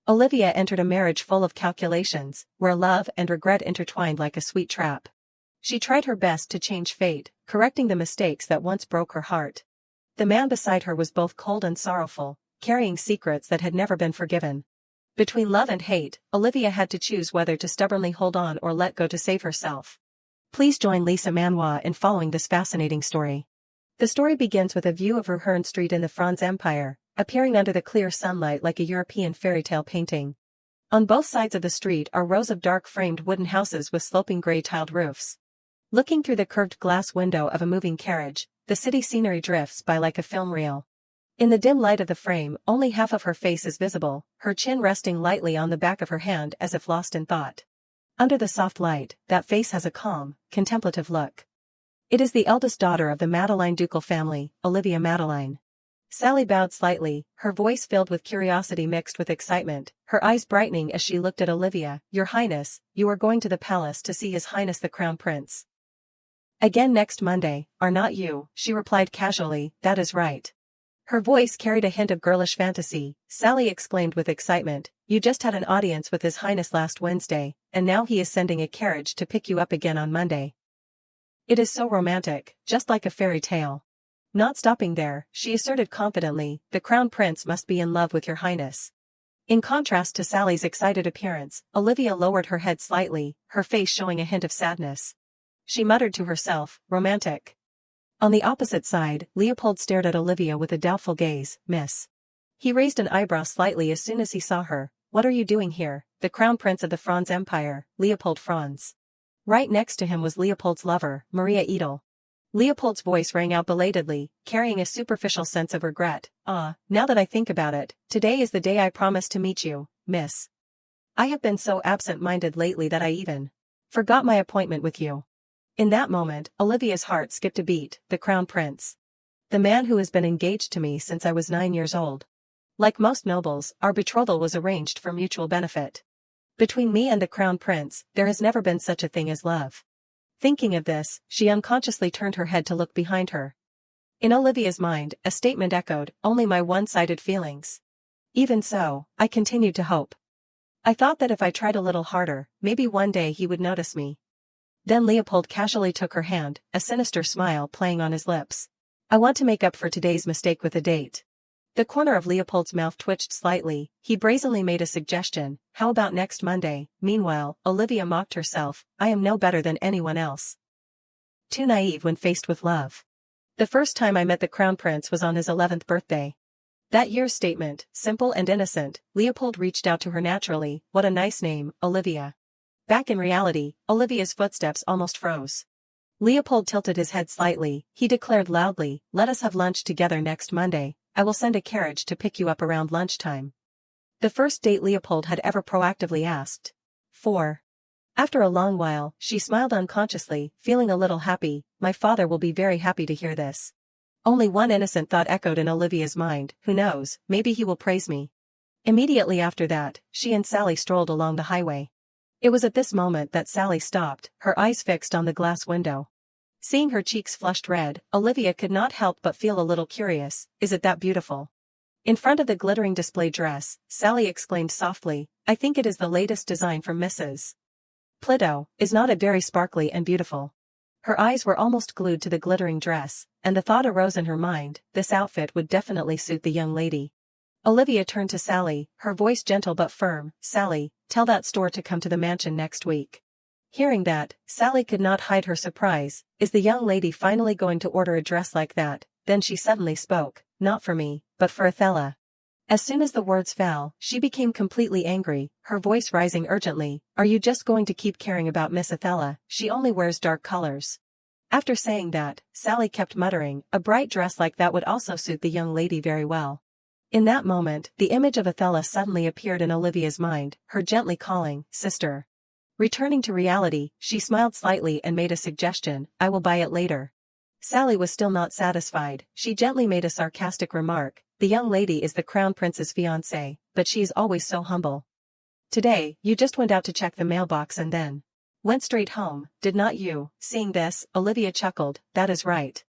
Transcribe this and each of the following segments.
Olivia entered a marriage full of calculations, where love and regret intertwined like a sweet trap. She tried her best to change fate, correcting the mistakes that once broke her heart. The man beside her was both cold and sorrowful, carrying secrets that had never been forgiven. Between love and hate, Olivia had to choose whether to stubbornly hold on or let go to save herself. Please join Lisa Manhwa in following this fascinating story. The story begins with a view of Ruhern Street in the Franz Empire, appearing under the clear sunlight like a European fairy tale painting. On both sides of the street are rows of dark-framed wooden houses with sloping gray-tiled roofs. Looking through the curved glass window of a moving carriage, the city scenery drifts by like a film reel. In the dim light of the frame, only half of her face is visible, her chin resting lightly on the back of her hand as if lost in thought. Under the soft light, that face has a calm, contemplative look. It is the eldest daughter of the Madeleine ducal family, Olivia Madeleine. Sally bowed slightly, her voice filled with curiosity mixed with excitement, her eyes brightening as she looked at Olivia. Your Highness, you are going to the palace to see His Highness the Crown Prince. Again next Monday, are not you? She replied casually, that is right. Her voice carried a hint of girlish fantasy. Sally exclaimed with excitement, you just had an audience with His Highness last Wednesday, and now he is sending a carriage to pick you up again on Monday. It is so romantic, just like a fairy tale. Not stopping there, she asserted confidently, the Crown Prince must be in love with your Highness. In contrast to Sally's excited appearance, Olivia lowered her head slightly, her face showing a hint of sadness. She muttered to herself, romantic. On the opposite side, Leopold stared at Olivia with a doubtful gaze. Miss. He raised an eyebrow slightly as soon as he saw her. What are you doing here? The Crown Prince of the Franz Empire, Leopold Franz. Right next to him was Leopold's lover, Maria Edel. Leopold's voice rang out belatedly, carrying a superficial sense of regret. Ah, now that I think about it, today is the day I promised to meet you, miss. I have been so absent-minded lately that I even forgot my appointment with you. In that moment, Olivia's heart skipped a beat. The Crown Prince. The man who has been engaged to me since I was 9 years old. Like most nobles, our betrothal was arranged for mutual benefit. Between me and the Crown Prince, there has never been such a thing as love. Thinking of this, she unconsciously turned her head to look behind her. In Olivia's mind, a statement echoed, only my one-sided feelings. Even so, I continued to hope. I thought that if I tried a little harder, maybe one day he would notice me. Then Leopold casually took her hand, a sinister smile playing on his lips. I want to make up for today's mistake with a date. The corner of Leopold's mouth twitched slightly. He brazenly made a suggestion. How about next Monday? Meanwhile, Olivia mocked herself. I am no better than anyone else. Too naive when faced with love. The first time I met the Crown Prince was on his 11th birthday. That year's statement, simple and innocent, Leopold reached out to her naturally. What a nice name, Olivia. Back in reality, Olivia's footsteps almost froze. Leopold tilted his head slightly. He declared loudly, let us have lunch together next Monday. I will send a carriage to pick you up around lunchtime. The first date Leopold had ever proactively asked for. After a long while, she smiled unconsciously, feeling a little happy. My father will be very happy to hear this. Only one innocent thought echoed in Olivia's mind. Who knows, maybe he will praise me. Immediately after that, she and Sally strolled along the highway. It was at this moment that Sally stopped, her eyes fixed on the glass window. Seeing her cheeks flushed red, Olivia could not help but feel a little curious. Is it that beautiful? In front of the glittering display dress, Sally exclaimed softly, I think it is the latest design from Mrs. Plido. Is not it very sparkly and beautiful? Her eyes were almost glued to the glittering dress, and the thought arose in her mind, this outfit would definitely suit the young lady. Olivia turned to Sally, her voice gentle but firm. Sally, tell that store to come to the mansion next week. Hearing that, Sally could not hide her surprise. Is the young lady finally going to order a dress like that? Then she suddenly spoke, not for me, but for Athela. As soon as the words fell, she became completely angry, her voice rising urgently. Are you just going to keep caring about Miss Athela? She only wears dark colors. After saying that, Sally kept muttering, a bright dress like that would also suit the young lady very well. In that moment, the image of Athela suddenly appeared in Olivia's mind, her gently calling, sister. Returning to reality, she smiled slightly and made a suggestion, I will buy it later. Sally was still not satisfied. She gently made a sarcastic remark, the young lady is the Crown Prince's fiancée, but she is always so humble. Today, you just went out to check the mailbox and then went straight home, did not you? Seeing this, Olivia chuckled, that is right.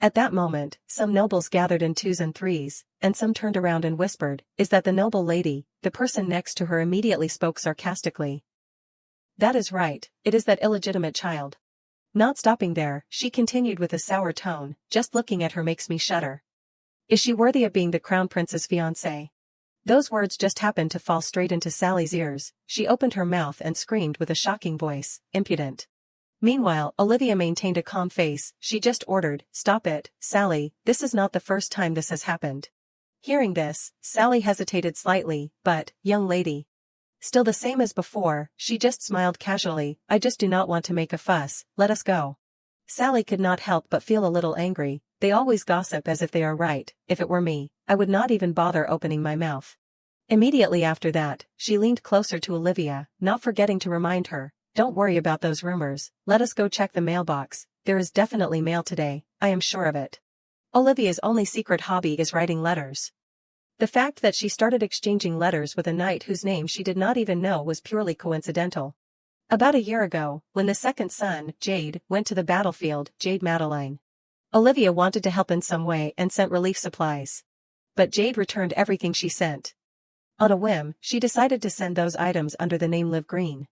At that moment, some nobles gathered in twos and threes, and some turned around and whispered, "Is that the noble lady?" The person next to her immediately spoke sarcastically. "That is right, it is that illegitimate child." Not stopping there, she continued with a sour tone, "Just looking at her makes me shudder. Is she worthy of being the crown prince's fiancée?" Those words just happened to fall straight into Sally's ears. She opened her mouth and screamed with a shocking voice, "Impudent." Meanwhile, Olivia maintained a calm face. She just ordered, "Stop it, Sally, this is not the first time this has happened." Hearing this, Sally hesitated slightly, but, "Young lady." Still the same as before, she just smiled casually, "I just do not want to make a fuss, let us go." Sally could not help but feel a little angry. They always gossip as if they are right. If it were me, I would not even bother opening my mouth. Immediately after that, she leaned closer to Olivia, not forgetting to remind her, "Don't worry about those rumors, let us go check the mailbox, there is definitely mail today, I am sure of it." Olivia's only secret hobby is writing letters. The fact that she started exchanging letters with a knight whose name she did not even know was purely coincidental. About a year ago, when the second son, Jade, went to the battlefield, Jade Madeline. Olivia wanted to help in some way and sent relief supplies. But Jade returned everything she sent. On a whim, she decided to send those items under the name Live Green.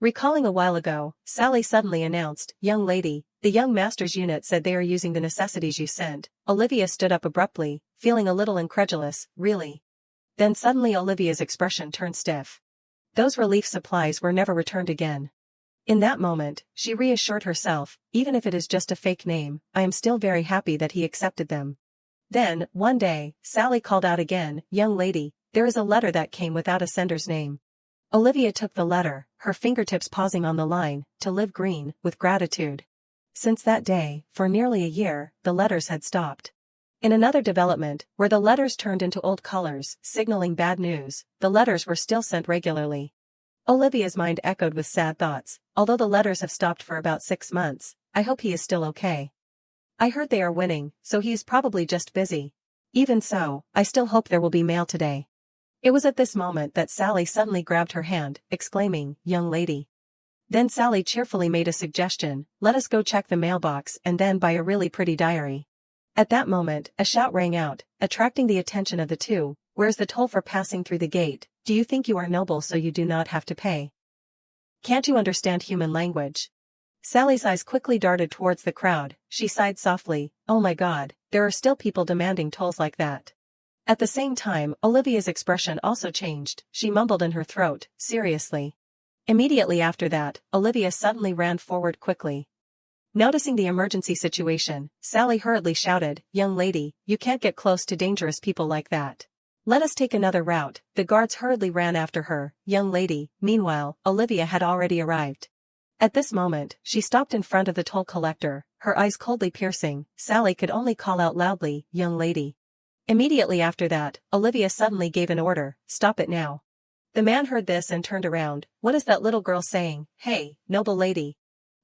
Recalling a while ago, Sally suddenly announced, "Young lady, the young master's unit said they are using the necessities you sent." Olivia stood up abruptly, feeling a little incredulous, "Really?" Then suddenly Olivia's expression turned stiff. Those relief supplies were never returned again. In that moment, she reassured herself, "Even if it is just a fake name, I am still very happy that he accepted them." Then, one day, Sally called out again, "Young lady, there is a letter that came without a sender's name." Olivia took the letter, her fingertips pausing on the line, "To Live Green, with gratitude." Since that day, for nearly a year, the letters had stopped. In another development, where the letters turned into old colors, signaling bad news, the letters were still sent regularly. Olivia's mind echoed with sad thoughts, "Although the letters have stopped for about 6 months, I hope he is still okay. I heard they are winning, so he is probably just busy. Even so, I still hope there will be mail today." It was at this moment that Sally suddenly grabbed her hand, exclaiming, "Young lady." Then Sally cheerfully made a suggestion, "Let us go check the mailbox and then buy a really pretty diary." At that moment, a shout rang out, attracting the attention of the two, "Where's the toll for passing through the gate? Do you think you are noble so you do not have to pay? Can't you understand human language?" Sally's eyes quickly darted towards the crowd. She sighed softly, "Oh my God, there are still people demanding tolls like that." At the same time, Olivia's expression also changed. She mumbled in her throat, "Seriously?" Immediately after that, Olivia suddenly ran forward quickly. Noticing the emergency situation, Sally hurriedly shouted, "Young lady, you can't get close to dangerous people like that. Let us take another route." The guards hurriedly ran after her. "Young lady." Meanwhile, Olivia had already arrived. At this moment, she stopped in front of the toll collector, her eyes coldly piercing. Sally could only call out loudly, "Young lady." Immediately after that, Olivia suddenly gave an order, "Stop it now." The man heard this and turned around. "What is that little girl saying? Hey, noble lady."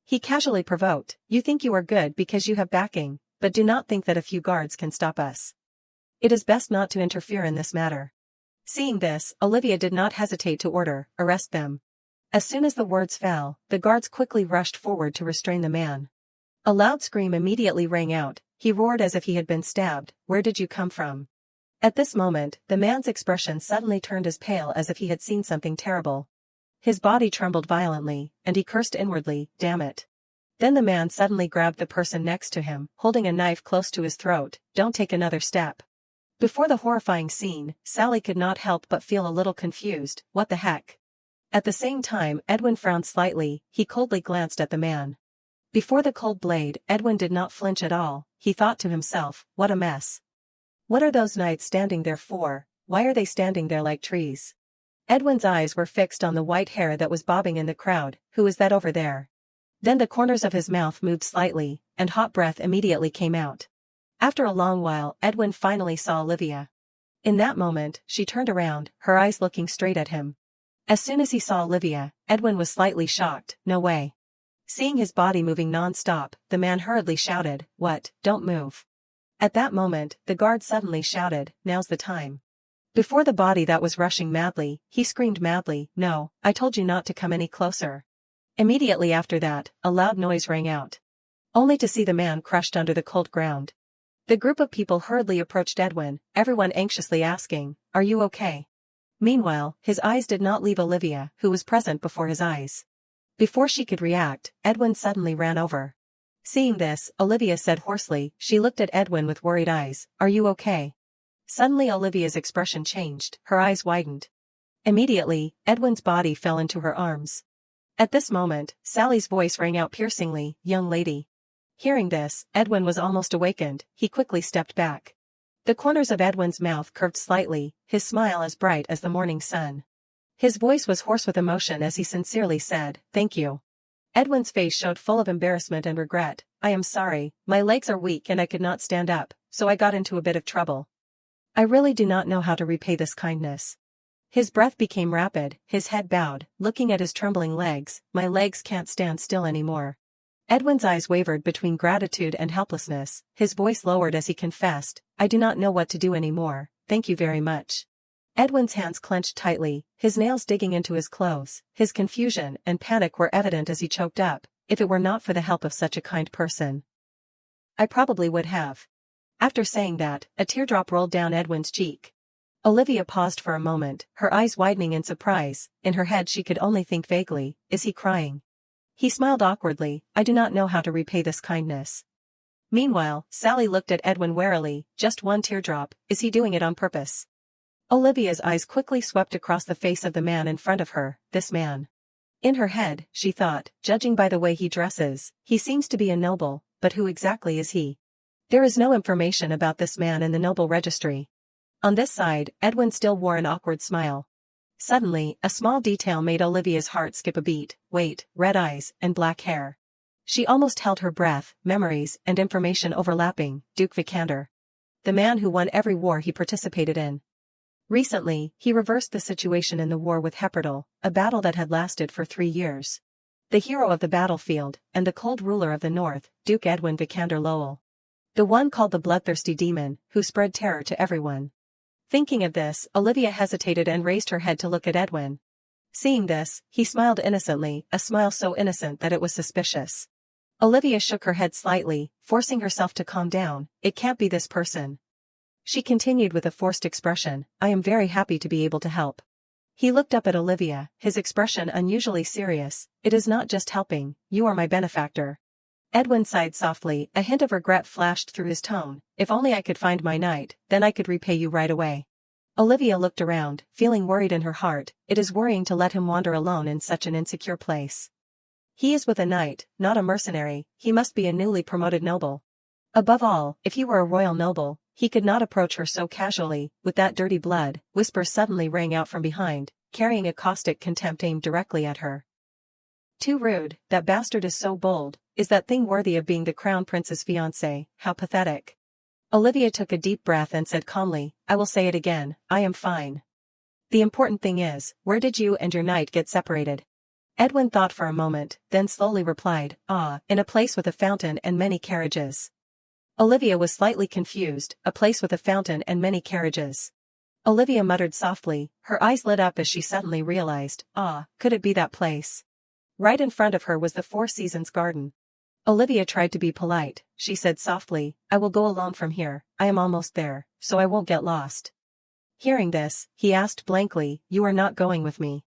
He casually provoked, "You think you are good because you have backing, but do not think that a few guards can stop us. It is best not to interfere in this matter." Seeing this, Olivia did not hesitate to order, "Arrest them." As soon as the words fell, the guards quickly rushed forward to restrain the man. A loud scream immediately rang out. He roared as if he had been stabbed, "Where did you come from?" At this moment, the man's expression suddenly turned as pale as if he had seen something terrible. His body trembled violently, and he cursed inwardly, "Damn it." Then the man suddenly grabbed the person next to him, holding a knife close to his throat, "Don't take another step." Before the horrifying scene, Sally could not help but feel a little confused. What the heck? At the same time, Edwin frowned slightly. He coldly glanced at the man. Before the cold blade, Edwin did not flinch at all. He thought to himself, "What a mess. What are those knights standing there for? Why are they standing there like trees?" Edwin's eyes were fixed on the white hair that was bobbing in the crowd. "Who is that over there?" Then the corners of his mouth moved slightly, and hot breath immediately came out. After a long while, Edwin finally saw Olivia. In that moment, she turned around, her eyes looking straight at him. As soon as he saw Olivia, Edwin was slightly shocked. "No way." Seeing his body moving non-stop, the man hurriedly shouted, "What? Don't move." At that moment, the guard suddenly shouted, "Now's the time." Before the body that was rushing madly, he screamed madly, "No, I told you not to come any closer." Immediately after that, a loud noise rang out. Only to see the man crushed under the cold ground. The group of people hurriedly approached Edwin, everyone anxiously asking, "Are you okay?" Meanwhile, his eyes did not leave Olivia, who was present before his eyes. Before she could react, Edwin suddenly ran over. Seeing this, Olivia said hoarsely. She looked at Edwin with worried eyes, "Are you okay?" Suddenly Olivia's expression changed, her eyes widened. Immediately, Edwin's body fell into her arms. At this moment, Sally's voice rang out piercingly, "Young lady." Hearing this, Edwin was almost awakened. He quickly stepped back. The corners of Edwin's mouth curved slightly, his smile as bright as the morning sun. His voice was hoarse with emotion as he sincerely said, "Thank you." Edwin's face showed full of embarrassment and regret. "I am sorry, my legs are weak and I could not stand up, so I got into a bit of trouble. I really do not know how to repay this kindness." His breath became rapid, his head bowed, looking at his trembling legs. "My legs can't stand still anymore." Edwin's eyes wavered between gratitude and helplessness, his voice lowered as he confessed, "I do not know what to do anymore, thank you very much." Edwin's hands clenched tightly, his nails digging into his clothes. His confusion and panic were evident as he choked up, "If it were not for the help of such a kind person, I probably would have." After saying that, a teardrop rolled down Edwin's cheek. Olivia paused for a moment, her eyes widening in surprise. In her head she could only think vaguely, "Is he crying?" He smiled awkwardly, "I do not know how to repay this kindness." Meanwhile, Sally looked at Edwin warily. "Just one teardrop, is he doing it on purpose?" Olivia's eyes quickly swept across the face of the man in front of her. This man. In her head, she thought, judging by the way he dresses, he seems to be a noble, but who exactly is he? There is no information about this man in the noble registry. On this side, Edwin still wore an awkward smile. Suddenly, a small detail made Olivia's heart skip a beat. Wait, red eyes, and black hair. She almost held her breath, memories and information overlapping. Duke Vikander. The man who won every war he participated in. Recently, he reversed the situation in the war with Heperdal, a battle that had lasted for 3 years. The hero of the battlefield, and the cold ruler of the north, Duke Edwin Vikander Lowell. The one called the bloodthirsty demon, who spread terror to everyone. Thinking of this, Olivia hesitated and raised her head to look at Edwin. Seeing this, he smiled innocently, a smile so innocent that it was suspicious. Olivia shook her head slightly, forcing herself to calm down. "It can't be this person." She continued with a forced expression, "I am very happy to be able to help." He looked up at Olivia, his expression unusually serious. "It is not just helping, you are my benefactor." Edwin sighed softly, a hint of regret flashed through his tone. "If only I could find my knight, then I could repay you right away." Olivia looked around, feeling worried in her heart. It is worrying to let him wander alone in such an insecure place. He is with a knight, not a mercenary. He must be a newly promoted noble. Above all, if he were a royal noble, he could not approach her so casually. "With that dirty blood," whispers suddenly rang out from behind, carrying a caustic contempt aimed directly at her. "Too rude, that bastard is so bold. Is that thing worthy of being the crown prince's fiancé? How pathetic." Olivia took a deep breath and said calmly, "I will say it again, I am fine. The important thing is, where did you and your knight get separated?" Edwin thought for a moment, then slowly replied, "In a place with a fountain and many carriages." Olivia was slightly confused. A place with a fountain and many carriages. Olivia muttered softly, her eyes lit up as she suddenly realized, could it be that place? Right in front of her was the Four Seasons garden. Olivia tried to be polite. She said softly, "I will go alone from here, I am almost there, so I won't get lost." Hearing this, he asked blankly, "You are not going with me?"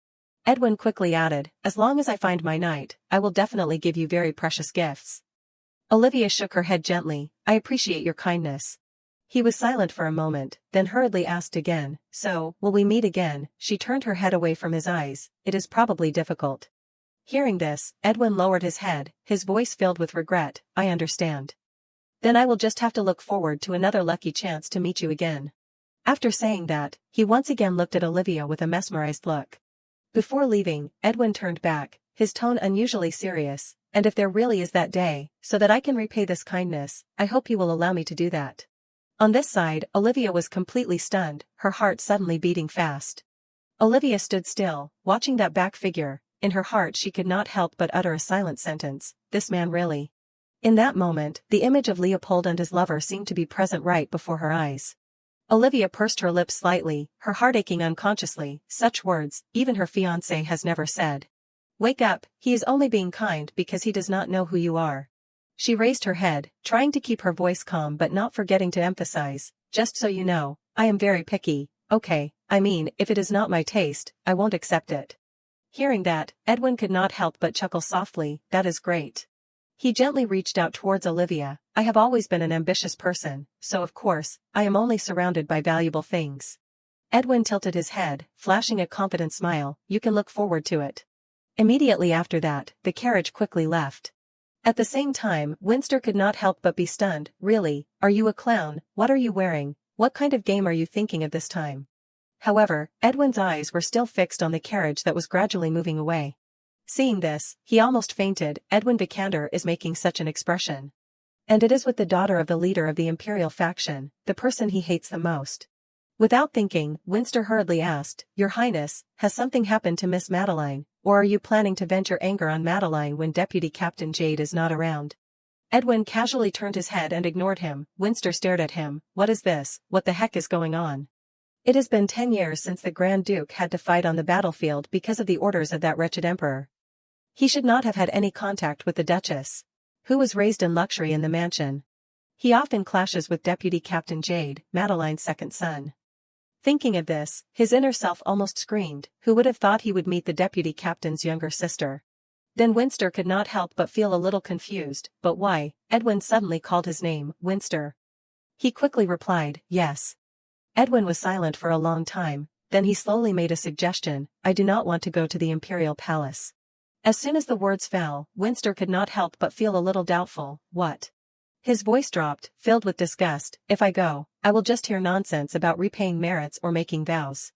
Edwin quickly added, "As long as I find my knight, I will definitely give you very precious gifts." Olivia shook her head gently, "I appreciate your kindness." He was silent for a moment, then hurriedly asked again, "So, will we meet again?" She turned her head away from his eyes. "It is probably difficult." Hearing this, Edwin lowered his head, his voice filled with regret. "I understand. Then I will just have to look forward to another lucky chance to meet you again." After saying that, he once again looked at Olivia with a mesmerized look. Before leaving, Edwin turned back, his tone unusually serious, "And if there really is that day, so that I can repay this kindness, I hope you will allow me to do that." On this side, Olivia was completely stunned, her heart suddenly beating fast. Olivia stood still, watching that back figure. In her heart she could not help but utter a silent sentence, "This man really." In that moment, the image of Leopold and his lover seemed to be present right before her eyes. Olivia pursed her lips slightly, her heart aching unconsciously. Such words, even her fiancé has never said. "Wake up, he is only being kind because he does not know who you are." She raised her head, trying to keep her voice calm but not forgetting to emphasize, just so you know, I am very picky, okay, I mean, if it is not my taste, I won't accept it. Hearing that, Edwin could not help but chuckle softly, that is great. He gently reached out towards Olivia, I have always been an ambitious person, so of course, I am only surrounded by valuable things. Edwin tilted his head, flashing a confident smile, you can look forward to it. Immediately after that, the carriage quickly left. At the same time, Winster could not help but be stunned, really, are you a clown, what are you wearing, what kind of game are you thinking of this time? However, Edwin's eyes were still fixed on the carriage that was gradually moving away. Seeing this, he almost fainted, Edwin Vikander is making such an expression. And it is with the daughter of the leader of the Imperial faction, the person he hates the most. Without thinking, Winster hurriedly asked, Your Highness, has something happened to Miss Madeline, or are you planning to vent your anger on Madeline when Deputy Captain Jade is not around? Edwin casually turned his head and ignored him. Winster stared at him, what is this, what the heck is going on? It has been 10 years since the Grand Duke had to fight on the battlefield because of the orders of that wretched emperor. He should not have had any contact with the Duchess, who was raised in luxury in the mansion. He often clashes with Deputy Captain Jade, Madeline's second son. Thinking of this, his inner self almost screamed, who would have thought he would meet the deputy captain's younger sister? Then Winster could not help but feel a little confused, but why? Edwin suddenly called his name, Winster. He quickly replied, yes. Edwin was silent for a long time, then he slowly made a suggestion, I do not want to go to the Imperial Palace. As soon as the words fell, Winster could not help but feel a little doubtful, what? His voice dropped, filled with disgust, if I go, I will just hear nonsense about repaying merits or making vows.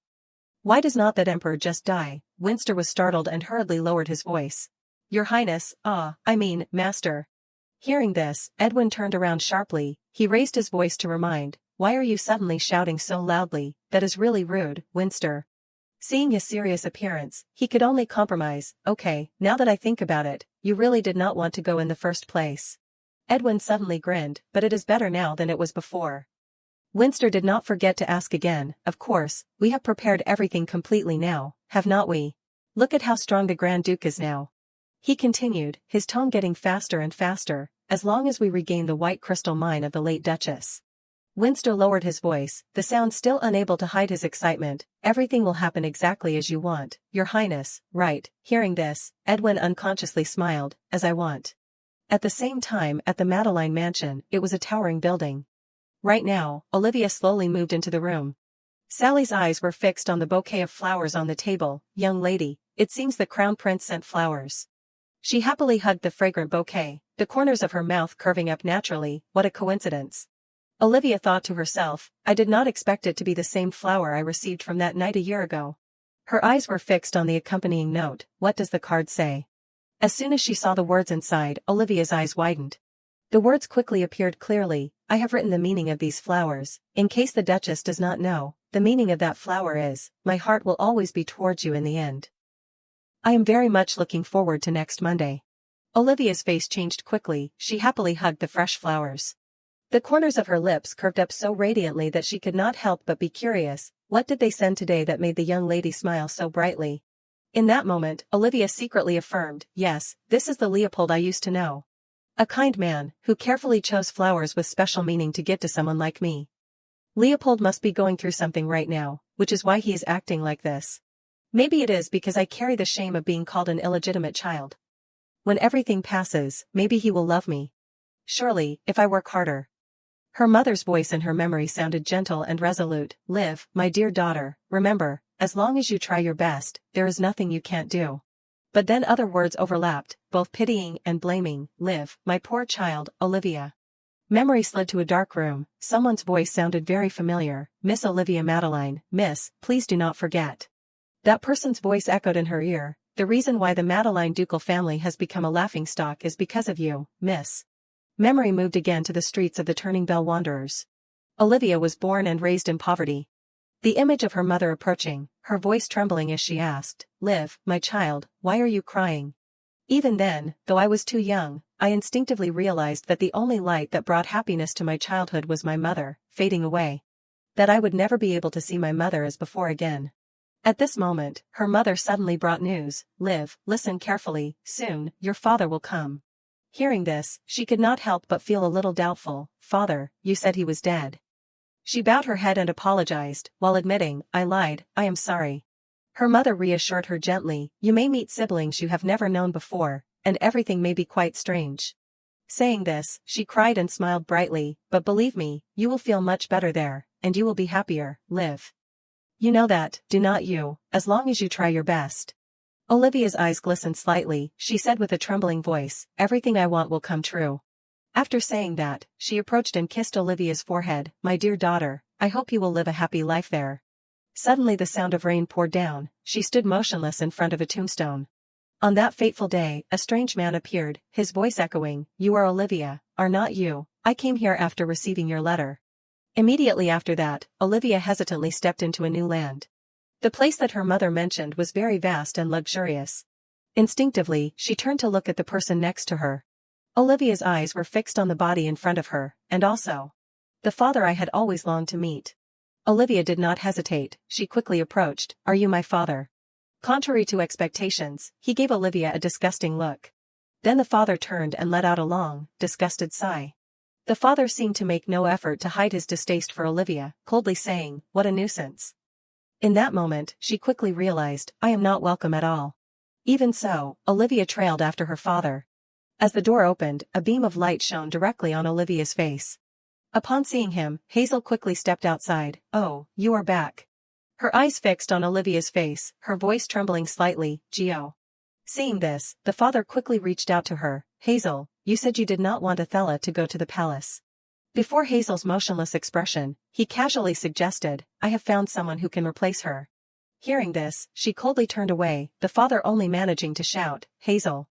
Why does not that emperor just die? Winster was startled and hurriedly lowered his voice. Your Highness, Master. Hearing this, Edwin turned around sharply, he raised his voice to remind, why are you suddenly shouting so loudly, that is really rude, Winster. Seeing his serious appearance, he could only compromise, okay, now that I think about it, you really did not want to go in the first place. Edwin suddenly grinned, but it is better now than it was before. Winster did not forget to ask again, of course, we have prepared everything completely now, have not we? Look at how strong the Grand Duke is now. He continued, his tone getting faster and faster, as long as we regain the white crystal mine of the late Duchess. Winster lowered his voice, the sound still unable to hide his excitement, everything will happen exactly as you want, Your Highness, right. Hearing this, Edwin unconsciously smiled, as I want. At the same time, at the Madeline mansion, it was a towering building. Right now, Olivia slowly moved into the room. Sally's eyes were fixed on the bouquet of flowers on the table, young lady, it seems the Crown Prince sent flowers. She happily hugged the fragrant bouquet, the corners of her mouth curving up naturally, what a coincidence. Olivia thought to herself, I did not expect it to be the same flower I received from that night a year ago. Her eyes were fixed on the accompanying note, what does the card say? As soon as she saw the words inside, Olivia's eyes widened. The words quickly appeared clearly, I have written the meaning of these flowers, in case the Duchess does not know, the meaning of that flower is, my heart will always be towards you in the end. I am very much looking forward to next Monday. Olivia's face changed quickly, she happily hugged the fresh flowers. The corners of her lips curved up so radiantly that she could not help but be curious, what did they send today that made the young lady smile so brightly? In that moment, Olivia secretly affirmed, yes, this is the Leopold I used to know. A kind man, who carefully chose flowers with special meaning to give to someone like me. Leopold must be going through something right now, which is why he is acting like this. Maybe it is because I carry the shame of being called an illegitimate child. When everything passes, maybe he will love me. Surely, if I work harder. Her mother's voice in her memory sounded gentle and resolute, Liv, my dear daughter, remember, as long as you try your best, there is nothing you can't do. But then other words overlapped, both pitying and blaming, Liv, my poor child, Olivia. Memory slid to a dark room, someone's voice sounded very familiar, Miss Olivia Madeline, Miss, please do not forget. That person's voice echoed in her ear, the reason why the Madeline ducal family has become a laughingstock is because of you, Miss. Memory moved again to the streets of the Turning Bell Wanderers. Olivia was born and raised in poverty. The image of her mother approaching, her voice trembling as she asked, Liv, my child, why are you crying? Even then, though I was too young, I instinctively realized that the only light that brought happiness to my childhood was my mother, fading away. That I would never be able to see my mother as before again. At this moment, her mother suddenly brought news, Liv, listen carefully, soon, your father will come. Hearing this, she could not help but feel a little doubtful. Father, you said he was dead. She bowed her head and apologized, while admitting, I lied, I am sorry. Her mother reassured her gently, you may meet siblings you have never known before, and everything may be quite strange. Saying this, she cried and smiled brightly, but believe me, you will feel much better there, and you will be happier, live. You know that, do not you, as long as you try your best. Olivia's eyes glistened slightly, she said with a trembling voice, everything I want will come true. After saying that, she approached and kissed Olivia's forehead, my dear daughter, I hope you will live a happy life there. Suddenly the sound of rain poured down, she stood motionless in front of a tombstone. On that fateful day, a strange man appeared, his voice echoing, you are Olivia, are not you? I came here after receiving your letter. Immediately after that, Olivia hesitantly stepped into a new land. The place that her mother mentioned was very vast and luxurious. Instinctively, she turned to look at the person next to her. Olivia's eyes were fixed on the body in front of her, and also the father I had always longed to meet. Olivia did not hesitate, she quickly approached, are you my father? Contrary to expectations, he gave Olivia a disgusting look. Then the father turned and let out a long, disgusted sigh. The father seemed to make no effort to hide his distaste for Olivia, coldly saying, what a nuisance. In that moment, she quickly realized, I am not welcome at all. Even so, Olivia trailed after her father. As the door opened, a beam of light shone directly on Olivia's face. Upon seeing him, Hazel quickly stepped outside, oh, you are back. Her eyes fixed on Olivia's face, her voice trembling slightly, Gio. Seeing this, the father quickly reached out to her, Hazel, you said you did not want Athela to go to the palace. Before Hazel's motionless expression, he casually suggested, I have found someone who can replace her. Hearing this, she coldly turned away, the father only managing to shout, Hazel.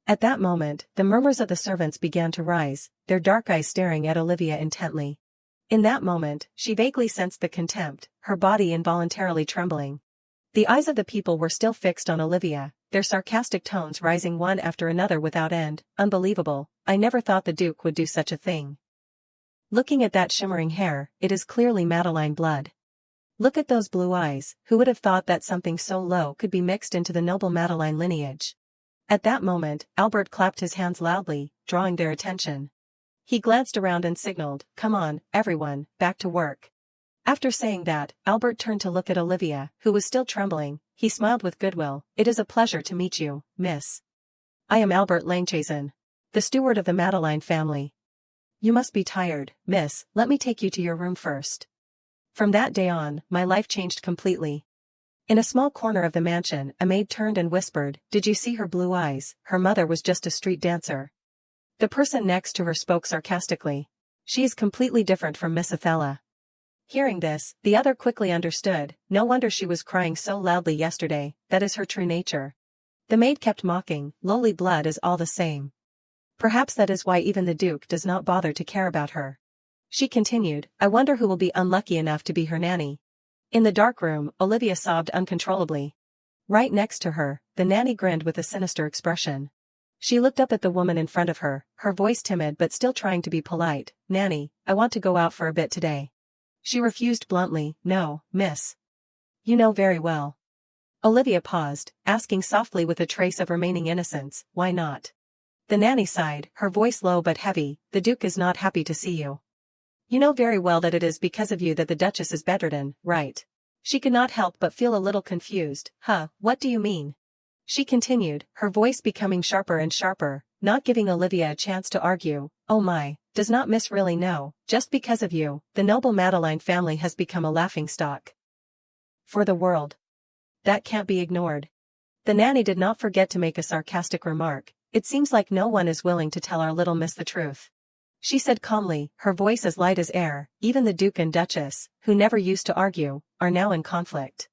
At that moment, the murmurs of the servants began to rise, their dark eyes staring at Olivia intently. In that moment, she vaguely sensed the contempt, her body involuntarily trembling. The eyes of the people were still fixed on Olivia, their sarcastic tones rising one after another without end, unbelievable, I never thought the Duke would do such a thing. Looking at that shimmering hair, it is clearly Madeline blood. Look at those blue eyes, who would have thought that something so low could be mixed into the noble Madeline lineage? At that moment, Albert clapped his hands loudly, drawing their attention. He glanced around and signaled, come on, everyone, back to work. After saying that, Albert turned to look at Olivia, who was still trembling, he smiled with goodwill, it is a pleasure to meet you, miss. I am Albert Langchazen, the steward of the Madeline family. You must be tired, miss, let me take you to your room first. From that day on, my life changed completely. In a small corner of the mansion, a maid turned and whispered, did you see her blue eyes, her mother was just a street dancer. The person next to her spoke sarcastically. She is completely different from Miss Athela. Hearing this, the other quickly understood, no wonder she was crying so loudly yesterday, that is her true nature. The maid kept mocking, lowly blood is all the same. Perhaps that is why even the Duke does not bother to care about her. She continued, I wonder who will be unlucky enough to be her nanny. In the dark room, Olivia sobbed uncontrollably. Right next to her, the nanny grinned with a sinister expression. She looked up at the woman in front of her, her voice timid but still trying to be polite, Nanny, I want to go out for a bit today. She refused bluntly, no, miss. You know very well. Olivia paused, asking softly with a trace of remaining innocence, why not? The nanny sighed, her voice low but heavy, the Duke is not happy to see you. You know very well that it is because of you that the Duchess is bedridden, right? She could not help but feel a little confused, what do you mean? She continued, her voice becoming sharper and sharper, not giving Olivia a chance to argue, oh my, does not miss really know, just because of you, the noble Madeline family has become a laughingstock. For the world. That can't be ignored. The nanny did not forget to make a sarcastic remark, it seems like no one is willing to tell our little miss the truth. She said calmly, her voice as light as air, even the Duke and Duchess, who never used to argue, are now in conflict.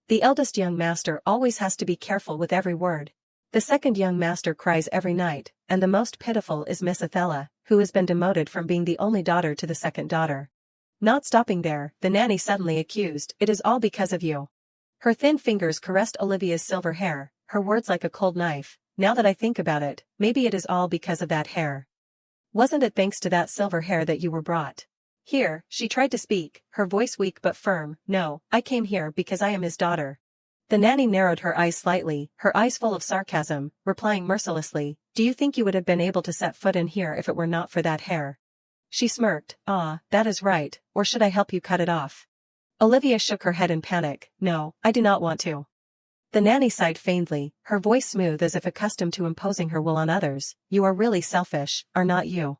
The eldest young master always has to be careful with every word. The second young master cries every night, and the most pitiful is Miss Athela, who has been demoted from being the only daughter to the second daughter. Not stopping there, the nanny suddenly accused, it is all because of you. Her thin fingers caressed Olivia's silver hair, her words like a cold knife, now that I think about it, maybe it is all because of that hair. Wasn't it thanks to that silver hair that you were brought? Here, she tried to speak, her voice weak but firm, no, I came here because I am his daughter. The nanny narrowed her eyes slightly, her eyes full of sarcasm, replying mercilessly, "Do you think you would have been able to set foot in here if it were not for that hair?" She smirked, "Ah, that is right, or should I help you cut it off?" Olivia shook her head in panic, "No, I do not want to." The nanny sighed faintly, her voice smooth as if accustomed to imposing her will on others, "You are really selfish, are not you?"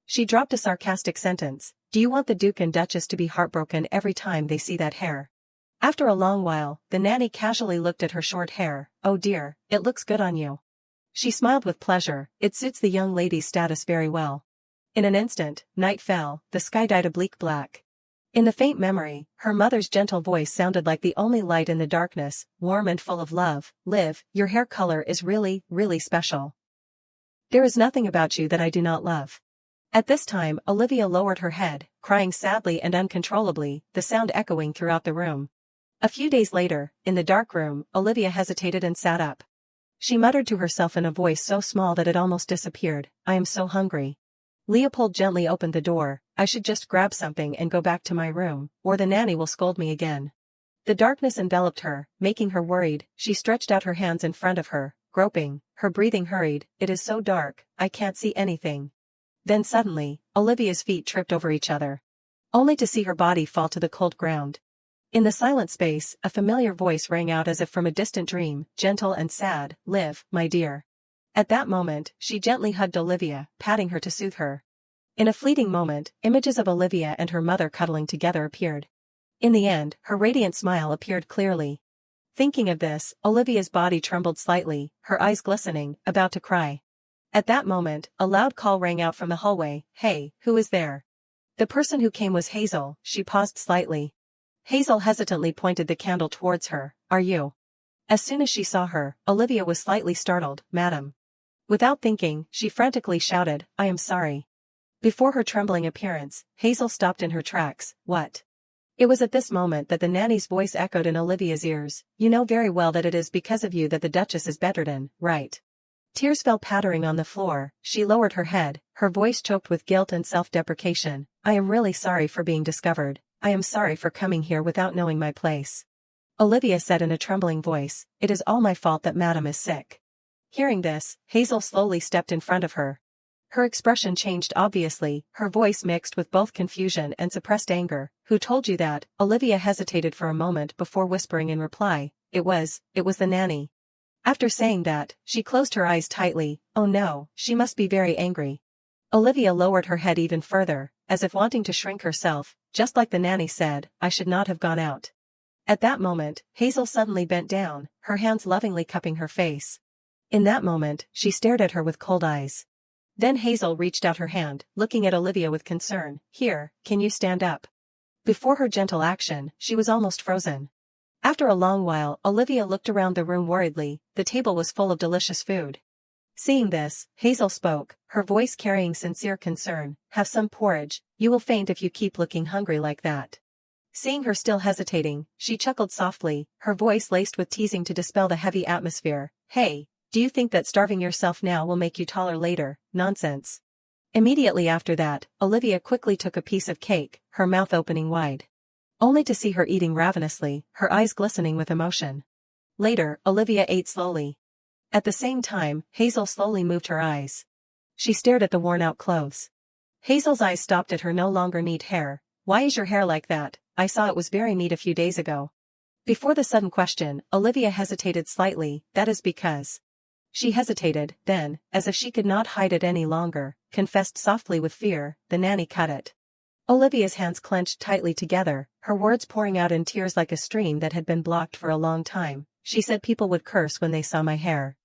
She dropped a sarcastic sentence, "Do you want the Duke and Duchess to be heartbroken every time they see that hair?" After a long while, the nanny casually looked at her short hair, "Oh dear, it looks good on you." She smiled with pleasure, "It suits the young lady's status very well." In an instant, night fell, the sky dyed a bleak black. In the faint memory, her mother's gentle voice sounded like the only light in the darkness, warm and full of love. "Liv, your hair color is really, really special. There is nothing about you that I do not love." At this time, Olivia lowered her head, crying sadly and uncontrollably, the sound echoing throughout the room. A few days later, in the dark room, Olivia hesitated and sat up. She muttered to herself in a voice so small that it almost disappeared, "I am so hungry." Leopold gently opened the door, "I should just grab something and go back to my room, or the nanny will scold me again." The darkness enveloped her, making her worried. She stretched out her hands in front of her, groping, her breathing hurried, "It is so dark, I can't see anything." Then suddenly, Olivia's feet tripped over each other, only to see her body fall to the cold ground. In the silent space, a familiar voice rang out as if from a distant dream, gentle and sad, "Liv, my dear." At that moment, she gently hugged Olivia, patting her to soothe her. In a fleeting moment, images of Olivia and her mother cuddling together appeared. In the end, her radiant smile appeared clearly. Thinking of this, Olivia's body trembled slightly, her eyes glistening, about to cry. At that moment, a loud call rang out from the hallway, "Hey, who is there?" The person who came was Hazel. She paused slightly. Hazel hesitantly pointed the candle towards her, "Are you?" As soon as she saw her, Olivia was slightly startled, "Madam." Without thinking, she frantically shouted, "I am sorry." Before her trembling appearance, Hazel stopped in her tracks, "What?" It was at this moment that the nanny's voice echoed in Olivia's ears, "You know very well that it is because of you that the Duchess is bedridden, right?" Tears fell pattering on the floor, she lowered her head, her voice choked with guilt and self-deprecation, "I am really sorry for being discovered. I am sorry for coming here without knowing my place." Olivia said in a trembling voice, "It is all my fault that Madam is sick." Hearing this, Hazel slowly stepped in front of her. Her expression changed obviously, her voice mixed with both confusion and suppressed anger. "Who told you that?" Olivia hesitated for a moment before whispering in reply, It was the nanny." After saying that, she closed her eyes tightly, "Oh no, she must be very angry." Olivia lowered her head even further, as if wanting to shrink herself, just like the nanny said, "I should not have gone out." At that moment, Hazel suddenly bent down, her hands lovingly cupping her face. In that moment, she stared at her with cold eyes. Then Hazel reached out her hand, looking at Olivia with concern, "Here, can you stand up?" Before her gentle action, she was almost frozen. After a long while, Olivia looked around the room worriedly, the table was full of delicious food. Seeing this, Hazel spoke, her voice carrying sincere concern, "Have some porridge, you will faint if you keep looking hungry like that." Seeing her still hesitating, she chuckled softly, her voice laced with teasing to dispel the heavy atmosphere, "Hey, do you think that starving yourself now will make you taller later? Nonsense." Immediately after that, Olivia quickly took a piece of cake, her mouth opening wide. Only to see her eating ravenously, her eyes glistening with emotion. Later, Olivia ate slowly. At the same time, Hazel slowly moved her eyes. She stared at the worn-out clothes. Hazel's eyes stopped at her no longer neat hair. "Why is your hair like that? I saw it was very neat a few days ago." Before the sudden question, Olivia hesitated slightly, "That is because." She hesitated, then, as if she could not hide it any longer, confessed softly with fear, "The nanny cut it." Olivia's hands clenched tightly together, her words pouring out in tears like a stream that had been blocked for a long time. "She said people would curse when they saw my hair.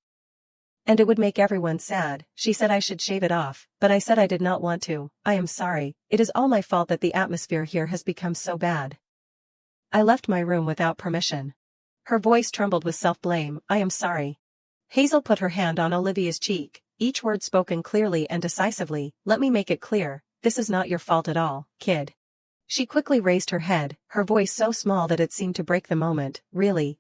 And it would make everyone sad. She said I should shave it off, but I said I did not want to. I am sorry, it is all my fault that the atmosphere here has become so bad. I left my room without permission." Her voice trembled with self-blame, "I am sorry." Hazel put her hand on Olivia's cheek, each word spoken clearly and decisively, "Let me make it clear, this is not your fault at all, kid." She quickly raised her head, her voice so small that it seemed to break the moment, "Really,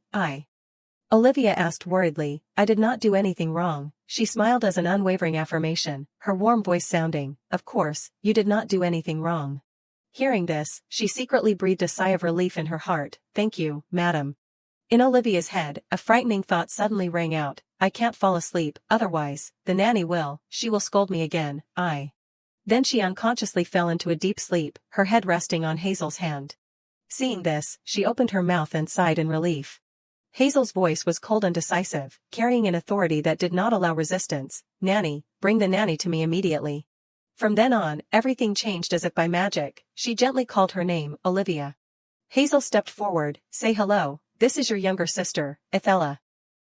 Olivia asked worriedly, "I did not do anything wrong." She smiled as an unwavering affirmation, her warm voice sounding, "Of course, you did not do anything wrong." Hearing this, she secretly breathed a sigh of relief in her heart, "Thank you, madam." In Olivia's head, a frightening thought suddenly rang out, I can't fall asleep, otherwise, the nanny will, she will scold me again, Then she unconsciously fell into a deep sleep, her head resting on Hazel's hand. Seeing this, she opened her mouth and sighed in relief. Hazel's voice was cold and decisive, carrying an authority that did not allow resistance. Nanny, bring the nanny to me immediately. From then on, everything changed as if by magic. She gently called her name, Olivia. Hazel stepped forward, say hello, this is your younger sister, Ethella.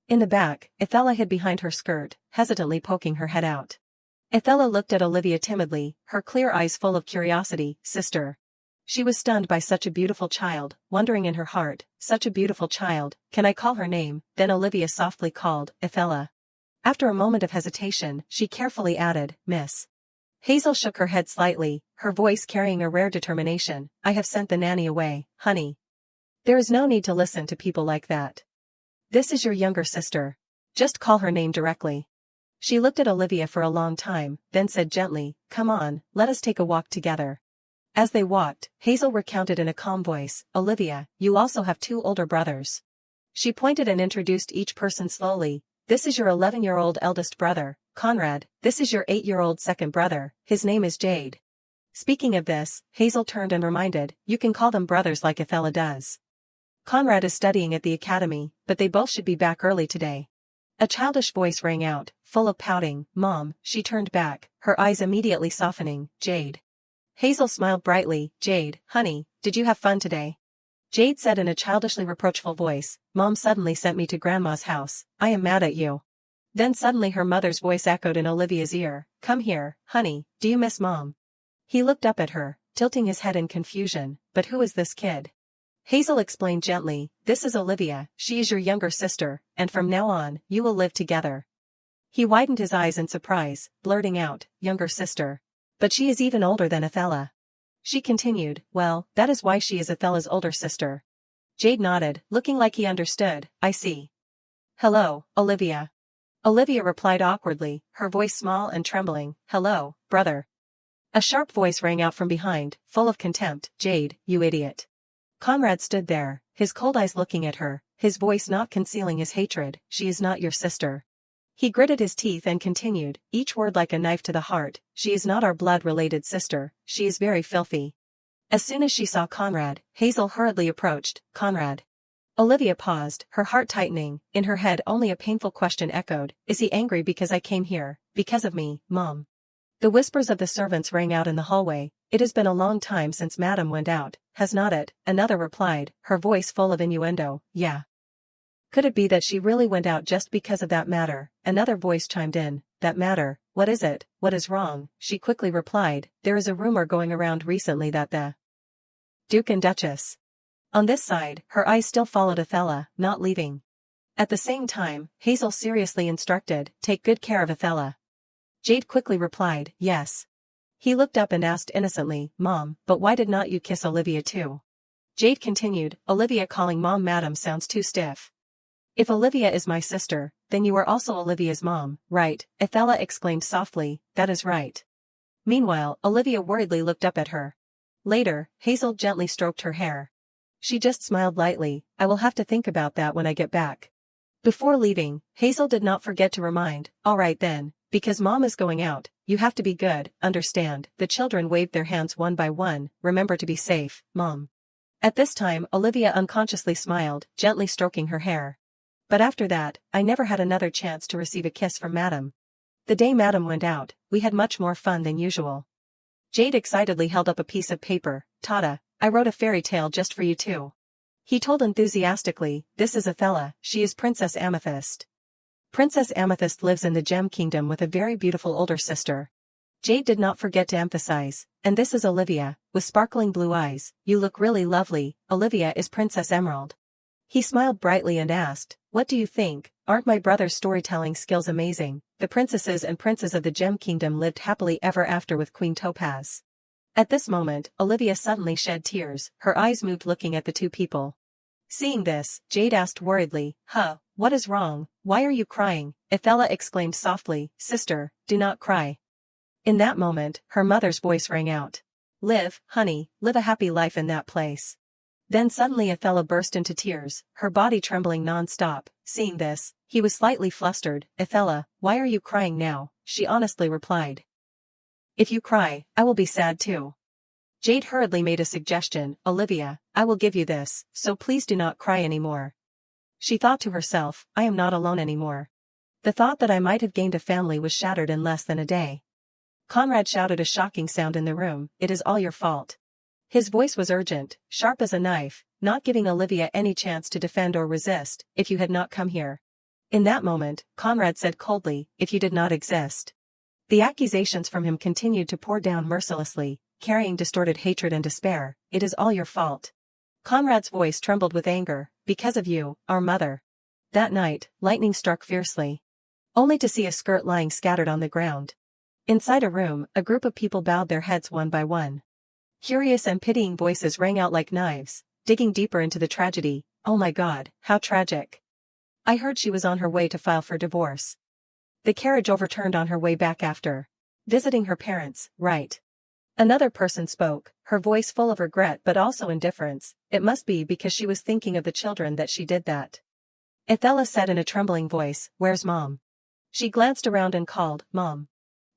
In the back, Ethella hid behind her skirt, hesitantly poking her head out. Ethella looked at Olivia timidly, her clear eyes full of curiosity, sister. She was stunned by such a beautiful child, wondering in her heart, such a beautiful child, can I call her name? Then Olivia softly called, Ethella. After a moment of hesitation, she carefully added, Miss. Hazel shook her head slightly, her voice carrying a rare determination, I have sent the nanny away, honey. There is no need to listen to people like that. This is your younger sister. Just call her name directly. She looked at Olivia for a long time, then said gently, come on, let us take a walk together. As they walked, Hazel recounted in a calm voice, Olivia, you also have 2 older brothers. She pointed and introduced each person slowly, this is your 11-year-old eldest brother, Conrad, this is your 8-year-old second brother, his name is Jade. Speaking of this, Hazel turned and reminded, you can call them brothers like Ethella does. Conrad is studying at the academy, but they both should be back early today. A childish voice rang out, full of pouting, Mom, she turned back, her eyes immediately softening, Jade. Hazel smiled brightly, Jade, honey, did you have fun today? Jade said in a childishly reproachful voice, Mom suddenly sent me to Grandma's house, I am mad at you. Then suddenly her mother's voice echoed in Olivia's ear, come here, honey, do you miss Mom? He looked up at her, tilting his head in confusion, but who is this kid? Hazel explained gently, this is Olivia, she is your younger sister, and from now on, you will live together. He widened his eyes in surprise, blurting out, younger sister. But she is even older than Ethella. She continued, well, that is why she is Ethella's older sister. Jade nodded, looking like he understood, I see. Hello, Olivia. Olivia replied awkwardly, her voice small and trembling, hello, brother. A sharp voice rang out from behind, full of contempt, Jade, you idiot. Conrad stood there, his cold eyes looking at her, his voice not concealing his hatred, she is not your sister. He gritted his teeth and continued, each word like a knife to the heart, she is not our blood-related sister, she is very filthy. As soon as she saw Conrad, Hazel hurriedly approached, Conrad. Olivia paused, her heart tightening, in her head only a painful question echoed, is he angry because I came here, because of me, Mom? The whispers of the servants rang out in the hallway, it has been a long time since Madam went out, has not it? Another replied, her voice full of innuendo, yeah. Could it be that she really went out just because of that matter? Another voice chimed in, that matter, what is it, what is wrong? She quickly replied, there is a rumor going around recently that the Duke and Duchess. On this side, her eyes still followed Ethella, not leaving. At the same time, Hazel seriously instructed, take good care of Ethella. Jade quickly replied, yes. He looked up and asked innocently, Mom, but why did not you kiss Olivia too? Jade continued, Olivia calling Mom Madam sounds too stiff. If Olivia is my sister, then you are also Olivia's mom, right? Ethella exclaimed softly, that is right. Meanwhile, Olivia worriedly looked up at her. Later, Hazel gently stroked her hair. She just smiled lightly, I will have to think about that when I get back. Before leaving, Hazel did not forget to remind, all right then, because Mom is going out, you have to be good, understand? The children waved their hands one by one, remember to be safe, Mom. At this time, Olivia unconsciously smiled, gently stroking her hair. But after that, I never had another chance to receive a kiss from Madam. The day Madam went out, we had much more fun than usual. Jade excitedly held up a piece of paper, Tata, I wrote a fairy tale just for you too. He told enthusiastically, this is Ethella, she is Princess Amethyst. Princess Amethyst lives in the Gem Kingdom with a very beautiful older sister. Jade did not forget to emphasize, and this is Olivia, with sparkling blue eyes, you look really lovely, Olivia is Princess Emerald. He smiled brightly and asked, what do you think, aren't my brother's storytelling skills amazing? The princesses and princes of the Gem Kingdom lived happily ever after with Queen Topaz. At this moment, Olivia suddenly shed tears, her eyes moved looking at the two people. Seeing this, Jade asked worriedly, what is wrong, why are you crying? Ethella exclaimed softly, sister, do not cry. In that moment, her mother's voice rang out. Live, honey, live a happy life in that place. Then suddenly Athela burst into tears, her body trembling non-stop. Seeing this, he was slightly flustered. Athela, why are you crying now? She honestly replied. If you cry, I will be sad too. Jade hurriedly made a suggestion. Olivia, I will give you this, so please do not cry anymore. She thought to herself, I am not alone anymore. The thought that I might have gained a family was shattered in less than a day. Conrad shouted a shocking sound in the room, it is all your fault. His voice was urgent, sharp as a knife, not giving Olivia any chance to defend or resist. If you had not come here. In that moment, Conrad said coldly, if you did not exist. The accusations from him continued to pour down mercilessly, carrying distorted hatred and despair. It is all your fault. Conrad's voice trembled with anger, because of you, our mother. That night, lightning struck fiercely. Only to see a skirt lying scattered on the ground. Inside a room, a group of people bowed their heads one by one. Curious and pitying voices rang out like knives, digging deeper into the tragedy. Oh my God, how tragic. I heard she was on her way to file for divorce. The carriage overturned on her way back after visiting her parents, right? Another person spoke, her voice full of regret but also indifference. It must be because she was thinking of the children that she did that. Athela said in a trembling voice, where's Mom? She glanced around and called, Mom.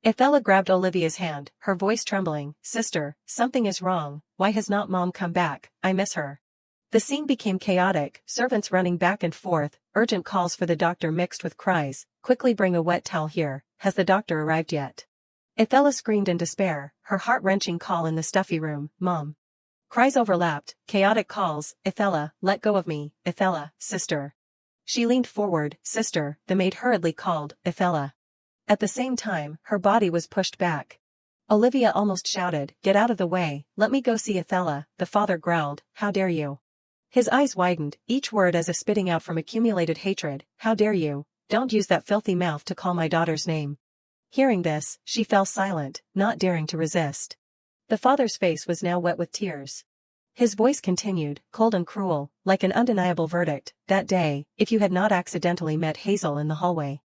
Athela grabbed Olivia's hand, her voice trembling, Sister, something is wrong, why has not Mom come back, I miss her. The scene became chaotic, servants running back and forth, urgent calls for the doctor mixed with cries, quickly bring a wet towel here, has the doctor arrived yet? Athela screamed in despair, her heart-wrenching call in the stuffy room, Mom. Cries overlapped, chaotic calls, Athela, let go of me, Athela, sister. She leaned forward, Sister, the maid hurriedly called, Athela. At the same time, her body was pushed back. Olivia almost shouted, get out of the way, let me go see Athela. The father growled, how dare you? His eyes widened, each word as if spitting out from accumulated hatred, how dare you, don't use that filthy mouth to call my daughter's name. Hearing this, she fell silent, not daring to resist. The father's face was now wet with tears. His voice continued, cold and cruel, like an undeniable verdict, that day, if you had not accidentally met Hazel in the hallway.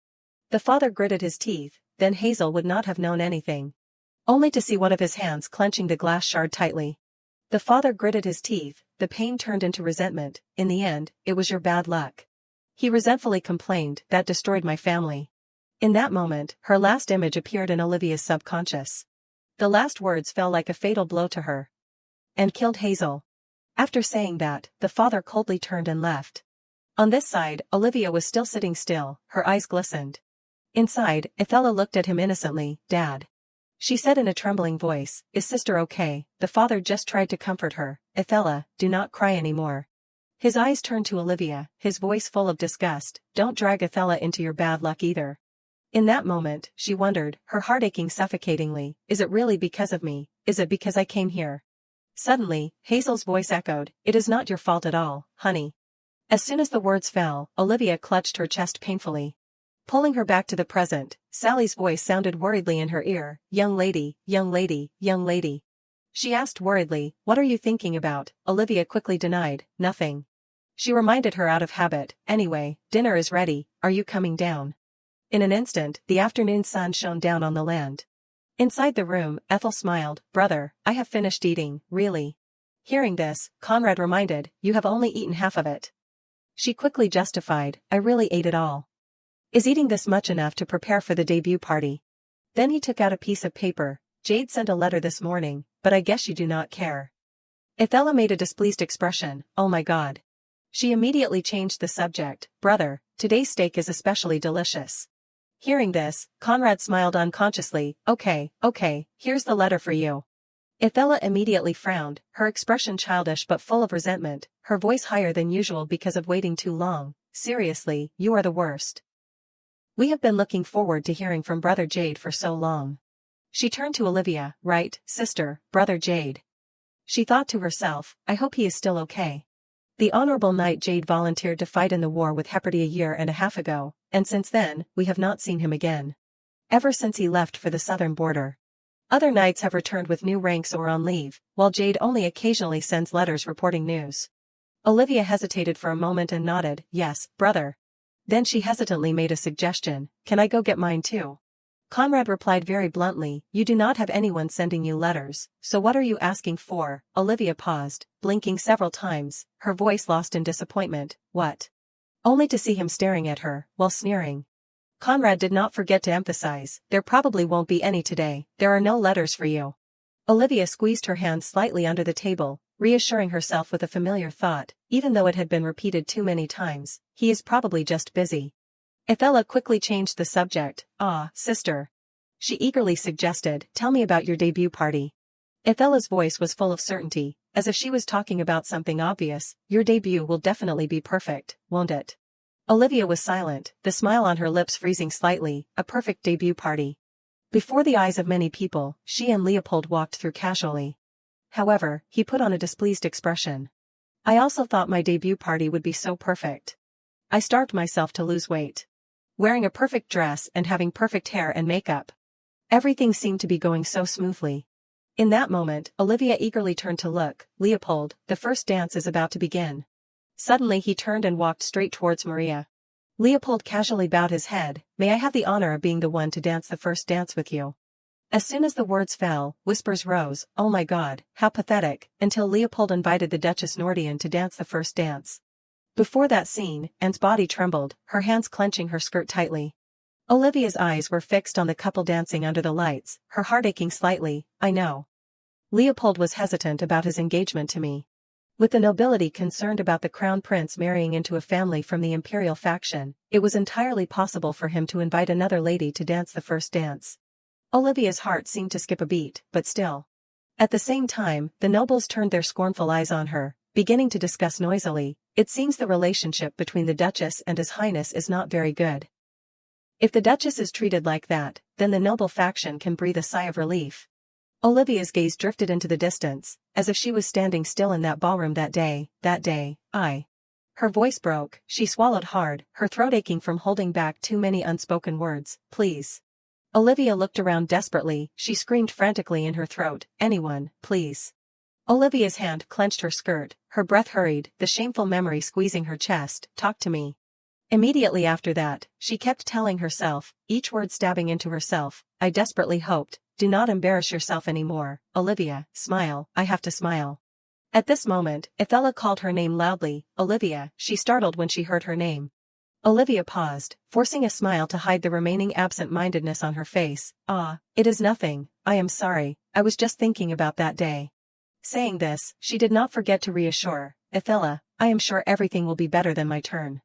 The father gritted his teeth, then Hazel would not have known anything. Only to see one of his hands clenching the glass shard tightly. The father gritted his teeth, the pain turned into resentment. In the end, it was your bad luck. He resentfully complained, that destroyed my family. In that moment, her last image appeared in Olivia's subconscious. The last words fell like a fatal blow to her. And killed Hazel. After saying that, the father coldly turned and left. On this side, Olivia was still sitting still, her eyes glistened. Inside, Athela looked at him innocently, Dad. She said in a trembling voice, is sister okay? The father just tried to comfort her, Athela, do not cry anymore. His eyes turned to Olivia, his voice full of disgust, don't drag Athela into your bad luck either. In that moment, she wondered, her heart aching suffocatingly, is it really because of me, is it because I came here? Suddenly, Hazel's voice echoed, it is not your fault at all, honey. As soon as the words fell, Olivia clutched her chest painfully. Pulling her back to the present, Sally's voice sounded worriedly in her ear, young lady, young lady, young lady. She asked worriedly, what are you thinking about? Olivia quickly denied, nothing. She reminded her out of habit, anyway, dinner is ready, are you coming down? In an instant, the afternoon sun shone down on the land. Inside the room, Ethel smiled, brother, I have finished eating, really. Hearing this, Conrad reminded, you have only eaten half of it. She quickly justified, I really ate it all. Is eating this much enough to prepare for the debut party? Then he took out a piece of paper, Jade sent a letter this morning, but I guess you do not care. Athela made a displeased expression, oh my God. She immediately changed the subject, brother, today's steak is especially delicious. Hearing this, Conrad smiled unconsciously, okay, here's the letter for you. Athela immediately frowned, her expression childish but full of resentment, her voice higher than usual because of waiting too long, seriously, you are the worst. We have been looking forward to hearing from Brother Jade for so long. She turned to Olivia, right, sister, Brother Jade. She thought to herself, I hope he is still okay. The Honorable Knight Jade volunteered to fight in the war with Hepardy a year and a half ago, and since then, we have not seen him again. Ever since he left for the southern border. Other knights have returned with new ranks or on leave, while Jade only occasionally sends letters reporting news. Olivia hesitated for a moment and nodded, yes, brother. Then she hesitantly made a suggestion, can I go get mine too? Conrad replied very bluntly, you do not have anyone sending you letters, so what are you asking for? Olivia paused, blinking several times, her voice lost in disappointment. What? Only to see him staring at her, while sneering. Conrad did not forget to emphasize, there probably won't be any today, there are no letters for you. Olivia squeezed her hand slightly under the table, reassuring herself with a familiar thought, even though it had been repeated too many times, he is probably just busy. Ethella quickly changed the subject. Ah, sister. She eagerly suggested, tell me about your debut party. Ethella's voice was full of certainty, as if she was talking about something obvious. Your debut will definitely be perfect, won't it? Olivia was silent, the smile on her lips freezing slightly. A perfect debut party. Before the eyes of many people, she and Leopold walked through casually. However, he put on a displeased expression. I also thought my debut party would be so perfect. I starved myself to lose weight. Wearing a perfect dress and having perfect hair and makeup. Everything seemed to be going so smoothly. In that moment, Olivia eagerly turned to look. Leopold, the first dance is about to begin. Suddenly he turned and walked straight towards Maria. Leopold casually bowed his head. May I have the honor of being the one to dance the first dance with you? As soon as the words fell, whispers rose. Oh my God, how pathetic, until Leopold invited the Duchess Nordian to dance the first dance. Before that scene, Anne's body trembled, her hands clenching her skirt tightly. Olivia's eyes were fixed on the couple dancing under the lights, her heart aching slightly. I know. Leopold was hesitant about his engagement to me. With the nobility concerned about the crown prince marrying into a family from the imperial faction, it was entirely possible for him to invite another lady to dance the first dance. Olivia's heart seemed to skip a beat, but still. At the same time, the nobles turned their scornful eyes on her, beginning to discuss noisily. It seems the relationship between the Duchess and His Highness is not very good. If the Duchess is treated like that, then the noble faction can breathe a sigh of relief. Olivia's gaze drifted into the distance, as if she was standing still in that ballroom that day. Her voice broke, she swallowed hard, her throat aching from holding back too many unspoken words. Please. Olivia looked around desperately, she screamed frantically in her throat, anyone, please. Olivia's hand clenched her skirt, her breath hurried, the shameful memory squeezing her chest. Talk to me. Immediately after that, she kept telling herself, each word stabbing into herself, I desperately hoped, do not embarrass yourself anymore. Olivia, smile, I have to smile. At this moment, Ethella called her name loudly. Olivia, she startled when she heard her name. Olivia paused, forcing a smile to hide the remaining absent-mindedness on her face. Ah, it is nothing, I am sorry, I was just thinking about that day. Saying this, she did not forget to reassure, Ethella, I am sure everything will be better than my turn.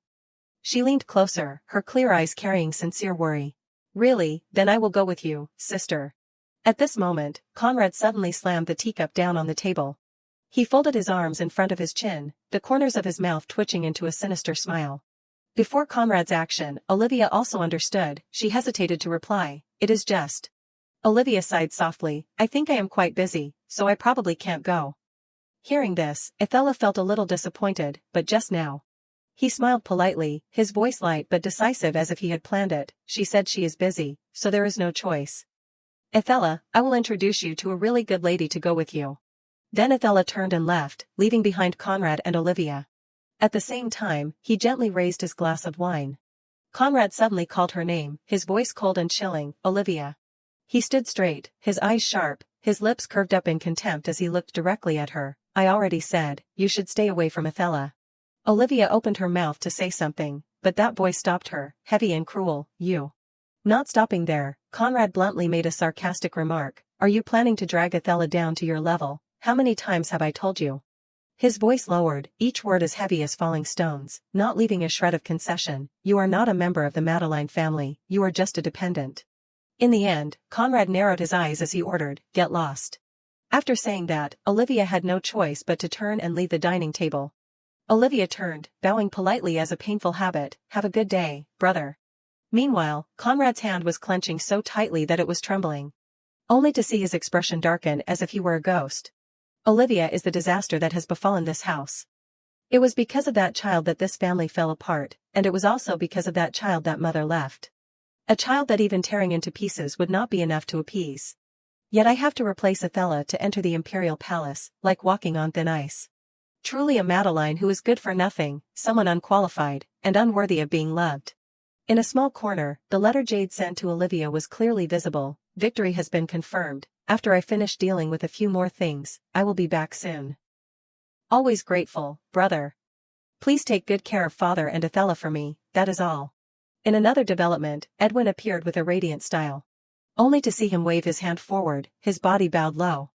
She leaned closer, her clear eyes carrying sincere worry. Really, then I will go with you, sister. At this moment, Conrad suddenly slammed the teacup down on the table. He folded his arms in front of his chin, the corners of his mouth twitching into a sinister smile. Before Conrad's action, Olivia also understood, she hesitated to reply, it is just. Olivia sighed softly, I think I am quite busy, so I probably can't go. Hearing this, Ethella felt a little disappointed, but just now. He smiled politely, his voice light but decisive as if he had planned it. She said she is busy, so there is no choice. Ethella, I will introduce you to a really good lady to go with you. Then Ethella turned and left, leaving behind Conrad and Olivia. At the same time, he gently raised his glass of wine. Conrad suddenly called her name, his voice cold and chilling, Olivia. He stood straight, his eyes sharp, his lips curved up in contempt as he looked directly at her. I already said, you should stay away from Ethella. Olivia opened her mouth to say something, but that voice stopped her, heavy and cruel, you. Not stopping there, Conrad bluntly made a sarcastic remark, are you planning to drag Ethella down to your level? How many times have I told you? His voice lowered, each word as heavy as falling stones, not leaving a shred of concession. You are not a member of the Madeline family, you are just a dependent. In the end, Conrad narrowed his eyes as he ordered, get lost. After saying that, Olivia had no choice but to turn and leave the dining table. Olivia turned, bowing politely as a painful habit, have a good day, brother. Meanwhile, Conrad's hand was clenching so tightly that it was trembling. Only to see his expression darken as if he were a ghost. Olivia is the disaster that has befallen this house. It was because of that child that this family fell apart, and it was also because of that child that mother left. A child that even tearing into pieces would not be enough to appease. Yet I have to replace Ethella to enter the imperial palace, like walking on thin ice. Truly a Madeline who is good for nothing, someone unqualified, and unworthy of being loved. In a small corner, the letter Jade sent to Olivia was clearly visible. Victory has been confirmed. After I finish dealing with a few more things, I will be back soon. Always grateful, brother. Please take good care of Father and Athela for me, that is all. In another development, Edwin appeared with a radiant style. Only to see him wave his hand forward, his body bowed low.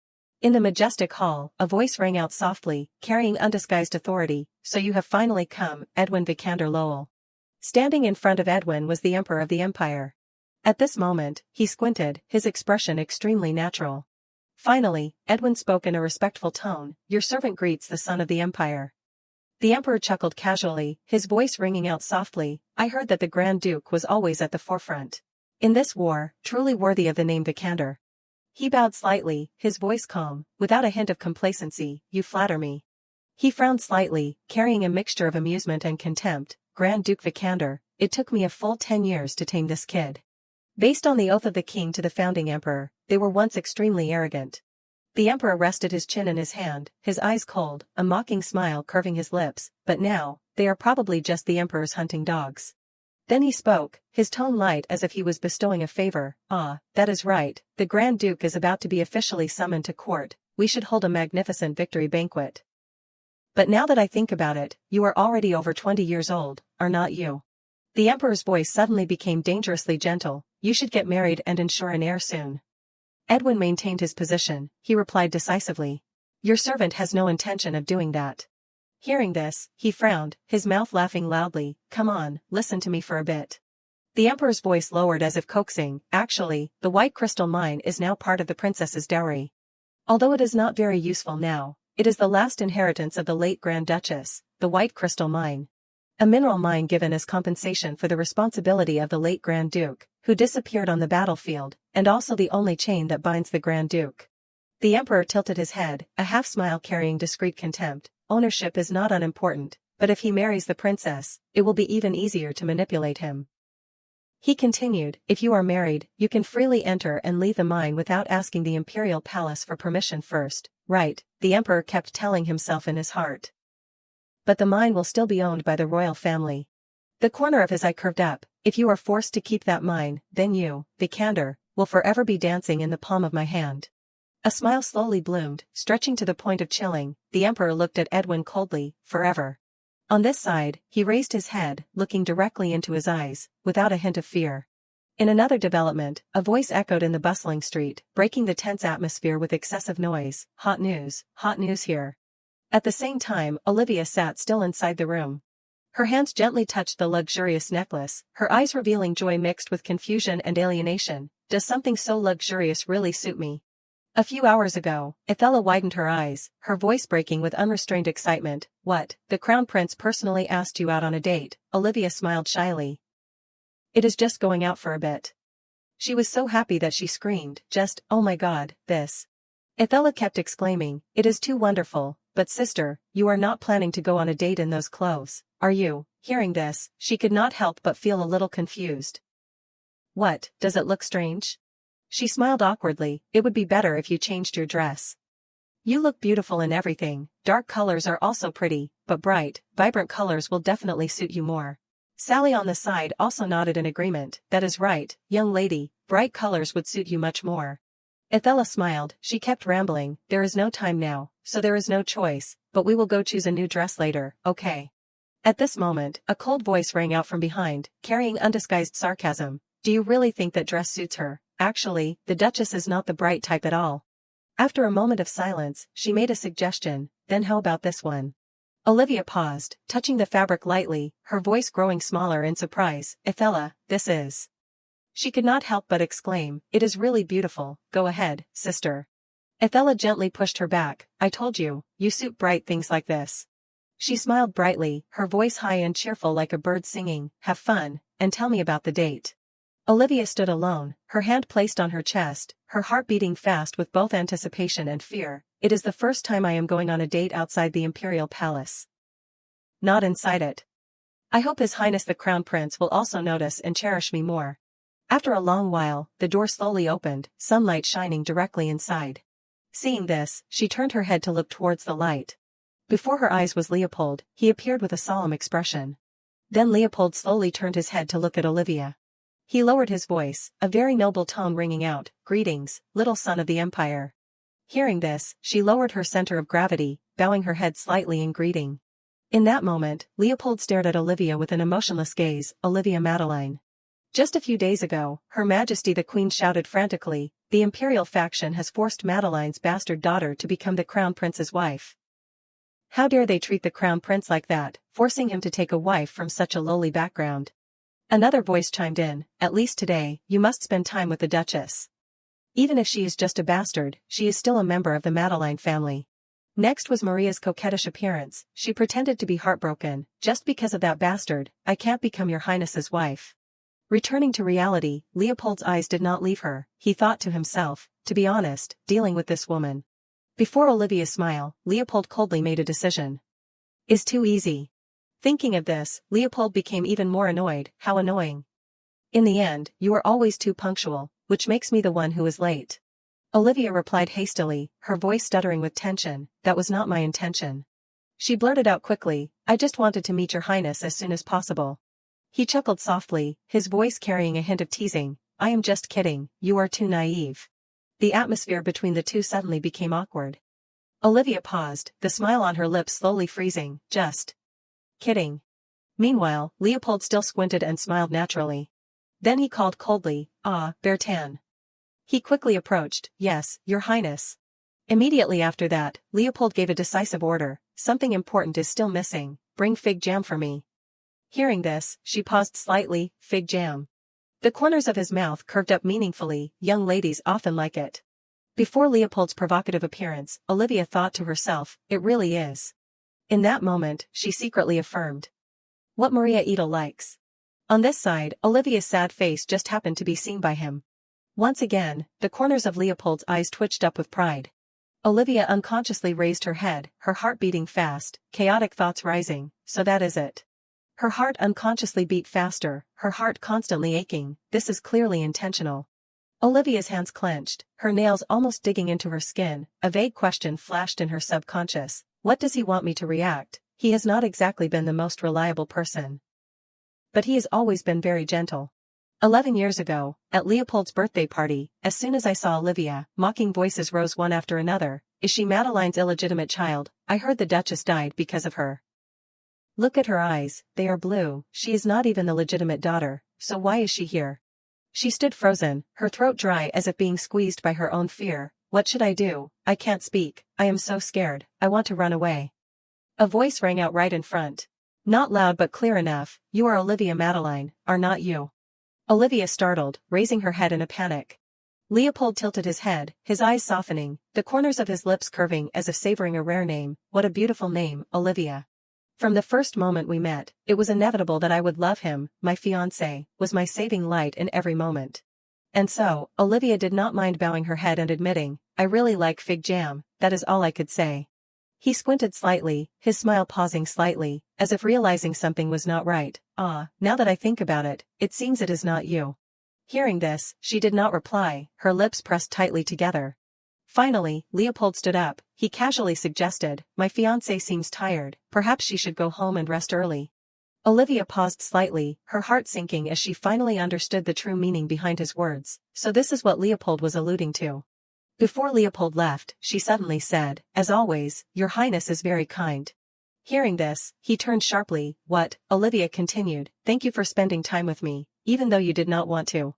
In the majestic hall, a voice rang out softly, carrying undisguised authority, "So you have finally come, Edwin Vikander Lowell." Standing in front of Edwin was the Emperor of the Empire. At this moment, he squinted, his expression extremely natural. Finally, Edwin spoke in a respectful tone, "Your servant greets the son of the Empire." The Emperor chuckled casually, his voice ringing out softly, "I heard that the Grand Duke was always at the forefront. In this war, truly worthy of the name Vikander." He bowed slightly, his voice calm, without a hint of complacency, "You flatter me." He frowned slightly, carrying a mixture of amusement and contempt, "Grand Duke Vikander, it took me a full 10 years to tame this kid." Based on the oath of the king to the founding emperor, they were once extremely arrogant. The emperor rested his chin in his hand, his eyes cold, a mocking smile curving his lips, but now, they are probably just the emperor's hunting dogs. Then he spoke, his tone light as if he was bestowing a favor, "Ah, that is right, the Grand Duke is about to be officially summoned to court, we should hold a magnificent victory banquet. But now that I think about it, you are already over 20 years old, are not you?" The emperor's voice suddenly became dangerously gentle, "You should get married and ensure an heir soon." Edwin maintained his position, he replied decisively, "Your servant has no intention of doing that." Hearing this, he frowned, his mouth laughing loudly, "Come on, listen to me for a bit." The emperor's voice lowered as if coaxing, "Actually, the white crystal mine is now part of the princess's dowry. Although it is not very useful now, it is the last inheritance of the late Grand Duchess, the white crystal mine. A mineral mine given as compensation for the responsibility of the late Grand Duke, who disappeared on the battlefield, and also the only chain that binds the Grand Duke." The emperor tilted his head, a half-smile carrying discreet contempt, "Ownership is not unimportant, but if he marries the princess, it will be even easier to manipulate him." He continued, "If you are married, you can freely enter and leave the mine without asking the imperial palace for permission first, right?" The emperor kept telling himself in his heart. "But the mine will still be owned by the royal family." The corner of his eye curved up, "If you are forced to keep that mine, then you, Vikander, will forever be dancing in the palm of my hand." A smile slowly bloomed, stretching to the point of chilling. The emperor looked at Edwin coldly, "Forever?" On this side, he raised his head, looking directly into his eyes, without a hint of fear. In another development, a voice echoed in the bustling street, breaking the tense atmosphere with excessive noise, hot news here." At the same time, Olivia sat still inside the room. Her hands gently touched the luxurious necklace, her eyes revealing joy mixed with confusion and alienation. "Does something so luxurious really suit me?" A few hours ago, Athela widened her eyes, her voice breaking with unrestrained excitement. "What, the crown prince personally asked you out on a date?" Olivia smiled shyly. "It is just going out for a bit." She was so happy that she screamed, "Just, oh my god, this." Athela kept exclaiming, "It is too wonderful, but sister, you are not planning to go on a date in those clothes, are you?" Hearing this, she could not help but feel a little confused. "What, does it look strange?" She smiled awkwardly, "It would be better if you changed your dress. You look beautiful in everything, dark colors are also pretty, but bright, vibrant colors will definitely suit you more." Sally on the side also nodded in agreement, "That is right, young lady, bright colors would suit you much more." Athela smiled, she kept rambling, "There is no time now, so there is no choice, but we will go choose a new dress later, okay?" At this moment, a cold voice rang out from behind, carrying undisguised sarcasm, "Do you really think that dress suits her? Actually, the Duchess is not the bright type at all." After a moment of silence, she made a suggestion, "Then how about this one?" Olivia paused, touching the fabric lightly, her voice growing smaller in surprise, "Athela, this is..." She could not help but exclaim, "It is really beautiful, go ahead, sister." Athela gently pushed her back, "I told you, you suit bright things like this." She smiled brightly, her voice high and cheerful like a bird singing, "Have fun, and tell me about the date." Olivia stood alone, her hand placed on her chest, her heart beating fast with both anticipation and fear. "It is the first time I am going on a date outside the imperial palace. Not inside it. I hope His Highness the Crown Prince will also notice and cherish me more." After a long while, the door slowly opened, sunlight shining directly inside. Seeing this, she turned her head to look towards the light. Before her eyes was Leopold, he appeared with a solemn expression. Then Leopold slowly turned his head to look at Olivia. He lowered his voice, a very noble tone ringing out, "Greetings, little son of the Empire." Hearing this, she lowered her center of gravity, bowing her head slightly in greeting. In that moment, Leopold stared at Olivia with an emotionless gaze. "Olivia Madeline." Just a few days ago, Her Majesty the Queen shouted frantically, "The Imperial faction has forced Madeline's bastard daughter to become the Crown Prince's wife. How dare they treat the Crown Prince like that, forcing him to take a wife from such a lowly background?" Another voice chimed in, "At least today, you must spend time with the Duchess. Even if she is just a bastard, she is still a member of the Madeline family." Next was Maria's coquettish appearance. She pretended to be heartbroken. "Just because of that bastard, I can't become your highness's wife." Returning to reality, Leopold's eyes did not leave her. He thought to himself, to be honest, dealing with this woman. Before Olivia's smile, Leopold coldly made a decision. Is too easy. Thinking of this, Leopold became even more annoyed. How annoying. In the end, you are always too punctual, which makes me the one who is late. Olivia replied hastily, her voice stuttering with tension. That was not my intention. She blurted out quickly, I just wanted to meet your highness as soon as possible. He chuckled softly, his voice carrying a hint of teasing. I am just kidding, you are too naive. The atmosphere between the two suddenly became awkward. Olivia paused, the smile on her lips slowly freezing. Just kidding. Meanwhile, Leopold still squinted and smiled naturally. Then he called coldly, Ah, Bertin. He quickly approached, Yes, your highness. Immediately after that, Leopold gave a decisive order, something important is still missing, bring fig jam for me. Hearing this, she paused slightly, fig jam. The corners of his mouth curved up meaningfully, young ladies often like it. Before Leopold's provocative appearance, Olivia thought to herself, it really is. In that moment, she secretly affirmed. What Maria Edel likes. On this side, Olivia's sad face just happened to be seen by him. Once again, the corners of Leopold's eyes twitched up with pride. Olivia unconsciously raised her head, her heart beating fast, chaotic thoughts rising, so that is it. Her heart unconsciously beat faster, her heart constantly aching, this is clearly intentional. Olivia's hands clenched, her nails almost digging into her skin, a vague question flashed in her subconscious, what does he want me to react? He has not exactly been the most reliable person. But he has always been very gentle. 11 years ago, at Leopold's birthday party, as soon as I saw Olivia, mocking voices rose one after another, is she Madeline's illegitimate child? I heard the Duchess died because of her. Look at her eyes, they are blue, she is not even the legitimate daughter, so why is she here? She stood frozen, her throat dry as if being squeezed by her own fear. What should I do? I can't speak, I am so scared, I want to run away. A voice rang out right in front. Not loud but clear enough, you are Olivia Madeline, are not you? Olivia startled, raising her head in a panic. Leopold tilted his head, his eyes softening, the corners of his lips curving as if savoring a rare name. What a beautiful name, Olivia. From the first moment we met, it was inevitable that I would love him, my fiancé, was my saving light in every moment. And so, Olivia did not mind bowing her head and admitting, I really like fig jam, that is all I could say. He squinted slightly, his smile pausing slightly, as if realizing something was not right. Ah, now that I think about it, it seems it is not you. Hearing this, she did not reply, her lips pressed tightly together. Finally, Leopold stood up, he casually suggested, my fiancé seems tired, perhaps she should go home and rest early. Olivia paused slightly, her heart sinking as she finally understood the true meaning behind his words, so this is what Leopold was alluding to. Before Leopold left, she suddenly said, as always, your highness is very kind. Hearing this, he turned sharply, what? Olivia continued, thank you for spending time with me, even though you did not want to.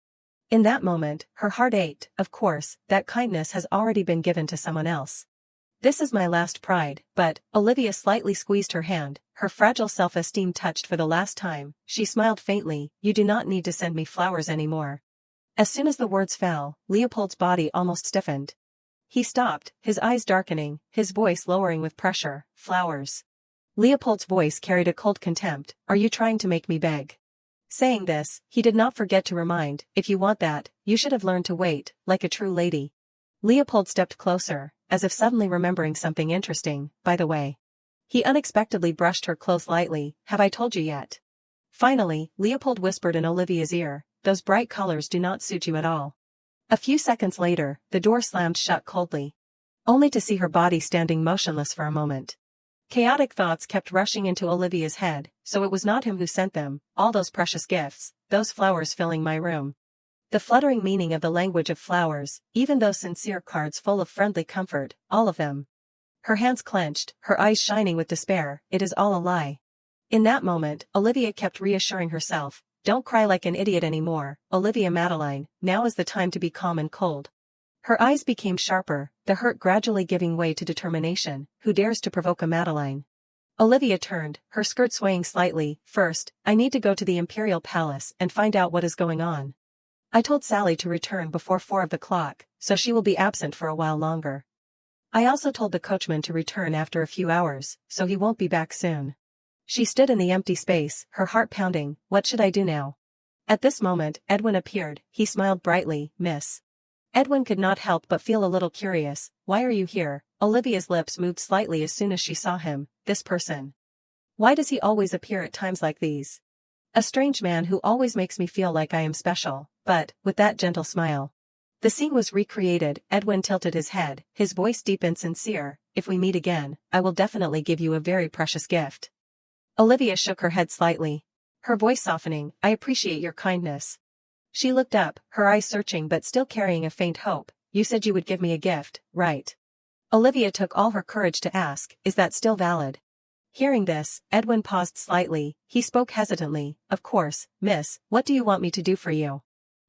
In that moment, her heart ached, of course, that kindness has already been given to someone else. This is my last pride, but, Olivia slightly squeezed her hand, her fragile self-esteem touched for the last time, she smiled faintly, you do not need to send me flowers anymore. As soon as the words fell, Leopold's body almost stiffened. He stopped, his eyes darkening, his voice lowering with pressure, flowers. Leopold's voice carried a cold contempt, are you trying to make me beg? Saying this, he did not forget to remind, if you want that, you should have learned to wait, like a true lady. Leopold stepped closer, as if suddenly remembering something interesting, by the way. He unexpectedly brushed her clothes lightly, have I told you yet? Finally, Leopold whispered in Olivia's ear, those bright colors do not suit you at all. A few seconds later, the door slammed shut coldly. Only to see her body standing motionless for a moment. Chaotic thoughts kept rushing into Olivia's head, so it was not him who sent them, all those precious gifts, those flowers filling my room. The fluttering meaning of the language of flowers, even those sincere cards full of friendly comfort, all of them. Her hands clenched, her eyes shining with despair, it is all a lie. In that moment, Olivia kept reassuring herself, don't cry like an idiot anymore, Olivia Madeline, now is the time to be calm and cold. Her eyes became sharper, the hurt gradually giving way to determination. Who dares to provoke a Madeline? Olivia turned, her skirt swaying slightly. First, I need to go to the Imperial Palace and find out what is going on. I told Sally to return before 4 o'clock, so she will be absent for a while longer. I also told the coachman to return after a few hours, so he won't be back soon. She stood in the empty space, her heart pounding. What should I do now? At this moment, Edwin appeared. He smiled brightly. Miss. Edwin could not help but feel a little curious. Why are you here? Olivia's lips moved slightly as soon as she saw him. This person. Why does he always appear at times like these? A strange man who always makes me feel like I am special, but, with that gentle smile. The scene was recreated. Edwin tilted his head, his voice deep and sincere. If we meet again, I will definitely give you a very precious gift. Olivia shook her head slightly. Her voice softening. I appreciate your kindness. She looked up, her eyes searching but still carrying a faint hope. You said you would give me a gift, right? Olivia took all her courage to ask, is that still valid? Hearing this, Edwin paused slightly. He spoke hesitantly. Of course, miss, what do you want me to do for you?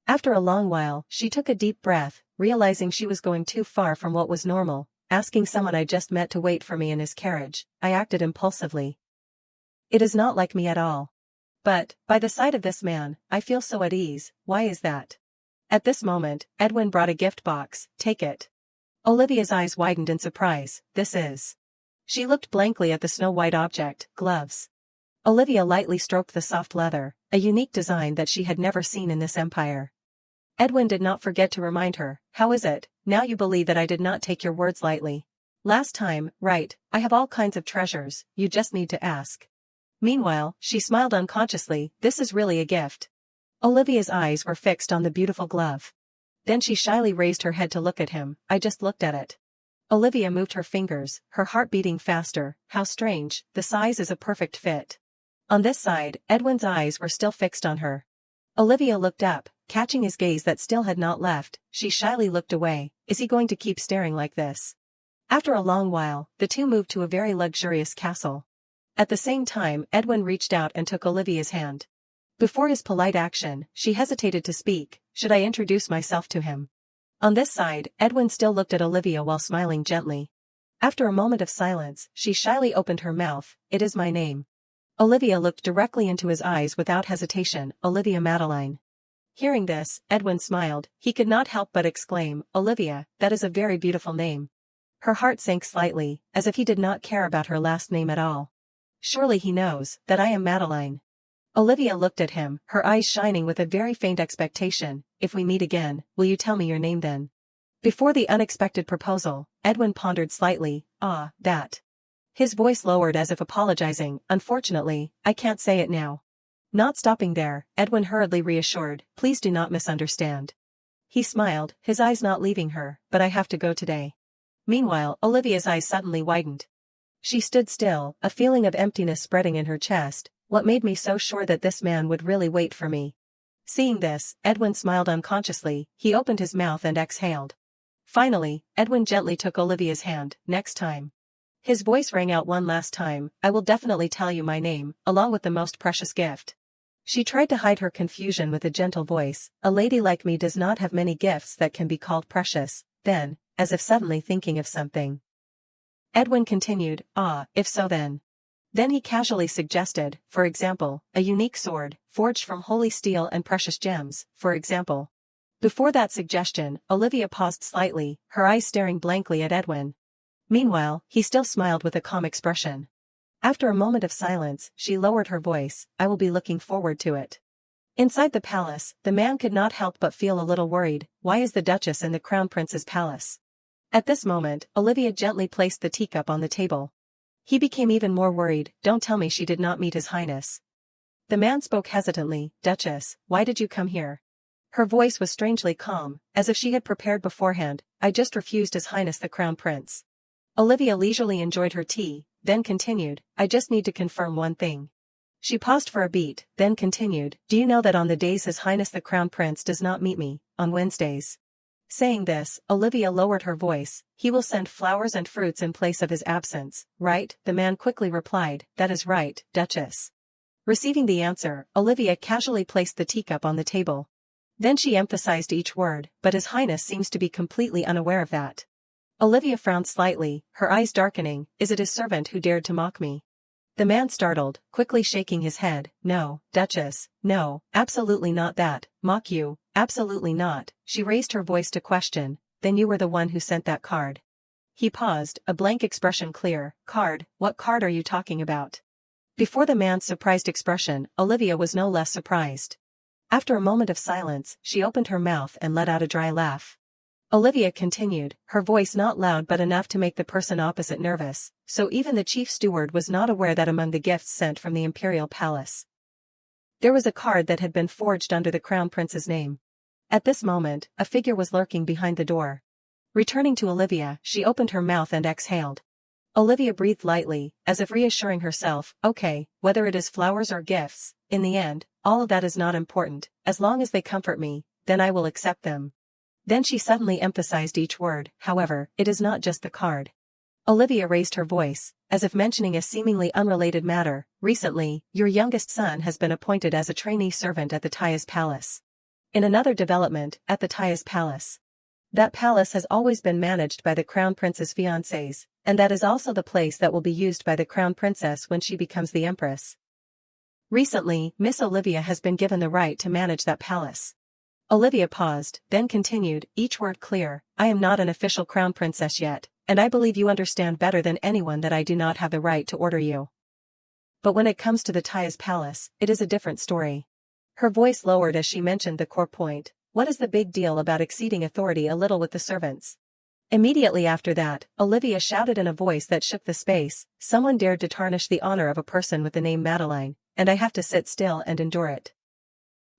After a long while, she took a deep breath, realizing she was going too far from what was normal, asking someone I just met to wait for me in his carriage. I acted impulsively. It is not like me at all. But, by the side of this man, I feel so at ease. Why is that? At this moment, Edwin brought a gift box. Take it. Olivia's eyes widened in surprise. This is. She looked blankly at the snow-white object. Gloves. Olivia lightly stroked the soft leather, a unique design that she had never seen in this empire. Edwin did not forget to remind her. How is it, now you believe that I did not take your words lightly? Last time, right, I have all kinds of treasures, you just need to ask. Meanwhile, she smiled unconsciously. This is really a gift. Olivia's eyes were fixed on the beautiful glove. Then she shyly raised her head to look at him. I just looked at it. Olivia moved her fingers, her heart beating faster. How strange, the size is a perfect fit. On this side, Edwin's eyes were still fixed on her. Olivia looked up, catching his gaze that still had not left. She shyly looked away. Is he going to keep staring like this? After a long while, the two moved to a very luxurious castle. At the same time, Edwin reached out and took Olivia's hand. Before his polite action, she hesitated to speak. Should I introduce myself to him? On this side, Edwin still looked at Olivia while smiling gently. After a moment of silence, she shyly opened her mouth. It is my name. Olivia looked directly into his eyes without hesitation. Olivia Madeline. Hearing this, Edwin smiled. He could not help but exclaim, Olivia, that is a very beautiful name. Her heart sank slightly, as if he did not care about her last name at all. Surely he knows that I am Madeline. Olivia looked at him, her eyes shining with a very faint expectation. If we meet again, will you tell me your name then? Before the unexpected proposal, Edwin pondered slightly. Ah, that. His voice lowered as if apologizing. Unfortunately, I can't say it now. Not stopping there, Edwin hurriedly reassured. Please do not misunderstand. He smiled, his eyes not leaving her. But I have to go today. Meanwhile, Olivia's eyes suddenly widened. She stood still, a feeling of emptiness spreading in her chest. What made me so sure that this man would really wait for me? Seeing this, Edwin smiled unconsciously. He opened his mouth and exhaled. Finally, Edwin gently took Olivia's hand. Next time. His voice rang out one last time. I will definitely tell you my name, along with the most precious gift. She tried to hide her confusion with a gentle voice. A lady like me does not have many gifts that can be called precious. Then, as if suddenly thinking of something, Edwin continued, ah, if so then. Then he casually suggested, for example, a unique sword, forged from holy steel and precious gems, for example. Before that suggestion, Olivia paused slightly, her eyes staring blankly at Edwin. Meanwhile, he still smiled with a calm expression. After a moment of silence, she lowered her voice. I will be looking forward to it. Inside the palace, the man could not help but feel a little worried. Why is the Duchess in the Crown Prince's palace? At this moment, Olivia gently placed the teacup on the table. He became even more worried. Don't tell me she did not meet His Highness. The man spoke hesitantly. Duchess, why did you come here? Her voice was strangely calm, as if she had prepared beforehand. I just refused His Highness the Crown Prince. Olivia leisurely enjoyed her tea, then continued, I just need to confirm one thing. She paused for a beat, then continued, do you know that on the days His Highness the Crown Prince does not meet me, on Wednesdays? Saying this, Olivia lowered her voice, he will send flowers and fruits in place of his absence, right? The man quickly replied, that is right, Duchess. Receiving the answer, Olivia casually placed the teacup on the table. Then she emphasized each word, but His Highness seems to be completely unaware of that. Olivia frowned slightly, her eyes darkening, is it his servant who dared to mock me? The man startled, quickly shaking his head, no, Duchess, no, absolutely not that, mock you, absolutely not, she raised her voice to question, then you were the one who sent that card. He paused, a blank expression clear, card, what card are you talking about? Before the man's surprised expression, Olivia was no less surprised. After a moment of silence, she opened her mouth and let out a dry laugh. Olivia continued, her voice not loud but enough to make the person opposite nervous, so even the chief steward was not aware that among the gifts sent from the imperial palace, there was a card that had been forged under the crown prince's name. At this moment, a figure was lurking behind the door. Returning to Olivia, she opened her mouth and exhaled. Olivia breathed lightly, as if reassuring herself, okay, whether it is flowers or gifts, in the end, all of that is not important, as long as they comfort me, then I will accept them. Then she suddenly emphasized each word, however, it is not just the card. Olivia raised her voice, as if mentioning a seemingly unrelated matter, recently, your youngest son has been appointed as a trainee servant at the Taya's palace. In another development, at the Taya's palace. That palace has always been managed by the crown prince's fiancés, and that is also the place that will be used by the crown princess when she becomes the empress. Recently, Miss Olivia has been given the right to manage that palace. Olivia paused, then continued, each word clear, I am not an official crown princess yet, and I believe you understand better than anyone that I do not have the right to order you. But when it comes to the Taya's palace, it is a different story. Her voice lowered as she mentioned the core point, what is the big deal about exceeding authority a little with the servants? Immediately after that, Olivia shouted in a voice that shook the space, someone dared to tarnish the honor of a person with the name Madeline, and I have to sit still and endure it.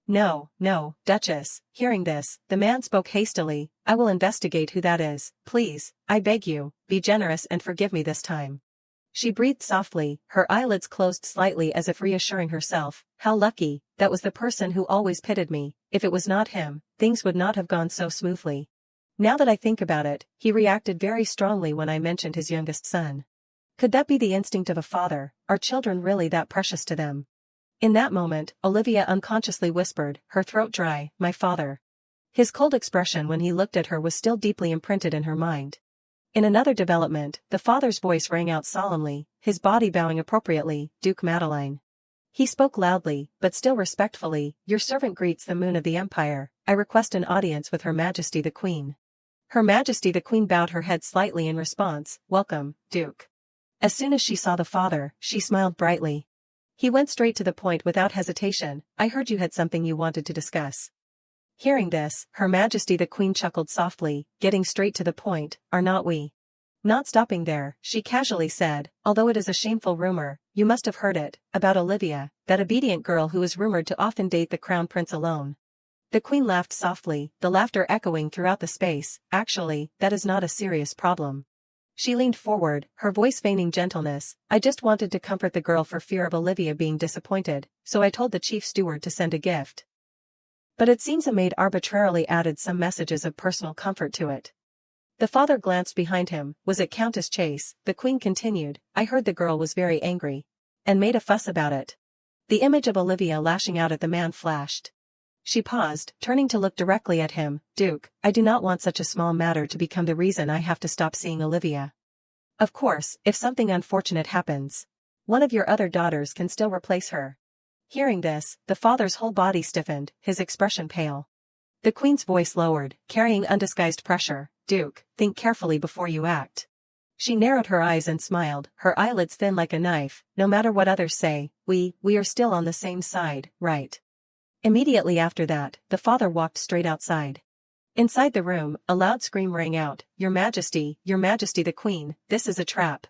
No, no, Duchess, hearing this, the man spoke hastily, I will investigate who that is, please, I beg you, be generous and forgive me this time. She breathed softly, her eyelids closed slightly as if reassuring herself, how lucky, that was the person who always pitied me, if it was not him, things would not have gone so smoothly. Now that I think about it, he reacted very strongly when I mentioned his youngest son. Could that be the instinct of a father, are children really that precious to them? In that moment, Olivia unconsciously whispered, her throat dry, my father. His cold expression when he looked at her was still deeply imprinted in her mind. In another development, the father's voice rang out solemnly, his body bowing appropriately, Duke Madeline. He spoke loudly, but still respectfully, your servant greets the moon of the empire, I request an audience with Her Majesty the Queen. Her Majesty the Queen bowed her head slightly in response, welcome, Duke. As soon as she saw the father, she smiled brightly. He went straight to the point without hesitation, I heard you had something you wanted to discuss. Hearing this, Her Majesty the Queen chuckled softly, getting straight to the point, are not we? Not stopping there, she casually said, although it is a shameful rumor, you must have heard it, about Olivia, that obedient girl who is rumored to often date the crown prince alone. The Queen laughed softly, the laughter echoing throughout the space, actually, that is not a serious problem. She leaned forward, her voice feigning gentleness, I just wanted to comfort the girl for fear of Olivia being disappointed, so I told the chief steward to send a gift. But it seems a maid arbitrarily added some messages of personal comfort to it. The father glanced behind him, was it Countess Chase? The Queen continued, I heard the girl was very angry. And made a fuss about it. The image of Olivia lashing out at the man flashed. She paused, turning to look directly at him, Duke, I do not want such a small matter to become the reason I have to stop seeing Olivia. Of course, if something unfortunate happens, one of your other daughters can still replace her. Hearing this, the father's whole body stiffened, his expression pale. The Queen's voice lowered, carrying undisguised pressure, Duke, think carefully before you act. She narrowed her eyes and smiled, her eyelids thin like a knife, no matter what others say, we are still on the same side, right? Immediately after that, the father walked straight outside. Inside the room, a loud scream rang out, Your Majesty the Queen, this is a trap.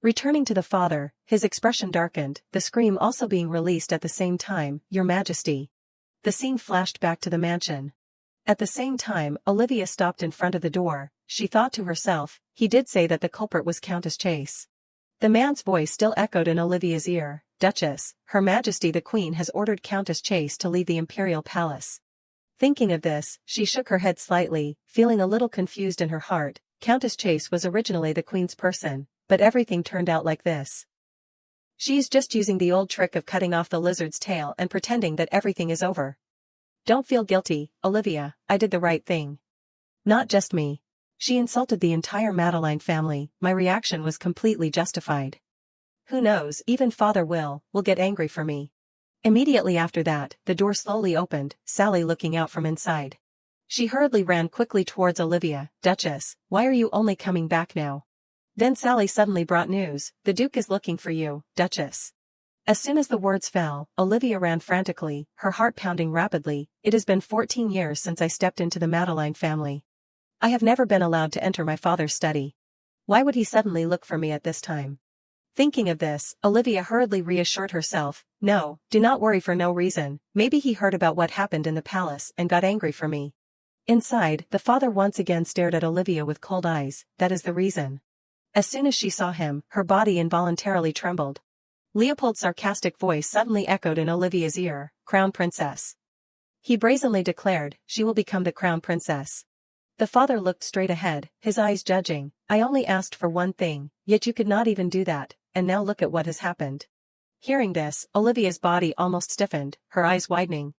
Returning to the father, his expression darkened, the scream also being released at the same time, Your Majesty. The scene flashed back to the mansion. At the same time, Olivia stopped in front of the door, she thought to herself, he did say that the culprit was Countess Chase. The man's voice still echoed in Olivia's ear. Duchess, Her Majesty the Queen has ordered Countess Chase to leave the Imperial Palace. Thinking of this, she shook her head slightly, feeling a little confused in her heart. Countess Chase was originally the Queen's person, but everything turned out like this. She's just using the old trick of cutting off the lizard's tail and pretending that everything is over. Don't feel guilty, Olivia, I did the right thing. Not just me. She insulted the entire Madeline family, my reaction was completely justified. Who knows, even Father will get angry for me. Immediately after that, the door slowly opened, Sally looking out from inside. She hurriedly ran quickly towards Olivia. Duchess, why are you only coming back now? Then Sally suddenly brought news, the Duke is looking for you, Duchess. As soon as the words fell, Olivia ran frantically, her heart pounding rapidly. It has been 14 years since I stepped into the Madeline family. I have never been allowed to enter my father's study. Why would he suddenly look for me at this time? Thinking of this, Olivia hurriedly reassured herself, no, do not worry for no reason, maybe he heard about what happened in the palace and got angry for me. Inside, the father once again stared at Olivia with cold eyes, that is the reason. As soon as she saw him, her body involuntarily trembled. Leopold's sarcastic voice suddenly echoed in Olivia's ear, Crown Princess. He brazenly declared, she will become the Crown Princess. The father looked straight ahead, his eyes judging, I only asked for one thing, yet you could not even do that, and now look at what has happened. Hearing this, Olivia's body almost stiffened, her eyes widening.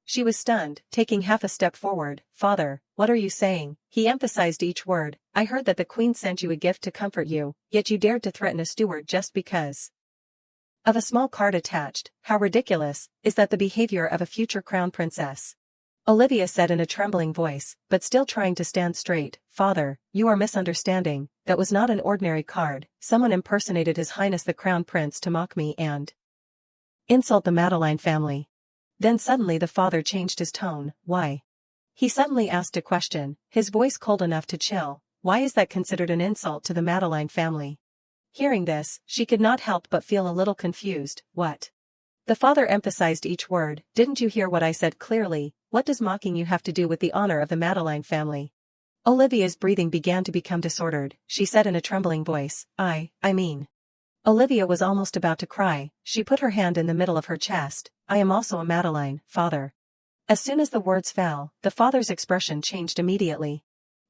She was stunned, taking half a step forward. Father, what are you saying? He emphasized each word. I heard that the Queen sent you a gift to comfort you, yet you dared to threaten a steward just because of a small card attached. How ridiculous is that the behavior of a future crown princess? Olivia said in a trembling voice, but still trying to stand straight. Father, you are misunderstanding, that was not an ordinary card, someone impersonated His Highness the Crown Prince to mock me and insult the Madeline family. Then suddenly the father changed his tone. Why? He suddenly asked a question, his voice cold enough to chill. Why is that considered an insult to the Madeline family? Hearing this, she could not help but feel a little confused. What? The father emphasized each word. Didn't you hear what I said clearly? What does mocking you have to do with the honor of the Madeline family? Olivia's breathing began to become disordered. She said in a trembling voice, I mean. Olivia was almost about to cry. She put her hand in the middle of her chest. I am also a Madeline, father. As soon as the words fell, the father's expression changed immediately.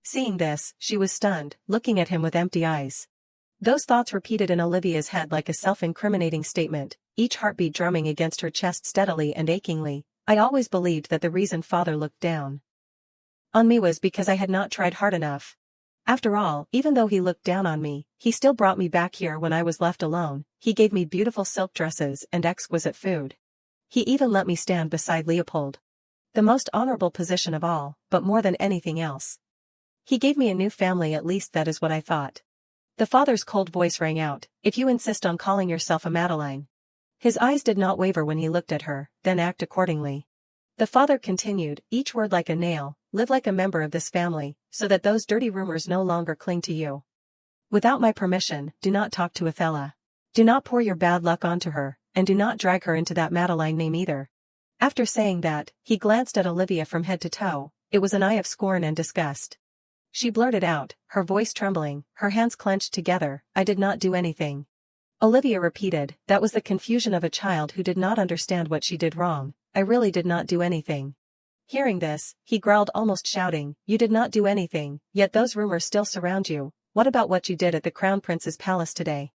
Seeing this, she was stunned, looking at him with empty eyes. Those thoughts repeated in Olivia's head like a self-incriminating statement, each heartbeat drumming against her chest steadily and achingly. I always believed that the reason father looked down on me was because I had not tried hard enough. After all, even though he looked down on me, he still brought me back here when I was left alone. He gave me beautiful silk dresses and exquisite food. He even let me stand beside Leopold. The most honorable position of all, but more than anything else. He gave me a new family, at least that is what I thought. The father's cold voice rang out, if you insist on calling yourself a Madeline. His eyes did not waver when he looked at her, then act accordingly. The father continued, each word like a nail, live like a member of this family, so that those dirty rumors no longer cling to you. Without my permission, do not talk to Othello. Do not pour your bad luck onto her, and do not drag her into that Madeline name either. After saying that, he glanced at Olivia from head to toe. It was an eye of scorn and disgust. She blurted out, her voice trembling, her hands clenched together, I did not do anything. Olivia repeated, that was the confusion of a child who did not understand what she did wrong. I really did not do anything. Hearing this, he growled, almost shouting, you did not do anything, yet those rumors still surround you. What about what you did at the Crown Prince's palace today?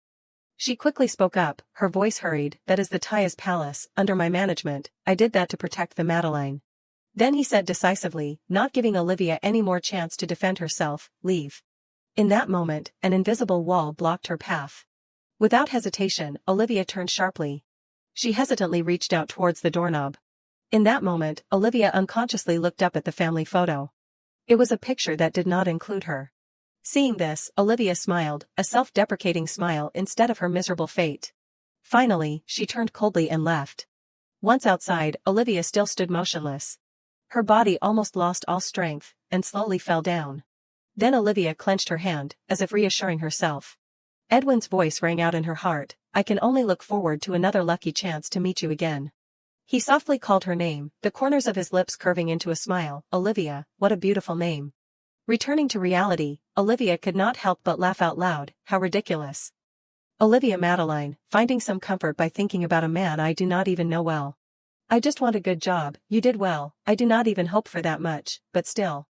She quickly spoke up, her voice hurried, that is the Taya's palace, under my management. I did that to protect the Madeline. Then he said decisively, not giving Olivia any more chance to defend herself, leave. In that moment, an invisible wall blocked her path. Without hesitation, Olivia turned sharply. She hesitantly reached out towards the doorknob. In that moment, Olivia unconsciously looked up at the family photo. It was a picture that did not include her. Seeing this, Olivia smiled, a self-deprecating smile instead of her miserable fate. Finally, she turned coldly and left. Once outside, Olivia still stood motionless. Her body almost lost all strength, and slowly fell down. Then Olivia clenched her hand, as if reassuring herself. Edwin's voice rang out in her heart, I can only look forward to another lucky chance to meet you again. He softly called her name, the corners of his lips curving into a smile. Olivia, what a beautiful name. Returning to reality, Olivia could not help but laugh out loud, how ridiculous. Olivia Madeline, finding some comfort by thinking about a man I do not even know well. I just want a good job. You did well. I do not even hope for that much, but still.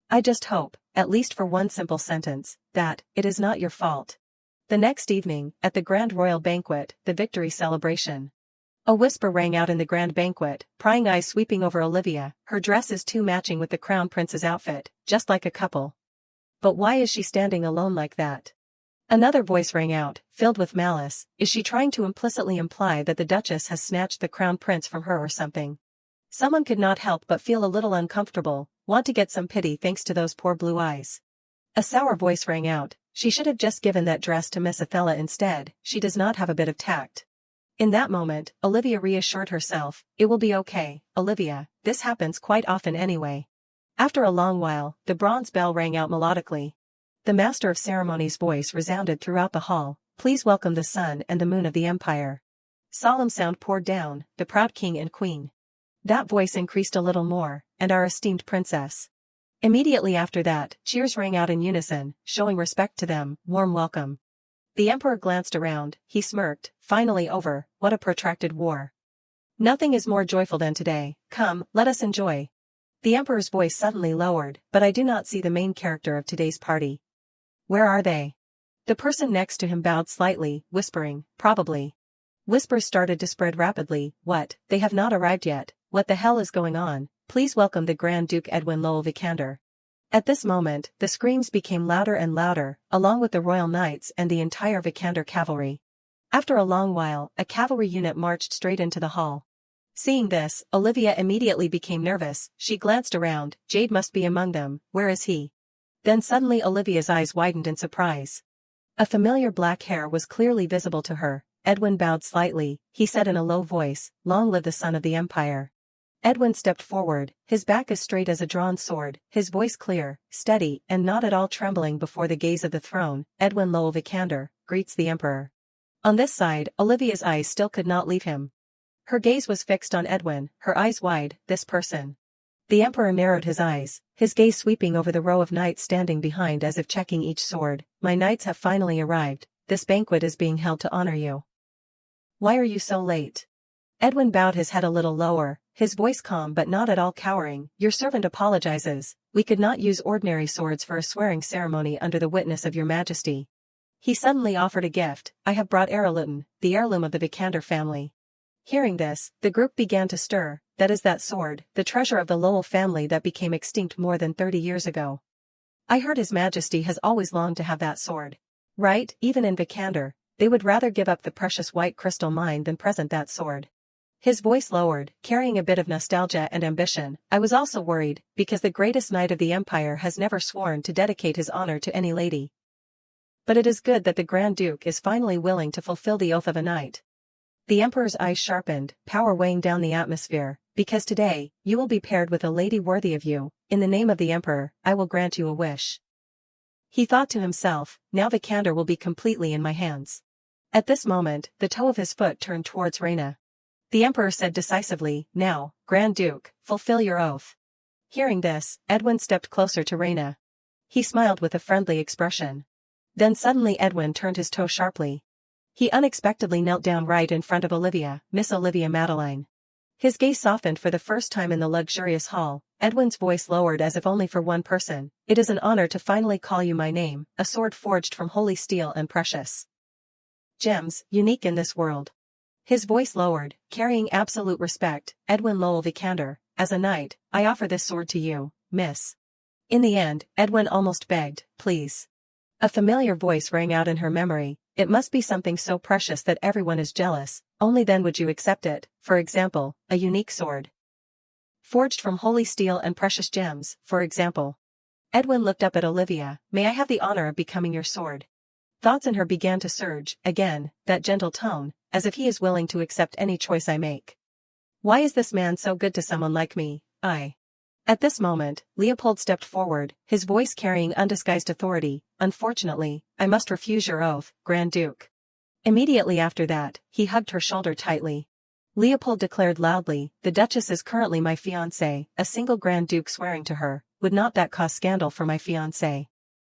I just hope, at least for one simple sentence, that it is not your fault. The next evening, at the grand royal banquet, the victory celebration. A whisper rang out in the grand banquet, prying eyes sweeping over Olivia. Her dress is too matching with the crown prince's outfit, just like a couple. But why is she standing alone like that? Another voice rang out, filled with malice. Is she trying to implicitly imply that the Duchess has snatched the crown prince from her or something? Someone could not help but feel a little uncomfortable, want to get some pity thanks to those poor blue eyes. A sour voice rang out, she should have just given that dress to Miss Othello instead, she does not have a bit of tact. In that moment, Olivia reassured herself, it will be okay, Olivia, this happens quite often anyway. After a long while, the bronze bell rang out melodically. The master of ceremonies' voice resounded throughout the hall, please welcome the sun and the moon of the empire. Solemn sound poured down, the proud king and queen. That voice increased a little more, and our esteemed princess. Immediately after that, cheers rang out in unison, showing respect to them, warm welcome. The emperor glanced around, he smirked, finally over, what a protracted war. Nothing is more joyful than today, come, let us enjoy. The emperor's voice suddenly lowered, but I do not see the main character of today's party. Where are they? The person next to him bowed slightly, whispering, probably. Whispers started to spread rapidly, what, they have not arrived yet, what the hell is going on, please welcome the Grand Duke Edwin Lowell Vikander. At this moment, the screams became louder and louder, along with the royal knights and the entire Vikander cavalry. After a long while, a cavalry unit marched straight into the hall. Seeing this, Olivia immediately became nervous, she glanced around, Jade must be among them, where is he? Then suddenly Olivia's eyes widened in surprise. A familiar black hair was clearly visible to her. Edwin bowed slightly, he said in a low voice, long live the son of the empire. Edwin stepped forward, his back as straight as a drawn sword, his voice clear, steady, and not at all trembling before the gaze of the throne. Edwin Lowell Vikander greets the emperor. On this side, Olivia's eyes still could not leave him. Her gaze was fixed on Edwin, her eyes wide, this person. The emperor narrowed his eyes, his gaze sweeping over the row of knights standing behind as if checking each sword. My knights have finally arrived, this banquet is being held to honor you. Why are you so late? Edwin bowed his head a little lower, his voice calm but not at all cowering. Your servant apologizes, we could not use ordinary swords for a swearing ceremony under the witness of your majesty. He suddenly offered a gift, I have brought heirloom, the heirloom of the Vikander family. Hearing this, the group began to stir, that is that sword, the treasure of the Lowell family that became extinct more than 30 years ago. I heard his majesty has always longed to have that sword. Right, even in Vikander, they would rather give up the precious white crystal mine than present that sword. His voice lowered, carrying a bit of nostalgia and ambition. I was also worried, because the greatest knight of the empire has never sworn to dedicate his honor to any lady. But it is good that the Grand Duke is finally willing to fulfill the oath of a knight. The emperor's eyes sharpened, power weighing down the atmosphere, because today, you will be paired with a lady worthy of you. In the name of the emperor, I will grant you a wish. He thought to himself, now Vikander will be completely in my hands. At this moment, the toe of his foot turned towards Reina. The emperor said decisively, now, Grand Duke, fulfill your oath. Hearing this, Edwin stepped closer to Reina. He smiled with a friendly expression. Then suddenly Edwin turned his toe sharply. He unexpectedly knelt down right in front of Olivia, Miss Olivia Madeline. His gaze softened for the first time in the luxurious hall. Edwin's voice lowered as if only for one person. It is an honor to finally call you my name, a sword forged from holy steel and precious gems, unique in this world. His voice lowered, carrying absolute respect. Edwin Lowell Vikander, as a knight, I offer this sword to you, miss. In the end, Edwin almost begged, please. A familiar voice rang out in her memory, it must be something so precious that everyone is jealous, only then would you accept it, for example, a unique sword. Forged from holy steel and precious gems, for example. Edwin looked up at Olivia, may I have the honor of becoming your sword? Thoughts in her began to surge, again, that gentle tone, as if he is willing to accept any choice I make. Why is this man so good to someone like me? At this moment, Leopold stepped forward, his voice carrying undisguised authority. Unfortunately, I must refuse your oath, Grand Duke. Immediately after that, he hugged her shoulder tightly. Leopold declared loudly, the Duchess is currently my fiancée, a single Grand Duke swearing to her, would not that cause scandal for my fiancée?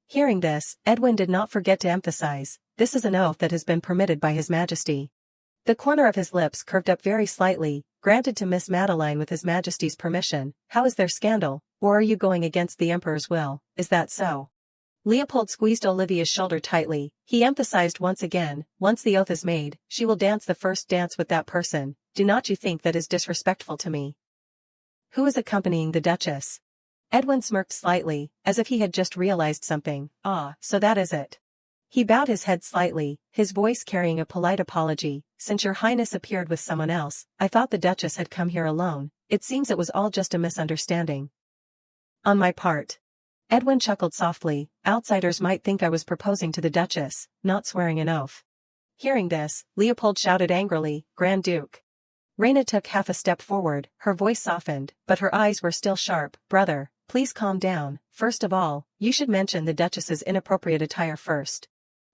Hearing this, Edwin did not forget to emphasize, this is an oath that has been permitted by His Majesty. The corner of his lips curved up very slightly, granted to Miss Madeline with His Majesty's permission. How is there scandal, or are you going against the Emperor's will, is that so? Leopold squeezed Olivia's shoulder tightly. He emphasized once again, once the oath is made, she will dance the first dance with that person. Do not you think that is disrespectful to me? Who is accompanying the Duchess? Edwin smirked slightly, as if he had just realized something. Ah, so that is it. He bowed his head slightly, his voice carrying a polite apology. Since your highness appeared with someone else, I thought the Duchess had come here alone. It seems it was all just a misunderstanding. On my part. Edwin chuckled softly. Outsiders might think I was proposing to the Duchess, not swearing an oath. Hearing this, Leopold shouted angrily, Grand Duke. Reina took half a step forward, her voice softened, but her eyes were still sharp. Brother, please calm down. First of all, you should mention the Duchess's inappropriate attire first.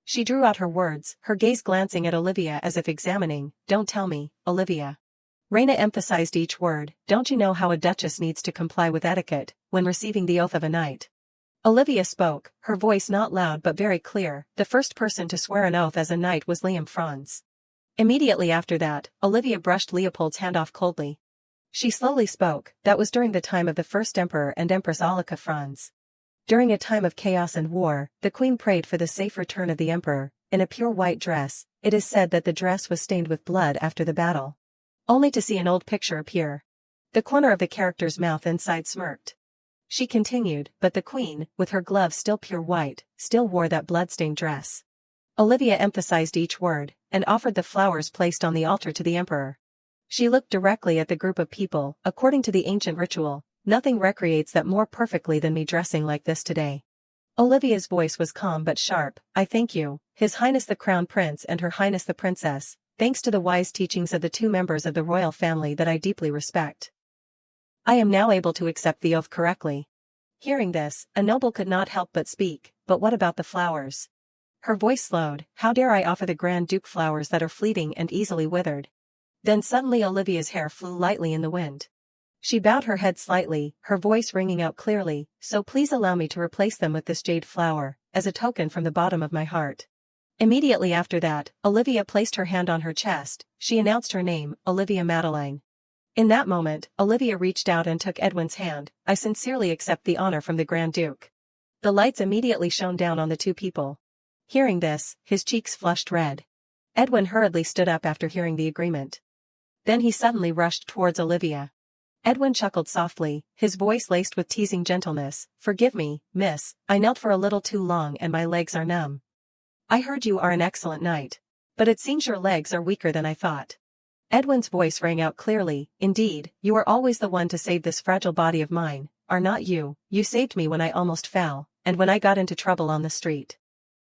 She drew out her words, her gaze glancing at Olivia as if examining. Don't tell me, Olivia. Reina emphasized each word. Don't you know how a duchess needs to comply with etiquette when receiving the oath of a knight? Olivia spoke, her voice not loud but very clear. The first person to swear an oath as a knight was Liam Franz. Immediately after that, Olivia brushed Leopold's hand off coldly. She slowly spoke. That was during the time of the first Emperor and Empress Alika Franz. During a time of chaos and war, the Queen prayed for the safe return of the Emperor. In a pure white dress, it is said that the dress was stained with blood after the battle. Only to see an old picture appear. The corner of the character's mouth inside smirked. She continued, but the Queen, with her gloves still pure white, still wore that blood-stained dress. Olivia emphasized each word, and offered the flowers placed on the altar to the Emperor. She looked directly at the group of people. According to the ancient ritual, nothing recreates that more perfectly than me dressing like this today. Olivia's voice was calm but sharp. I thank you, His Highness the Crown Prince and Her Highness the Princess, thanks to the wise teachings of the two members of the royal family that I deeply respect. I am now able to accept the oath correctly. Hearing this, a noble could not help but speak. But what about the flowers? Her voice slowed. How dare I offer the Grand Duke flowers that are fleeting and easily withered? Then suddenly Olivia's hair flew lightly in the wind. She bowed her head slightly, her voice ringing out clearly. So please allow me to replace them with this jade flower, as a token from the bottom of my heart. Immediately after that, Olivia placed her hand on her chest. She announced her name, Olivia Madeline. In that moment, Olivia reached out and took Edwin's hand. I sincerely accept the honor from the Grand Duke. The lights immediately shone down on the two people. Hearing this, his cheeks flushed red. Edwin hurriedly stood up after hearing the agreement. Then he suddenly rushed towards Olivia. Edwin chuckled softly, his voice laced with teasing gentleness. Forgive me, miss, I knelt for a little too long and my legs are numb. I heard you are an excellent knight. But it seems your legs are weaker than I thought. Edwin's voice rang out clearly. Indeed, you are always the one to save this fragile body of mine, are not you? You saved me when I almost fell, and when I got into trouble on the street.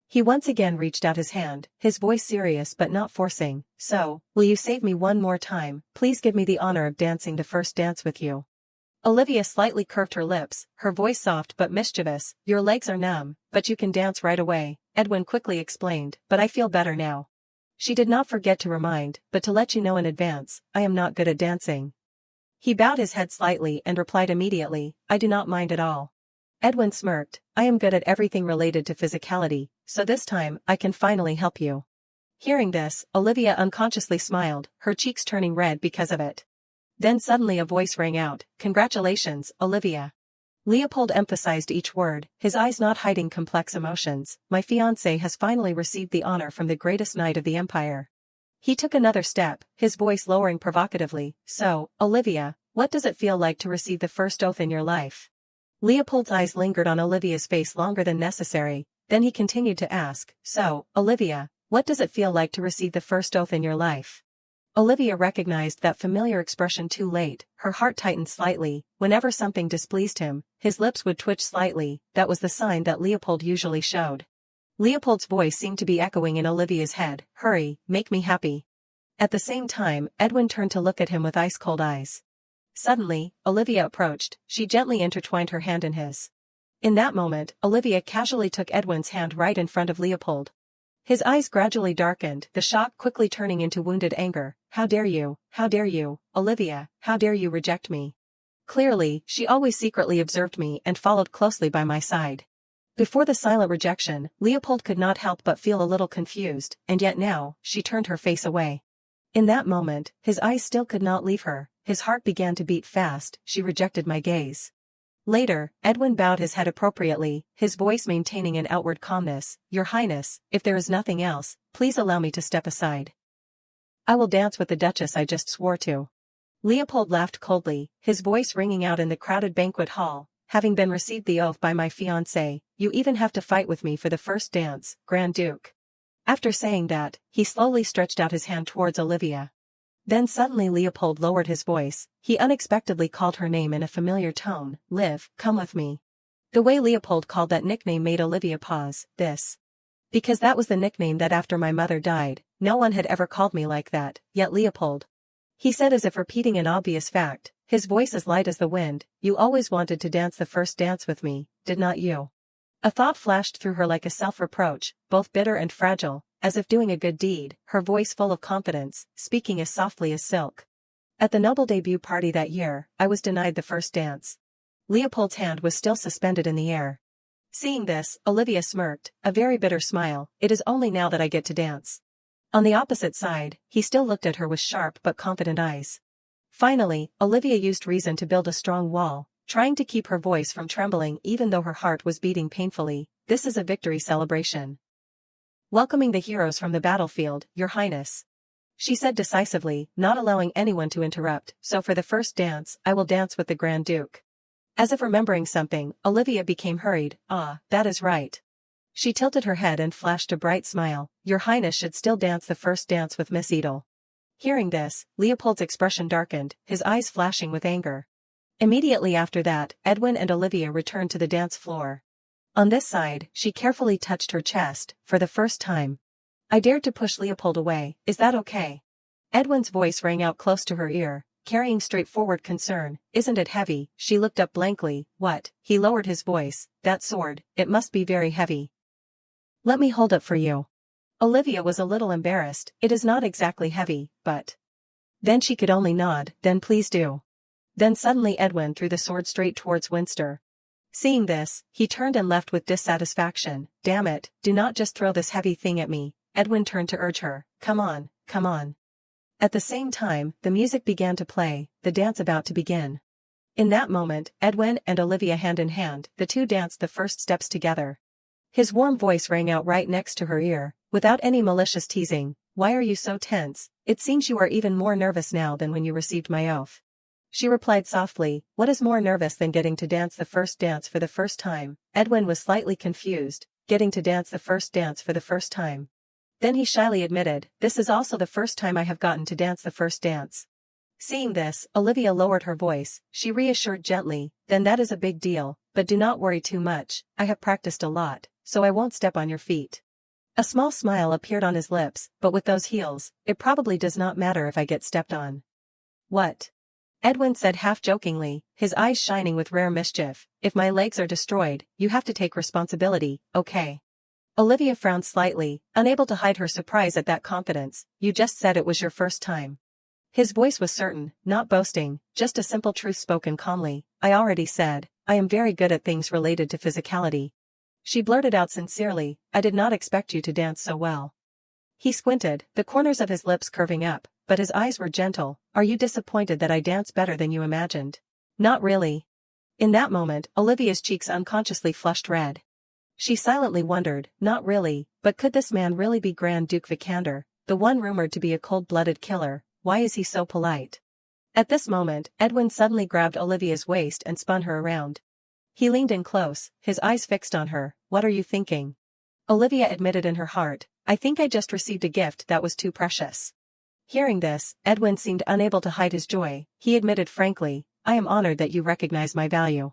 He once again reached out his hand, his voice serious but not forcing. So, will you save me one more time? Please give me the honor of dancing the first dance with you. Olivia slightly curved her lips, her voice soft but mischievous. Your legs are numb, but you can dance right away, Edwin quickly explained, but I feel better now. She did not forget to remind, but to let you know in advance, I am not good at dancing. He bowed his head slightly and replied immediately, I do not mind at all. Edwin smirked, I am good at everything related to physicality, so this time I can finally help you. Hearing this, Olivia unconsciously smiled, her cheeks turning red because of it. Then suddenly a voice rang out, Congratulations, Olivia. Leopold emphasized each word, his eyes not hiding complex emotions. My fiancé has finally received the honor from the greatest knight of the empire. He took another step, his voice lowering provocatively. So, Olivia, what does it feel like to receive the first oath in your life? Leopold's eyes lingered on Olivia's face longer than necessary, then he continued to ask, So, Olivia, what does it feel like to receive the first oath in your life? Olivia recognized that familiar expression too late, her heart tightened slightly. Whenever something displeased him, his lips would twitch slightly. That was the sign that Leopold usually showed. Leopold's voice seemed to be echoing in Olivia's head, Hurry, make me happy. At the same time, Edwin turned to look at him with ice-cold eyes. Suddenly, Olivia approached, she gently intertwined her hand in his. In that moment, Olivia casually took Edwin's hand right in front of Leopold. His eyes gradually darkened, the shock quickly turning into wounded anger. How dare you, Olivia, how dare you reject me? Clearly, she always secretly observed me and followed closely by my side. Before the silent rejection, Leopold could not help but feel a little confused, and yet now, she turned her face away. In that moment, his eyes still could not leave her, his heart began to beat fast. She rejected my gaze. Later, Edwin bowed his head appropriately, his voice maintaining an outward calmness. Your Highness, if there is nothing else, please allow me to step aside. I will dance with the Duchess I just swore to. Leopold laughed coldly, his voice ringing out in the crowded banquet hall. Having been received the oath by my fiancé, you even have to fight with me for the first dance, Grand Duke. After saying that, he slowly stretched out his hand towards Olivia. Then suddenly Leopold lowered his voice, he unexpectedly called her name in a familiar tone. Liv, come with me. The way Leopold called that nickname made Olivia pause. Because that was the nickname that after my mother died, no one had ever called me like that, yet Leopold. He said as if repeating an obvious fact, his voice as light as the wind, you always wanted to dance the first dance with me, did not you? A thought flashed through her like a self-reproach, both bitter and fragile, as if doing a good deed, her voice full of confidence, speaking as softly as silk. At the noble debut party that year, I was denied the first dance. Leopold's hand was still suspended in the air. Seeing this, Olivia smirked, a very bitter smile. It is only now that I get to dance. On the opposite side, he still looked at her with sharp but confident eyes. Finally, Olivia used reason to build a strong wall, trying to keep her voice from trembling even though her heart was beating painfully. This is a victory celebration. Welcoming the heroes from the battlefield, Your Highness. She said decisively, not allowing anyone to interrupt. So for the first dance, I will dance with the Grand Duke. As if remembering something, Olivia became hurried. Ah, that is right. She tilted her head and flashed a bright smile. Your Highness should still dance the first dance with Miss Edel. Hearing this, Leopold's expression darkened, his eyes flashing with anger. Immediately after that, Edwin and Olivia returned to the dance floor. On this side, she carefully touched her chest, for the first time. I dared to push Leopold away. Is that okay? Edwin's voice rang out close to her ear, carrying straightforward concern. Isn't it heavy? She looked up blankly. What? He lowered his voice. That sword, it must be very heavy. Let me hold it for you. Olivia was a little embarrassed. It is not exactly heavy, but... Then she could only nod. Then please do. Then suddenly Edwin threw the sword straight towards Winster. Seeing this, he turned and left with dissatisfaction. Damn it, do not just throw this heavy thing at me. Edwin turned to urge her. Come on, come on. At the same time, the music began to play, the dance about to begin. In that moment, Edwin and Olivia hand in hand, the two danced the first steps together. His warm voice rang out right next to her ear, without any malicious teasing. Why are you so tense? It seems you are even more nervous now than when you received my oath. She replied softly, what is more nervous than getting to dance the first dance for the first time? Edwin was slightly confused, getting to dance the first dance for the first time. Then he shyly admitted, this is also the first time I have gotten to dance the first dance. Seeing this, Olivia lowered her voice, she reassured gently, then that is a big deal, but do not worry too much, I have practiced a lot, so I won't step on your feet. A small smile appeared on his lips, but with those heels, it probably does not matter if I get stepped on. What? Edwin said half-jokingly, his eyes shining with rare mischief. If my legs are destroyed, you have to take responsibility, okay? Olivia frowned slightly, unable to hide her surprise at that confidence. You just said it was your first time. His voice was certain, not boasting, just a simple truth spoken calmly. I already said, I am very good at things related to physicality. She blurted out sincerely, I did not expect you to dance so well. He squinted, the corners of his lips curving up, but his eyes were gentle. Are you disappointed that I dance better than you imagined? Not really. In that moment, Olivia's cheeks unconsciously flushed red. She silently wondered, not really, but could this man really be Grand Duke Vikander, the one rumored to be a cold-blooded killer? Why is he so polite? At this moment, Edwin suddenly grabbed Olivia's waist and spun her around. He leaned in close, his eyes fixed on her. What are you thinking? Olivia admitted in her heart, I think I just received a gift that was too precious. Hearing this, Edwin seemed unable to hide his joy. He admitted frankly, I am honored that you recognize my value.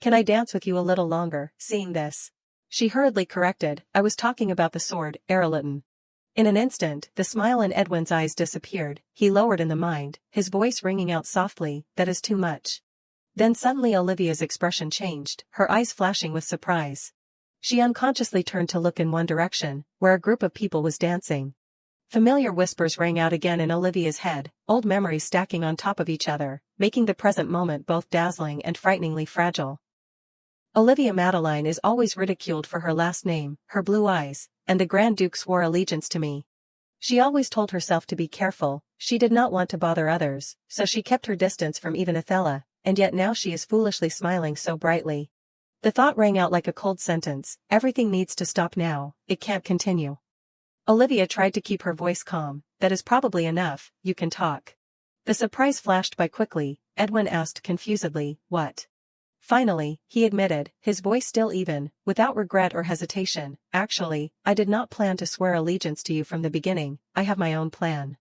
Can I dance with you a little longer? Seeing this, she hurriedly corrected, I was talking about the sword, Ereliton. In an instant, the smile in Edwin's eyes disappeared. He lowered in the mind, his voice ringing out softly, that is too much. Then suddenly Olivia's expression changed, her eyes flashing with surprise. She unconsciously turned to look in one direction, where a group of people was dancing. Familiar whispers rang out again in Olivia's head, old memories stacking on top of each other, making the present moment both dazzling and frighteningly fragile. Olivia Madeline is always ridiculed for her last name, her blue eyes, and the Grand Duke swore allegiance to me. She always told herself to be careful, she did not want to bother others, so she kept her distance from even Othello, and yet now she is foolishly smiling so brightly. The thought rang out like a cold sentence, everything needs to stop now, it can't continue. Olivia tried to keep her voice calm, that is probably enough, you can talk. The surprise flashed by quickly, Edwin asked confusedly, what? Finally, he admitted, his voice still even, without regret or hesitation, actually, I did not plan to swear allegiance to you from the beginning, I have my own plan.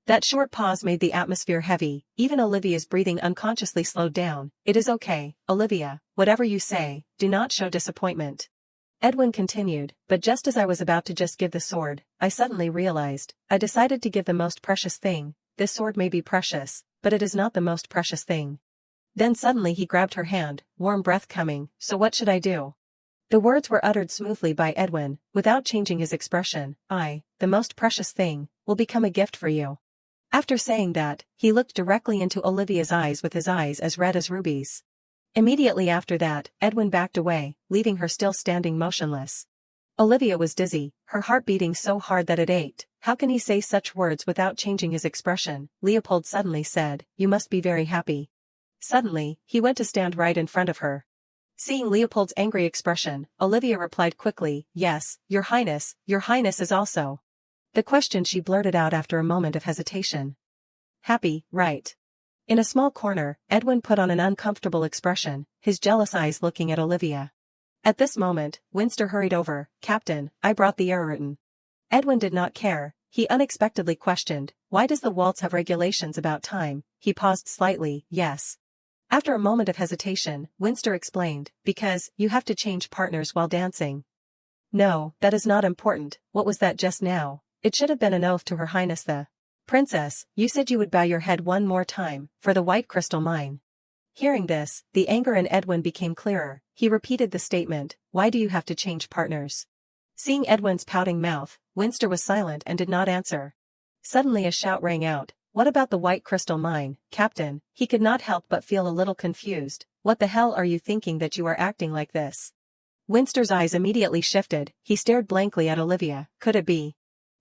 That short pause made the atmosphere heavy, even Olivia's breathing unconsciously slowed down. It is okay, Olivia, whatever you say, do not show disappointment. Edwin continued, but just as I was about to just give the sword, I suddenly realized, I decided to give the most precious thing. This sword may be precious, but it is not the most precious thing. Then suddenly he grabbed her hand, warm breath coming, so what should I do? The words were uttered smoothly by Edwin, without changing his expression, the most precious thing, will become a gift for you. After saying that, he looked directly into Olivia's eyes with his eyes as red as rubies. Immediately after that, Edwin backed away, leaving her still standing motionless. Olivia was dizzy, her heart beating so hard that it ached. How can he say such words without changing his expression? Leopold suddenly said, you must be very happy. Suddenly, he went to stand right in front of her. Seeing Leopold's angry expression, Olivia replied quickly, yes, your highness is also. The question she blurted out after a moment of hesitation. Happy, right? In a small corner, Edwin put on an uncomfortable expression, his jealous eyes looking at Olivia. At this moment, Winster hurried over, Captain, I brought the Ererton. Edwin did not care, he unexpectedly questioned, why does the waltz have regulations about time? He paused slightly, yes. After a moment of hesitation, Winster explained, because, you have to change partners while dancing. No, that is not important, what was that just now? It should have been an oath to Her Highness the Princess, you said you would bow your head one more time, for the white crystal mine. Hearing this, the anger in Edwin became clearer, he repeated the statement, why do you have to change partners? Seeing Edwin's pouting mouth, Winster was silent and did not answer. Suddenly a shout rang out, what about the white crystal mine, Captain? He could not help but feel a little confused, what the hell are you thinking that you are acting like this? Winster's eyes immediately shifted, he stared blankly at Olivia, could it be?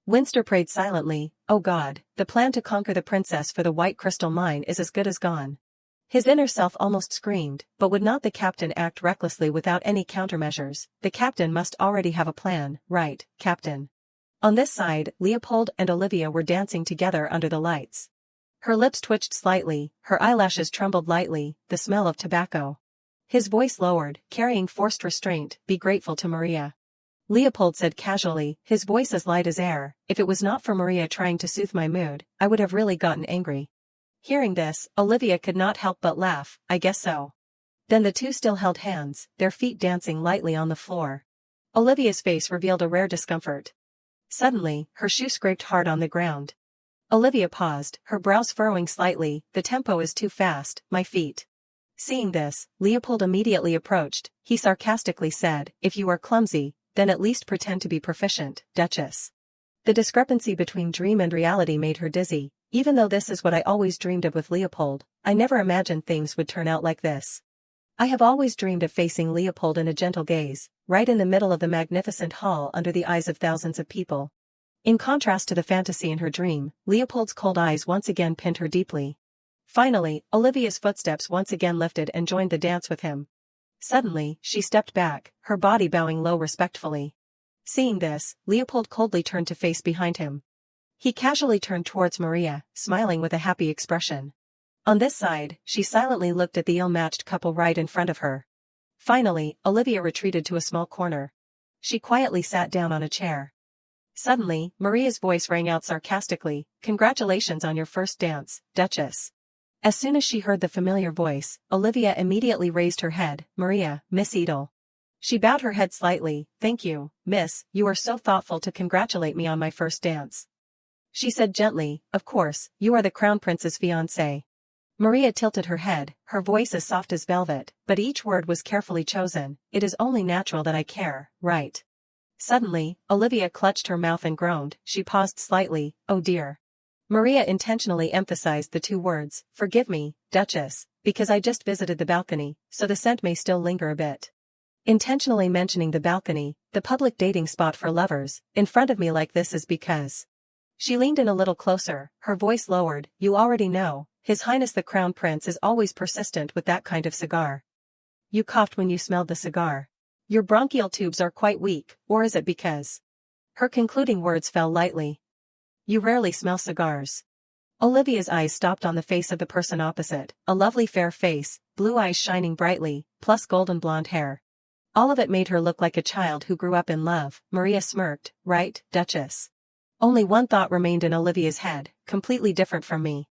Winster prayed silently, oh God, the plan to conquer the princess for the white crystal mine is as good as gone. His inner self almost screamed, but would not the captain act recklessly without any countermeasures? The captain must already have a plan, right, Captain? On this side, Leopold and Olivia were dancing together under the lights. Her lips twitched slightly, her eyelashes trembled lightly, the smell of tobacco. His voice lowered, carrying forced restraint, be grateful to Maria. Leopold said casually, his voice as light as air, if it was not for Maria trying to soothe my mood, I would have really gotten angry. Hearing this, Olivia could not help but laugh, I guess so. Then the two still held hands, their feet dancing lightly on the floor. Olivia's face revealed a rare discomfort. Suddenly, her shoe scraped hard on the ground. Olivia paused, her brows furrowing slightly, the tempo is too fast, my feet. Seeing this, Leopold immediately approached, he sarcastically said, if you are clumsy, then at least pretend to be proficient, Duchess. The discrepancy between dream and reality made her dizzy, even though this is what I always dreamed of with Leopold, I never imagined things would turn out like this. I have always dreamed of facing Leopold in a gentle gaze, right in the middle of the magnificent hall under the eyes of thousands of people. In contrast to the fantasy in her dream, Leopold's cold eyes once again pinned her deeply. Finally, Olivia's footsteps once again lifted and joined the dance with him. Suddenly, she stepped back, her body bowing low respectfully. Seeing this, Leopold coldly turned to face behind him. He casually turned towards Maria, smiling with a happy expression. On this side, she silently looked at the ill-matched couple right in front of her. Finally, Olivia retreated to a small corner. She quietly sat down on a chair. Suddenly, Maria's voice rang out sarcastically, congratulations on your first dance, Duchess. As soon as she heard the familiar voice, Olivia immediately raised her head, Maria, Miss Edel. She bowed her head slightly, thank you, miss, you are so thoughtful to congratulate me on my first dance. She said gently, of course, you are the Crown Prince's fiancé. Maria tilted her head, her voice as soft as velvet, but each word was carefully chosen, it is only natural that I care, right? Suddenly, Olivia clutched her mouth and groaned, she paused slightly, oh dear. Maria intentionally emphasized the two words, forgive me, Duchess, because I just visited the balcony, so the scent may still linger a bit. Intentionally mentioning the balcony, the public dating spot for lovers, in front of me like this is because. She leaned in a little closer, her voice lowered. You already know, His Highness the Crown Prince is always persistent with that kind of cigar. You coughed when you smelled the cigar. Your bronchial tubes are quite weak, or is it because? Her concluding words fell lightly. You rarely smell cigars. Olivia's eyes stopped on the face of the person opposite, a lovely fair face, blue eyes shining brightly, plus golden blonde hair. All of it made her look like a child who grew up in love. Maria smirked. Right, Duchess? Only one thought remained in Olivia's head, completely different from me.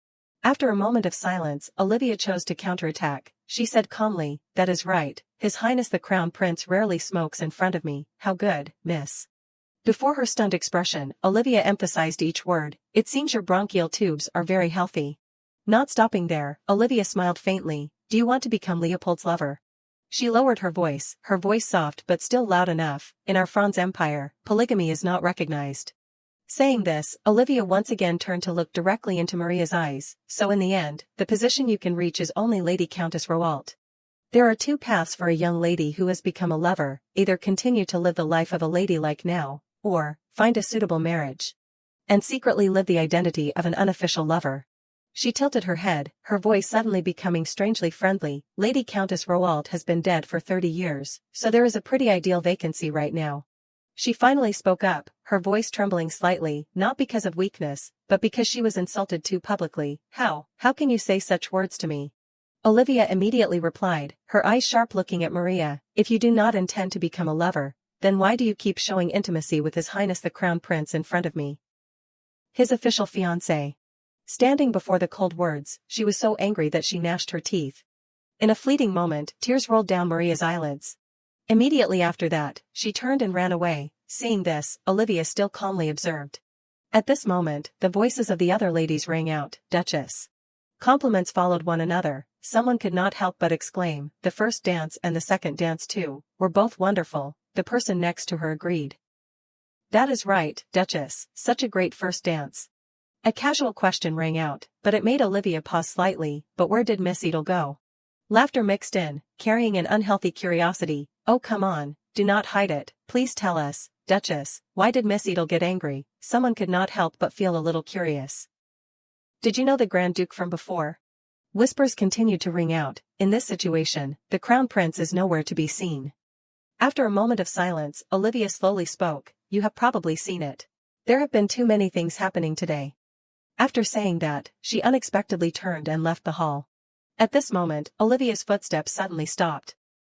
After a moment of silence, Olivia chose to counterattack. She said calmly, that is right, His Highness the Crown Prince rarely smokes in front of me. How good, miss. Before her stunned expression, Olivia emphasized each word. It seems your bronchial tubes are very healthy. Not stopping there, Olivia smiled faintly. Do you want to become Leopold's lover? She lowered her voice soft but still loud enough. In our Franz Empire, polygamy is not recognized. Saying this, Olivia once again turned to look directly into Maria's eyes. So in the end, the position you can reach is only Lady Countess Roalt. There are two paths for a young lady who has become a lover: either continue to live the life of a lady like now, or find a suitable marriage and secretly live the identity of an unofficial lover. She tilted her head, her voice suddenly becoming strangely friendly. Lady Countess Roalt has been dead for 30 years, so there is a pretty ideal vacancy right now. She finally spoke up, her voice trembling slightly, not because of weakness, but because she was insulted too publicly. How can you say such words to me? Olivia immediately replied, her eyes sharp looking at Maria. If you do not intend to become a lover, then why do you keep showing intimacy with His Highness the Crown Prince in front of me? His official fiancé. Standing before the cold words, she was so angry that she gnashed her teeth. In a fleeting moment, tears rolled down Maria's eyelids. Immediately after that, she turned and ran away. Seeing this, Olivia still calmly observed. At this moment, the voices of the other ladies rang out. Duchess. Compliments followed one another. Someone could not help but exclaim, the first dance and the second dance too, were both wonderful. The person next to her agreed. That is right, Duchess, such a great first dance. A casual question rang out, but it made Olivia pause slightly. But where did Miss Edel go? Laughter mixed in, carrying an unhealthy curiosity. Oh come on, do not hide it, please tell us, Duchess, why did Miss Edel get angry? Someone could not help but feel a little curious. Did you know the Grand Duke from before? Whispers continued to ring out. In this situation, the Crown Prince is nowhere to be seen. After a moment of silence, Olivia slowly spoke. You have probably seen it. There have been too many things happening today. After saying that, she unexpectedly turned and left the hall. At this moment, Olivia's footsteps suddenly stopped.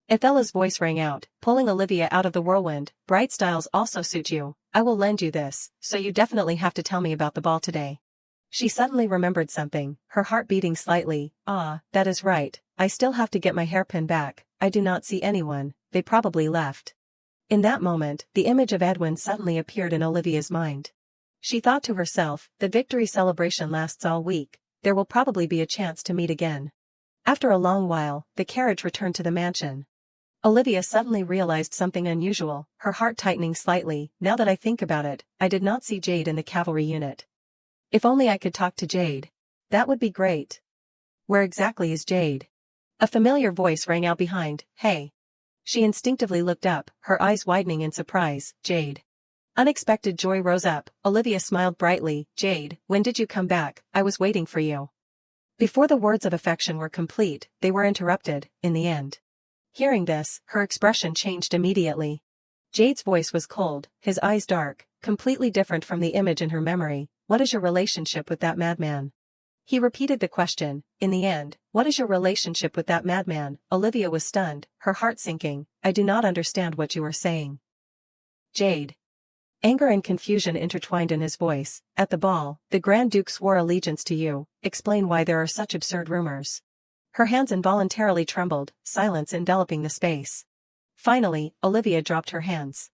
Ethella's voice rang out, pulling Olivia out of the whirlwind. Bright styles also suit you. I will lend you this, so you definitely have to tell me about the ball today. She suddenly remembered something, her heart beating slightly. Ah, that is right, I still have to get my hairpin back. I do not see anyone, they probably left. In that moment, the image of Edwin suddenly appeared in Olivia's mind. She thought to herself, the victory celebration lasts all week, there will probably be a chance to meet again. After a long while, the carriage returned to the mansion. Olivia suddenly realized something unusual, her heart tightening slightly. Now that I think about it, I did not see Jade in the cavalry unit. If only I could talk to Jade. That would be great. Where exactly is Jade? A familiar voice rang out behind. Hey. She instinctively looked up, her eyes widening in surprise. Jade. Unexpected joy rose up. Olivia smiled brightly. Jade, when did you come back? I was waiting for you. Before the words of affection were complete, they were interrupted, in the end. Hearing this, her expression changed immediately. Jade's voice was cold, his eyes dark, completely different from the image in her memory. What is your relationship with that madman? He repeated the question. In the end, what is your relationship with that madman? Olivia was stunned, her heart sinking. I do not understand what you are saying. Jade. Anger and confusion intertwined in his voice. At the ball, the Grand Duke swore allegiance to you. Explain why there are such absurd rumors. Her hands involuntarily trembled, silence enveloping the space. Finally, Olivia dropped her hands.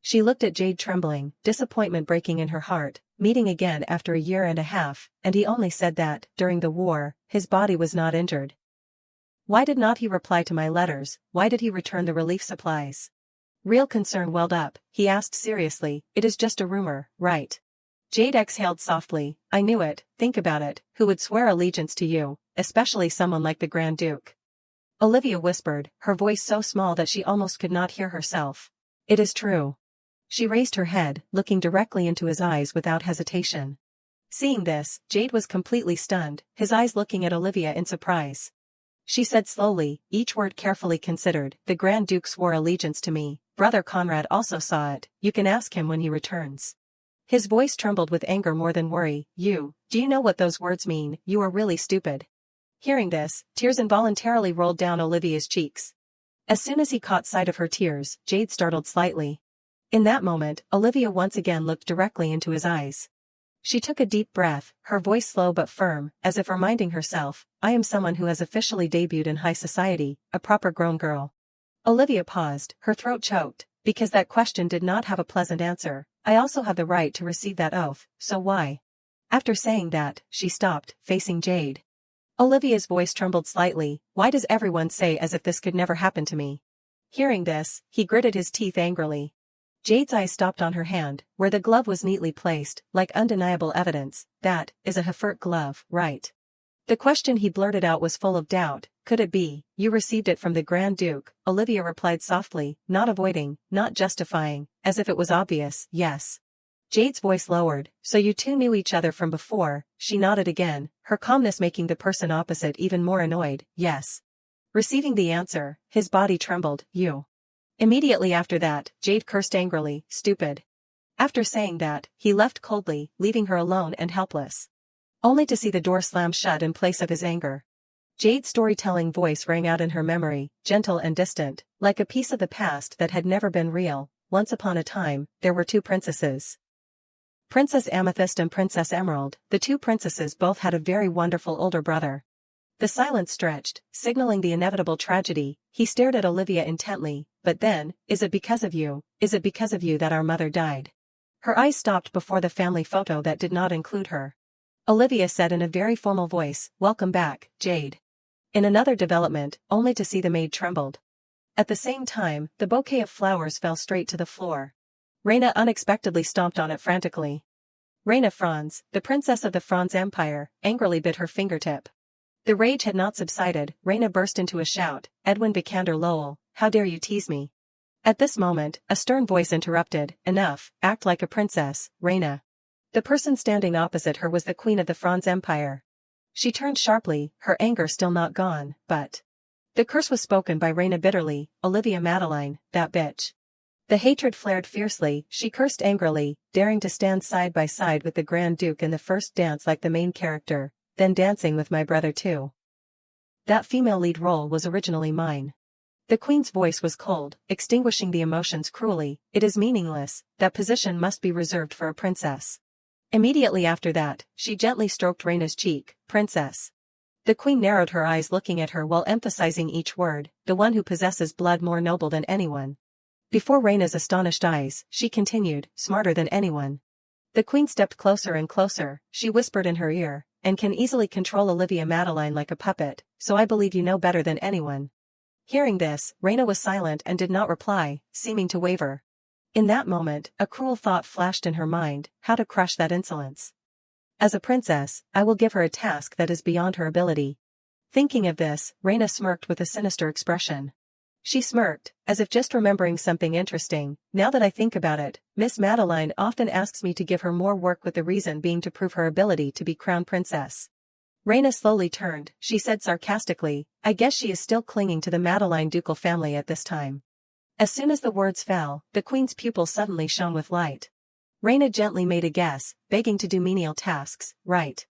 She looked at Jade trembling, disappointment breaking in her heart. Meeting again after a year and a half, and he only said that, during the war, his body was not injured. Why did not he reply to my letters? Why did he return the relief supplies? Real concern welled up, he asked seriously. It is just a rumor, right? Jade exhaled softly. I knew it, think about it, who would swear allegiance to you, especially someone like the Grand Duke? Olivia whispered, her voice so small that she almost could not hear herself. It is true. She raised her head, looking directly into his eyes without hesitation. Seeing this, Jade was completely stunned, his eyes looking at Olivia in surprise. She said slowly, each word carefully considered, the Grand Duke swore allegiance to me, Brother Conrad also saw it, you can ask him when he returns. His voice trembled with anger more than worry. Do you know what those words mean? You are really stupid. Hearing this, tears involuntarily rolled down Olivia's cheeks. As soon as he caught sight of her tears, Jade startled slightly. In that moment, Olivia once again looked directly into his eyes. She took a deep breath, her voice slow but firm, as if reminding herself, I am someone who has officially debuted in high society, a proper grown girl. Olivia paused, her throat choked, because that question did not have a pleasant answer. I also have the right to receive that oath, so why? After saying that, she stopped, facing Jade. Olivia's voice trembled slightly, why does everyone say as if this could never happen to me? Hearing this, he gritted his teeth angrily. Jade's eyes stopped on her hand, where the glove was neatly placed, like undeniable evidence, that is a Heffert glove, right? The question he blurted out was full of doubt, could it be, you received it from the Grand Duke? Olivia replied softly, not avoiding, not justifying, as if it was obvious, yes. Jade's voice lowered, so you two knew each other from before, she nodded again, her calmness making the person opposite even more annoyed, yes. Receiving the answer, his body trembled, you. Immediately after that, Jade cursed angrily, stupid. After saying that, he left coldly, leaving her alone and helpless. Only to see the door slam shut in place of his anger. Jade's storytelling voice rang out in her memory, gentle and distant, like a piece of the past that had never been real. Once upon a time, there were two princesses. Princess Amethyst and Princess Emerald, the two princesses both had a very wonderful older brother. The silence stretched, signaling the inevitable tragedy. He stared at Olivia intently, but then, is it because of you that our mother died? Her eyes stopped before the family photo that did not include her. Olivia said in a very formal voice, welcome back, Jade. In another development, only to see the maid trembled. At the same time, the bouquet of flowers fell straight to the floor. Reina unexpectedly stomped on it frantically. Reina Franz, the princess of the Franz Empire, angrily bit her fingertip. The rage had not subsided, Reina burst into a shout, Edwin Vikander Lowell, how dare you tease me? At this moment, a stern voice interrupted, enough, act like a princess, Reina. The person standing opposite her was the queen of the Franz Empire. She turned sharply, her anger still not gone, but... The curse was spoken by Reina bitterly, Olivia Madeline, that bitch. The hatred flared fiercely, she cursed angrily, daring to stand side by side with the Grand Duke in the first dance like the main character. Then dancing with my brother too. That female lead role was originally mine. The queen's voice was cold, extinguishing the emotions cruelly, it is meaningless, that position must be reserved for a princess. Immediately after that, she gently stroked Reina's cheek, princess. The queen narrowed her eyes looking at her while emphasizing each word, the one who possesses blood more noble than anyone. Before Reina's astonished eyes, she continued, smarter than anyone. The queen stepped closer and closer, she whispered in her ear, and can easily control Olivia Madeline like a puppet, so I believe you know better than anyone. Hearing this, Reina was silent and did not reply, seeming to waver. In that moment, a cruel thought flashed in her mind, how to crush that insolence. As a princess, I will give her a task that is beyond her ability. Thinking of this, Reina smirked with a sinister expression. She smirked, as if just remembering something interesting. Now that I think about it, Miss Madeline often asks me to give her more work with the reason being to prove her ability to be crown princess. Reina slowly turned, she said sarcastically, I guess she is still clinging to the Madeline ducal family at this time. As soon as the words fell, the queen's pupils suddenly shone with light. Reina gently made a guess, begging to do menial tasks, right?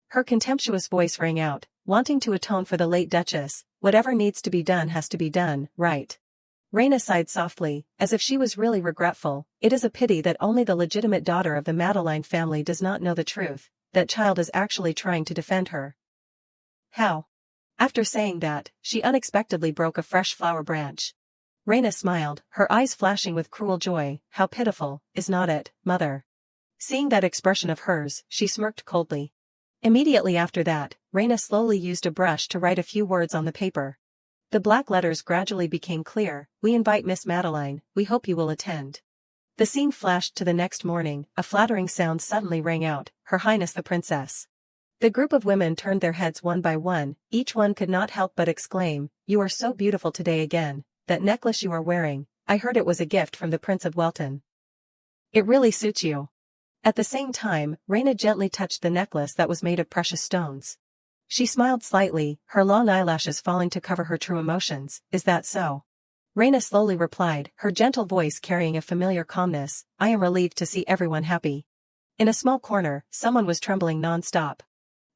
Her contemptuous voice rang out, wanting to atone for the late duchess, whatever needs to be done has to be done, right? Reina sighed softly, as if she was really regretful, it is a pity that only the legitimate daughter of the Madeline family does not know the truth, that child is actually trying to defend her. How? After saying that, she unexpectedly broke a fresh flower branch. Reina smiled, her eyes flashing with cruel joy, how pitiful, is not it, mother? Seeing that expression of hers, she smirked coldly. Immediately after that, Reina slowly used a brush to write a few words on the paper. The black letters gradually became clear, we invite Miss Madeline, we hope you will attend. The scene flashed to the next morning, a flattering sound suddenly rang out, Her Highness the Princess. The group of women turned their heads one by one, each one could not help but exclaim, "You are so beautiful today again, that necklace you are wearing, I heard it was a gift from the Prince of Welton. It really suits you." At the same time, Reina gently touched the necklace that was made of precious stones. She smiled slightly, her long eyelashes falling to cover her true emotions. "Is that so?" Reina slowly replied, her gentle voice carrying a familiar calmness, "I am relieved to see everyone happy." In a small corner, someone was trembling non-stop.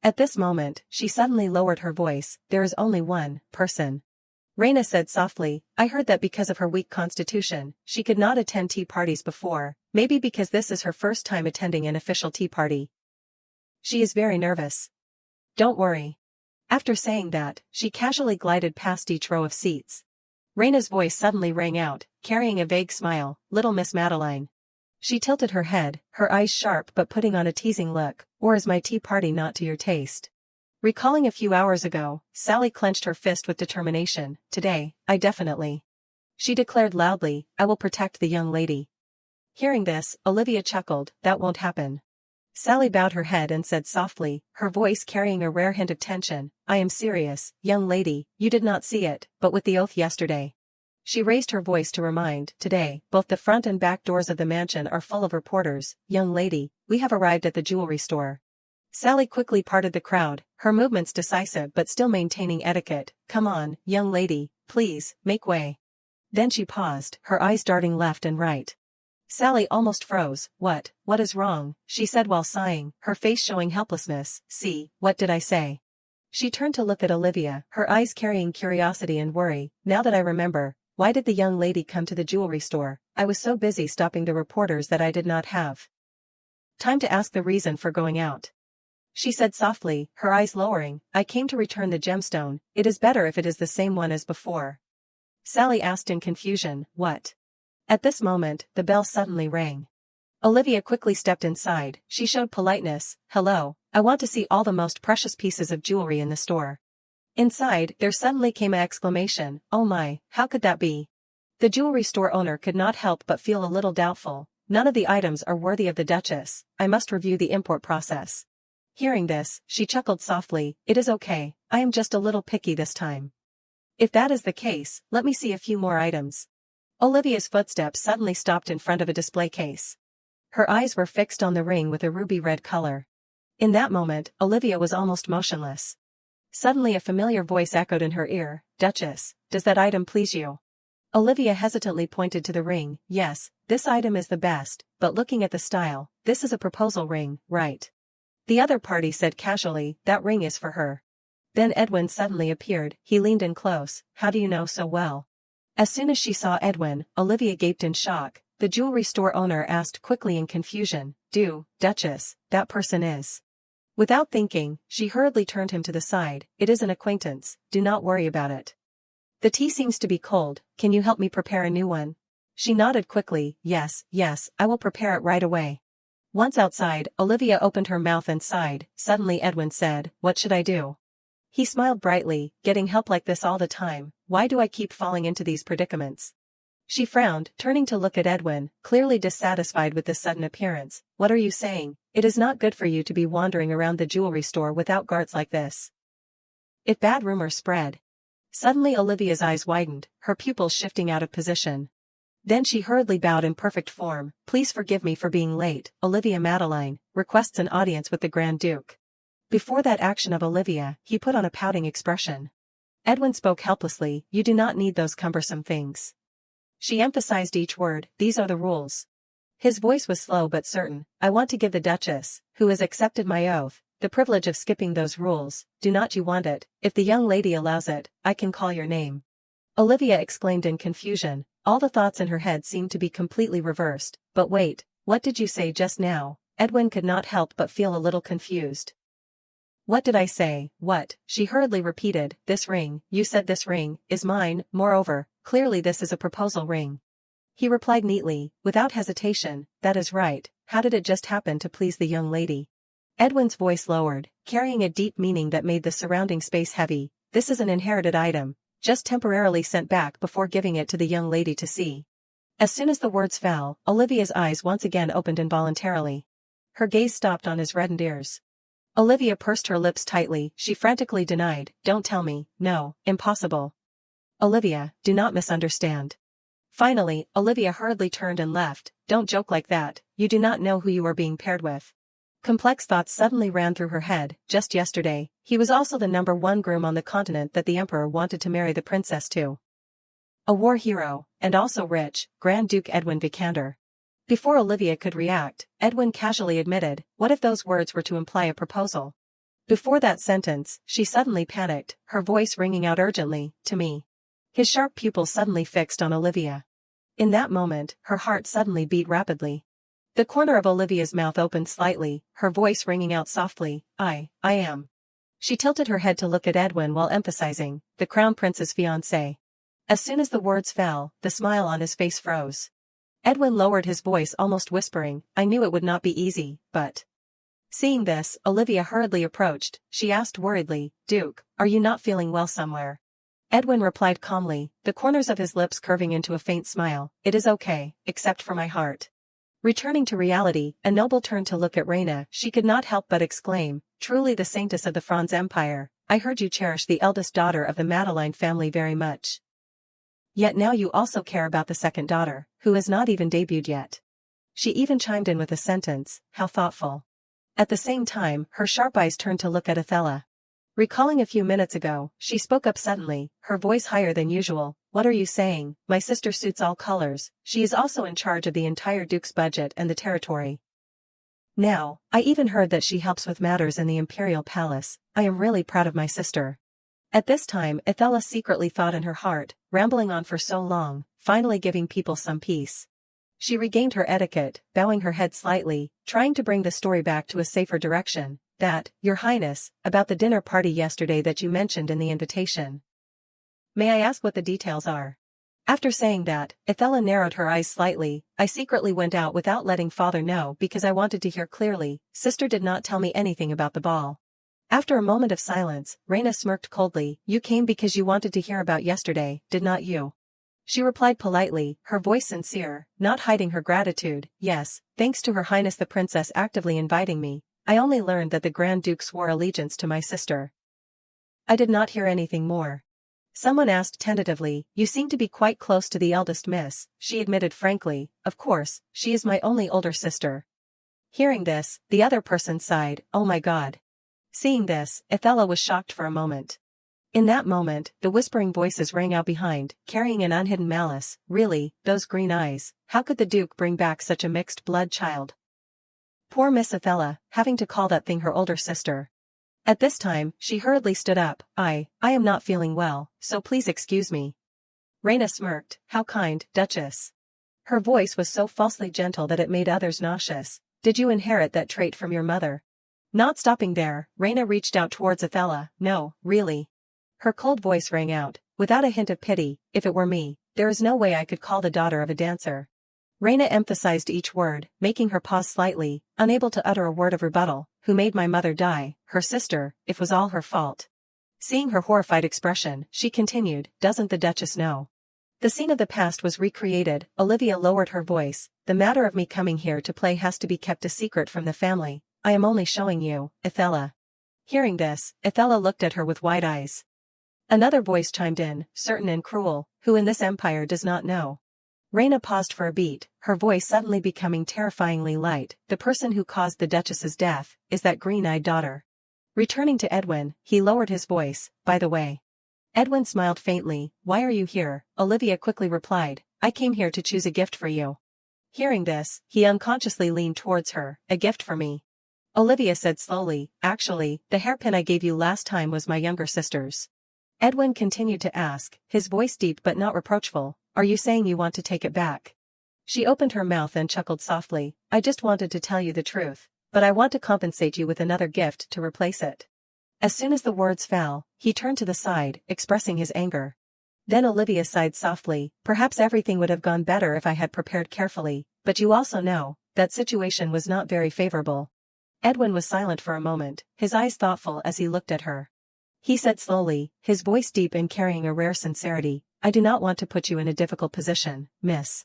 At this moment, she suddenly lowered her voice, "There is only one person." Reina said softly, "I heard that because of her weak constitution, she could not attend tea parties before, maybe because this is her first time attending an official tea party. She is very nervous. Don't worry." After saying that, she casually glided past each row of seats. Reina's voice suddenly rang out, carrying a vague smile, "Little Miss Madeline." She tilted her head, her eyes sharp but putting on a teasing look, "Or is my tea party not to your taste?" Recalling a few hours ago, Sally clenched her fist with determination. "Today, I definitely," she declared loudly, "I will protect the young lady." Hearing this, Olivia chuckled, "That won't happen." Sally bowed her head and said softly, her voice carrying a rare hint of tension, "I am serious, young lady, you did not see it, but with the oath yesterday." She raised her voice to remind, "Today, both the front and back doors of the mansion are full of reporters. Young lady, we have arrived at the jewelry store." Sally quickly parted the crowd, her movements decisive but still maintaining etiquette. "Come on, young lady, please, make way." Then she paused, her eyes darting left and right. Sally almost froze. What is wrong?" she said while sighing, her face showing helplessness. "See, what did I say?" She turned to look at Olivia, her eyes carrying curiosity and worry. "Now that I remember, why did the young lady come to the jewelry store? I was so busy stopping the reporters that I did not have time to ask the reason for going out," she said softly, her eyes lowering. "I came to return the gemstone. It is better if it is the same one as before." Sally asked in confusion, "What?" At this moment, the bell suddenly rang. Olivia quickly stepped inside, she showed politeness, "Hello, I want to see all the most precious pieces of jewelry in the store." Inside, there suddenly came an exclamation, "Oh my, how could that be?" The jewelry store owner could not help but feel a little doubtful. "None of the items are worthy of the Duchess, I must review the import process." Hearing this, she chuckled softly, "It is okay, I am just a little picky this time." "If that is the case, let me see a few more items." Olivia's footsteps suddenly stopped in front of a display case. Her eyes were fixed on the ring with a ruby red color. In that moment, Olivia was almost motionless. Suddenly a familiar voice echoed in her ear, "Duchess, does that item please you?" Olivia hesitantly pointed to the ring. "Yes, this item is the best, but looking at the style, this is a proposal ring, right?" The other party said casually, "That ring is for her." Then Edwin suddenly appeared, he leaned in close. "How do you know so well?" As soon as she saw Edwin, Olivia gaped in shock. The jewelry store owner asked quickly in confusion, Duchess, that person is?" Without thinking, she hurriedly turned him to the side. "It is an acquaintance, do not worry about it. The tea seems to be cold, can you help me prepare a new one?" She nodded quickly, yes, I will prepare it right away." Once outside, Olivia opened her mouth and sighed. Suddenly Edwin said, "What should I do?" He smiled brightly, "Getting help like this all the time, why do I keep falling into these predicaments?" She frowned, turning to look at Edwin, clearly dissatisfied with this sudden appearance. "What are you saying? It is not good for you to be wandering around the jewelry store without guards like this. If bad rumors spread." Suddenly Olivia's eyes widened, her pupils shifting out of position. Then she hurriedly bowed in perfect form. "Please forgive me for being late. Olivia Madeline requests an audience with the Grand Duke." Before that action of Olivia, he put on a pouting expression. Edwin spoke helplessly, "You do not need those cumbersome things." She emphasized each word, "These are the rules." His voice was slow but certain. "I want to give the Duchess, who has accepted my oath, the privilege of skipping those rules. Do not you want it? If the young lady allows it, I can call your name." Olivia exclaimed in confusion. All the thoughts in her head seemed to be completely reversed. "But wait, what did you say just now?" Edwin could not help but feel a little confused. "What did I say? What?" she hurriedly repeated. "This ring, you said this ring, is mine, moreover, clearly this is a proposal ring." He replied neatly, without hesitation, "That is right, how did it just happen to please the young lady?" Edwin's voice lowered, carrying a deep meaning that made the surrounding space heavy. "This is an inherited item, just temporarily sent back before giving it to the young lady to see." As soon as the words fell, Olivia's eyes once again opened involuntarily. Her gaze stopped on his reddened ears. Olivia pursed her lips tightly, she frantically denied, don't tell me, no, impossible. Olivia, do not misunderstand. Finally, Olivia hurriedly turned and left, don't joke like that, you do not know who you are being paired with. Complex thoughts suddenly ran through her head, just yesterday, he was also the #1 groom on the continent that the emperor wanted to marry the princess to. A war hero, and also rich, Grand Duke Edwin Vikander. Before Olivia could react, Edwin casually admitted, what if those words were to imply a proposal? Before that sentence, she suddenly panicked, her voice ringing out urgently, to me. His sharp pupils suddenly fixed on Olivia. In that moment, her heart suddenly beat rapidly. The corner of Olivia's mouth opened slightly, her voice ringing out softly, I am. She tilted her head to look at Edwin while emphasizing, the Crown Prince's fiancé. As soon as the words fell, the smile on his face froze. Edwin lowered his voice almost whispering, I knew it would not be easy, but... Seeing this, Olivia hurriedly approached, she asked worriedly, Duke, are you not feeling well somewhere? Edwin replied calmly, the corners of his lips curving into a faint smile, it is okay, except for my heart. Returning to reality, a noble turned to look at Reina, she could not help but exclaim, truly the saintess of the Franz Empire, I heard you cherish the eldest daughter of the Madeleine family very much. Yet now you also care about the second daughter, who has not even debuted yet. She even chimed in with a sentence, how thoughtful. At the same time, her sharp eyes turned to look at Othello. Recalling a few minutes ago, she spoke up suddenly, her voice higher than usual, what are you saying? My sister suits all colors, she is also in charge of the entire Duke's budget and the territory. Now, I even heard that she helps with matters in the Imperial Palace, I am really proud of my sister. At this time Othello secretly thought in her heart, rambling on for so long, finally giving people some peace. She regained her etiquette, bowing her head slightly, trying to bring the story back to a safer direction, that, Your Highness, about the dinner party yesterday that you mentioned in the invitation. May I ask what the details are? After saying that, Othello narrowed her eyes slightly, I secretly went out without letting father know because I wanted to hear clearly, sister did not tell me anything about the ball. After a moment of silence, Reina smirked coldly, you came because you wanted to hear about yesterday, did not you? She replied politely, her voice sincere, not hiding her gratitude, yes, thanks to Her Highness the Princess actively inviting me, I only learned that the Grand Duke swore allegiance to my sister. I did not hear anything more. Someone asked tentatively, you seem to be quite close to the eldest miss, she admitted frankly, of course, she is my only older sister. Hearing this, the other person sighed, oh my God. Seeing this, Othello was shocked for a moment. In that moment, the whispering voices rang out behind, carrying an unhidden malice, really, those green eyes, how could the Duke bring back such a mixed-blood child? Poor Miss Othello, having to call that thing her older sister. At this time, she hurriedly stood up, I am not feeling well, so please excuse me. Reina smirked, how kind, Duchess. Her voice was so falsely gentle that it made others nauseous, did you inherit that trait from your mother? Not stopping there, Reina reached out towards Othello, no, really. Her cold voice rang out, without a hint of pity, if it were me, there is no way I could call the daughter of a dancer. Reina emphasized each word, making her pause slightly, unable to utter a word of rebuttal, who made my mother die, her sister, it was all her fault. Seeing her horrified expression, she continued, doesn't the Duchess know? The scene of the past was recreated, Olivia lowered her voice, the matter of me coming here to play has to be kept a secret from the family, I am only showing you, Othello. Hearing this, Othello looked at her with wide eyes. Another voice chimed in, certain and cruel, who in this empire does not know. Reina paused for a beat, her voice suddenly becoming terrifyingly light, the person who caused the Duchess's death, is that green-eyed daughter. Returning to Edwin, he lowered his voice, by the way. Edwin smiled faintly, why are you here? Olivia quickly replied, I came here to choose a gift for you. Hearing this, he unconsciously leaned towards her, a gift for me. Olivia said slowly, actually, the hairpin I gave you last time was my younger sister's. Edwin continued to ask, his voice deep but not reproachful, are you saying you want to take it back? She opened her mouth and chuckled softly, I just wanted to tell you the truth, but I want to compensate you with another gift to replace it. As soon as the words fell, he turned to the side, expressing his anger. Then Olivia sighed softly, perhaps everything would have gone better if I had prepared carefully, but you also know, that situation was not very favorable. Edwin was silent for a moment, his eyes thoughtful as he looked at her. He said slowly, his voice deep and carrying a rare sincerity, I do not want to put you in a difficult position, miss.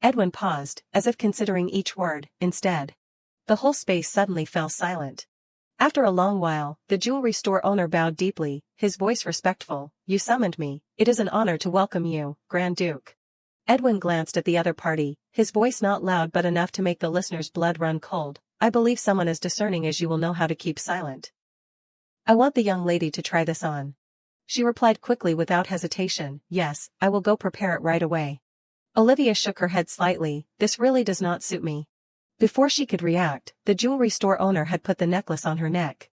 Edwin paused, as if considering each word, instead. The whole space suddenly fell silent. After a long while, the jewelry store owner bowed deeply, his voice respectful. "You summoned me. It is an honor to welcome you, Grand Duke." Edwin glanced at the other party, his voice not loud but enough to make the listener's blood run cold. "I believe someone as discerning as you will know how to keep silent. I want the young lady to try this on." She replied quickly without hesitation. "Yes, I will go prepare it right away." Olivia shook her head slightly. "This really does not suit me." Before she could react, the jewelry store owner had put the necklace on her neck.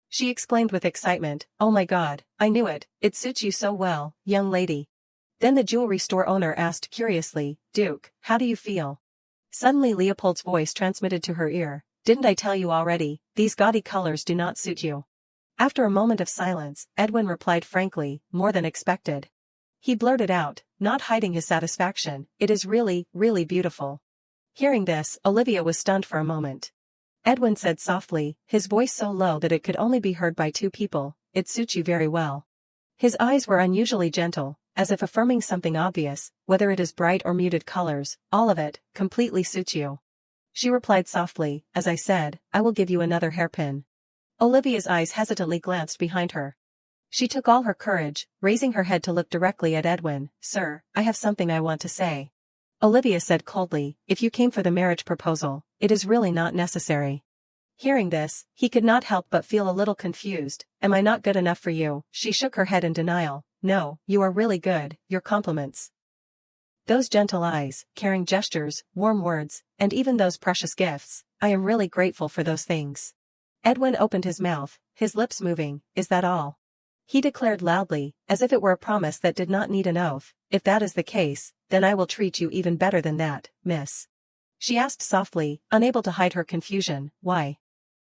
She exclaimed with excitement, "Oh my God, I knew it, it suits you so well, young lady." Then the jewelry store owner asked curiously, "Duke, how do you feel?" Suddenly Leopold's voice transmitted to her ear, "Didn't I tell you already, these gaudy colors do not suit you?" After a moment of silence, Edwin replied frankly, "More than expected." He blurted out, not hiding his satisfaction, "It is really, really beautiful." Hearing this, Olivia was stunned for a moment. Edwin said softly, his voice so low that it could only be heard by two people, "It suits you very well." His eyes were unusually gentle, as if affirming something obvious, "Whether it is bright or muted colors, all of it, completely suits you." She replied softly, "As I said, I will give you another hairpin." Olivia's eyes hesitantly glanced behind her. She took all her courage, raising her head to look directly at Edwin. "Sir, I have something I want to say." Olivia said coldly, "If you came for the marriage proposal, it is really not necessary." Hearing this, he could not help but feel a little confused. "Am I not good enough for you?" She shook her head in denial. "No, you are really good, your compliments. Those gentle eyes, caring gestures, warm words, and even those precious gifts, I am really grateful for those things." Edwin opened his mouth, his lips moving. "Is that all?" He declared loudly, as if it were a promise that did not need an oath, "If that is the case, then I will treat you even better than that, miss." She asked softly, unable to hide her confusion, "Why?"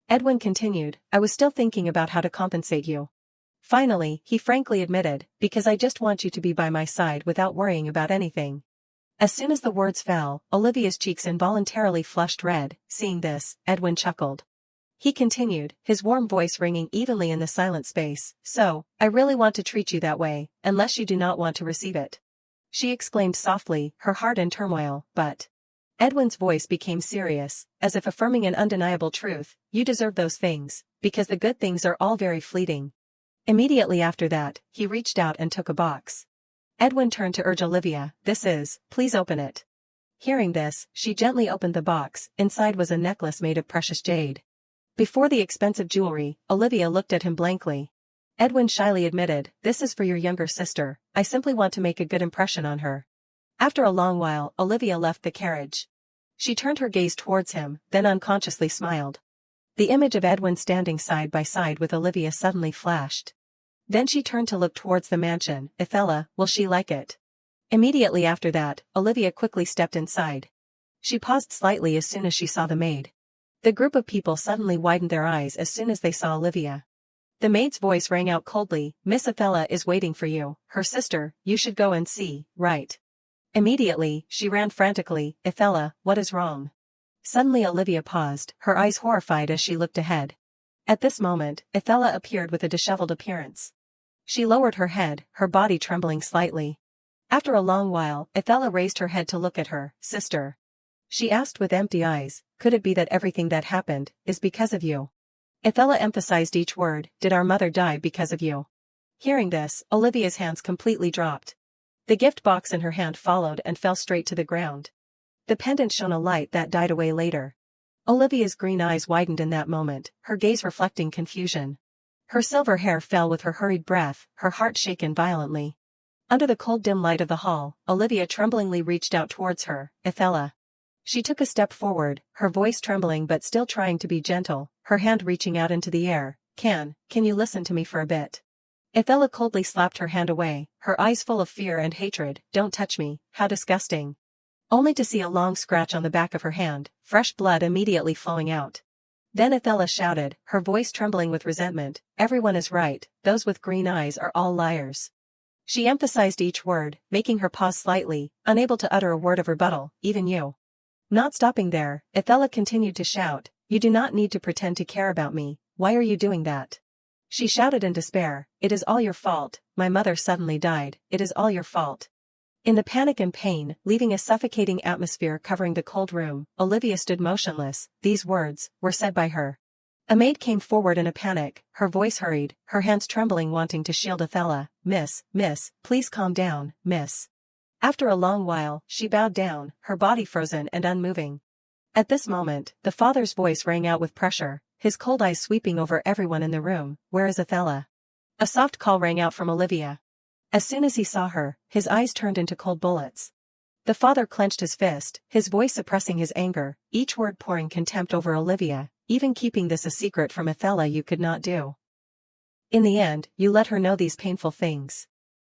Edwin continued, "I was still thinking about how to compensate you." Finally, he frankly admitted, "Because I just want you to be by my side without worrying about anything." As soon as the words fell, Olivia's cheeks involuntarily flushed red. Seeing this, Edwin chuckled. He continued, his warm voice ringing evenly in the silent space, "So, I really want to treat you that way, unless you do not want to receive it." She exclaimed softly, her heart in turmoil, "But..." Edwin's voice became serious, as if affirming an undeniable truth, "You deserve those things, because the good things are all very fleeting." Immediately after that, he reached out and took a box. Edwin turned to urge Olivia, "Please open it." Hearing this, she gently opened the box. Inside was a necklace made of precious jade. Before the expensive jewelry, Olivia looked at him blankly. Edwin shyly admitted, "This is for your younger sister, I simply want to make a good impression on her." After a long while, Olivia left the carriage. She turned her gaze towards him, then unconsciously smiled. The image of Edwin standing side by side with Olivia suddenly flashed. Then she turned to look towards the mansion. "Ethella, will she like it?" Immediately after that, Olivia quickly stepped inside. She paused slightly as soon as she saw the maid. The group of people suddenly widened their eyes as soon as they saw Olivia. The maid's voice rang out coldly, "Miss Ethella is waiting for you, her sister, you should go and see, right?" Immediately, she ran frantically, "Ethella, what is wrong?" Suddenly Olivia paused, her eyes horrified as she looked ahead. At this moment, Ethella appeared with a disheveled appearance. She lowered her head, her body trembling slightly. After a long while, Ethella raised her head to look at her. "Sister," she asked with empty eyes, "could it be that everything that happened is because of you?" Ethella emphasized each word, "Did our mother die because of you?" Hearing this, Olivia's hands completely dropped. The gift box in her hand followed and fell straight to the ground. The pendant shone a light that died away later. Olivia's green eyes widened in that moment, her gaze reflecting confusion. Her silver hair fell with her hurried breath, her heart shaken violently. Under the cold dim light of the hall, Olivia tremblingly reached out towards her. "Ethella." She took a step forward, her voice trembling but still trying to be gentle, her hand reaching out into the air. Can you listen to me for a bit?" Ethella coldly slapped her hand away, her eyes full of fear and hatred. "Don't touch me, how disgusting." Only to see a long scratch on the back of her hand, fresh blood immediately flowing out. Then Ethella shouted, her voice trembling with resentment, "Everyone is right, those with green eyes are all liars." She emphasized each word, making her pause slightly, unable to utter a word of rebuttal, "Even you." Not stopping there, Ethella continued to shout, "You do not need to pretend to care about me, why are you doing that?" She shouted in despair, "It is all your fault, my mother suddenly died, it is all your fault." In the panic and pain, leaving a suffocating atmosphere covering the cold room, Olivia stood motionless. These words were said by her. A maid came forward in a panic, her voice hurried, her hands trembling wanting to shield Athela. Miss, please calm down, miss. After a long while, she bowed down, her body frozen and unmoving. At this moment, the father's voice rang out with pressure, his cold eyes sweeping over everyone in the room. Where is Athela? A soft call rang out from Olivia. As soon as he saw her, his eyes turned into cold bullets. The father clenched his fist, his voice suppressing his anger, each word pouring contempt over Olivia. Even keeping this a secret from Athela you could not do. In the end, you let her know these painful things.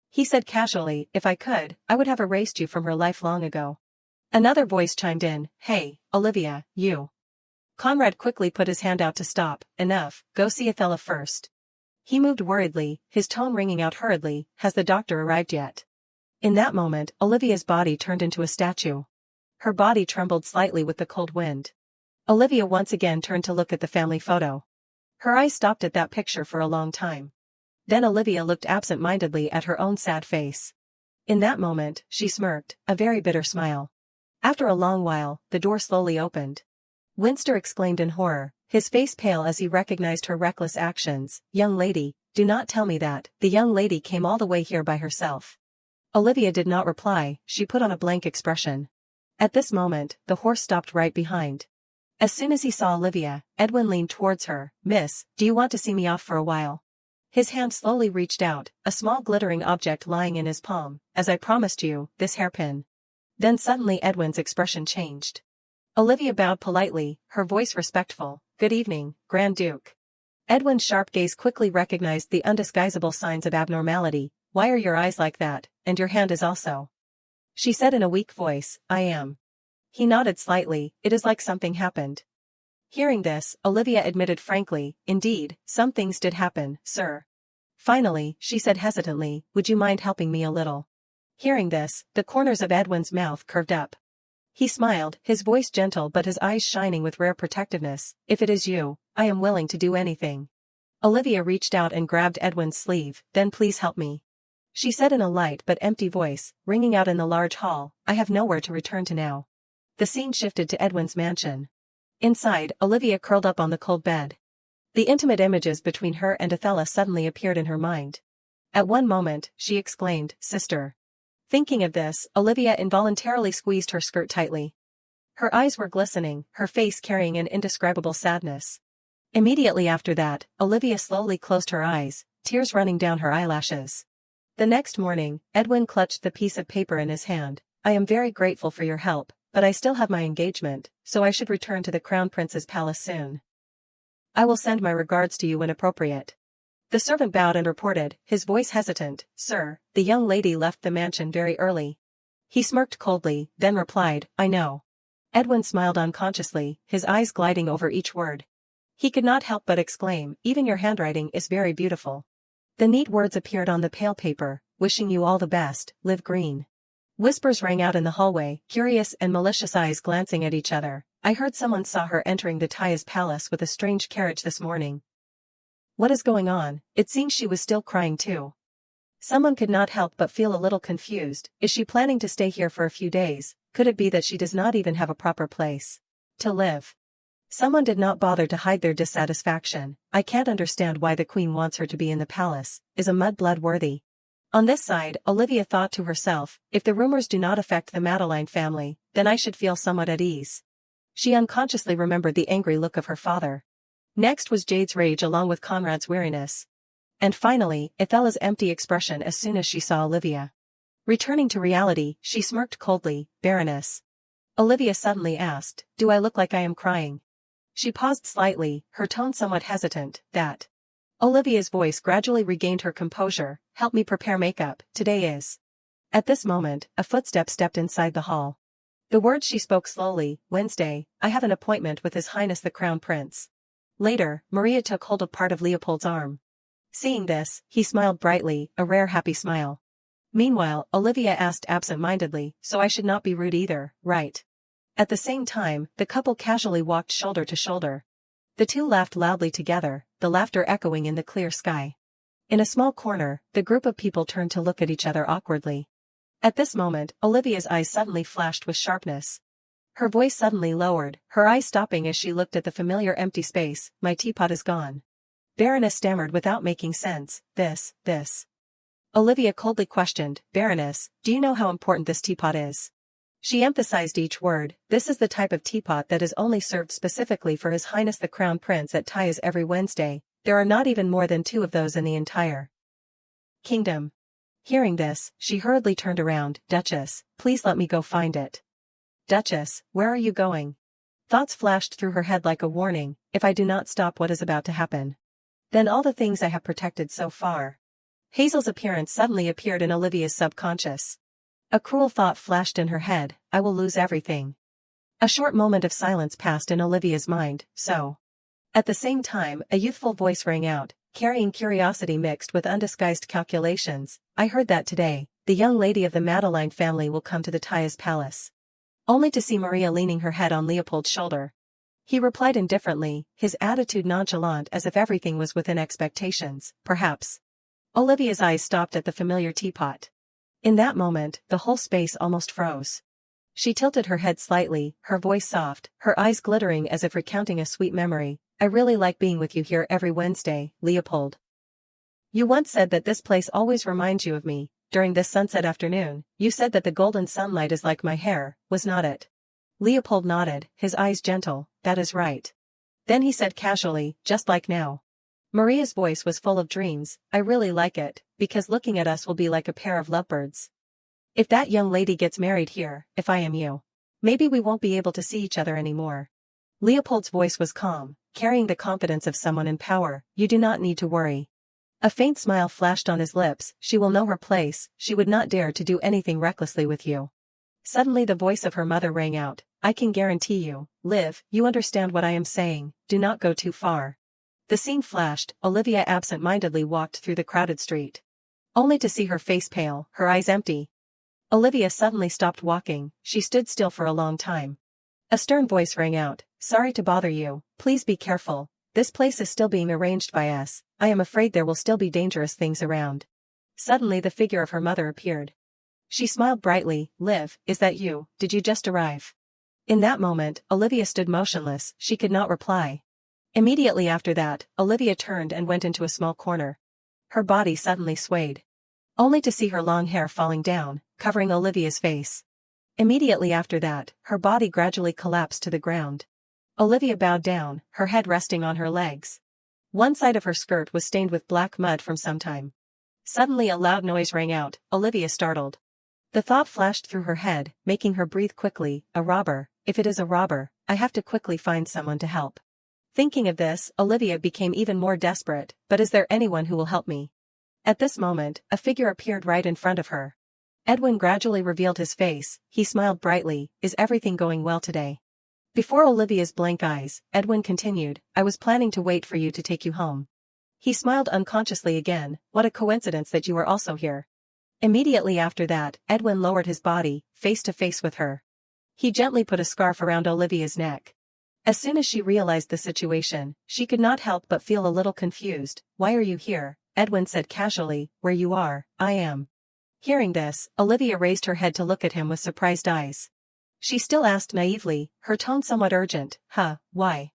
He said casually, if I could, I would have erased you from her life long ago. Another voice chimed in, hey, Olivia, you. Conrad quickly put his hand out to stop. Enough, go see Athela first. He moved worriedly, his tone ringing out hurriedly, has the doctor arrived yet? In that moment, Olivia's body turned into a statue. Her body trembled slightly with the cold wind. Olivia once again turned to look at the family photo. Her eyes stopped at that picture for a long time. Then Olivia looked absent-mindedly at her own sad face. In that moment, she smirked, a very bitter smile. After a long while, the door slowly opened. Winster exclaimed in horror, his face pale as he recognized her reckless actions. Young lady, do not tell me that. The young lady came all the way here by herself. Olivia did not reply, she put on a blank expression. At this moment, the horse stopped right behind. As soon as he saw Olivia, Edwin leaned towards her. Miss, do you want to see me off for a while? His hand slowly reached out, a small glittering object lying in his palm. As I promised you, this hairpin. Then suddenly Edwin's expression changed. Olivia bowed politely, her voice respectful. Good evening, Grand Duke. Edwin's sharp gaze quickly recognized the undisguisable signs of abnormality. Why are your eyes like that, and your hand is also? She said in a weak voice, I am. He nodded slightly, it is like something happened. Hearing this, Olivia admitted frankly, indeed, some things did happen, sir. Finally, she said hesitantly, would you mind helping me a little? Hearing this, the corners of Edwin's mouth curved up. He smiled, his voice gentle but his eyes shining with rare protectiveness. If it is you, I am willing to do anything. Olivia reached out and grabbed Edwin's sleeve. Then please help me. She said in a light but empty voice, ringing out in the large hall, I have nowhere to return to now. The scene shifted to Edwin's mansion. Inside, Olivia curled up on the cold bed. The intimate images between her and Athela suddenly appeared in her mind. At one moment, she exclaimed, Sister. Thinking of this, Olivia involuntarily squeezed her skirt tightly. Her eyes were glistening, her face carrying an indescribable sadness. Immediately after that, Olivia slowly closed her eyes, tears running down her eyelashes. The next morning, Edwin clutched the piece of paper in his hand. I am very grateful for your help, but I still have my engagement, so I should return to the Crown Prince's palace soon. I will send my regards to you when appropriate. The servant bowed and reported, his voice hesitant, Sir, the young lady left the mansion very early. He smirked coldly, then replied, I know. Edwin smiled unconsciously, his eyes gliding over each word. He could not help but exclaim, even your handwriting is very beautiful. The neat words appeared on the pale paper, wishing you all the best, live green. Whispers rang out in the hallway, curious and malicious eyes glancing at each other. I heard someone saw her entering the Taya's palace with a strange carriage this morning. What is going on? It seems she was still crying too. Someone could not help but feel a little confused. Is she planning to stay here for a few days? Could it be that she does not even have a proper place to live? Someone did not bother to hide their dissatisfaction. I can't understand why the queen wants her to be in the palace. Is a mudblood worthy? On this side, Olivia thought to herself, if the rumors do not affect the Madeline family, then I should feel somewhat at ease. She unconsciously remembered the angry look of her father. Next was Jade's rage along with Conrad's weariness. And finally, Athela's empty expression as soon as she saw Olivia. Returning to reality, she smirked coldly, Baroness. Olivia suddenly asked, do I look like I am crying? She paused slightly, her tone somewhat hesitant, that. Olivia's voice gradually regained her composure, help me prepare makeup, today is. At this moment, a footstep stepped inside the hall. The words she spoke slowly, Wednesday, I have an appointment with His Highness the Crown Prince. Later, Maria took hold of part of Leopold's arm. Seeing this, he smiled brightly, a rare happy smile. Meanwhile, Olivia asked absent-mindedly, so I should not be rude either, right? At the same time, the couple casually walked shoulder to shoulder. The two laughed loudly together, the laughter echoing in the clear sky. In a small corner, the group of people turned to look at each other awkwardly. At this moment, Olivia's eyes suddenly flashed with sharpness. Her voice suddenly lowered, her eyes stopping as she looked at the familiar empty space. My teapot is gone. Baroness stammered without making sense. This. Olivia coldly questioned, Baroness, do you know how important this teapot is? She emphasized each word. This is the type of teapot that is only served specifically for His Highness the Crown Prince at Tyas every Wednesday. There are not even more than 2 of those in the entire kingdom. Hearing this, she hurriedly turned around. Duchess, please let me go find it. Duchess, where are you going? Thoughts flashed through her head like a warning. If I do not stop, what is about to happen? Then all the things I have protected so far. Hazel's appearance suddenly appeared in Olivia's subconscious. A cruel thought flashed in her head. I will lose everything. A short moment of silence passed in Olivia's mind. So. At the same time, a youthful voice rang out, carrying curiosity mixed with undisguised calculations. I heard that today, the young lady of the Madeline family will come to the Tyas palace. Only to see Maria leaning her head on Leopold's shoulder. He replied indifferently, his attitude nonchalant as if everything was within expectations. Perhaps. Olivia's eyes stopped at the familiar teapot. In that moment, the whole space almost froze. She tilted her head slightly, her voice soft, her eyes glittering as if recounting a sweet memory. I really like being with you here every Wednesday, Leopold. You once said that this place always reminds you of me. During this sunset afternoon, you said that the golden sunlight is like my hair, was not it? Leopold nodded, his eyes gentle. That is right. Then he said casually, just like now. Maria's voice was full of dreams. I really like it, because looking at us will be like a pair of lovebirds. If that young lady gets married here, if I am you, maybe we won't be able to see each other anymore. Leopold's voice was calm, carrying the confidence of someone in power. You do not need to worry. A faint smile flashed on his lips. She will know her place, she would not dare to do anything recklessly with you. Suddenly the voice of her mother rang out. I can guarantee you, Liv, you understand what I am saying, do not go too far. The scene flashed, Olivia absent-mindedly walked through the crowded street. Only to see her face pale, her eyes empty. Olivia suddenly stopped walking, she stood still for a long time. A stern voice rang out, sorry to bother you, please be careful, this place is still being arranged by us, I am afraid there will still be dangerous things around. Suddenly the figure of her mother appeared. She smiled brightly, Liv, is that you, did you just arrive? In that moment, Olivia stood motionless, she could not reply. Immediately after that, Olivia turned and went into a small corner. Her body suddenly swayed. Only to see her long hair falling down, covering Olivia's face. Immediately after that, her body gradually collapsed to the ground. Olivia bowed down, her head resting on her legs. One side of her skirt was stained with black mud from some time. Suddenly a loud noise rang out, Olivia startled. The thought flashed through her head, making her breathe quickly, a robber, if it is a robber, I have to quickly find someone to help. Thinking of this, Olivia became even more desperate, but is there anyone who will help me? At this moment, a figure appeared right in front of her. Edwin gradually revealed his face, he smiled brightly, is everything going well today? Before Olivia's blank eyes, Edwin continued, I was planning to wait for you to take you home. He smiled unconsciously again, what a coincidence that you are also here. Immediately after that, Edwin lowered his body, face to face with her. He gently put a scarf around Olivia's neck. As soon as she realized the situation, she could not help but feel a little confused. Why are you here? Edwin said casually, where you are, I am. Hearing this, Olivia raised her head to look at him with surprised eyes. She still asked naively, her tone somewhat urgent, why?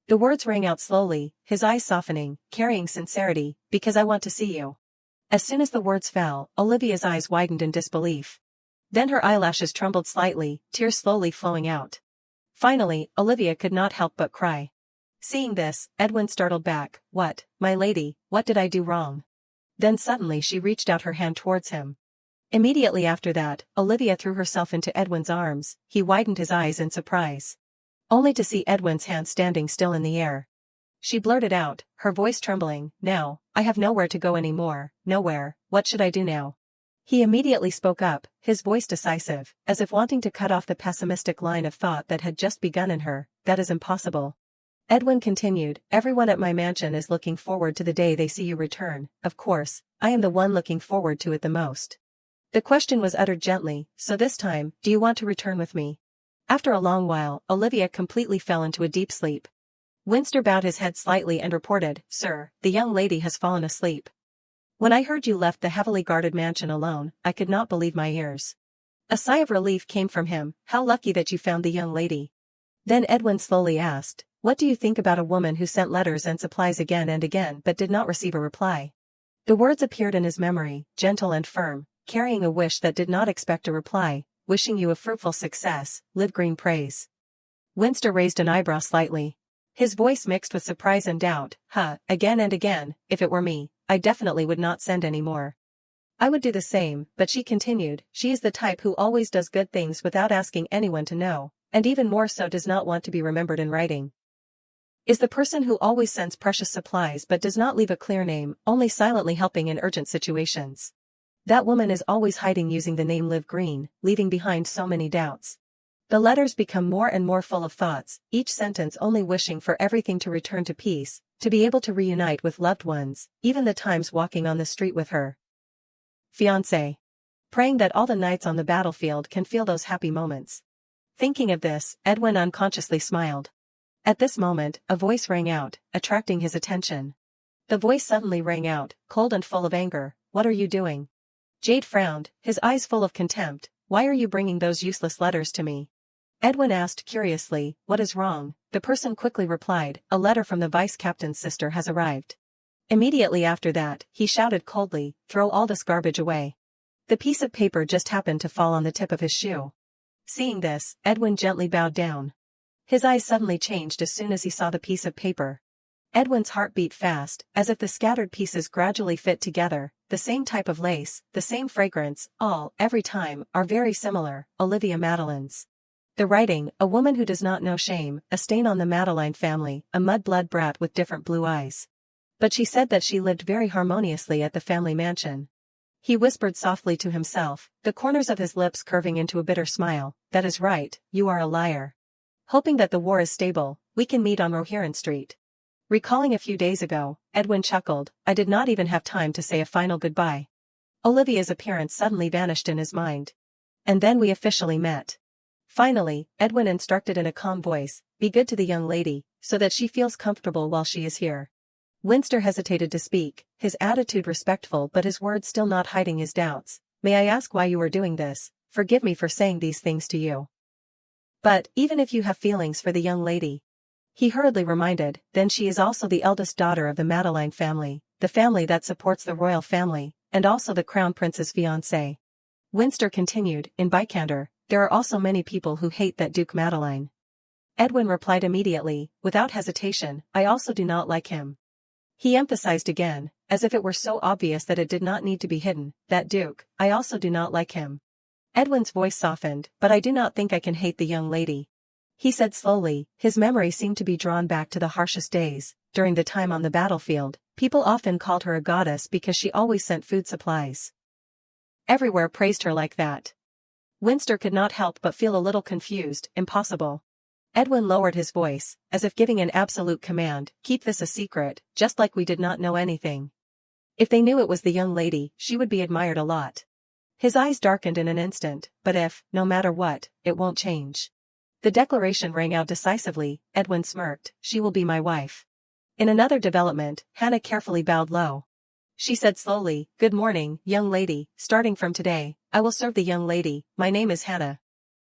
The words rang out slowly, his eyes softening, carrying sincerity, because I want to see you. As soon as the words fell, Olivia's eyes widened in disbelief. Then her eyelashes trembled slightly, tears slowly flowing out. Finally, Olivia could not help but cry. Seeing this, Edwin startled back, what, my lady, what did I do wrong? Then suddenly she reached out her hand towards him. Immediately after that, Olivia threw herself into Edwin's arms, he widened his eyes in surprise. Only to see Edwin's hand standing still in the air. She blurted out, her voice trembling, now, I have nowhere to go anymore, nowhere, what should I do now? He immediately spoke up, his voice decisive, as if wanting to cut off the pessimistic line of thought that had just begun in her, that is impossible. Edwin continued, everyone at my mansion is looking forward to the day they see you return, of course, I am the one looking forward to it the most. The question was uttered gently, so this time, do you want to return with me? After a long while, Olivia completely fell into a deep sleep. Winster bowed his head slightly and reported, Sir, the young lady has fallen asleep. When I heard you left the heavily guarded mansion alone, I could not believe my ears. A sigh of relief came from him. How lucky that you found the young lady. Then Edwin slowly asked, what do you think about a woman who sent letters and supplies again and again but did not receive a reply? The words appeared in his memory, gentle and firm, carrying a wish that did not expect a reply, wishing you a fruitful success, live green praise. Winster raised an eyebrow slightly. His voice mixed with surprise and doubt. Again and again, if it were me, I definitely would not send any more. I would do the same, but she continued, she is the type who always does good things without asking anyone to know, and even more so does not want to be remembered in writing. Is the person who always sends precious supplies but does not leave a clear name, only silently helping in urgent situations. That woman is always hiding using the name Live Green, leaving behind so many doubts. The letters become more and more full of thoughts, each sentence only wishing for everything to return to peace, to be able to reunite with loved ones, even the times walking on the street with her fiancé. Praying that all the knights on the battlefield can feel those happy moments. Thinking of this, Edwin unconsciously smiled. At this moment, a voice rang out, attracting his attention. The voice suddenly rang out, cold and full of anger. What are you doing? Jade frowned, his eyes full of contempt. Why are you bringing those useless letters to me? Edwin asked curiously, what is wrong? The person quickly replied, a letter from the vice-captain's sister has arrived. Immediately after that, he shouted coldly, throw all this garbage away. The piece of paper just happened to fall on the tip of his shoe. Seeing this, Edwin gently bowed down. His eyes suddenly changed as soon as he saw the piece of paper. Edwin's heart beat fast, as if the scattered pieces gradually fit together, the same type of lace, the same fragrance, all, every time, are very similar, Olivia Madeline's. The writing, a woman who does not know shame, a stain on the Madeline family, a mud-blood brat with different blue eyes. But she said that she lived very harmoniously at the family mansion. He whispered softly to himself, the corners of his lips curving into a bitter smile, that is right, you are a liar. Hoping that the war is stable, we can meet on Rohirrim Street. Recalling a few days ago, Edwin chuckled, I did not even have time to say a final goodbye. Olivia's appearance suddenly vanished in his mind. And then we officially met. Finally, Edwin instructed in a calm voice, be good to the young lady, so that she feels comfortable while she is here. Winster hesitated to speak, his attitude respectful but his words still not hiding his doubts. May I ask why you are doing this? Forgive me for saying these things to you. But, even if you have feelings for the young lady, he hurriedly reminded, then she is also the eldest daughter of the Madeline family, the family that supports the royal family, and also the crown prince's fiancé. Winster continued, in Bikander, there are also many people who hate that Duke Madeline. Edwin replied immediately, without hesitation, I also do not like him. He emphasized again, as if it were so obvious that it did not need to be hidden, that Duke, I also do not like him. Edwin's voice softened, but I do not think I can hate the young lady. He said slowly, his memory seemed to be drawn back to the harshest days. During the time on the battlefield, people often called her a goddess because she always sent food supplies. Everywhere praised her like that. Winster could not help but feel a little confused, impossible. Edwin lowered his voice, as if giving an absolute command, keep this a secret, just like we did not know anything. If they knew it was the young lady, she would be admired a lot. His eyes darkened in an instant, but if, no matter what, it won't change. The declaration rang out decisively, Edwin smirked, she will be my wife. In another development, Hannah carefully bowed low. She said slowly, good morning, young lady, starting from today, I will serve the young lady, my name is Hannah.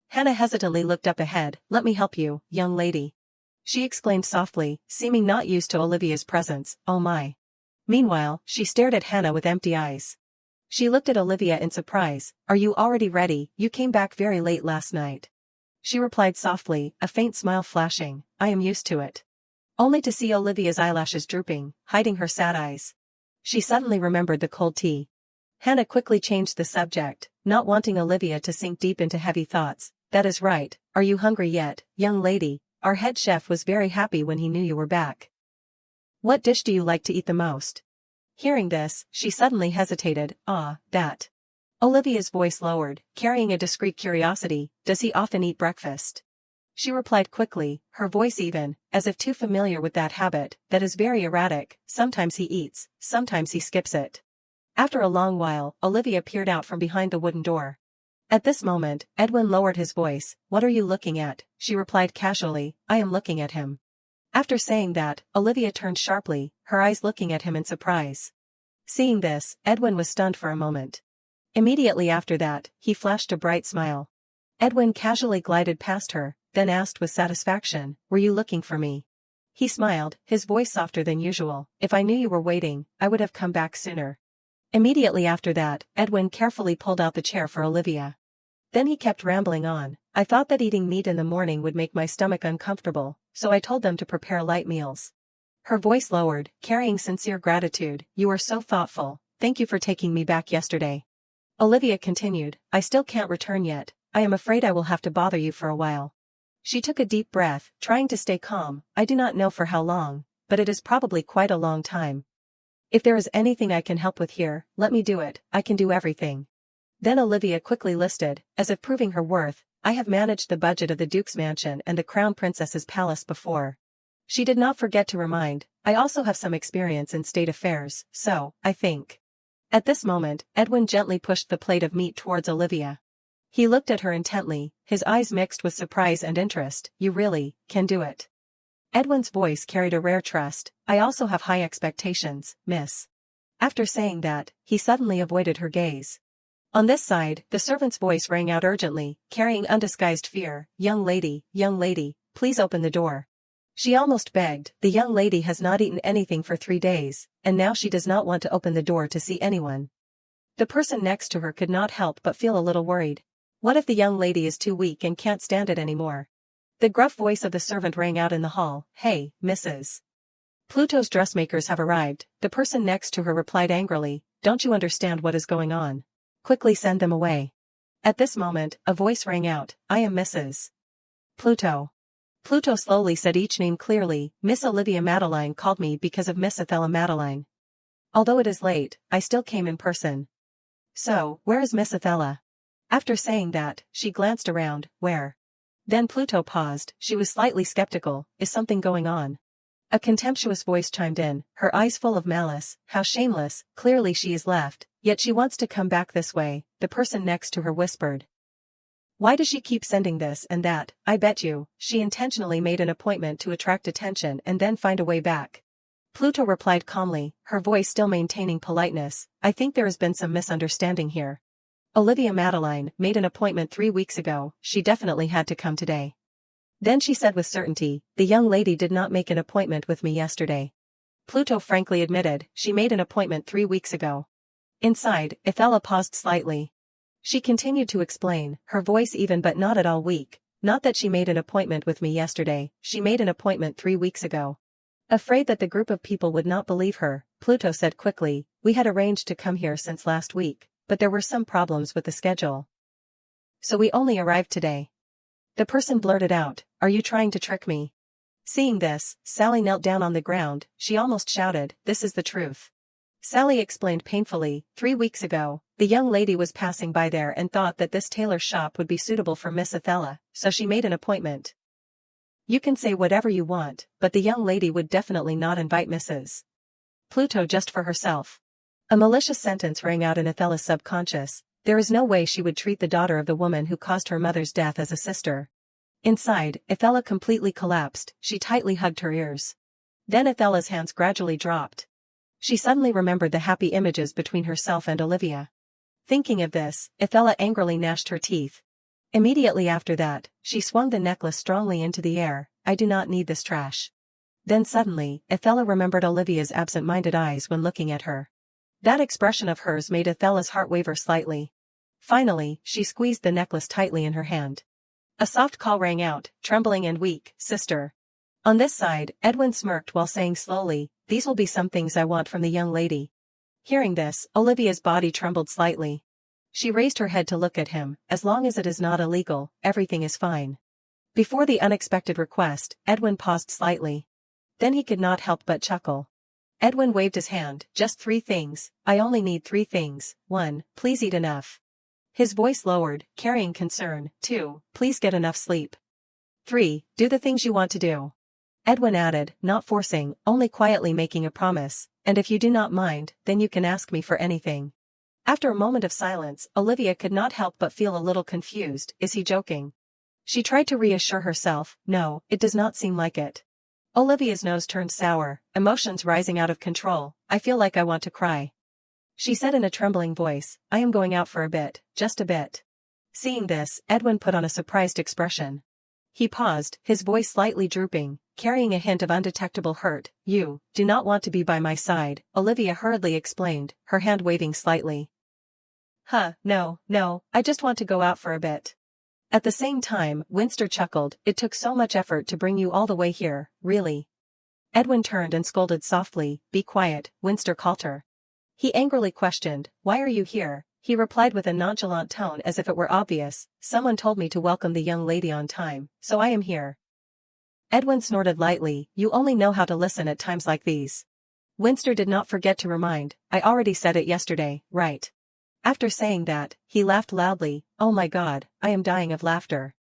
Hannah hesitantly looked up ahead, let me help you, young lady. She exclaimed softly, seeming not used to Olivia's presence, oh my. Meanwhile, she stared at Hannah with empty eyes. She looked at Olivia in surprise, are you already ready? You came back very late last night. She replied softly, a faint smile flashing, I am used to it. Only to see Olivia's eyelashes drooping, hiding her sad eyes. She suddenly remembered the cold tea. Hannah quickly changed the subject, not wanting Olivia to sink deep into heavy thoughts. That is right, are you hungry yet, young lady? Our head chef was very happy when he knew you were back. What dish do you like to eat the most? Hearing this, she suddenly hesitated, that. Olivia's voice lowered, carrying a discreet curiosity, does he often eat breakfast? She replied quickly, her voice even, as if too familiar with that habit, that is very erratic, sometimes he eats, sometimes he skips it. After a long while, Olivia peered out from behind the wooden door. At this moment, Edwin lowered his voice, what are you looking at? She replied casually, I am looking at him. After saying that, Olivia turned sharply, her eyes looking at him in surprise. Seeing this, Edwin was stunned for a moment. Immediately after that, he flashed a bright smile. Edwin casually glided past her, then asked with satisfaction, "Were you looking for me?" He smiled, his voice softer than usual. "If I knew you were waiting, I would have come back sooner." Immediately after that, Edwin carefully pulled out the chair for Olivia. Then he kept rambling on. "I thought that eating meat in the morning would make my stomach uncomfortable, so I told them to prepare light meals." Her voice lowered, carrying sincere gratitude. "You are so thoughtful, thank you for taking me back yesterday." Olivia continued, "I still can't return yet, I am afraid I will have to bother you for a while." She took a deep breath, trying to stay calm. "I do not know for how long, but it is probably quite a long time. If there is anything I can help with here, let me do it, I can do everything." Then Olivia quickly listed, as if proving her worth, "I have managed the budget of the Duke's mansion and the Crown Princess's palace before." She did not forget to remind, "I also have some experience in state affairs, so, I think." At this moment, Edwin gently pushed the plate of meat towards Olivia. He looked at her intently, his eyes mixed with surprise and interest. "You really can do it." Edwin's voice carried a rare trust. "I also have high expectations, miss." After saying that, he suddenly avoided her gaze. On this side, the servant's voice rang out urgently, carrying undisguised fear, young lady, please open the door." She almost begged. The young lady has not eaten anything for 3 days, and now she does not want to open the door to see anyone. The person next to her could not help but feel a little worried. What if the young lady is too weak and can't stand it anymore? The gruff voice of the servant rang out in the hall. "Hey, Mrs. Pluto's dressmakers have arrived." The person next to her replied angrily, "Don't you understand what is going on? Quickly send them away." At this moment, a voice rang out, "I am Mrs. Pluto." Pluto slowly said each name clearly. "Miss Olivia Madeline called me because of Miss Athela Madeline. Although it is late, I still came in person. So, where is Miss Athela?" After saying that, she glanced around. "Where?" Then Pluto paused. She was slightly skeptical. "Is something going on?" A contemptuous voice chimed in, her eyes full of malice. "How shameless, clearly she is left, yet she wants to come back this way," the person next to her whispered. "Why does she keep sending this and that? I bet you, she intentionally made an appointment to attract attention and then find a way back." Pluto replied calmly, her voice still maintaining politeness. "I think there has been some misunderstanding here. Olivia Madeline made an appointment 3 weeks ago, she definitely had to come today." Then she said with certainty, "The young lady did not make an appointment with me yesterday." Pluto frankly admitted, "She made an appointment 3 weeks ago." Inside, Athela paused slightly. She continued to explain, her voice even but not at all weak. "Not that she made an appointment with me yesterday, she made an appointment 3 weeks ago." Afraid that the group of people would not believe her, Pluto said quickly, "We had arranged to come here since last week, but there were some problems with the schedule. So we only arrived today." The person blurted out, "Are you trying to trick me?" Seeing this, Sally knelt down on the ground, she almost shouted, "This is the truth." Sally explained painfully, 3 weeks ago, the young lady was passing by there and thought that this tailor shop would be suitable for Miss Athela, so she made an appointment. You can say whatever you want, but the young lady would definitely not invite Mrs. Pluto just for herself. A malicious sentence rang out in Athela's subconscious. There is no way she would treat the daughter of the woman who caused her mother's death as a sister. Inside, Athela completely collapsed, she tightly hugged her ears. Then Athela's hands gradually dropped. She suddenly remembered the happy images between herself and Olivia. Thinking of this, Athela angrily gnashed her teeth. Immediately after that, she swung the necklace strongly into the air. "I do not need this trash." Then suddenly, Athela remembered Olivia's absent-minded eyes when looking at her. That expression of hers made Athela's heart waver slightly. Finally, she squeezed the necklace tightly in her hand. A soft call rang out, trembling and weak, "Sister." On this side, Edwin smirked while saying slowly, "These will be some things I want from the young lady." Hearing this, Olivia's body trembled slightly. She raised her head to look at him. "As long as it is not illegal, everything is fine." Before the unexpected request, Edwin paused slightly. Then he could not help but chuckle. Edwin waved his hand. "Just 3 things, I only need 3 things. 1, please eat enough." His voice lowered, carrying concern. 2, please get enough sleep. 3, do the things you want to do. Edwin added, not forcing, only quietly making a promise, "And if you do not mind, then you can ask me for anything." After a moment of silence, Olivia could not help but feel a little confused. Is he joking? She tried to reassure herself, "No, it does not seem like it." Olivia's nose turned sour, emotions rising out of control. "I feel like I want to cry." She said in a trembling voice, I am going out for a bit, just a bit. Seeing this, Edwin put on a surprised expression. He paused, his voice slightly drooping, carrying a hint of undetectable hurt. You do not want to be by my side, Olivia hurriedly explained, her hand waving slightly. No, I just want to go out for a bit. At the same time, Winster chuckled, it took so much effort to bring you all the way here, really. Edwin turned and scolded softly, be quiet, Winster called her. He angrily questioned, why are you here? He replied with a nonchalant tone as if it were obvious, someone told me to welcome the young lady on time, so I am here. Edwin snorted lightly, you only know how to listen at times like these. Winster did not forget to remind, I already said it yesterday, right? After saying that, he laughed loudly, oh my god, I am dying of laughter.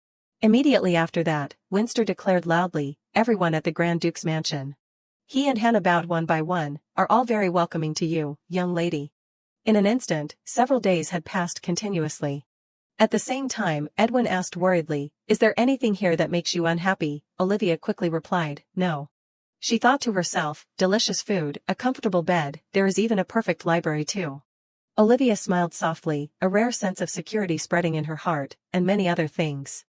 Immediately after that, Winster declared loudly, everyone at the Grand Duke's mansion. He and Hannah bowed one by one, are all very welcoming to you, young lady. In an instant, several days had passed continuously. At the same time, Edwin asked worriedly, is there anything here that makes you unhappy? Olivia quickly replied, no. She thought to herself, delicious food, a comfortable bed, there is even a perfect library too. Olivia smiled softly, a rare sense of security spreading in her heart, and many other things.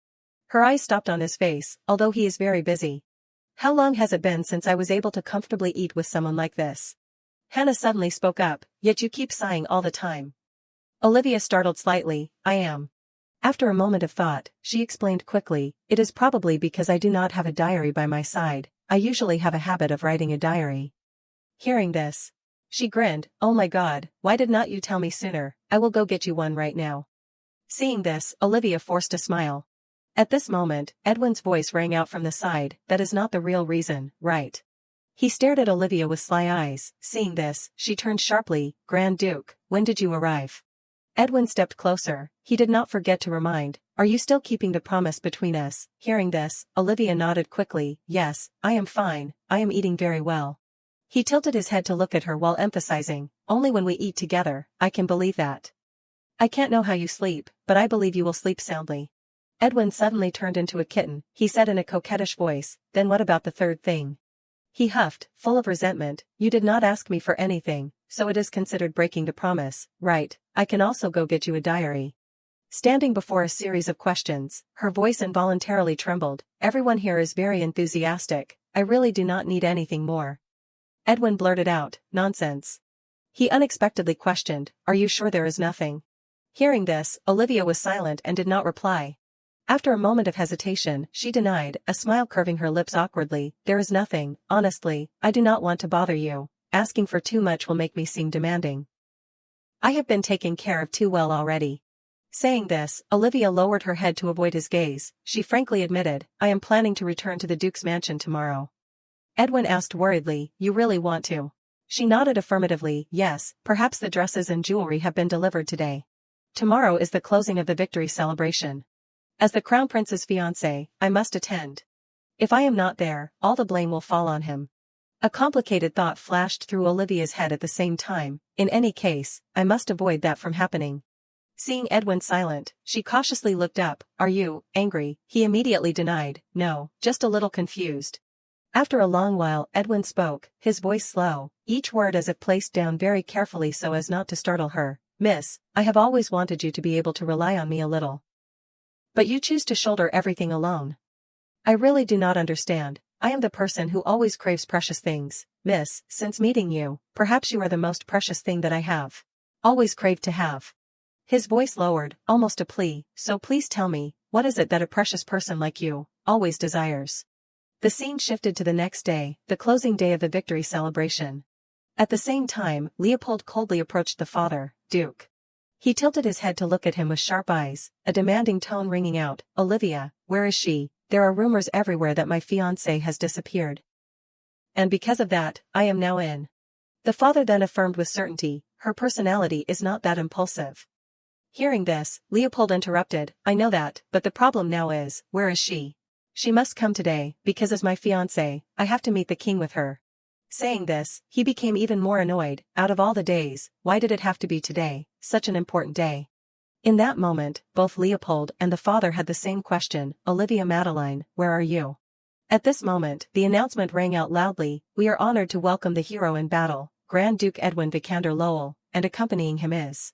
Her eyes stopped on his face, although he is very busy. How long has it been since I was able to comfortably eat with someone like this? Hannah suddenly spoke up, yet you keep sighing all the time. Olivia startled slightly, I am. After a moment of thought, she explained quickly, it is probably because I do not have a diary by my side, I usually have a habit of writing a diary. Hearing this, she grinned, oh my god, why did not you tell me sooner, I will go get you one right now. Seeing this, Olivia forced a smile. At this moment, Edwin's voice rang out from the side, that is not the real reason, right? He stared at Olivia with sly eyes, seeing this, she turned sharply, Grand Duke, when did you arrive? Edwin stepped closer, he did not forget to remind, are you still keeping the promise between us? Hearing this, Olivia nodded quickly, yes, I am fine, I am eating very well. He tilted his head to look at her while emphasizing, only when we eat together, I can believe that. I can't know how you sleep, but I believe you will sleep soundly. Edwin suddenly turned into a kitten, he said in a coquettish voice, then what about the third thing? He huffed, full of resentment, you did not ask me for anything, so it is considered breaking the promise, right? I can also go get you a diary. Standing before a series of questions, her voice involuntarily trembled, everyone here is very enthusiastic, I really do not need anything more. Edwin blurted out, nonsense. He unexpectedly questioned, are you sure there is nothing? Hearing this, Olivia was silent and did not reply. After a moment of hesitation, she denied, a smile curving her lips awkwardly, there is nothing, honestly, I do not want to bother you, asking for too much will make me seem demanding. I have been taken care of too well already. Saying this, Olivia lowered her head to avoid his gaze, she frankly admitted, I am planning to return to the Duke's mansion tomorrow. Edwin asked worriedly, you really want to? She nodded affirmatively, yes, perhaps the dresses and jewelry have been delivered today. Tomorrow is the closing of the victory celebration. As the Crown Prince's fiancé, I must attend. If I am not there, all the blame will fall on him. A complicated thought flashed through Olivia's head at the same time, in any case, I must avoid that from happening. Seeing Edwin silent, she cautiously looked up, are you angry? He immediately denied, no, just a little confused. After a long while, Edwin spoke, his voice slow, each word as if placed down very carefully so as not to startle her. Miss, I have always wanted you to be able to rely on me a little. But you choose to shoulder everything alone. I really do not understand, I am the person who always craves precious things, miss, since meeting you, perhaps you are the most precious thing that I have. Always craved to have. His voice lowered, almost a plea, so please tell me, what is it that a precious person like you always desires? The scene shifted to the next day, the closing day of the victory celebration. At the same time, Leopold coldly approached the father, Duke. He tilted his head to look at him with sharp eyes, a demanding tone ringing out, Olivia, where is she? There are rumors everywhere that my fiancé has disappeared. And because of that, I am now in. The father then affirmed with certainty, her personality is not that impulsive. Hearing this, Leopold interrupted, I know that, but the problem now is, where is she? She must come today, because as my fiancé, I have to meet the king with her. Saying this, he became even more annoyed, out of all the days, why did it have to be today, such an important day? In that moment, both Leopold and the father had the same question, Olivia Madeline, where are you? At this moment, the announcement rang out loudly, we are honored to welcome the hero in battle, Grand Duke Edwin Vikander Lowell, and accompanying him is.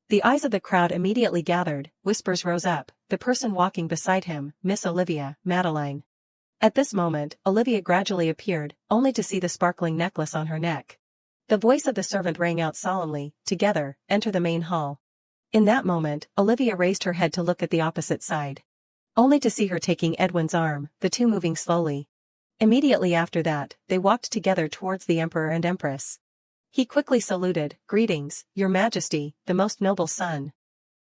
The eyes of the crowd immediately gathered, whispers rose up, the person walking beside him, Miss Olivia, Madeline. At this moment, Olivia gradually appeared, only to see the sparkling necklace on her neck. The voice of the servant rang out solemnly, "Together, enter the main hall." In that moment, Olivia raised her head to look at the opposite side. Only to see her taking Edwin's arm, the two moving slowly. Immediately after that, they walked together towards the Emperor and Empress. He quickly saluted, "Greetings, Your Majesty, the most noble son."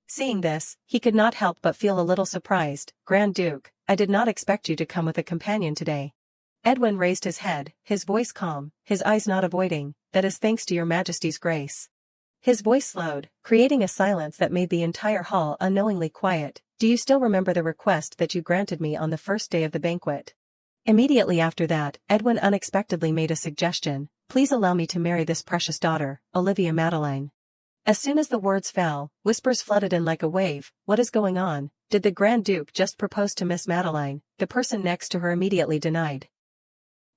Seeing this, he could not help but feel a little surprised. "Grand Duke, I did not expect you to come with a companion today." Edwin raised his head, his voice calm, his eyes not avoiding, "That is thanks to Your Majesty's grace." His voice slowed, creating a silence that made the entire hall unknowingly quiet. "Do you still remember the request that you granted me on the first day of the banquet?" Immediately after that, Edwin unexpectedly made a suggestion. "Please allow me to marry this precious daughter, Olivia Madeline." As soon as the words fell, whispers flooded in like a wave. "What is going on? Did the Grand Duke just propose to Miss Madeline?" The person next to her immediately denied.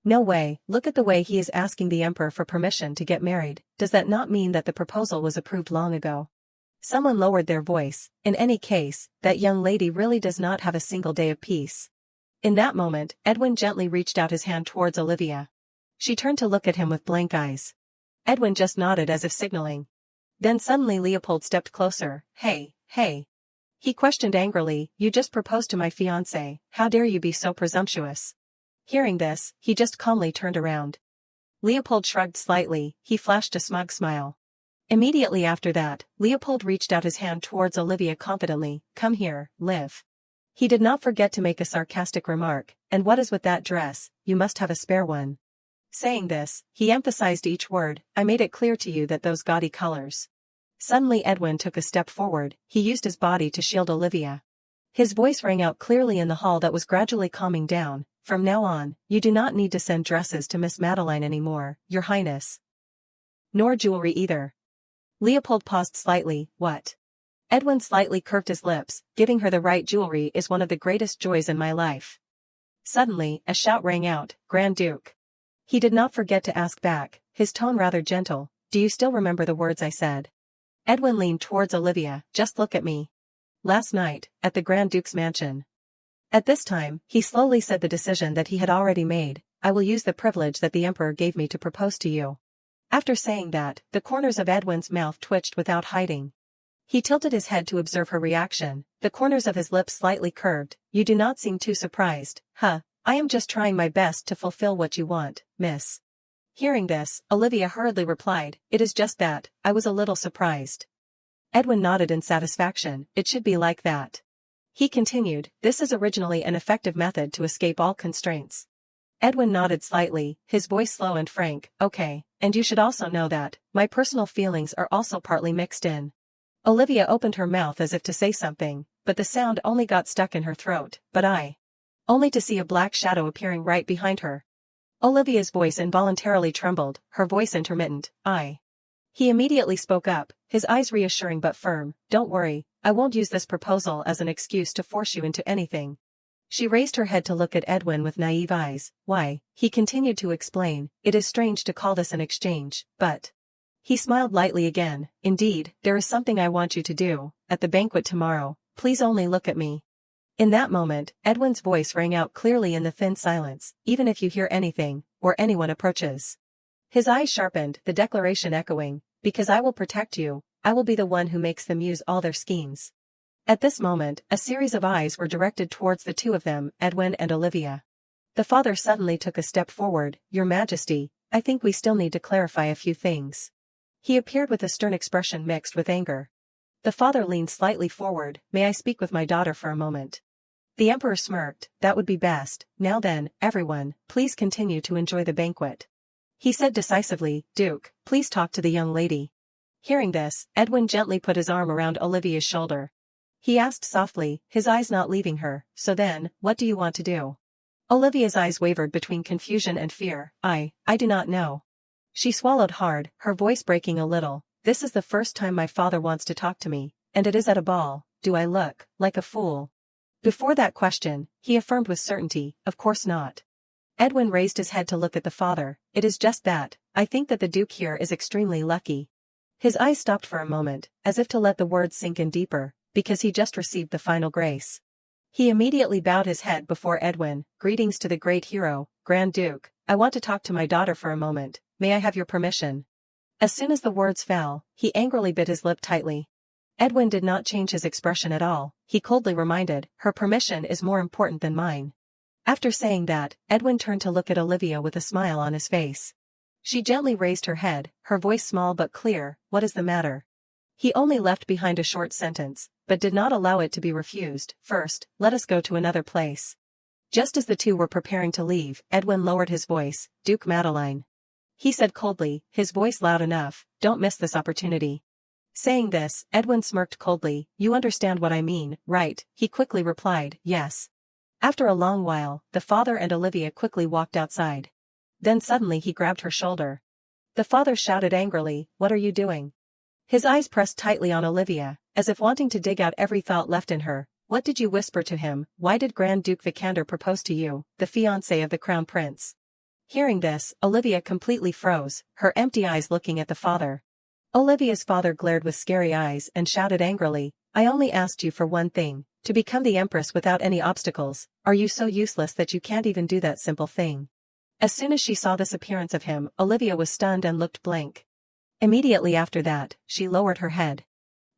"No way, look at the way he is asking the Emperor for permission to get married. Does that not mean that the proposal was approved long ago?" Someone lowered their voice. "In any case, that young lady really does not have a single day of peace." In that moment, Edwin gently reached out his hand towards Olivia. She turned to look at him with blank eyes. Edwin just nodded as if signaling. Then suddenly Leopold stepped closer. Hey. He questioned angrily, "You just proposed to my fiancé, how dare you be so presumptuous?" Hearing this, he just calmly turned around. Leopold shrugged slightly, he flashed a smug smile. Immediately after that, Leopold reached out his hand towards Olivia confidently. "Come here, Liv." He did not forget to make a sarcastic remark, "And what is with that dress? You must have a spare one." Saying this, he emphasized each word, "I made it clear to you that those gaudy colors." Suddenly Edwin took a step forward, he used his body to shield Olivia. His voice rang out clearly in the hall that was gradually calming down. "From now on, you do not need to send dresses to Miss Madeline anymore, Your Highness. Nor jewelry either." Leopold paused slightly. "What?" Edwin slightly curved his lips. "Giving her the right jewelry is one of the greatest joys in my life." Suddenly, a shout rang out, "Grand Duke." He did not forget to ask back, his tone rather gentle, "Do you still remember the words I said?" Edwin leaned towards Olivia. "Just look at me. Last night, at the Grand Duke's mansion." At this time, he slowly said the decision that he had already made. "I will use the privilege that the Emperor gave me to propose to you." After saying that, the corners of Edwin's mouth twitched without hiding. He tilted his head to observe her reaction, the corners of his lips slightly curved. "You do not seem too surprised, huh? I am just trying my best to fulfill what you want, miss." Hearing this, Olivia hurriedly replied, "It is just that, I was a little surprised." Edwin nodded in satisfaction. "It should be like that." He continued, "This is originally an effective method to escape all constraints." Edwin nodded slightly, his voice slow and frank. "Okay, and you should also know that, my personal feelings are also partly mixed in." Olivia opened her mouth as if to say something, but the sound only got stuck in her throat. Only to see a black shadow appearing right behind her. Olivia's voice involuntarily trembled, her voice intermittent. "I." He immediately spoke up, his eyes reassuring but firm. "Don't worry, I won't use this proposal as an excuse to force you into anything." She raised her head to look at Edwin with naive eyes. "Why," he continued to explain, "it is strange to call this an exchange, but..." He smiled lightly again. "Indeed, there is something I want you to do, at the banquet tomorrow. Please only look at me." In that moment, Edwin's voice rang out clearly in the thin silence, "Even if you hear anything, or anyone approaches." His eyes sharpened, the declaration echoing, "Because I will protect you, I will be the one who makes them use all their schemes." At this moment, a series of eyes were directed towards the two of them, Edwin and Olivia. The father suddenly took a step forward. "Your Majesty, I think we still need to clarify a few things." He appeared with a stern expression mixed with anger. The father leaned slightly forward. "May I speak with my daughter for a moment?" The Emperor smirked. "That would be best. Now then, everyone, please continue to enjoy the banquet." He said decisively, "Duke, please talk to the young lady." Hearing this, Edwin gently put his arm around Olivia's shoulder. He asked softly, his eyes not leaving her, "So then, what do you want to do?" Olivia's eyes wavered between confusion and fear. I do not know." She swallowed hard, her voice breaking a little. "This is the first time my father wants to talk to me, and it is at a ball. Do I look like a fool?" Before that question, he affirmed with certainty, "Of course not." Edwin raised his head to look at the father. "It is just that, I think that the Duke here is extremely lucky." His eyes stopped for a moment, as if to let the words sink in deeper, because he just received the final grace. He immediately bowed his head before Edwin. Greetings to the great hero, Grand Duke. I want to talk to my daughter for a moment. May I have your permission? As soon as the words fell, he angrily bit his lip tightly. Edwin did not change his expression at all. He coldly reminded, her permission is more important than mine. After saying that, Edwin turned to look at Olivia with a smile on his face. She gently raised her head, her voice small but clear. What is the matter? He only left behind a short sentence, but did not allow it to be refused. First, let us go to another place. Just as the two were preparing to leave, Edwin lowered his voice. Duke Madeline. He said coldly, his voice loud enough, don't miss this opportunity. Saying this, Edwin smirked coldly. You understand what I mean, right? He quickly replied, yes. After a long while, the father and Olivia quickly walked outside. Then suddenly he grabbed her shoulder. The father shouted angrily, what are you doing? His eyes pressed tightly on Olivia, as if wanting to dig out every thought left in her. What did you whisper to him? Why did Grand Duke Vikander propose to you, the fiancé of the Crown Prince? Hearing this, Olivia completely froze, her empty eyes looking at the father. Olivia's father glared with scary eyes and shouted angrily, I only asked you for one thing, to become the empress without any obstacles. Are you so useless that you can't even do that simple thing? As soon as she saw this appearance of him, Olivia was stunned and looked blank. Immediately after that, she lowered her head.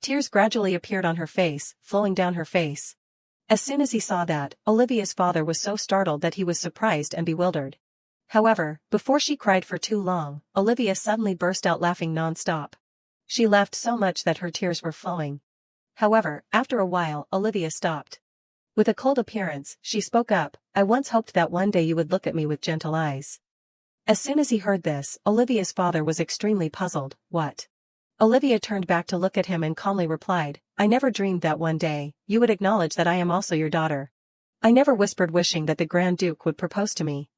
Tears gradually appeared on her face, flowing down her face. As soon as he saw that, Olivia's father was so startled that he was surprised and bewildered. However, before she cried for too long, Olivia suddenly burst out laughing non-stop. She laughed so much that her tears were flowing. However, after a while, Olivia stopped. With a cold appearance, she spoke up, I once hoped that one day you would look at me with gentle eyes. As soon as he heard this, Olivia's father was extremely puzzled. What? Olivia turned back to look at him and calmly replied, I never dreamed that one day, you would acknowledge that I am also your daughter. I never whispered wishing that the Grand Duke would propose to me.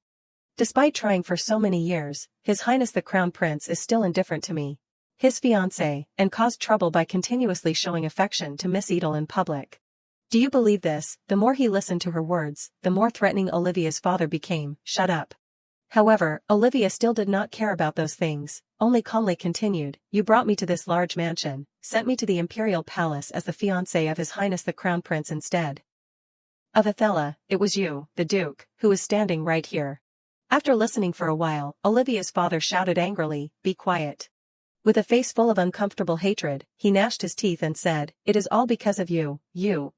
Despite trying for so many years, His Highness the Crown Prince is still indifferent to me. His fiancé, and caused trouble by continuously showing affection to Miss Edel in public. Do you believe this? The more he listened to her words, the more threatening Olivia's father became. Shut up. However, Olivia still did not care about those things, only calmly continued, you brought me to this large mansion, sent me to the imperial palace as the fiancé of His Highness the Crown Prince instead of Othello. It was you, the Duke, who is standing right here. After listening for a while, Olivia's father shouted angrily, be quiet. With a face full of uncomfortable hatred, he gnashed his teeth and said, it is all because of you,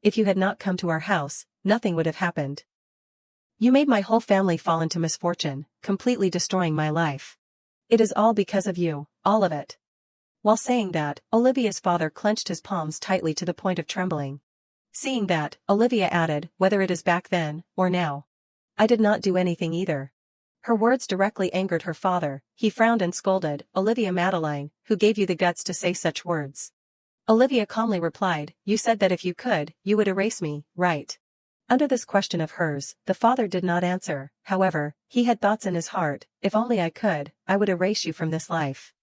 if you had not come to our house, nothing would have happened. You made my whole family fall into misfortune, completely destroying my life. It is all because of you, all of it. While saying that, Olivia's father clenched his palms tightly to the point of trembling. Seeing that, Olivia added, whether it is back then, or now. I did not do anything either. Her words directly angered her father. He frowned and scolded, Olivia Madeline, who gave you the guts to say such words? Olivia calmly replied, you said that if you could, you would erase me, right? Under this question of hers, the father did not answer. However, he had thoughts in his heart, if only I could, I would erase you from this life.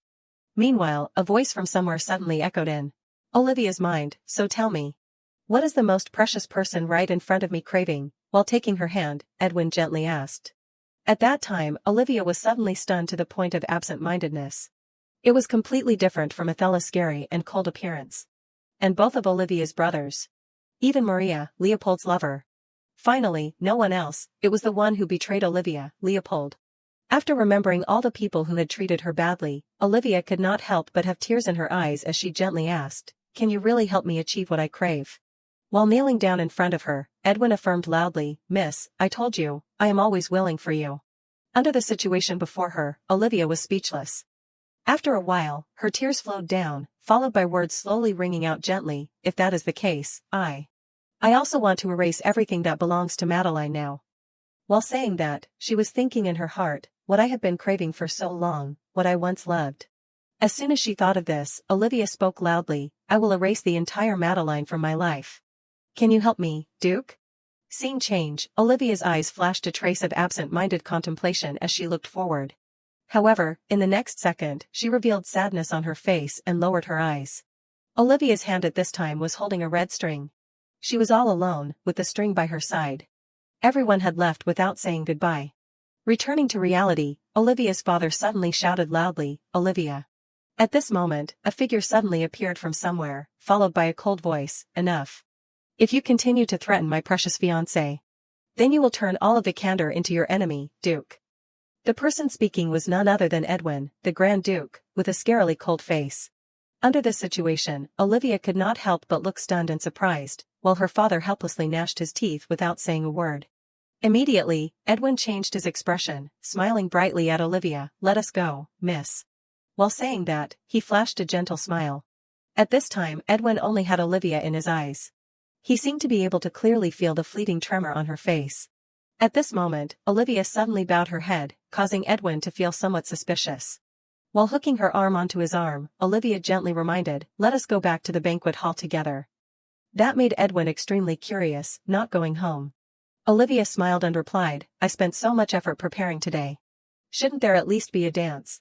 Meanwhile, a voice from somewhere suddenly echoed in Olivia's mind, so tell me. What is the most precious person right in front of me craving? While taking her hand, Edwin gently asked. At that time, Olivia was suddenly stunned to the point of absent-mindedness. It was completely different from Othello's scary and cold appearance. And both of Olivia's brothers. Even Maria, Leopold's lover. Finally, no one else, it was the one who betrayed Olivia, Leopold. After remembering all the people who had treated her badly, Olivia could not help but have tears in her eyes as she gently asked, can you really help me achieve what I crave? While kneeling down in front of her, Edwin affirmed loudly, Miss, I told you, I am always willing for you. Under the situation before her, Olivia was speechless. After a while, her tears flowed down, followed by words slowly ringing out gently, if that is the case, I also want to erase everything that belongs to Madeline now. While saying that, she was thinking in her heart, what I have been craving for so long, what I once loved. As soon as she thought of this, Olivia spoke loudly, I will erase the entire Madeline from my life. Can you help me, Duke? Scene change, Olivia's eyes flashed a trace of absent-minded contemplation as she looked forward. However, in the next second, she revealed sadness on her face and lowered her eyes. Olivia's hand at this time was holding a red string. She was all alone, with the string by her side. Everyone had left without saying goodbye. Returning to reality, Olivia's father suddenly shouted loudly, Olivia. At this moment, a figure suddenly appeared from somewhere, followed by a cold voice, "Enough. If you continue to threaten my precious fiancé, then you will turn all of Vikander into your enemy, Duke." The person speaking was none other than Edwin, the Grand Duke, with a scarily cold face. Under this situation, Olivia could not help but look stunned and surprised, while her father helplessly gnashed his teeth without saying a word. Immediately, Edwin changed his expression, smiling brightly at Olivia. "Let us go, miss." While saying that, he flashed a gentle smile. At this time, Edwin only had Olivia in his eyes. He seemed to be able to clearly feel the fleeting tremor on her face. At this moment, Olivia suddenly bowed her head, causing Edwin to feel somewhat suspicious. While hooking her arm onto his arm, Olivia gently reminded, "Let us go back to the banquet hall together." That made Edwin extremely curious. "Not going home?" Olivia smiled and replied, "I spent so much effort preparing today. Shouldn't there at least be a dance?"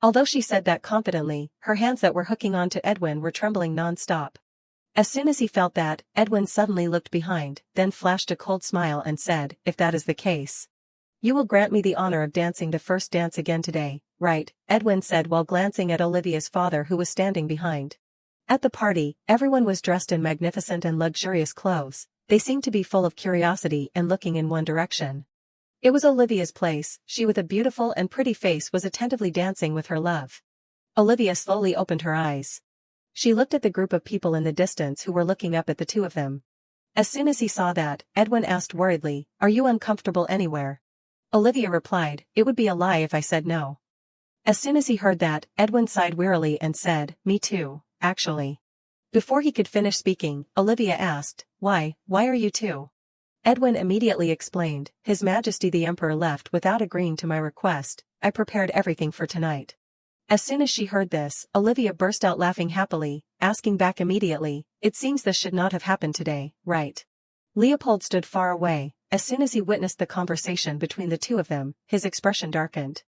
Although she said that confidently, her hands that were hooking onto Edwin were trembling non-stop. As soon as he felt that, Edwin suddenly looked behind, then flashed a cold smile and said, "If that is the case, you will grant me the honor of dancing the first dance again today, right?" Edwin said while glancing at Olivia's father who was standing behind. At the party, everyone was dressed in magnificent and luxurious clothes. They seemed to be full of curiosity and looking in one direction. It was Olivia's place. She with a beautiful and pretty face was attentively dancing with her love. Olivia slowly opened her eyes. She looked at the group of people in the distance who were looking up at the two of them. As soon as he saw that, Edwin asked worriedly, "Are you uncomfortable anywhere?" Olivia replied, "It would be a lie if I said no." As soon as he heard that, Edwin sighed wearily and said, "Me too, actually." Before he could finish speaking, Olivia asked, Why are you too?" Edwin immediately explained, "His Majesty the Emperor left without agreeing to my request. I prepared everything for tonight." As soon as she heard this, Olivia burst out laughing happily, asking back immediately, "It seems this should not have happened today, right?" Leopold stood far away. As soon as he witnessed the conversation between the two of them, his expression darkened.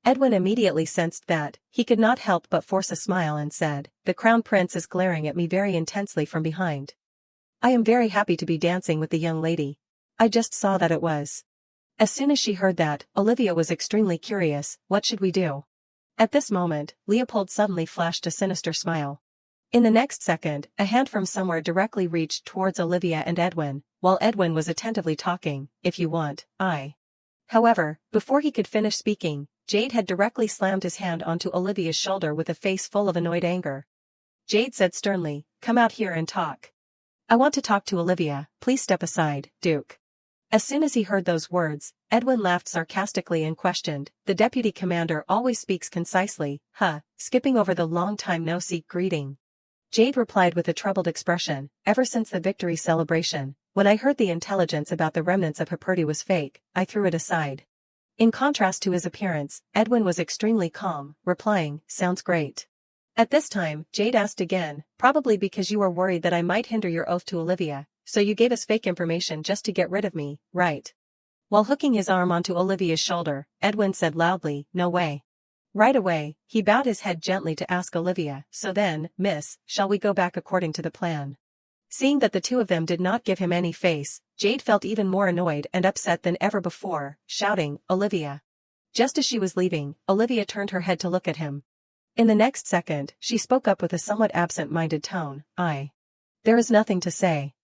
Edwin immediately sensed that. He could not help but force a smile and said, "The Crown Prince is glaring at me very intensely from behind. I am very happy to be dancing with the young lady. I just saw that it was." As soon as she heard that, Olivia was extremely curious. "What should we do?" At this moment, Leopold suddenly flashed a sinister smile. In the next second, a hand from somewhere directly reached towards Olivia and Edwin, while Edwin was attentively talking, "If you want, I." However, before he could finish speaking, Jade had directly slammed his hand onto Olivia's shoulder with a face full of annoyed anger. Jade said sternly, "Come out here and talk. I want to talk to Olivia. Please step aside, Duke." As soon as he heard those words, Edwin laughed sarcastically and questioned, "The deputy commander always speaks concisely, huh, skipping over the long time no-see greeting." Jade replied with a troubled expression, "Ever since the victory celebration, when I heard the intelligence about the remnants of Haperti was fake, I threw it aside." In contrast to his appearance, Edwin was extremely calm, replying, "Sounds great." At this time, Jade asked again, "Probably because you were worried that I might hinder your oath to Olivia, so you gave us fake information just to get rid of me, right?" While hooking his arm onto Olivia's shoulder, Edwin said loudly, "No way." Right away, he bowed his head gently to ask Olivia, "So then, miss, shall we go back according to the plan?" Seeing that the two of them did not give him any face, Jade felt even more annoyed and upset than ever before, shouting, "Olivia." Just as she was leaving, Olivia turned her head to look at him. In the next second, she spoke up with a somewhat absent-minded tone, There is nothing to say."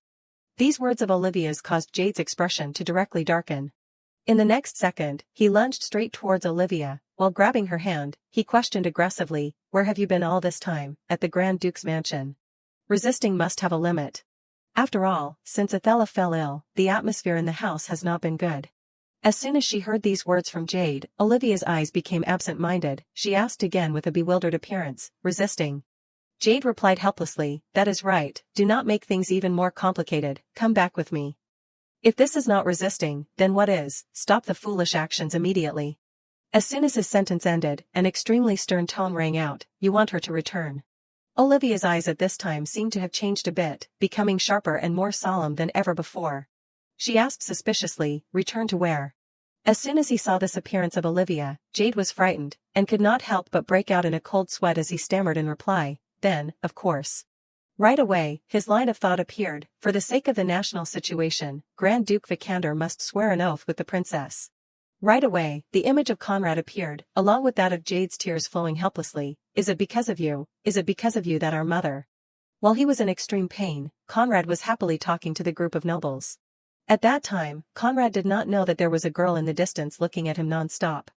These words of Olivia's caused Jade's expression to directly darken. In the next second, he lunged straight towards Olivia. While grabbing her hand, he questioned aggressively, "Where have you been all this time?" "At the Grand Duke's mansion." Resisting must have a limit. After all, since Athela fell ill, the atmosphere in the house has not been good. As soon as she heard these words from Jade, Olivia's eyes became absent-minded. She asked again with a bewildered appearance, "Resisting?" Jade replied helplessly, "That is right, do not make things even more complicated, come back with me. If this is not resisting, then what is? Stop the foolish actions immediately." As soon as his sentence ended, an extremely stern tone rang out, "You want her to return." Olivia's eyes at this time seemed to have changed a bit, becoming sharper and more solemn than ever before. She asked suspiciously, "Return to where?" As soon as he saw this appearance of Olivia, Jade was frightened, and could not help but break out in a cold sweat as he stammered in reply, "Then, of course." Right away, his line of thought appeared, for the sake of the national situation, Grand Duke Vikander must swear an oath with the princess. Right away, the image of Conrad appeared, along with that of Jade's tears flowing helplessly. is it because of you, is it because of you that our mother? While he was in extreme pain, Conrad was happily talking to the group of nobles. At that time, Conrad did not know that there was a girl in the distance looking at him non-stop.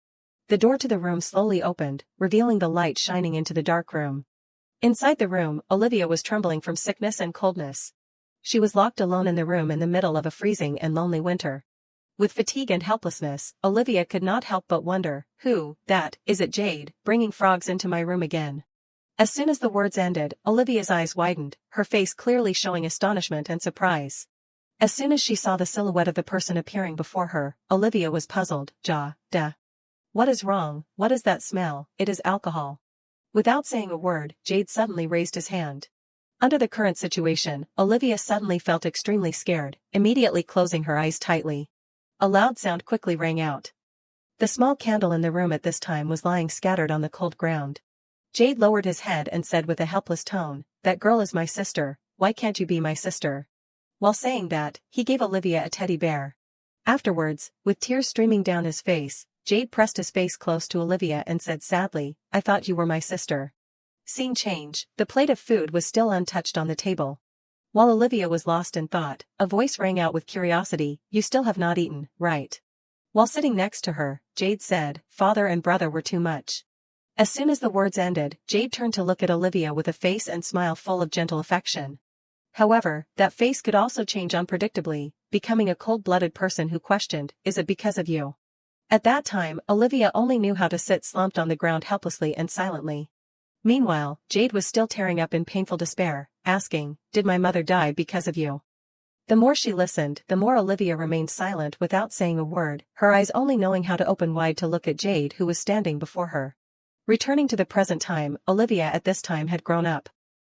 The door to the room slowly opened, revealing the light shining into the dark room. Inside the room, Olivia was trembling from sickness and coldness. She was locked alone in the room in the middle of a freezing and lonely winter. With fatigue and helplessness, Olivia could not help but wonder, is it Jade, bringing frogs into my room again? As soon as the words ended, Olivia's eyes widened, her face clearly showing astonishment and surprise. As soon as she saw the silhouette of the person appearing before her, Olivia was puzzled. What is wrong? What is that smell? It is alcohol. Without saying a word, Jade suddenly raised his hand. Under the current situation, Olivia suddenly felt extremely scared, immediately closing her eyes tightly. A loud sound quickly rang out. The small candle in the room at this time was lying scattered on the cold ground. Jade lowered his head and said with a helpless tone, "That girl is my sister, why can't you be my sister?" While saying that, he gave Olivia a teddy bear. Afterwards, with tears streaming down his face, Jade pressed his face close to Olivia and said sadly, "I thought you were my sister." Scene change, the plate of food was still untouched on the table. While Olivia was lost in thought, a voice rang out with curiosity, "You still have not eaten, right?" While sitting next to her, Jade said, "Father and brother were too much." As soon as the words ended, Jade turned to look at Olivia with a face and smile full of gentle affection. However, that face could also change unpredictably, becoming a cold-blooded person who questioned, "Is it because of you?" At that time, Olivia only knew how to sit slumped on the ground helplessly and silently. Meanwhile, Jade was still tearing up in painful despair, asking, "Did my mother die because of you?" The more she listened, the more Olivia remained silent without saying a word, her eyes only knowing how to open wide to look at Jade who was standing before her. Returning to the present time, Olivia at this time had grown up.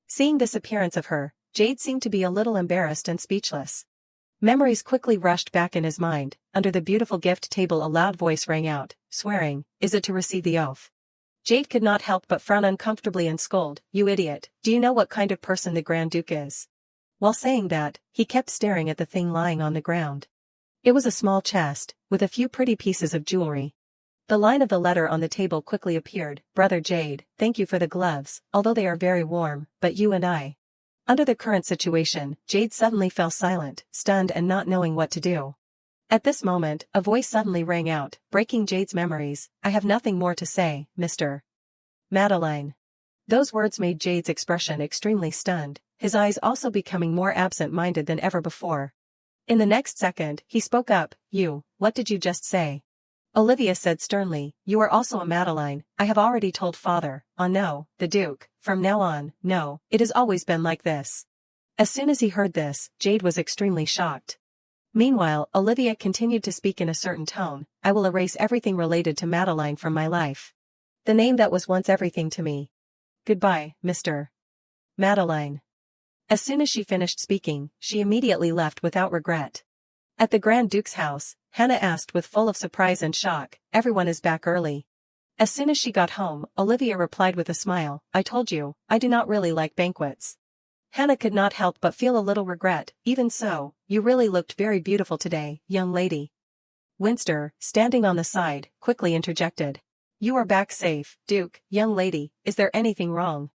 Seeing this appearance of her, Jade seemed to be a little embarrassed and speechless. Memories quickly rushed back in his mind. Under the beautiful gift table a loud voice rang out, swearing, "Is it to receive the oath?" Jade could not help but frown uncomfortably and scold, "You idiot, do you know what kind of person the Grand Duke is?" While saying that, he kept staring at the thing lying on the ground. It was a small chest, with a few pretty pieces of jewelry. The line of the letter on the table quickly appeared, "Brother Jade, thank you for the gloves, although they are very warm, but you and I." Under the current situation, Jade suddenly fell silent, stunned and not knowing what to do. At this moment, a voice suddenly rang out, breaking Jade's memories, "I have nothing more to say, Mr. Madeline." Those words made Jade's expression extremely stunned, his eyes also becoming more absent-minded than ever before. In the next second, he spoke up, What did you just say?" Olivia said sternly, "You are also a Madeline, I have already told father, no, the Duke, from now on, no, it has always been like this." As soon as he heard this, Jade was extremely shocked. Meanwhile, Olivia continued to speak in a certain tone, "I will erase everything related to Madeline from my life. The name that was once everything to me. Goodbye, Mr. Madeline." As soon as she finished speaking, she immediately left without regret. At the Grand Duke's house, Hannah asked with full of surprise and shock, "Everyone is back early?" As soon as she got home, Olivia replied with a smile, "I told you, I do not really like banquets." Hannah could not help but feel a little regret, "Even so, you really looked very beautiful today, young lady." Winster, standing on the side, quickly interjected, "You are back safe, Duke, young lady, is there anything wrong?"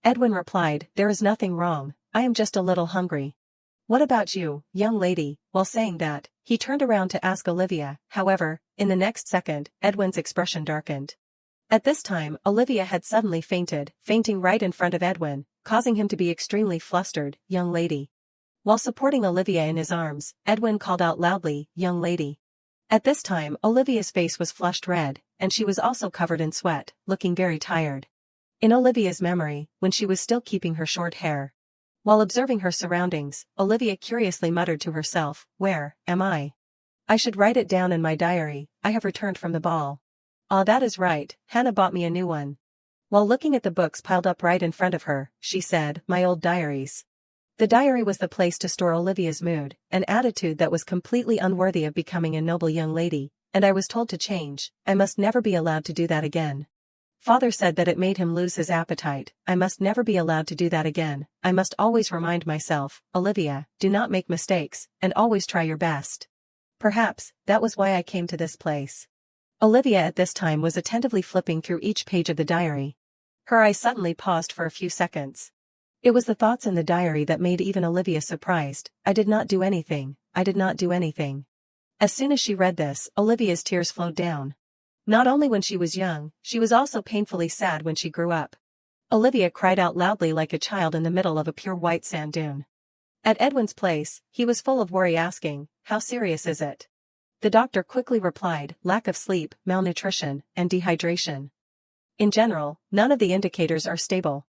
Edwin replied, "There is nothing wrong, I am just a little hungry." "What about you, young lady?" While saying that, he turned around to ask Olivia, however, in the next second, Edwin's expression darkened. At this time, Olivia had suddenly fainted, fainting right in front of Edwin, causing him to be extremely flustered, "Young lady." While supporting Olivia in his arms, Edwin called out loudly, "Young lady." At this time, Olivia's face was flushed red, and she was also covered in sweat, looking very tired. In Olivia's memory, when she was still keeping her short hair. While observing her surroundings, Olivia curiously muttered to herself, "Where am I? I should write it down in my diary, I have returned from the ball. Ah, that is right, Hannah bought me a new one." While looking at the books piled up right in front of her, she said, "My old diaries." The diary was the place to store Olivia's mood, an attitude that was completely unworthy of becoming a noble young lady, and I was told to change, I must never be allowed to do that again. Father said that it made him lose his appetite, I must never be allowed to do that again, I must always remind myself, Olivia, do not make mistakes, and always try your best. Perhaps, that was why I came to this place. Olivia at this time was attentively flipping through each page of the diary. Her eyes suddenly paused for a few seconds. It was the thoughts in the diary that made even Olivia surprised. I did not do anything. I did not do anything. As soon as she read this, Olivia's tears flowed down. Not only when she was young, she was also painfully sad when she grew up. Olivia cried out loudly like a child in the middle of a pure white sand dune. At Edwin's place, he was full of worry asking, "How serious is it?" The doctor quickly replied, "Lack of sleep, malnutrition, and dehydration. In general, none of the indicators are stable."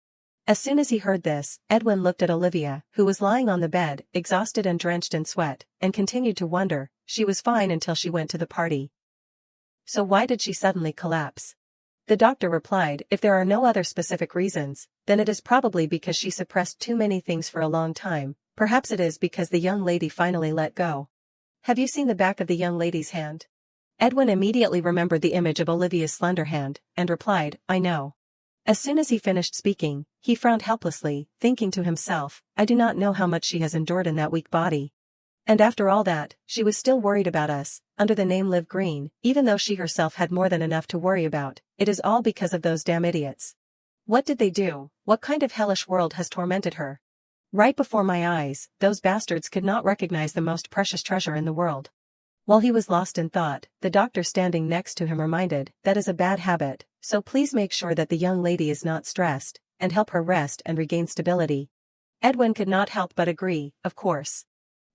As soon as he heard this, Edwin looked at Olivia, who was lying on the bed, exhausted and drenched in sweat, and continued to wonder. She was fine until she went to the party. So why did she suddenly collapse? The doctor replied, "If there are no other specific reasons, then it is probably because she suppressed too many things for a long time. Perhaps it is because the young lady finally let go." "Have you seen the back of the young lady's hand?" Edwin immediately remembered the image of Olivia's slender hand, and replied, "I know." As soon as he finished speaking, he frowned helplessly, thinking to himself, "I do not know how much she has endured in that weak body. And after all that, she was still worried about us, under the name Live Green, even though she herself had more than enough to worry about. It is all because of those damn idiots. What did they do? What kind of hellish world has tormented her? Right before my eyes, those bastards could not recognize the most precious treasure in the world." While he was lost in thought, the doctor standing next to him reminded, "That is a bad habit, so please make sure that the young lady is not stressed, and help her rest and regain stability." Edwin could not help but agree, of course.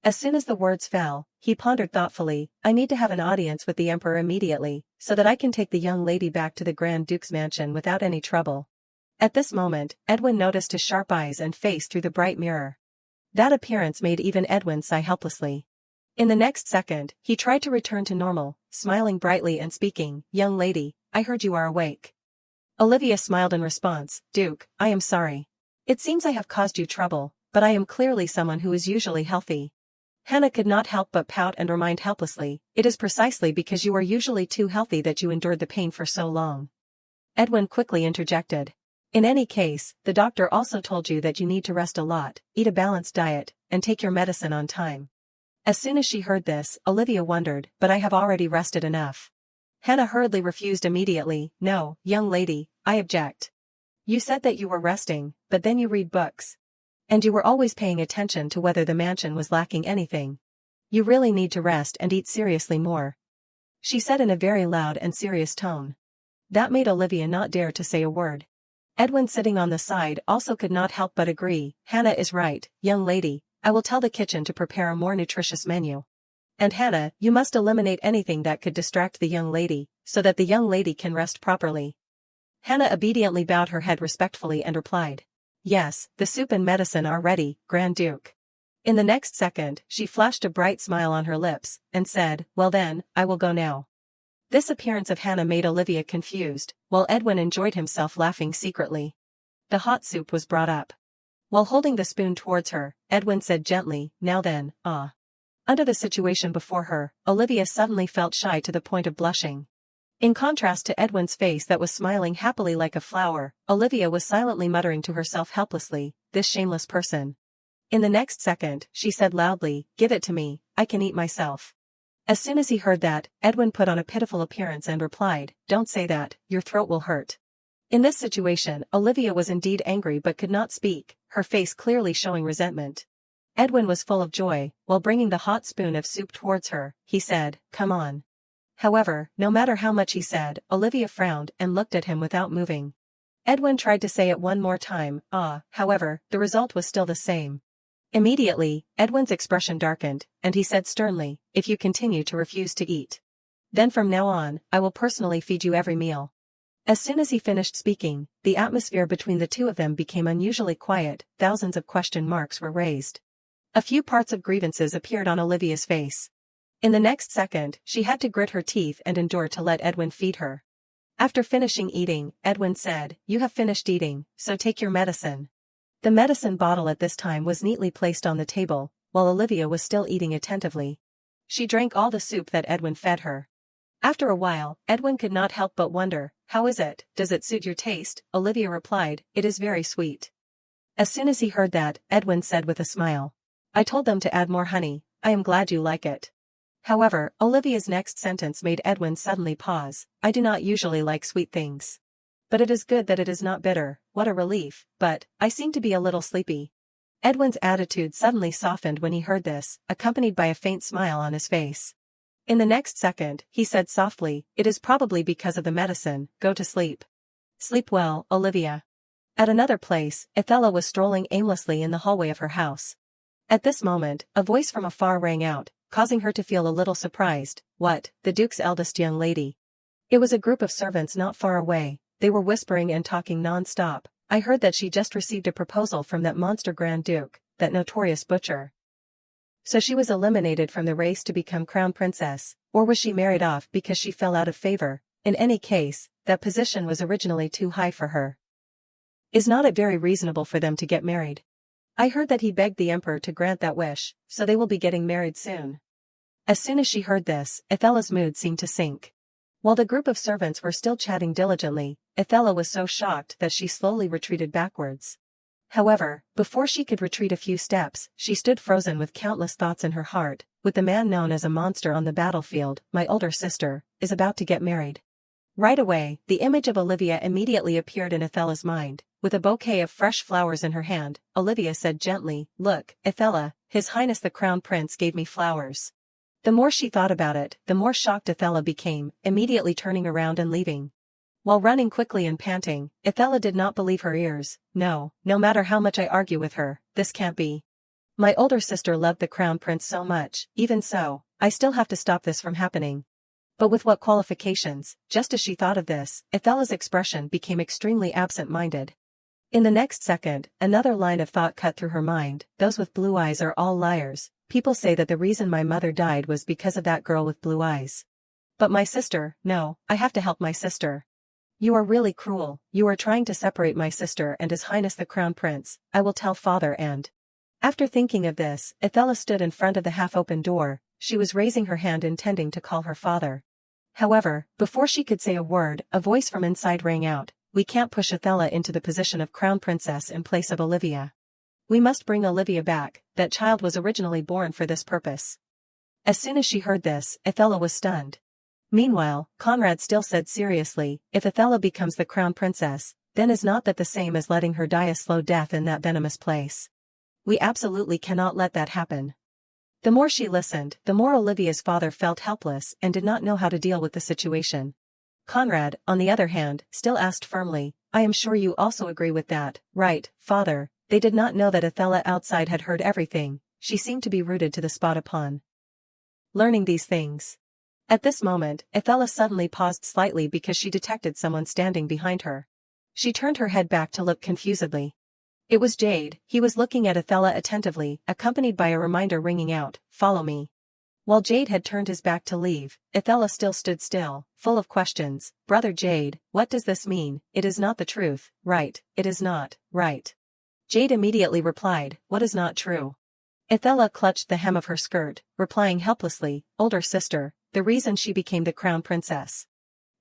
As soon as the words fell, he pondered thoughtfully, "I need to have an audience with the Emperor immediately, so that I can take the young lady back to the Grand Duke's mansion without any trouble." At this moment, Edwin noticed his sharp eyes and face through the bright mirror. That appearance made even Edwin sigh helplessly. In the next second, he tried to return to normal, smiling brightly and speaking, "Young lady, I heard you are awake." Olivia smiled in response, "Duke, I am sorry. It seems I have caused you trouble, but I am clearly someone who is usually healthy." Hannah could not help but pout and remind helplessly, "It is precisely because you are usually too healthy that you endured the pain for so long." Edwin quickly interjected, "In any case, the doctor also told you that you need to rest a lot, eat a balanced diet, and take your medicine on time." As soon as she heard this, Olivia wondered, "But I have already rested enough." Hannah hurriedly refused immediately, "No, young lady, I object. You said that you were resting, but then you read books. And you were always paying attention to whether the mansion was lacking anything. You really need to rest and eat seriously more," she said in a very loud and serious tone. That made Olivia not dare to say a word. Edwin sitting on the side also could not help but agree, "Hannah is right, young lady, I will tell the kitchen to prepare a more nutritious menu. And Hannah, you must eliminate anything that could distract the young lady, so that the young lady can rest properly." Hannah obediently bowed her head respectfully and replied, "Yes, the soup and medicine are ready, Grand Duke." In the next second, she flashed a bright smile on her lips, and said, "Well then, I will go now." This appearance of Hannah made Olivia confused, while Edwin enjoyed himself laughing secretly. The hot soup was brought up. While holding the spoon towards her, Edwin said gently, "Now then, ah." Under the situation before her, Olivia suddenly felt shy to the point of blushing. In contrast to Edwin's face that was smiling happily like a flower, Olivia was silently muttering to herself helplessly, "This shameless person." In the next second, she said loudly, "Give it to me, I can eat myself." As soon as he heard that, Edwin put on a pitiful appearance and replied, "Don't say that, your throat will hurt." In this situation, Olivia was indeed angry but could not speak, her face clearly showing resentment. Edwin was full of joy. While bringing the hot spoon of soup towards her, he said, "Come on." However, no matter how much he said, Olivia frowned and looked at him without moving. Edwin tried to say it one more time, "Ah," however, the result was still the same. Immediately, Edwin's expression darkened, and he said sternly, "If you continue to refuse to eat, then from now on, I will personally feed you every meal." As soon as he finished speaking, the atmosphere between the two of them became unusually quiet, thousands of question marks were raised. A few parts of grievances appeared on Olivia's face. In the next second, she had to grit her teeth and endure to let Edwin feed her. After finishing eating, Edwin said, "You have finished eating, so take your medicine." The medicine bottle at this time was neatly placed on the table, while Olivia was still eating attentively. She drank all the soup that Edwin fed her. After a while, Edwin could not help but wonder, "How is it, does it suit your taste?" Olivia replied, "It is very sweet." As soon as he heard that, Edwin said with a smile, "I told them to add more honey, I am glad you like it." However, Olivia's next sentence made Edwin suddenly pause, "I do not usually like sweet things." But it is good that it is not bitter, what a relief, but, I seem to be a little sleepy. Edwin's attitude suddenly softened when he heard this, accompanied by a faint smile on his face. In the next second, he said softly, it is probably because of the medicine, go to sleep. Sleep well, Olivia. At another place, Ethella was strolling aimlessly in the hallway of her house. At this moment, a voice from afar rang out, causing her to feel a little surprised. What, the Duke's eldest young lady? It was a group of servants not far away, they were whispering and talking non-stop. I heard that she just received a proposal from that monster Grand Duke, that notorious butcher. So she was eliminated from the race to become crown princess, or was she married off because she fell out of favor? In any case, that position was originally too high for her. Is not it very reasonable for them to get married? I heard that he begged the emperor to grant that wish, so they will be getting married soon. As soon as she heard this, Ethella's mood seemed to sink. While the group of servants were still chatting diligently, Ethella was so shocked that she slowly retreated backwards. However, before she could retreat a few steps, she stood frozen with countless thoughts in her heart, with the man known as a monster on the battlefield, my older sister, is about to get married. Right away, the image of Olivia immediately appeared in Ethella's mind. With a bouquet of fresh flowers in her hand, Olivia said gently, look, Ethella, His Highness the Crown Prince gave me flowers. The more she thought about it, the more shocked Ethella became, immediately turning around and leaving. While running quickly and panting, Ethella did not believe her ears. No matter how much I argue with her, this can't be. My older sister loved the Crown Prince so much, even so, I still have to stop this from happening. But with what qualifications? Just as she thought of this, Ethella's expression became extremely absent-minded. In the next second, another line of thought cut through her mind, those with blue eyes are all liars. People say that the reason my mother died was because of that girl with blue eyes. But my sister, no, I have to help my sister. You are really cruel, you are trying to separate my sister and His Highness the Crown Prince, I will tell father and... After thinking of this, Ethella stood in front of the half-open door, she was raising her hand intending to call her father. However, before she could say a word, a voice from inside rang out, we can't push Ethella into the position of Crown Princess in place of Olivia. We must bring Olivia back, that child was originally born for this purpose. As soon as she heard this, Ethella was stunned. Meanwhile, Conrad still said seriously, if Ethella becomes the Crown Princess, then is not that the same as letting her die a slow death in that venomous place? We absolutely cannot let that happen. The more she listened, the more Olivia's father felt helpless and did not know how to deal with the situation. Conrad, on the other hand, still asked firmly, I am sure you also agree with that, right, father? They did not know that Ethella outside had heard everything, she seemed to be rooted to the spot upon learning these things. At this moment, Ethella suddenly paused slightly because she detected someone standing behind her. She turned her head back to look confusedly. It was Jade, he was looking at Ethella attentively, accompanied by a reminder ringing out, follow me. While Jade had turned his back to leave, Ethella still stood still, full of questions. Brother Jade, what does this mean? It is not the truth, right? It is not, right? Jade immediately replied, what is not true? Ethella clutched the hem of her skirt, replying helplessly, older sister, the reason she became the crown princess.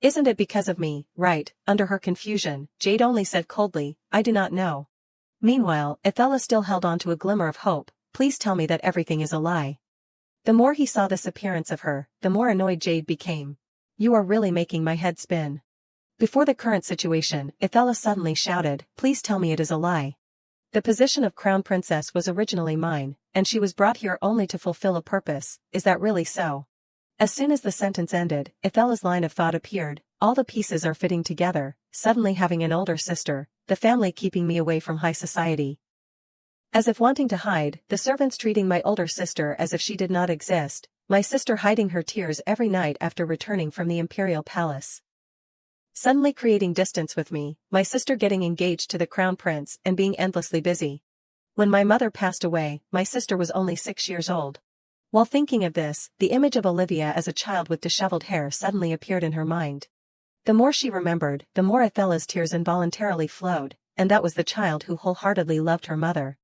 Isn't it because of me, right? Under her confusion, Jade only said coldly, I do not know. Meanwhile, Ethella still held on to a glimmer of hope, please tell me that everything is a lie. The more he saw this appearance of her, the more annoyed Jade became. You are really making my head spin. Before the current situation, Ethella suddenly shouted, please tell me it is a lie. The position of crown princess was originally mine, and she was brought here only to fulfill a purpose, is that really so? As soon as the sentence ended, Ethella's line of thought appeared, all the pieces are fitting together, suddenly having an older sister, the family keeping me away from high society. As if wanting to hide, the servants treating my older sister as if she did not exist, my sister hiding her tears every night after returning from the imperial palace. Suddenly creating distance with me, my sister getting engaged to the crown prince and being endlessly busy. When my mother passed away, my sister was only 6 years old. While thinking of this, the image of Olivia as a child with disheveled hair suddenly appeared in her mind. The more she remembered, the more Ethella's tears involuntarily flowed, and that was the child who wholeheartedly loved her mother.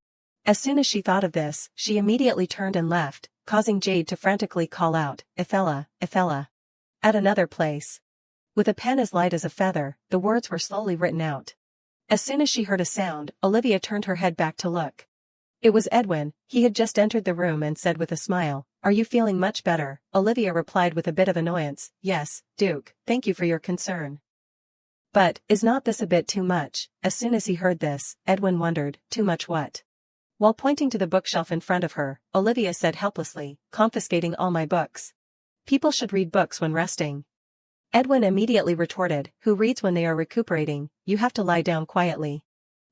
As soon as she thought of this, she immediately turned and left, causing Jade to frantically call out, Ethella, Ethella. At another place. With a pen as light as a feather, the words were slowly written out. As soon as she heard a sound, Olivia turned her head back to look. It was Edwin, he had just entered the room and said with a smile, are you feeling much better? Olivia replied with a bit of annoyance, yes, Duke, thank you for your concern. But, is not this a bit too much? As soon as he heard this, Edwin wondered, too much what? While pointing to the bookshelf in front of her, Olivia said helplessly, confiscating all my books. People should read books when resting. Edwin immediately retorted, who reads when they are recuperating? You have to lie down quietly.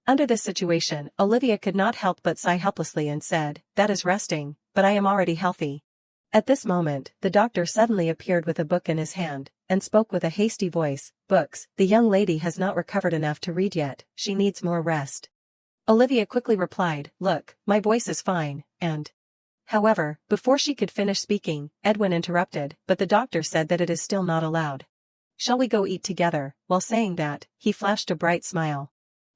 Under this situation, Olivia could not help but sigh helplessly and said, that is resting, but I am already healthy. At this moment, the doctor suddenly appeared with a book in his hand, and spoke with a hasty voice, books, the young lady has not recovered enough to read yet, she needs more rest. Olivia quickly replied, look, my voice is fine, and... However, before she could finish speaking, Edwin interrupted, but the doctor said that it is still not allowed. Shall we go eat together? While saying that, he flashed a bright smile.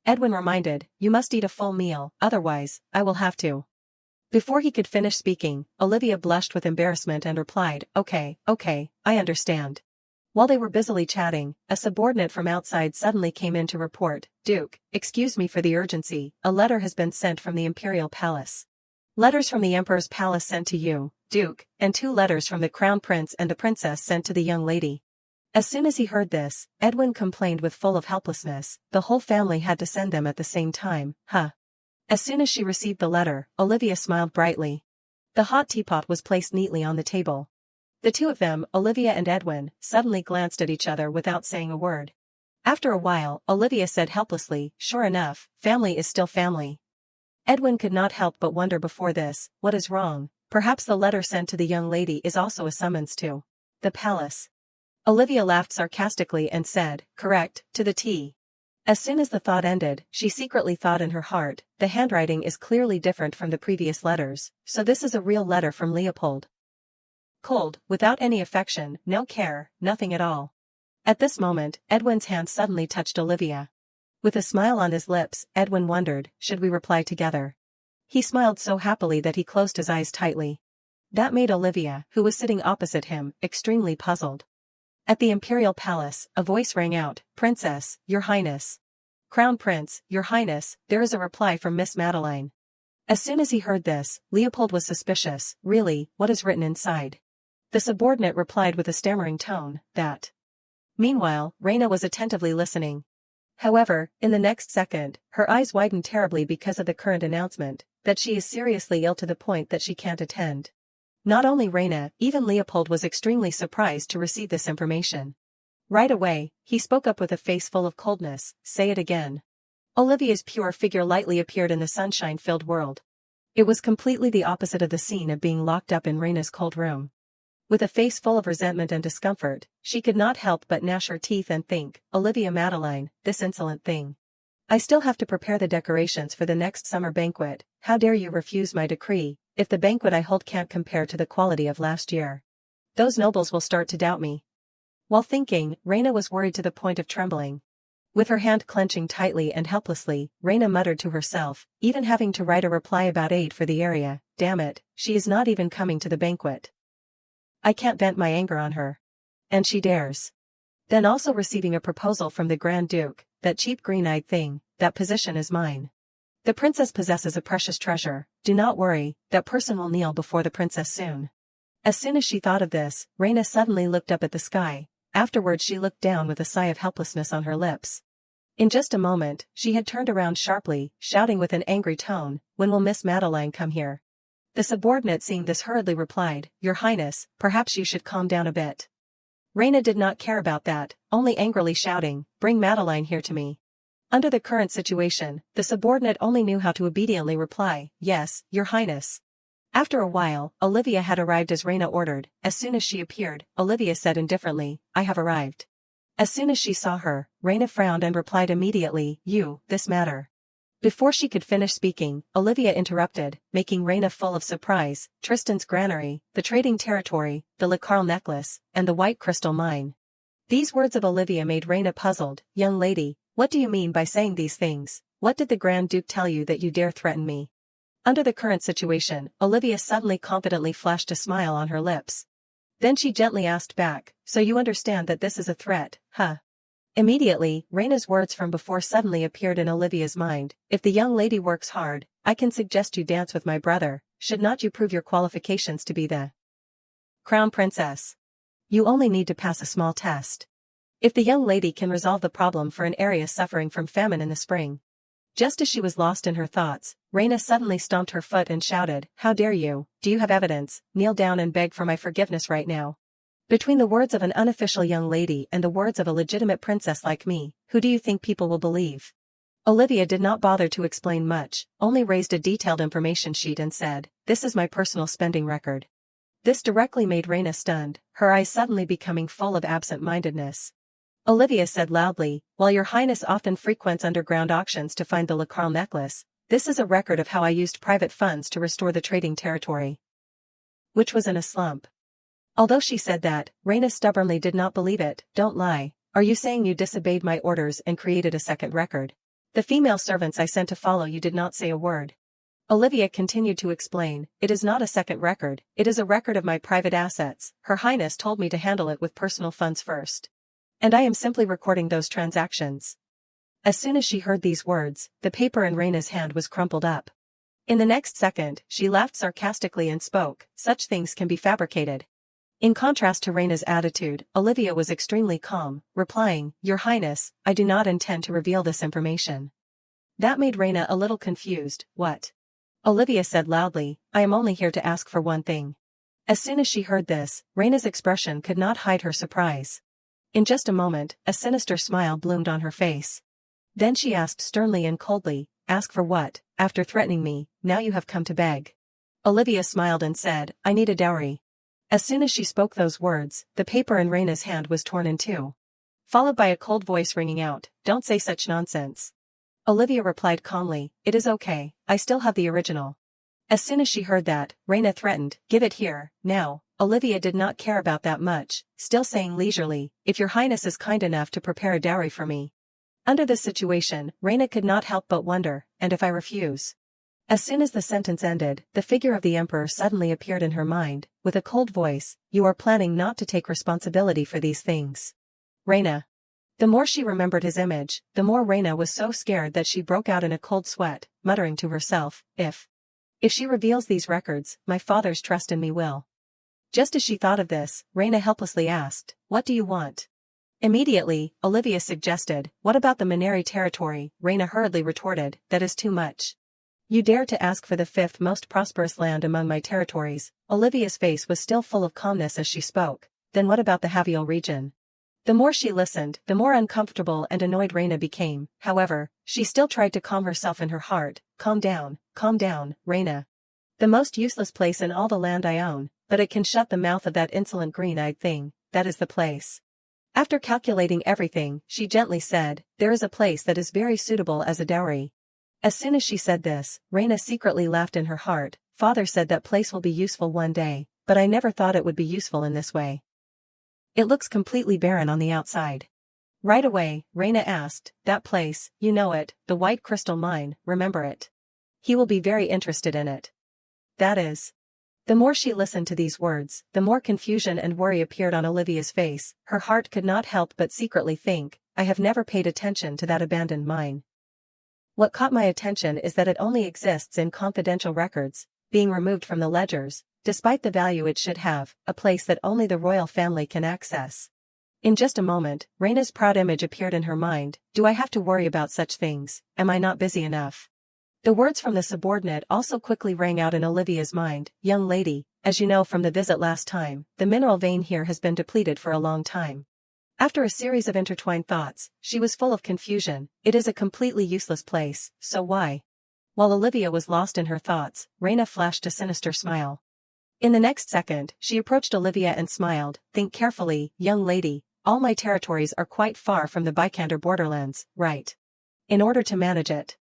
Edwin reminded, you must eat a full meal, otherwise, I will have to. Before he could finish speaking, Olivia blushed with embarrassment and replied, okay, I understand. While they were busily chatting, a subordinate from outside suddenly came in to report, Duke, excuse me for the urgency, a letter has been sent from the Imperial Palace. Letters from the Emperor's Palace sent to you, Duke, and 2 letters from the Crown Prince and the Princess sent to the young lady. As soon as he heard this, Edwin complained with full of helplessness, the whole family had to send them at the same time, huh? As soon as she received the letter, Olivia smiled brightly. The hot teapot was placed neatly on the table. The two of them, Olivia and Edwin, suddenly glanced at each other without saying a word. After a while, Olivia said helplessly, sure enough, family is still family. Edwin could not help but wonder before this, what is wrong? Perhaps the letter sent to the young lady is also a summons to the palace. Olivia laughed sarcastically and said, correct, to the T. As soon as the thought ended, she secretly thought in her heart, the handwriting is clearly different from the previous letters, so this is a real letter from Leopold. Cold, without any affection, no care, nothing at all. At this moment, Edwin's hand suddenly touched Olivia. With a smile on his lips, Edwin wondered, should we reply together? He smiled so happily that he closed his eyes tightly. That made Olivia, who was sitting opposite him, extremely puzzled. At the Imperial Palace, a voice rang out, Princess, Your Highness. Crown Prince, Your Highness, there is a reply from Miss Madeline. As soon as he heard this, Leopold was suspicious, really, what is written inside? The subordinate replied with a stammering tone, that. Meanwhile, Reina was attentively listening. However, in the next second, her eyes widened terribly because of the current announcement, that she is seriously ill to the point that she can't attend. Not only Reina, even Leopold was extremely surprised to receive this information. Right away, he spoke up with a face full of coldness, say it again. Olivia's pure figure lightly appeared in the sunshine-filled world. It was completely the opposite of the scene of being locked up in Reina's cold room. With a face full of resentment and discomfort, she could not help but gnash her teeth and think, Olivia Madeline, this insolent thing. I still have to prepare the decorations for the next summer banquet, how dare you refuse my decree, if the banquet I hold can't compare to the quality of last year. Those nobles will start to doubt me. While thinking, Reina was worried to the point of trembling. With her hand clenching tightly and helplessly, Reina muttered to herself, even having to write a reply about aid for the area, damn it, she is not even coming to the banquet. I can't vent my anger on her. And she dares. Then also receiving a proposal from the Grand Duke, that cheap green-eyed thing, that position is mine. The princess possesses a precious treasure, do not worry, that person will kneel before the princess soon. As soon as she thought of this, Reina suddenly looked up at the sky, afterwards she looked down with a sigh of helplessness on her lips. In just a moment, she had turned around sharply, shouting with an angry tone, when will Miss Madeline come here? The subordinate seeing this hurriedly replied, Your Highness, perhaps you should calm down a bit. Reina did not care about that, only angrily shouting, bring Madeline here to me. Under the current situation, the subordinate only knew how to obediently reply, yes, Your Highness. After a while, Olivia had arrived as Reina ordered. As soon as she appeared, Olivia said indifferently, I have arrived. As soon as she saw her, Reina frowned and replied immediately, this matter. Before she could finish speaking, Olivia interrupted, making Reina full of surprise, Tristan's granary, the trading territory, the Le Carle necklace, and the white crystal mine. These words of Olivia made Reina puzzled. Young lady, what do you mean by saying these things? What did the Grand Duke tell you that you dare threaten me? Under the current situation, Olivia suddenly confidently flashed a smile on her lips. Then she gently asked back, so you understand that this is a threat, huh? Immediately, Reina's words from before suddenly appeared in Olivia's mind. If the young lady works hard, I can suggest you dance with my brother. Should not you prove your qualifications to be the Crown Princess? You only need to pass a small test. If the young lady can resolve the problem for an area suffering from famine in the spring. Just as she was lost in her thoughts, Reina suddenly stomped her foot and shouted, "How dare you? Do you have evidence? Kneel down and beg for my forgiveness right now." Between the words of an unofficial young lady and the words of a legitimate princess like me, who do you think people will believe? Olivia did not bother to explain much, only raised a detailed information sheet and said, "This is my personal spending record." This directly made Reina stunned, her eyes suddenly becoming full of absent-mindedness. Olivia said loudly, "While your highness often frequents underground auctions to find the Lacarle necklace, this is a record of how I used private funds to restore the trading territory, which was in a slump." Although she said that, Reina stubbornly did not believe it. "Don't lie. Are you saying you disobeyed my orders and created a second record? The female servants I sent to follow you did not say a word." Olivia continued to explain, "It is not a second record, it is a record of my private assets. Her Highness told me to handle it with personal funds first. And I am simply recording those transactions." As soon as she heard these words, the paper in Reina's hand was crumpled up. In the next second, she laughed sarcastically and spoke, "Such things can be fabricated." In contrast to Reina's attitude, Olivia was extremely calm, replying, "Your Highness, I do not intend to reveal this information." That made Reina a little confused. "What?" Olivia said loudly, "I am only here to ask for one thing." As soon as she heard this, Reina's expression could not hide her surprise. In just a moment, a sinister smile bloomed on her face. Then she asked sternly and coldly, "Ask for what? After threatening me, now you have come to beg." Olivia smiled and said, "I need a dowry." As soon as she spoke those words, the paper in Reina's hand was torn in two, followed by a cold voice ringing out, "Don't say such nonsense." Olivia replied calmly, "It is okay, I still have the original." As soon as she heard that, Reina threatened, "Give it here, now." Olivia did not care about that much, still saying leisurely, "If your Highness is kind enough to prepare a dowry for me." Under this situation, Reina could not help but wonder, "And if I refuse?" As soon as the sentence ended, the figure of the emperor suddenly appeared in her mind, with a cold voice, "You are planning not to take responsibility for these things, Reina." The more she remembered his image, the more Reina was so scared that she broke out in a cold sweat, muttering to herself, If she reveals these records, my father's trust in me will." Just as she thought of this, Reina helplessly asked, "What do you want?" Immediately, Olivia suggested, "What about the Maneri territory?" Reina hurriedly retorted, "That is too much. You dare to ask for the fifth most prosperous land among my territories." Olivia's face was still full of calmness as she spoke. "Then what about the Haviel region?" The more she listened, the more uncomfortable and annoyed Reina became. However, she still tried to calm herself in her heart. Calm down, Reina. The most useless place in all the land I own, but it can shut the mouth of that insolent green-eyed thing, that is the place." After calculating everything, she gently said, "There is a place that is very suitable as a dowry." As soon as she said this, Reina secretly laughed in her heart. "Father said that place will be useful one day, but I never thought it would be useful in this way. It looks completely barren on the outside." Right away, Reina asked, "That place, you know it, the White Crystal Mine, remember it? He will be very interested in it. That is." The more she listened to these words, the more confusion and worry appeared on Olivia's face. Her heart could not help but secretly think, "I have never paid attention to that abandoned mine. What caught my attention is that it only exists in confidential records, being removed from the ledgers, despite the value it should have, a place that only the royal family can access." In just a moment, Reina's proud image appeared in her mind. "Do I have to worry about such things? Am I not busy enough?" The words from the subordinate also quickly rang out in Olivia's mind. "Young lady, as you know from the visit last time, the mineral vein here has been depleted for a long time." After a series of intertwined thoughts, she was full of confusion. It is a completely useless place, so why? While Olivia was lost in her thoughts, Reina flashed a sinister smile. In the next second, she approached Olivia and smiled. "Think carefully, young lady, all my territories are quite far from the Bikander borderlands, right? In order to manage it,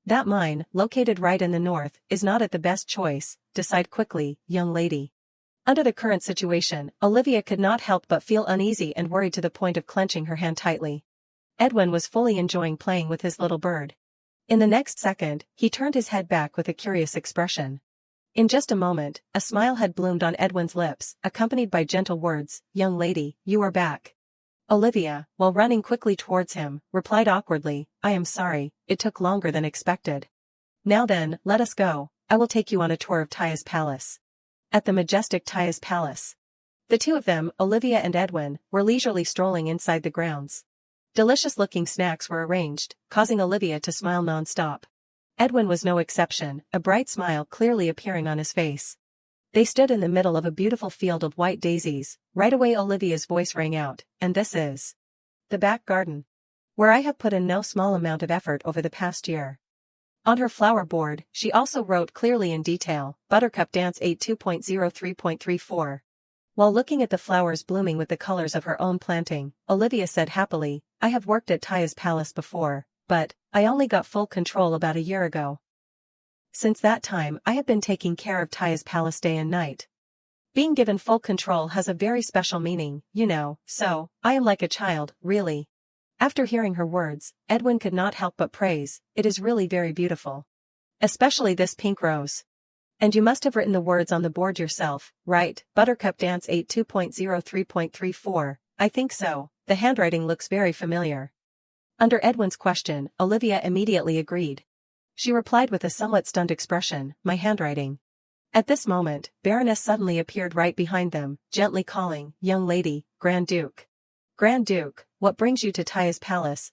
that mine, located right in the north, is not at the best choice. Decide quickly, young lady." Under the current situation, Olivia could not help but feel uneasy and worried to the point of clenching her hand tightly. Edwin was fully enjoying playing with his little bird. In the next second, he turned his head back with a curious expression. In just a moment, a smile had bloomed on Edwin's lips, accompanied by gentle words, "Young lady, you are back." Olivia, while running quickly towards him, replied awkwardly, "I am sorry, it took longer than expected." "Now then, let us go. I will take you on a tour of Taya's palace." "At the majestic Taya's palace?" The two of them, Olivia and Edwin, were leisurely strolling inside the grounds. Delicious-looking snacks were arranged, causing Olivia to smile non-stop. Edwin was no exception, a bright smile clearly appearing on his face. They stood in the middle of a beautiful field of white daisies. Right away Olivia's voice rang out, "And this is the back garden, where I have put in no small amount of effort over the past year." On her flower board, she also wrote clearly in detail, "Buttercup Dance 82.03.34. While looking at the flowers blooming with the colors of her own planting, Olivia said happily, "I have worked at Taya's palace before, but I only got full control about a year ago. Since that time I have been taking care of Taya's palace day and night. Being given full control has a very special meaning, you know, so I am like a child, really." After hearing her words, Edwin could not help but praise, "It is really very beautiful. Especially this pink rose. And you must have written the words on the board yourself, right? Buttercup Dance 82.03.34, I think so, the handwriting looks very familiar." Under Edwin's question, Olivia immediately agreed. She replied with a somewhat stunned expression, "My handwriting." At this moment, Baroness suddenly appeared right behind them, gently calling, "Young lady, Grand Duke. Grand Duke, what brings you to Taya's palace,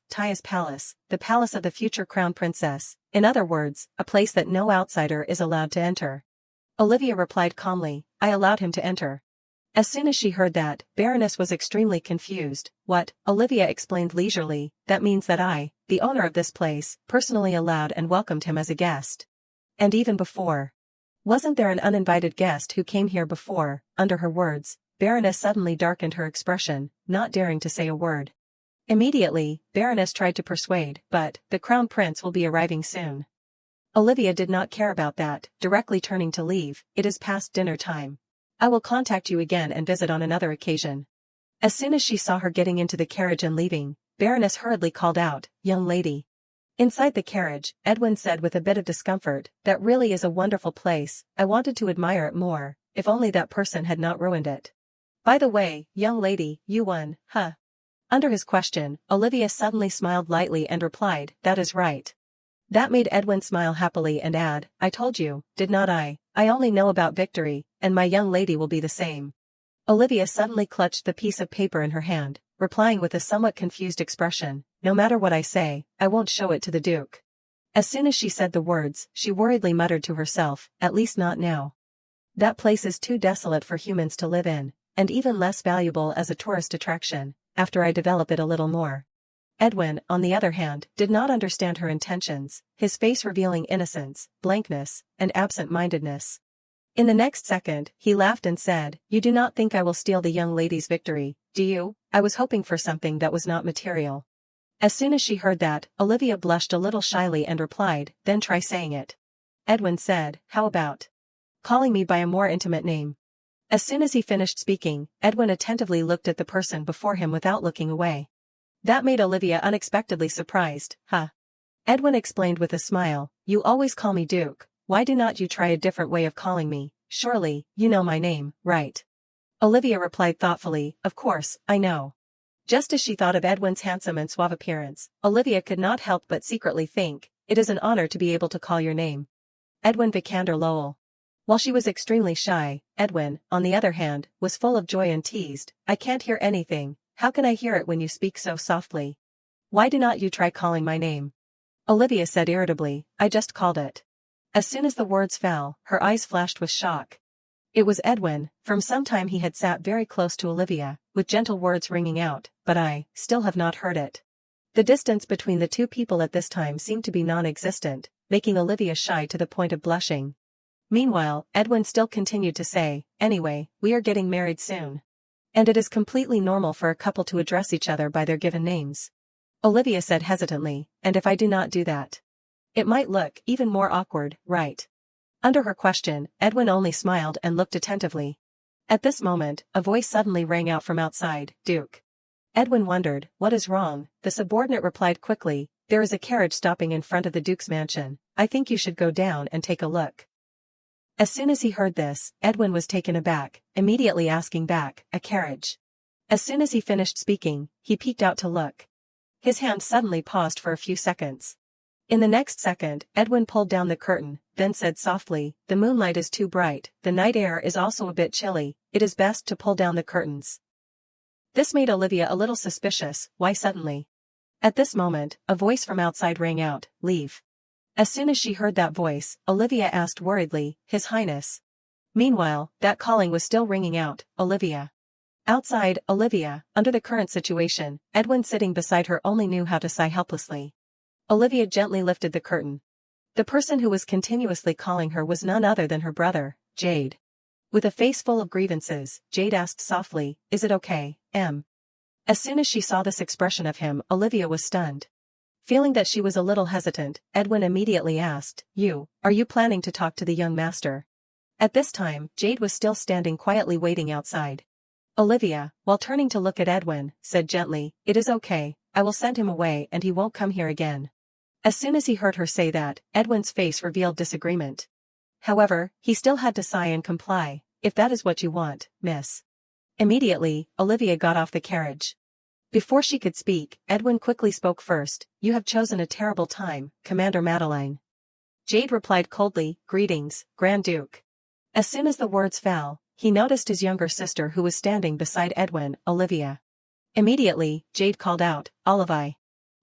the palace of the future crown princess, in other words, a place that no outsider is allowed to enter?" Olivia replied calmly, "I allowed him to enter." As soon as she heard that, Baroness was extremely confused. "What?" Olivia explained leisurely, "That means that I, the owner of this place, personally allowed and welcomed him as a guest. And even before. Wasn't there an uninvited guest who came here before?" Under her words, Baroness suddenly darkened her expression, not daring to say a word. Immediately, Baroness tried to persuade, "But, the crown prince will be arriving soon." Olivia did not care about that, directly turning to leave, "It is past dinner time. I will contact you again and visit on another occasion." As soon as she saw her getting into the carriage and leaving, Baroness hurriedly called out, "Young lady." Inside the carriage, Edwin said with a bit of discomfort, "That really is a wonderful place, I wanted to admire it more, if only that person had not ruined it. By the way, young lady, you won, huh?" Under his question, Olivia suddenly smiled lightly and replied, "That is right." That made Edwin smile happily and add, "I told you, did not I? I only know about victory, and my young lady will be the same." Olivia suddenly clutched the piece of paper in her hand, replying with a somewhat confused expression, "No matter what I say, I won't show it to the Duke." As soon as she said the words, she worriedly muttered to herself, "At least not now. That place is too desolate for humans to live in, and even less valuable as a tourist attraction, after I develop it a little more." Edwin, on the other hand, did not understand her intentions, his face revealing innocence, blankness, and absent-mindedness. In the next second, he laughed and said, "You do not think I will steal the young lady's victory, do you? I was hoping for something that was not material." As soon as she heard that, Olivia blushed a little shyly and replied, "Then try saying it." Edwin said, "How about calling me by a more intimate name?" As soon as he finished speaking, Edwin attentively looked at the person before him without looking away. That made Olivia unexpectedly surprised, "Huh?" Edwin explained with a smile, "You always call me Duke, why do not you try a different way of calling me? Surely, you know my name, right?" Olivia replied thoughtfully, "Of course, I know." Just as she thought of Edwin's handsome and suave appearance, Olivia could not help but secretly think, "It is an honor to be able to call your name Edwin Vikander Lowell." While she was extremely shy, Edwin, on the other hand, was full of joy and teased, "I can't hear anything. How can I hear it when you speak so softly? Why do not you try calling my name?" Olivia said irritably, "I just called it." As soon as the words fell, her eyes flashed with shock. It was Edwin. From some time he had sat very close to Olivia, with gentle words ringing out, "But I still have not heard it." The distance between the two people at this time seemed to be non-existent, making Olivia shy to the point of blushing. Meanwhile, Edwin still continued to say, "Anyway, we are getting married soon. And it is completely normal for a couple to address each other by their given names." Olivia said hesitantly, "And if I do not do that? It might look even more awkward, right?" Under her question, Edwin only smiled and looked attentively. At this moment, a voice suddenly rang out from outside, "Duke." Edwin wondered, "What is wrong?" The subordinate replied quickly, "There is a carriage stopping in front of the Duke's mansion. I think you should go down and take a look." As soon as he heard this, Edwin was taken aback, immediately asking back, "A carriage?" As soon as he finished speaking, he peeked out to look. His hand suddenly paused for a few seconds. In the next second, Edwin pulled down the curtain, then said softly, "The moonlight is too bright, the night air is also a bit chilly, it is best to pull down the curtains. This made Olivia a little suspicious. Why suddenly? At this moment, a voice from outside rang out, "Leave." As soon as she heard that voice, Olivia asked worriedly, "His Highness?" Meanwhile, that calling was still ringing out, "Olivia." Outside, Olivia, under the current situation, Edwin sitting beside her only knew how to sigh helplessly. Olivia gently lifted the curtain. The person who was continuously calling her was none other than her brother, Jade. With a face full of grievances, Jade asked softly, "Is it okay, Em?" As soon as she saw this expression of him, Olivia was stunned. Feeling that she was a little hesitant, Edwin immediately asked, Are you planning to talk to the young master?" At this time, Jade was still standing quietly waiting outside. Olivia, while turning to look at Edwin, said gently, "It is okay, I will send him away and he won't come here again." As soon as he heard her say that, Edwin's face revealed disagreement. However, he still had to sigh and comply, "If that is what you want, miss." Immediately, Olivia got off the carriage. Before she could speak, Edwin quickly spoke first, "You have chosen a terrible time, Commander Madeline." Jade replied coldly, "Greetings, Grand Duke." As soon as the words fell, he noticed his younger sister who was standing beside Edwin, Olivia. Immediately, Jade called out, "Olivia."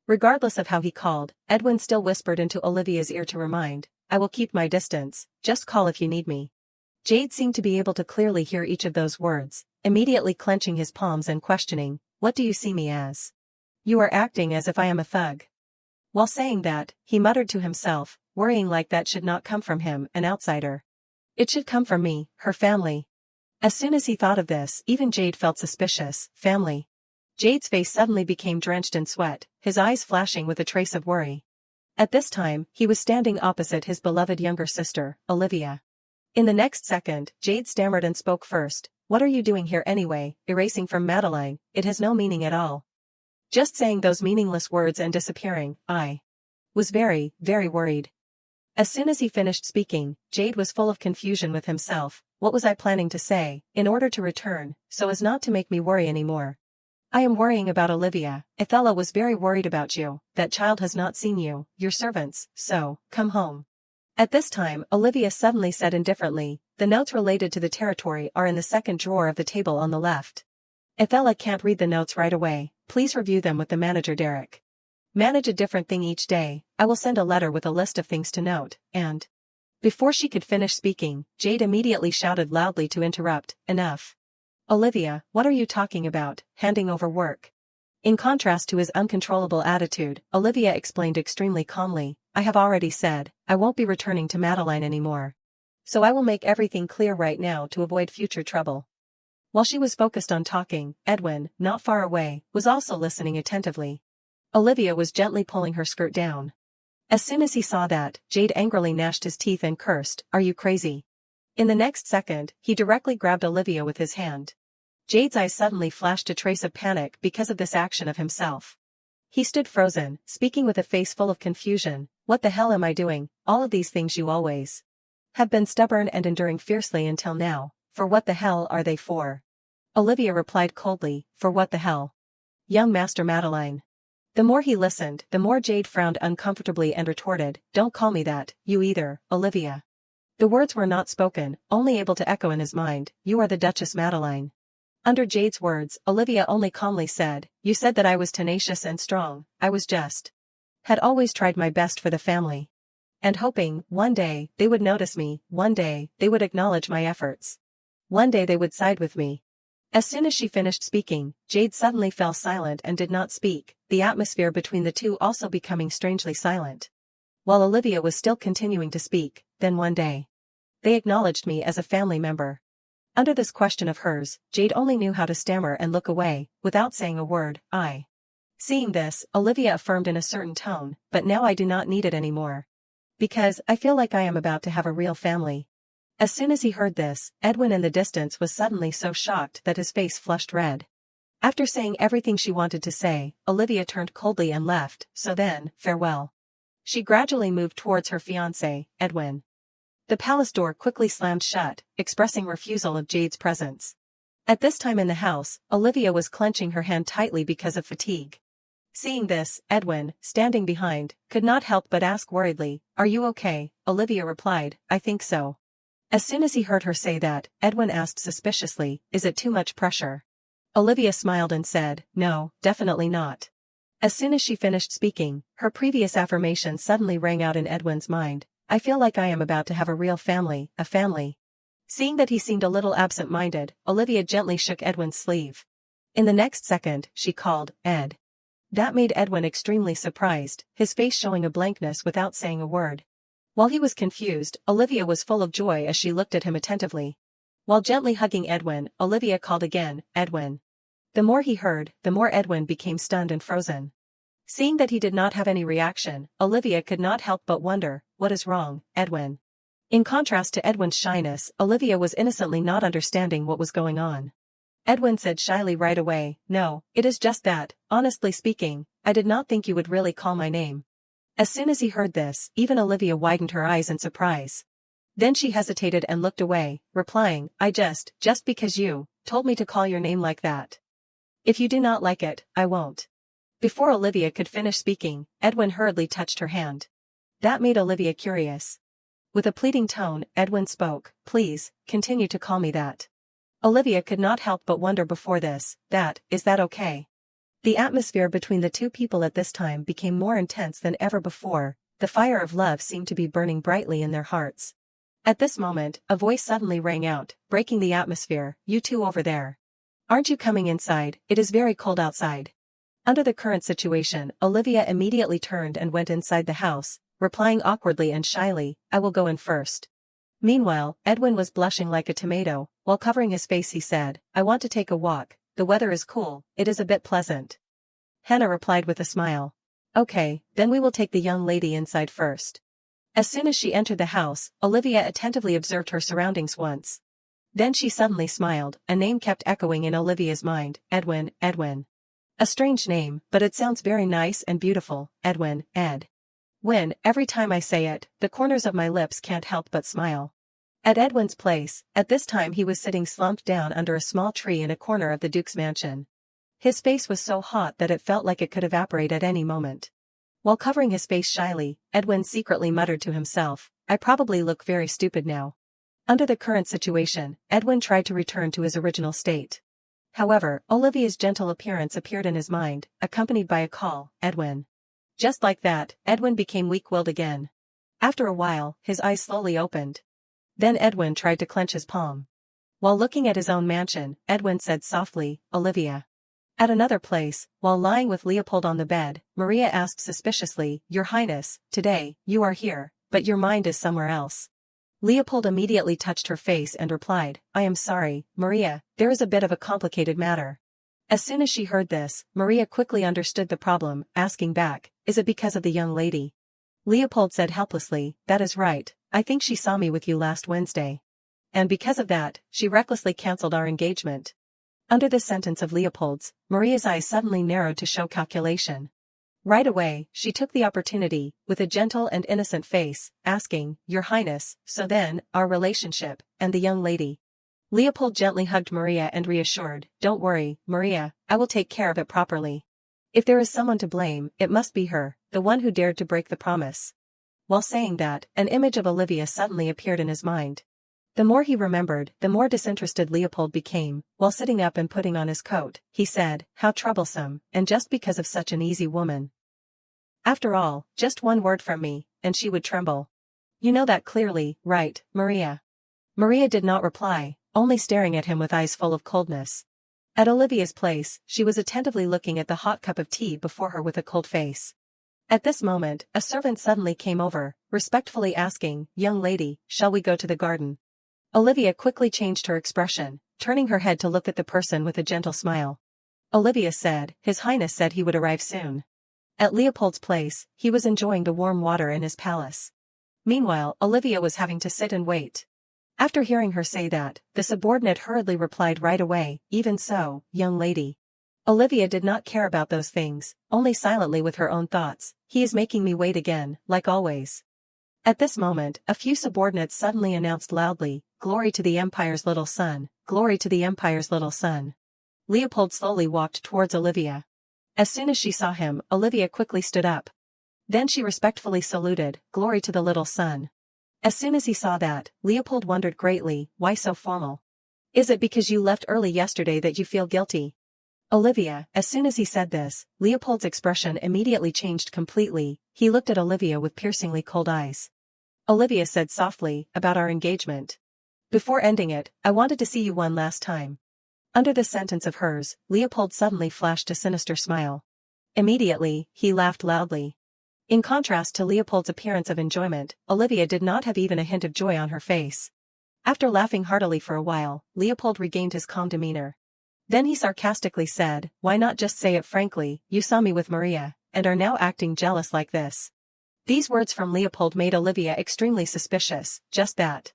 Regardless of how he called, Edwin still whispered into Olivia's ear to remind, "I will keep my distance, just call if you need me." Jade seemed to be able to clearly hear each of those words, immediately clenching his palms and questioning, "What do you see me as? You are acting as if I am a thug." While saying that, he muttered to himself, worrying like that should not come from him, an outsider. It should come from me, her family. As soon as he thought of this, even Jade felt suspicious. Family. Jade's face suddenly became drenched in sweat, his eyes flashing with a trace of worry. At this time, he was standing opposite his beloved younger sister, Olivia. In the next second, Jade stammered and spoke first, "What are you doing here anyway?" Erasing from Madeline, "It has no meaning at all." Just saying those meaningless words and disappearing, I was very, very worried. As soon as he finished speaking, Jade was full of confusion with himself. What was I planning to say, in order to return, so as not to make me worry anymore? I am worrying about Olivia. Ethella was very worried about you. That child has not seen you, your servants, so, come home. At this time, Olivia suddenly said indifferently, "The notes related to the territory are in the second drawer of the table on the left. Ethella can't read the notes right away, please review them with the manager Derek. Manage a different thing each day, I will send a letter with a list of things to note, and..." Before she could finish speaking, Jade immediately shouted loudly to interrupt, "Enough. Olivia, what are you talking about, handing over work?" In contrast to his uncontrollable attitude, Olivia explained extremely calmly, "I have already said, I won't be returning to Madeline anymore. So I will make everything clear right now to avoid future trouble." While she was focused on talking, Edwin, not far away, was also listening attentively. Olivia was gently pulling her skirt down. As soon as he saw that, Jade angrily gnashed his teeth and cursed, "Are you crazy?" In the next second, he directly grabbed Olivia with his hand. Jade's eyes suddenly flashed a trace of panic because of this action of himself. He stood frozen, speaking with a face full of confusion, "What the hell am I doing? All of these things you always have been stubborn and enduring fiercely until now, for what the hell are they for?" Olivia replied coldly, "For what the hell? Young Master Madeline." The more he listened, the more Jade frowned uncomfortably and retorted, "Don't call me that, you either, Olivia." The words were not spoken, only able to echo in his mind, "You are the Duchess Madeline." Under Jade's words, Olivia only calmly said, "You said that I was tenacious and strong, I was just. Had always tried my best for the family. And hoping, one day, they would notice me, one day, they would acknowledge my efforts. One day they would side with me." As soon as she finished speaking, Jade suddenly fell silent and did not speak, the atmosphere between the two also becoming strangely silent. While Olivia was still continuing to speak, "Then one day they acknowledged me as a family member." Under this question of hers, Jade only knew how to stammer and look away, without saying a word, "I." Seeing this, Olivia affirmed in a certain tone, "But now I do not need it anymore. Because I feel like I am about to have a real family." As soon as he heard this, Edwin in the distance was suddenly so shocked that his face flushed red. After saying everything she wanted to say, Olivia turned coldly and left, so then, farewell. She gradually moved towards her fiancé, Edwin. The palace door quickly slammed shut, expressing refusal of Jade's presence. At this time in the house, Olivia was clenching her hand tightly because of fatigue. Seeing this, Edwin, standing behind, could not help but ask worriedly, "Are you okay?" Olivia replied, "I think so." As soon as he heard her say that, Edwin asked suspiciously, is it too much pressure? Olivia smiled and said, no, definitely not. As soon as she finished speaking, her previous affirmation suddenly rang out in Edwin's mind, I feel like I am about to have a real family, a family. Seeing that he seemed a little absent-minded, Olivia gently shook Edwin's sleeve. In the next second, she called, Ed. That made Edwin extremely surprised, his face showing a blankness without saying a word. While he was confused, Olivia was full of joy as she looked at him attentively. While gently hugging Edwin, Olivia called again, Edwin. The more he heard, the more Edwin became stunned and frozen. Seeing that he did not have any reaction, Olivia could not help but wonder, what is wrong, Edwin? In contrast to Edwin's shyness, Olivia was innocently not understanding what was going on. Edwin said shyly right away, no, it is just that, honestly speaking, I did not think you would really call my name. As soon as he heard this, even Olivia widened her eyes in surprise. Then she hesitated and looked away, replying, just because you told me to call your name like that. If you do not like it, I won't. Before Olivia could finish speaking, Edwin hurriedly touched her hand. That made Olivia curious. With a pleading tone, Edwin spoke, please, continue to call me that. Olivia could not help but wonder before this, is that okay? The atmosphere between the two people at this time became more intense than ever before, the fire of love seemed to be burning brightly in their hearts. At this moment, a voice suddenly rang out, breaking the atmosphere, you two over there. Aren't you coming inside, it is very cold outside. Under the current situation, Olivia immediately turned and went inside the house, replying awkwardly and shyly, I will go in first. Meanwhile, Edwin was blushing like a tomato, while covering his face he said, I want to take a walk, the weather is cool, it is a bit pleasant. Hannah replied with a smile. Okay, then we will take the young lady inside first. As soon as she entered the house, Olivia attentively observed her surroundings once. Then she suddenly smiled, a name kept echoing in Olivia's mind, Edwin, Edwin. A strange name, but it sounds very nice and beautiful, Edwin, Ed. When, every time I say it, the corners of my lips can't help but smile. At Edwin's place, at this time he was sitting slumped down under a small tree in a corner of the Duke's mansion. His face was so hot that it felt like it could evaporate at any moment. While covering his face shyly, Edwin secretly muttered to himself, I probably look very stupid now. Under the current situation, Edwin tried to return to his original state. However, Olivia's gentle appearance appeared in his mind, accompanied by a call, Edwin. Just like that, Edwin became weak-willed again. After a while, his eyes slowly opened. Then Edwin tried to clench his palm. While looking at his own mansion, Edwin said softly, Olivia. At another place, while lying with Leopold on the bed, Maria asked suspiciously, Your Highness, today, you are here, but your mind is somewhere else. Leopold immediately touched her face and replied, I am sorry, Maria, there is a bit of a complicated matter. As soon as she heard this, Maria quickly understood the problem, asking back, is it because of the young lady? Leopold said helplessly, that is right, I think she saw me with you last Wednesday. And because of that, she recklessly cancelled our engagement. Under this sentence of Leopold's, Maria's eyes suddenly narrowed to show calculation. Right away, she took the opportunity, with a gentle and innocent face, asking, Your Highness, so then, our relationship, and the young lady. Leopold gently hugged Maria and reassured, Don't worry, Maria, I will take care of it properly. If there is someone to blame, it must be her, the one who dared to break the promise. While saying that, an image of Olivia suddenly appeared in his mind. The more he remembered, the more disinterested Leopold became. While sitting up and putting on his coat, he said, How troublesome, and just because of such an easy woman. After all, just one word from me, and she would tremble. You know that clearly, right, Maria? Maria did not reply, only staring at him with eyes full of coldness. At Olivia's place, she was attentively looking at the hot cup of tea before her with a cold face. At this moment, a servant suddenly came over, respectfully asking, Young lady, shall we go to the garden? Olivia quickly changed her expression, turning her head to look at the person with a gentle smile. Olivia said, His Highness said he would arrive soon. At Leopold's place, he was enjoying the warm water in his palace. Meanwhile, Olivia was having to sit and wait. After hearing her say that, the subordinate hurriedly replied right away, Even so, young lady. Olivia did not care about those things, only silently with her own thoughts, He is making me wait again, like always. At this moment, a few subordinates suddenly announced loudly, Glory to the Empire's little son, glory to the Empire's little son. Leopold slowly walked towards Olivia. As soon as she saw him, Olivia quickly stood up. Then she respectfully saluted, Glory to the little son. As soon as he saw that, Leopold wondered greatly, why so formal? Is it because you left early yesterday that you feel guilty? Olivia, as soon as he said this, Leopold's expression immediately changed completely. He looked at Olivia with piercingly cold eyes. Olivia said softly, about our engagement. Before ending it, I wanted to see you one last time. Under this sentence of hers, Leopold suddenly flashed a sinister smile. Immediately, he laughed loudly. In contrast to Leopold's appearance of enjoyment, Olivia did not have even a hint of joy on her face. After laughing heartily for a while, Leopold regained his calm demeanor. Then he sarcastically said, why not just say it frankly, you saw me with Maria, and are now acting jealous like this. These words from Leopold made Olivia extremely suspicious, just that.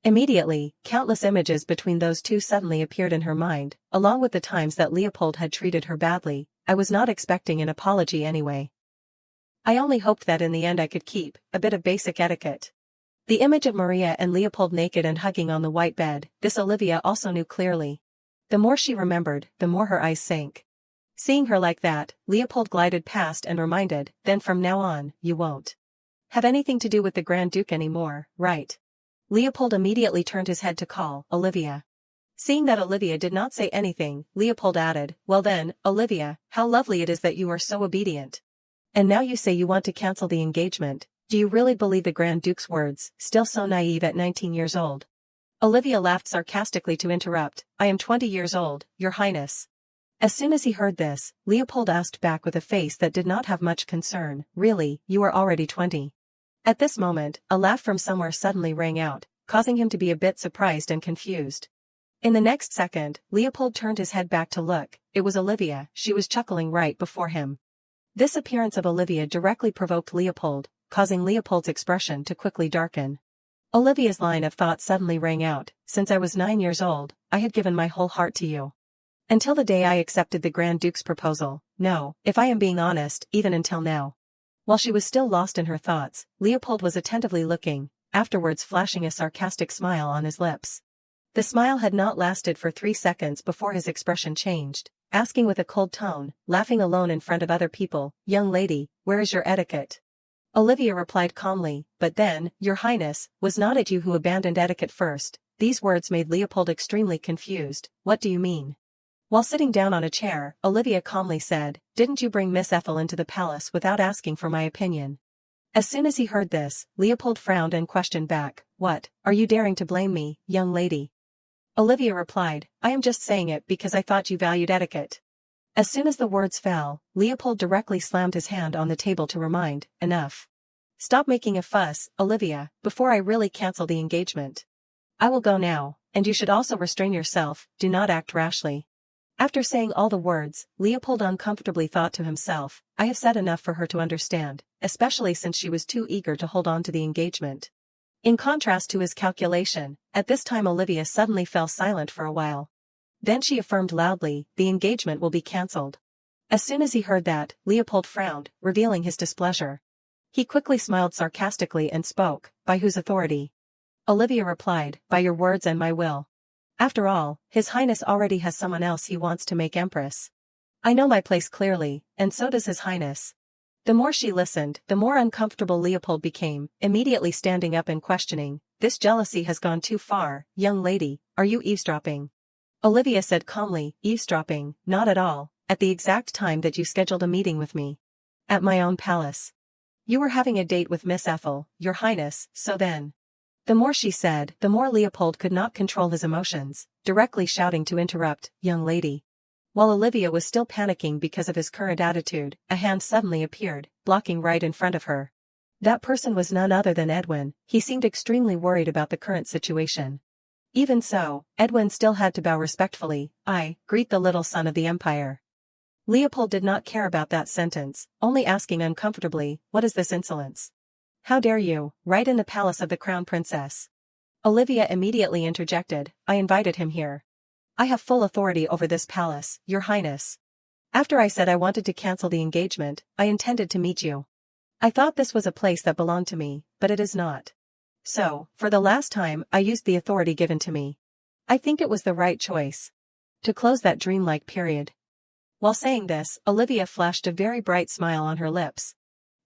Immediately, countless images between those two suddenly appeared in her mind, along with the times that Leopold had treated her badly. I was not expecting an apology anyway. I only hoped that in the end I could keep a bit of basic etiquette. The image of Maria and Leopold naked and hugging on the white bed, this Olivia also knew clearly. The more she remembered, the more her eyes sank. Seeing her like that, Leopold glided past and reminded, then from now on, you won't have anything to do with the Grand Duke anymore, right? Leopold immediately turned his head to call, Olivia. Seeing that Olivia did not say anything, Leopold added, well then, Olivia, how lovely it is that you are so obedient. And now you say you want to cancel the engagement. Do you really believe the Grand Duke's words, still so naive at 19 years old? Olivia laughed sarcastically to interrupt, I am 20 years old, Your Highness. As soon as he heard this, Leopold asked back with a face that did not have much concern, really, you are already 20. At this moment, a laugh from somewhere suddenly rang out, causing him to be a bit surprised and confused. In the next second, Leopold turned his head back to look. It was Olivia, she was chuckling right before him. This appearance of Olivia directly provoked Leopold, causing Leopold's expression to quickly darken. Olivia's line of thought suddenly rang out, since I was 9 years old, I had given my whole heart to you. Until the day I accepted the Grand Duke's proposal, no, if I am being honest, even until now. While she was still lost in her thoughts, Leopold was attentively looking, afterwards flashing a sarcastic smile on his lips. The smile had not lasted for 3 seconds before his expression changed, asking with a cold tone, laughing alone in front of other people, young lady, where is your etiquette? Olivia replied calmly, but then, Your Highness, was not it you who abandoned etiquette first? These words made Leopold extremely confused. What do you mean? While sitting down on a chair, Olivia calmly said, didn't you bring Miss Ethel into the palace without asking for my opinion? As soon as he heard this, Leopold frowned and questioned back, what, are you daring to blame me, young lady? Olivia replied, I am just saying it because I thought you valued etiquette. As soon as the words fell, Leopold directly slammed his hand on the table to remind, enough. Stop making a fuss, Olivia, before I really cancel the engagement. I will go now, and you should also restrain yourself, do not act rashly. After saying all the words, Leopold uncomfortably thought to himself, I have said enough for her to understand, especially since she was too eager to hold on to the engagement. In contrast to his calculation, at this time Olivia suddenly fell silent for a while. Then she affirmed loudly, the engagement will be cancelled. As soon as he heard that, Leopold frowned, revealing his displeasure. He quickly smiled sarcastically and spoke, by whose authority? Olivia replied, by your words and my will. After all, His Highness already has someone else he wants to make Empress. I know my place clearly, and so does His Highness. The more she listened, the more uncomfortable Leopold became, immediately standing up and questioning, this jealousy has gone too far, young lady, are you eavesdropping? Olivia said calmly, eavesdropping, not at all, at the exact time that you scheduled a meeting with me. At my own palace. You were having a date with Miss Ethel, Your Highness, so then. The more she said, the more Leopold could not control his emotions, directly shouting to interrupt, young lady. While Olivia was still panicking because of his current attitude, a hand suddenly appeared, blocking right in front of her. That person was none other than Edwin. He seemed extremely worried about the current situation. Even so, Edwin still had to bow respectfully, I greet the little son of the Empire. Leopold did not care about that sentence, only asking uncomfortably, what is this insolence? How dare you, right in the palace of the Crown Princess? Olivia immediately interjected, I invited him here. I have full authority over this palace, Your Highness. After I said I wanted to cancel the engagement, I intended to meet you. I thought this was a place that belonged to me, but it is not. So, for the last time, I used the authority given to me. I think it was the right choice. To close that dreamlike period. While saying this, Olivia flashed a very bright smile on her lips.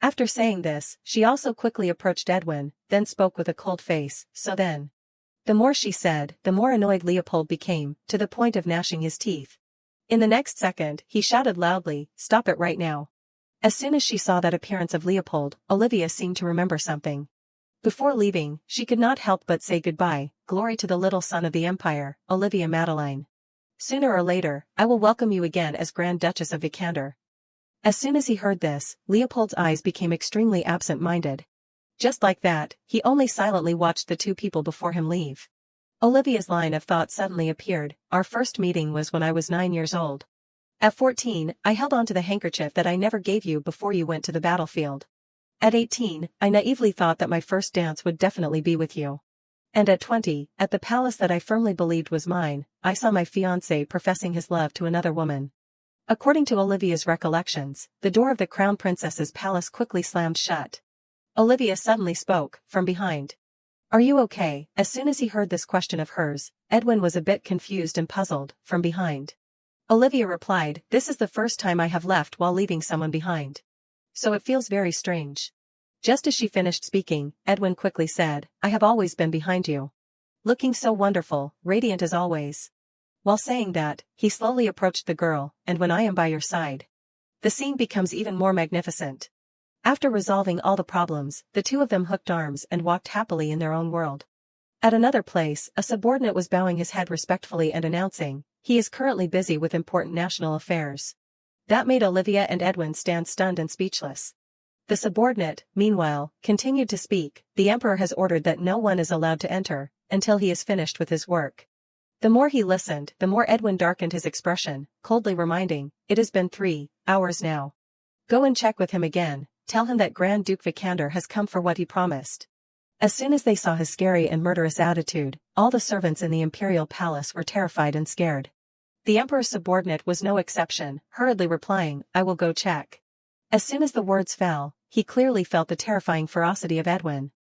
After saying this, she also quickly approached Edwin, then spoke with a cold face, so then. The more she said, the more annoyed Leopold became, to the point of gnashing his teeth. In the next second, he shouted loudly, "Stop it right now." As soon as she saw that appearance of Leopold, Olivia seemed to remember something. Before leaving, she could not help but say goodbye, glory to the little son of the Empire, Olivia Madeline. Sooner or later, I will welcome you again as Grand Duchess of Vikander. As soon as he heard this, Leopold's eyes became extremely absent-minded. Just like that, he only silently watched the two people before him leave. Olivia's line of thought suddenly appeared. Our first meeting was when I was 9 years old. At 14, I held on to the handkerchief that I never gave you before you went to the battlefield. At 18, I naively thought that my first dance would definitely be with you. And at 20, at the palace that I firmly believed was mine, I saw my fiancé professing his love to another woman. According to Olivia's recollections, the door of the crown princess's palace quickly slammed shut. Olivia suddenly spoke, from behind. "Are you okay?" As soon as he heard this question of hers, Edwin was a bit confused and puzzled, from behind. Olivia replied, "This is the first time I have left while leaving someone behind. So it feels very strange." Just as she finished speaking, Edwin quickly said, "I have always been behind you. Looking so wonderful, radiant as always." While saying that, he slowly approached the girl, and when I am by your side, the scene becomes even more magnificent. After resolving all the problems, the two of them hooked arms and walked happily in their own world. At another place, a subordinate was bowing his head respectfully and announcing, "He is currently busy with important national affairs." That made Olivia and Edwin stand stunned and speechless. The subordinate, meanwhile, continued to speak. "The emperor has ordered that no one is allowed to enter, until he is finished with his work." The more he listened, the more Edwin darkened his expression, coldly reminding, "It has been 3 hours now. Go and check with him again, tell him that Grand Duke Vikander has come for what he promised." As soon as they saw his scary and murderous attitude, all the servants in the imperial palace were terrified and scared. The emperor's subordinate was no exception, hurriedly replying, "I will go check." As soon as the words fell, he clearly felt the terrifying ferocity of Edwin.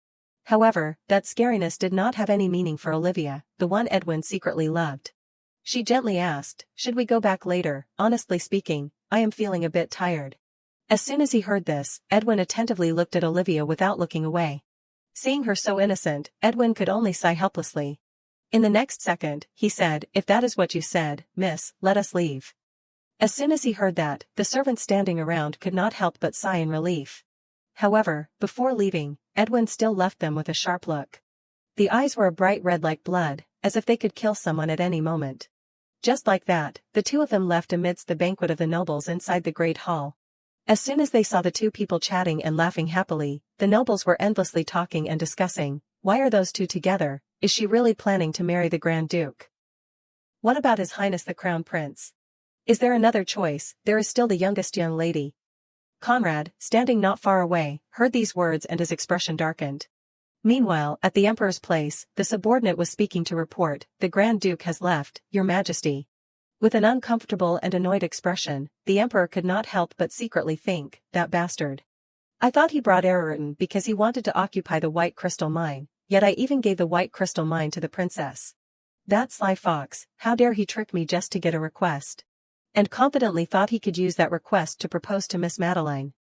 However, that scariness did not have any meaning for Olivia, the one Edwin secretly loved. She gently asked, "Should we go back later? Honestly speaking, I am feeling a bit tired." As soon as he heard this, Edwin attentively looked at Olivia without looking away. Seeing her so innocent, Edwin could only sigh helplessly. In the next second, he said, "If that is what you said, miss, let us leave." As soon as he heard that, the servants standing around could not help but sigh in relief. However, before leaving, Edwin still left them with a sharp look. The eyes were a bright red like blood, as if they could kill someone at any moment. Just like that, the two of them left amidst the banquet of the nobles inside the great hall. As soon as they saw the two people chatting and laughing happily, the nobles were endlessly talking and discussing, "Why are those two together? Is she really planning to marry the Grand Duke? What about His Highness the Crown Prince? Is there another choice? There is still the youngest young lady." Conrad, standing not far away, heard these words and his expression darkened. Meanwhile, at the emperor's place, the subordinate was speaking to report, "The Grand Duke has left, your majesty." With an uncomfortable and annoyed expression, the emperor could not help but secretly think, "That bastard. I thought he brought Ararutin because he wanted to occupy the white crystal mine, yet I even gave the white crystal mine to the princess. That sly fox, how dare he trick me just to get a request?" And confidently thought he could use that request to propose to Miss Madeline.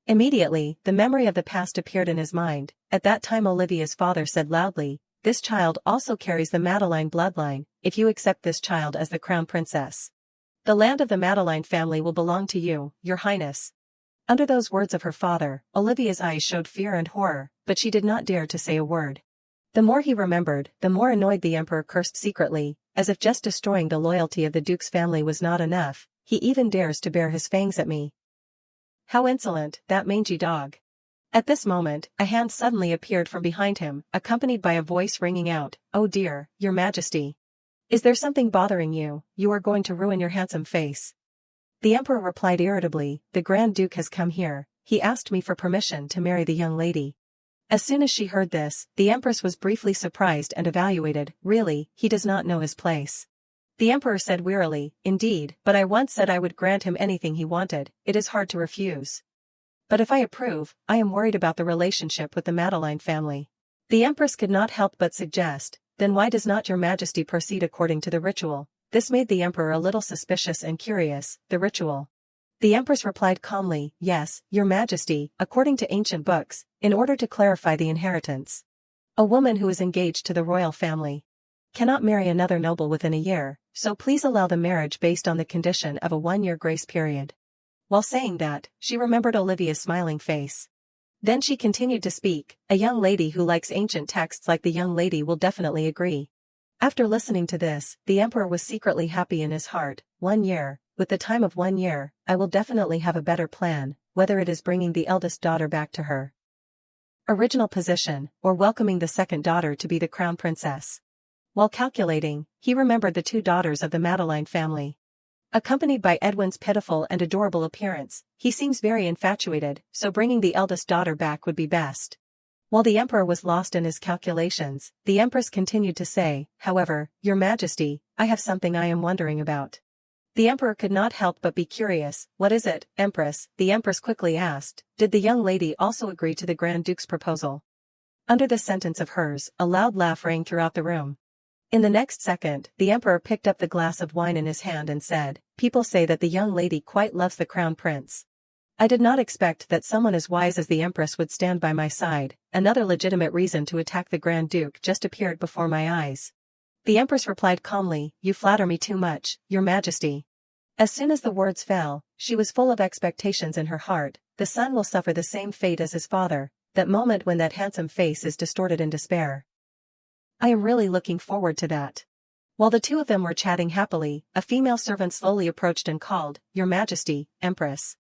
Immediately, the memory of the past appeared in his mind. At that time Olivia's father said loudly, "This child also carries the Madeline bloodline, if you accept this child as the crown princess. The land of the Madeline family will belong to you, your highness." Under those words of her father, Olivia's eyes showed fear and horror, but she did not dare to say a word. The more he remembered, the more annoyed the emperor cursed secretly, as if just destroying the loyalty of the duke's family was not enough. "He even dares to bare his fangs at me. How insolent, that mangy dog." At this moment, a hand suddenly appeared from behind him, accompanied by a voice ringing out, "Oh dear, your majesty. Is there something bothering you? You are going to ruin your handsome face." The emperor replied irritably, "The Grand Duke has come here. He asked me for permission to marry the young lady." As soon as she heard this, the empress was briefly surprised and evaluated. "Really, he does not know his place." The emperor said wearily, "Indeed, but I once said I would grant him anything he wanted. It is hard to refuse. But if I approve, I am worried about the relationship with the Madeline family." The empress could not help but suggest, "Then why does not your majesty proceed according to the ritual?" This made the emperor a little suspicious and curious. "The ritual? The Empress replied calmly, yes, your majesty, according to ancient books, in order to clarify the inheritance. A woman who is engaged to the royal family cannot marry another noble within a year, so please allow the marriage based on the condition of a 1-year grace period. While saying that, she remembered Olivia's smiling face. Then she continued to speak, a young lady who likes ancient texts like the young lady will definitely agree. After listening to this, the emperor was secretly happy in his heart. 1 year, with the time of 1 year, I will definitely have a better plan, whether it is bringing the eldest daughter back to her original position, or welcoming the second daughter to be the crown princess. While calculating, he remembered the 2 daughters of the Madeline family. Accompanied by Edwin's pitiful and adorable appearance, he seems very infatuated, so bringing the eldest daughter back would be best. While the emperor was lost in his calculations, the empress continued to say, however, your majesty, I have something I am wondering about. The emperor could not help but be curious. What is it, empress? The empress quickly asked. Did the young lady also agree to the Grand Duke's proposal? Under this sentence of hers, a loud laugh rang throughout the room. In the next second, the emperor picked up the glass of wine in his hand and said, people say that the young lady quite loves the crown prince. I did not expect that someone as wise as the empress would stand by my side. Another legitimate reason to attack the Grand Duke just appeared before my eyes. The empress replied calmly, you flatter me too much, your majesty. As soon as the words fell, she was full of expectations in her heart. The son will suffer the same fate as his father, that moment when that handsome face is distorted in despair. I am really looking forward to that. While the 2 of them were chatting happily, a female servant slowly approached and called, your majesty, empress.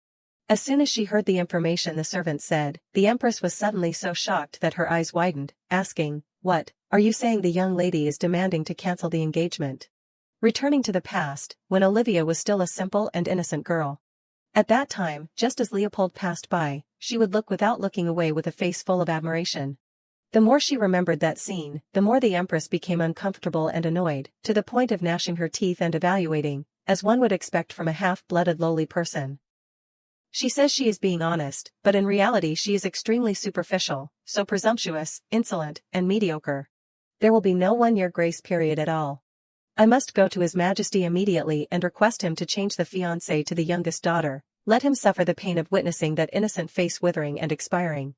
As soon as she heard the information the servant said, the empress was suddenly so shocked that her eyes widened, asking, what, are you saying the young lady is demanding to cancel the engagement? Returning to the past, when Olivia was still a simple and innocent girl. At that time, just as Leopold passed by, she would look without looking away with a face full of admiration. The more she remembered that scene, the more the empress became uncomfortable and annoyed, to the point of gnashing her teeth and evaluating, as one would expect from a half-blooded lowly person. She says she is being honest, but in reality she is extremely superficial, so presumptuous, insolent, and mediocre. There will be no 1-year grace period at all. I must go to His Majesty immediately and request him to change the fiancée to the youngest daughter. Let him suffer the pain of witnessing that innocent face withering and expiring.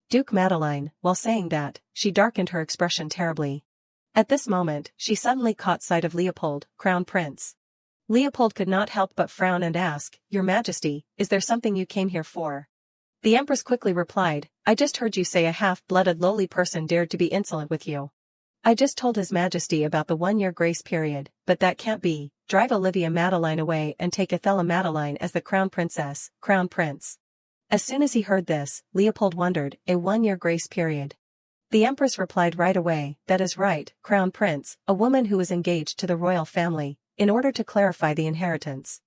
Duke Madeline, while saying that, she darkened her expression terribly. At this moment, she suddenly caught sight of Leopold, Crown Prince. Leopold could not help but frown and ask, Your Majesty, is there something you came here for? The Empress quickly replied, I just heard you say a half-blooded lowly person dared to be insolent with you. I just told His Majesty about the 1-year grace period, but that can't be. Drive Olivia Madeline away and take Athela Madeline as the Crown Princess, Crown Prince. As soon as he heard this, Leopold wondered, a 1-year grace period. The Empress replied right away, that is right, Crown Prince, a woman who is engaged to the royal family, in order to clarify the inheritance.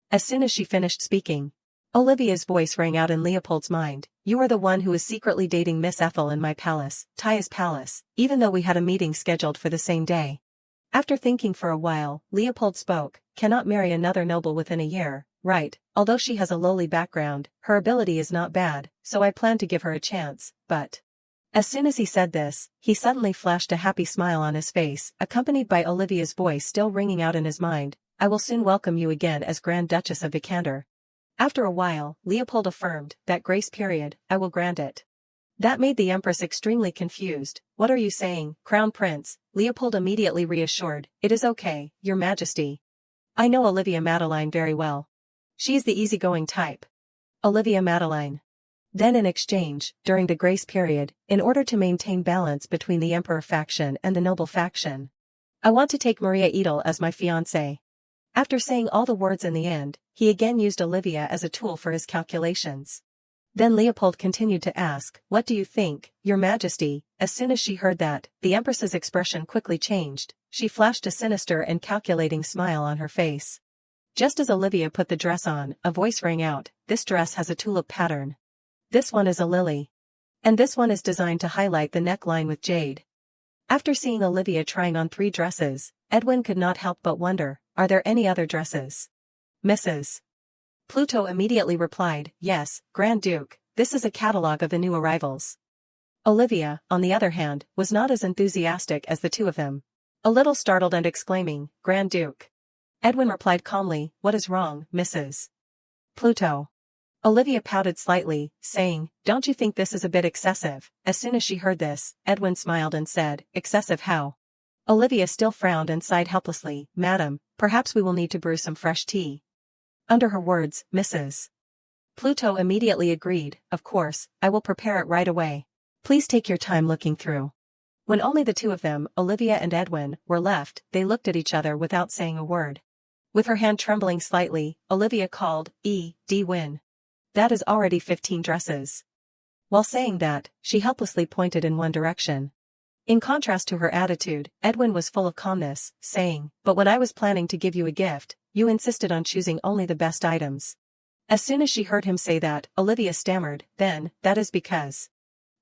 As soon as she finished speaking, Olivia's voice rang out in Leopold's mind, you are the one who is secretly dating Miss Ethel in my palace, Taya's palace, even though we had a meeting scheduled for the same day. After thinking for a while, Leopold spoke, cannot marry another noble within a year, right, although she has a lowly background, her ability is not bad, so I plan to give her a chance, but... As soon as he said this, he suddenly flashed a happy smile on his face, accompanied by Olivia's voice still ringing out in his mind, I will soon welcome you again as Grand Duchess of Vikander. After a while, Leopold affirmed, that grace period, I will grant it. That made the Empress extremely confused. What are you saying, Crown Prince? Leopold immediately reassured, it is okay, Your Majesty. I know Olivia Madeline very well. She is the easygoing type. Olivia Madeline. Then in exchange, during the grace period, in order to maintain balance between the Emperor faction and the noble faction, I want to take Maria Edel as my fiancée. After saying all the words in the end, he again used Olivia as a tool for his calculations. Then Leopold continued to ask, what do you think, Your Majesty? As soon as she heard that, the Empress's expression quickly changed, she flashed a sinister and calculating smile on her face. Just as Olivia put the dress on, a voice rang out, this dress has a tulip pattern. This one is a lily. And this one is designed to highlight the neckline with jade. After seeing Olivia trying on 3 dresses, Edwin could not help but wonder, are there any other dresses? Mrs. Pluto immediately replied, yes, Grand Duke, this is a catalogue of the new arrivals. Olivia, on the other hand, was not as enthusiastic as the 2 of them. A little startled and exclaiming, Grand Duke. Edwin replied calmly, what is wrong, Mrs. Pluto. Olivia pouted slightly, saying, "Don't you think this is a bit excessive?" As soon as she heard this, Edwin smiled and said, "Excessive how?" Olivia still frowned and sighed helplessly. "Madam, perhaps we will need to brew some fresh tea." Under her words, Mrs. Pluto immediately agreed, "Of course, I will prepare it right away. Please take your time looking through." When only the two of them, Olivia and Edwin, were left, they looked at each other without saying a word. With her hand trembling slightly, Olivia called, "Win. That is already 15 dresses." While saying that, she helplessly pointed in one direction. In contrast to her attitude, Edwin was full of calmness, saying, "But when I was planning to give you a gift, you insisted on choosing only the best items." As soon as she heard him say that, Olivia stammered, "Then, that is because."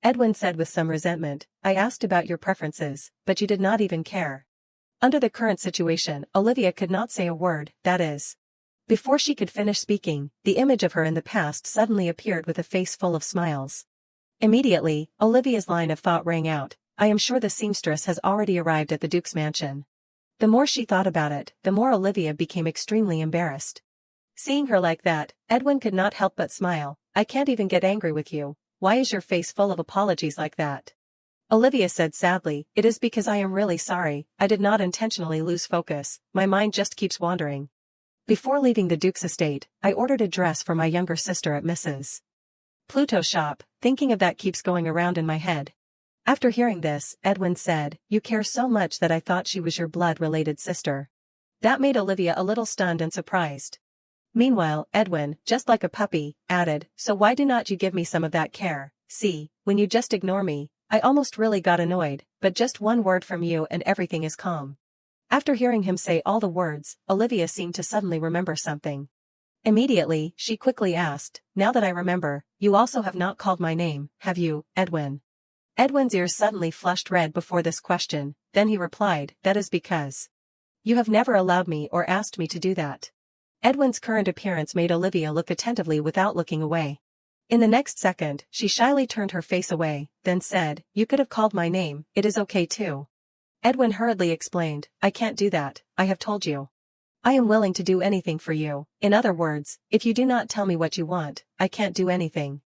Edwin said with some resentment, "I asked about your preferences, but you did not even care." Under the current situation, Olivia could not say a word, that is. Before she could finish speaking, the image of her in the past suddenly appeared with a face full of smiles. Immediately, Olivia's line of thought rang out, "I am sure the seamstress has already arrived at the Duke's mansion." The more she thought about it, the more Olivia became extremely embarrassed. Seeing her like that, Edwin could not help but smile. "I can't even get angry with you. Why is your face full of apologies like that?" Olivia said sadly, "It is because I am really sorry. I did not intentionally lose focus. My mind just keeps wandering. Before leaving the Duke's estate, I ordered a dress for my younger sister at Mrs. Pluto's shop. Thinking of that keeps going around in my head." After hearing this, Edwin said, "You care so much that I thought she was your blood-related sister." That made Olivia a little stunned and surprised. Meanwhile, Edwin, just like a puppy, added, "So why do not you give me some of that care? See, when you just ignore me, I almost really got annoyed, but just one word from you and everything is calm." After hearing him say all the words, Olivia seemed to suddenly remember something. Immediately, she quickly asked, "Now that I remember, you also have not called my name, have you, Edwin?" Edwin's ears suddenly flushed red before this question, then he replied, "That is because you have never allowed me or asked me to do that." Edwin's current appearance made Olivia look attentively without looking away. In the next second, she shyly turned her face away, then said, "You could have called my name, it is okay too." Edwin hurriedly explained, "I can't do that, I have told you. I am willing to do anything for you. In other words, if you do not tell me what you want, I can't do anything."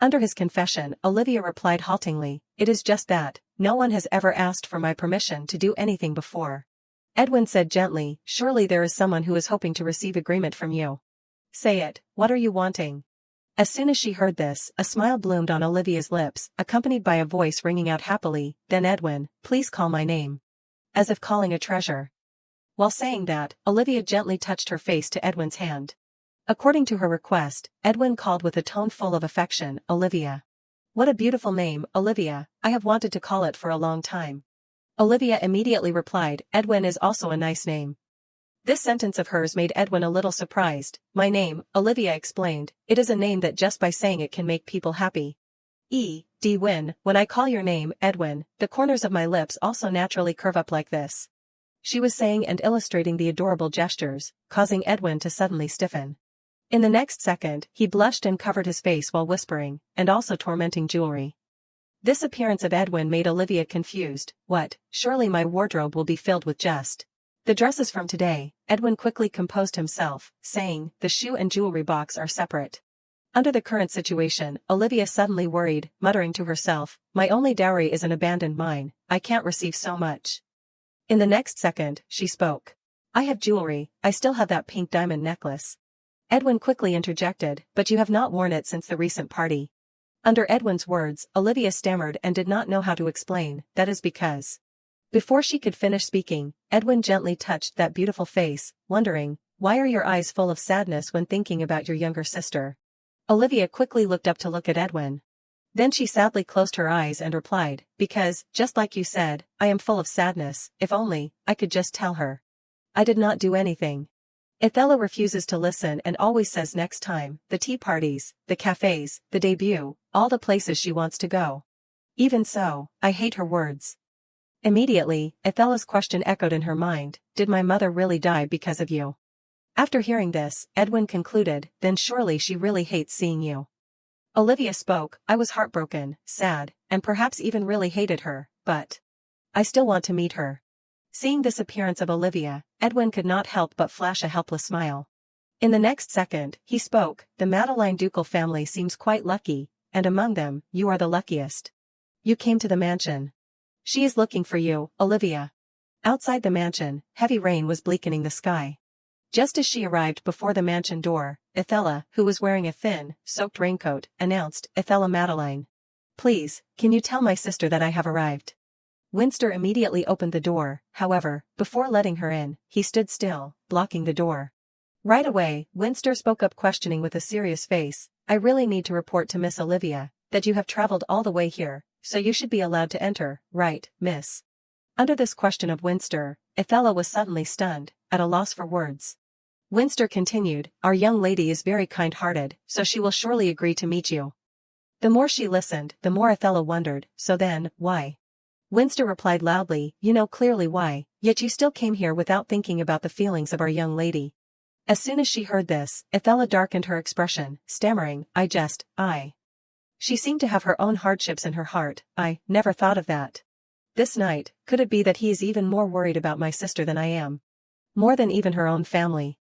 Under his confession, Olivia replied haltingly, "It is just that, no one has ever asked for my permission to do anything before." Edwin said gently, "Surely there is someone who is hoping to receive agreement from you. Say it, what are you wanting?" As soon as she heard this, a smile bloomed on Olivia's lips, accompanied by a voice ringing out happily, "Then Edwin, please call my name." As if calling a treasure. While saying that, Olivia gently touched her face to Edwin's hand. According to her request, Edwin called with a tone full of affection, "Olivia. What a beautiful name, Olivia, I have wanted to call it for a long time." Olivia immediately replied, "Edwin is also a nice name." This sentence of hers made Edwin a little surprised. "My name," Olivia explained, "it is a name that just by saying it can make people happy. Win, when I call your name, Edwin, the corners of my lips also naturally curve up like this." She was saying and illustrating the adorable gestures, causing Edwin to suddenly stiffen. In the next second, he blushed and covered his face while whispering, "And also tormenting jewelry." This appearance of Edwin made Olivia confused. "What, surely my wardrobe will be filled with just the dresses from today." Edwin quickly composed himself, saying, "The shoe and jewelry box are separate." Under the current situation, Olivia suddenly worried, muttering to herself, "My only dowry is an abandoned mine, I can't receive so much." In the next second, she spoke. "I have jewelry, I still have that pink diamond necklace." Edwin quickly interjected, "But you have not worn it since the recent party." Under Edwin's words, Olivia stammered and did not know how to explain, "That is because." Before she could finish speaking, Edwin gently touched that beautiful face, wondering, "Why are your eyes full of sadness when thinking about your younger sister?" Olivia quickly looked up to look at Edwin. Then she sadly closed her eyes and replied, "Because, just like you said, I am full of sadness. If only I could just tell her. I did not do anything. Othello refuses to listen and always says next time, the tea parties, the cafes, the debut, all the places she wants to go. Even so, I hate her words." Immediately, Othello's question echoed in her mind, "Did my mother really die because of you?" After hearing this, Edwin concluded, "Then surely she really hates seeing you." Olivia spoke, "I was heartbroken, sad, and perhaps even really hated her, but I still want to meet her." Seeing this appearance of Olivia, Edwin could not help but flash a helpless smile. In the next second, he spoke, the Madeline ducal family seems quite lucky, and among them, you are the luckiest. You came to the mansion. She is looking for you, Olivia. Outside the mansion, heavy rain was bleakening the sky. Just as she arrived before the mansion door, Ethella, who was wearing a thin, soaked raincoat, announced, Ethella Madeline. Please, can you tell my sister that I have arrived? Winster immediately opened the door, however, before letting her in, he stood still, blocking the door. Right away, Winster spoke up questioning with a serious face, I really need to report to Miss Olivia, that you have traveled all the way here, so you should be allowed to enter, right, miss? Under this question of Winster, Ethella was suddenly stunned, at a loss for words. Winster continued, our young lady is very kind-hearted, so she will surely agree to meet you. The more she listened, the more Ethella wondered, so then, why? Winster replied loudly, you know clearly why, yet you still came here without thinking about the feelings of our young lady. As soon as she heard this, Ethella darkened her expression, stammering, She seemed to have her own hardships in her heart, I never thought of that. This night, could it be that he is even more worried about my sister than I am? More than even her own family.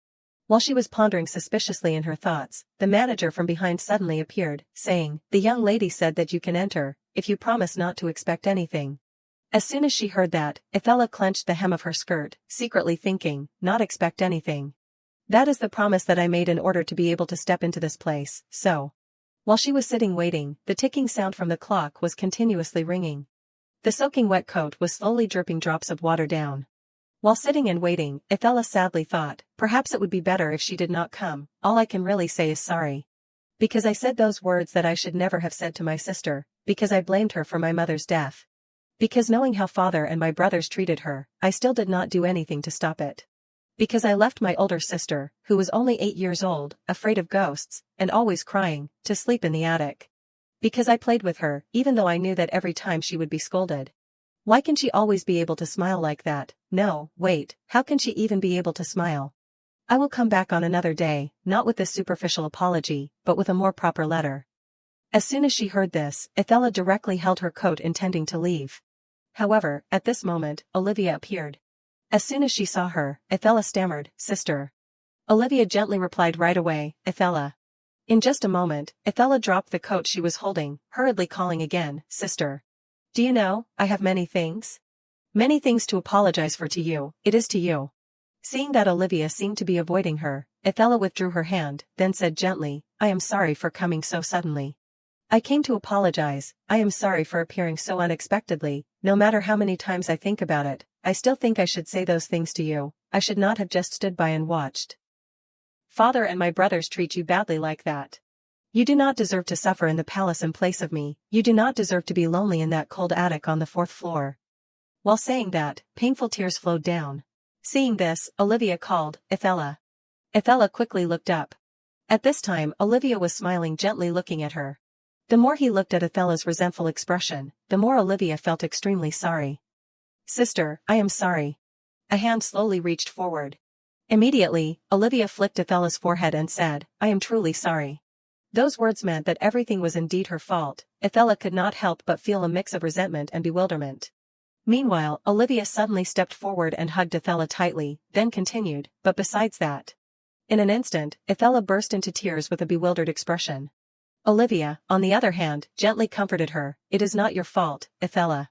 While she was pondering suspiciously in her thoughts, the manager from behind suddenly appeared, saying, the young lady said that you can enter, if you promise not to expect anything. As soon as she heard that, Ethella clenched the hem of her skirt, secretly thinking, not expect anything. That is the promise that I made in order to be able to step into this place, so. While she was sitting waiting, the ticking sound from the clock was continuously ringing. The soaking wet coat was slowly dripping drops of water down. While sitting and waiting, Ethella sadly thought, perhaps it would be better if she did not come, all I can really say is sorry. Because I said those words that I should never have said to my sister, because I blamed her for my mother's death. Because knowing how father and my brothers treated her, I still did not do anything to stop it. Because I left my older sister, who was only 8 years old, afraid of ghosts, and always crying, to sleep in the attic. Because I played with her, even though I knew that every time she would be scolded. Why can she always be able to smile like that? No, wait, how can she even be able to smile? I will come back on another day, not with this superficial apology, but with a more proper letter. As soon as she heard this, Ethella directly held her coat intending to leave. However, at this moment, Olivia appeared. As soon as she saw her, Ethella stammered, sister. Olivia gently replied right away, Ethella. In just a moment, Ethella dropped the coat she was holding, hurriedly calling again, sister. Do you know, I have many things? Many things to apologize for to you, it is to you. Seeing that Olivia seemed to be avoiding her, Ethella withdrew her hand, then said gently, I am sorry for coming so suddenly. I came to apologize, I am sorry for appearing so unexpectedly, no matter how many times I think about it, I still think I should say those things to you, I should not have just stood by and watched. Father and my brothers treat you badly like that. You do not deserve to suffer in the palace in place of me, you do not deserve to be lonely in that cold attic on the 4th floor. While saying that, painful tears flowed down. Seeing this, Olivia called, Ethella. Ethella quickly looked up. At this time, Olivia was smiling gently looking at her. The more he looked at Ethella's resentful expression, the more Olivia felt extremely sorry. Sister, I am sorry. A hand slowly reached forward. Immediately, Olivia flicked Ethella's forehead and said, I am truly sorry. Those words meant that everything was indeed her fault. Ethella could not help but feel a mix of resentment and bewilderment. Meanwhile, Olivia suddenly stepped forward and hugged Ethella tightly, then continued, but besides that. In an instant, Ethella burst into tears with a bewildered expression. Olivia, on the other hand, gently comforted her, it is not your fault, Ethella.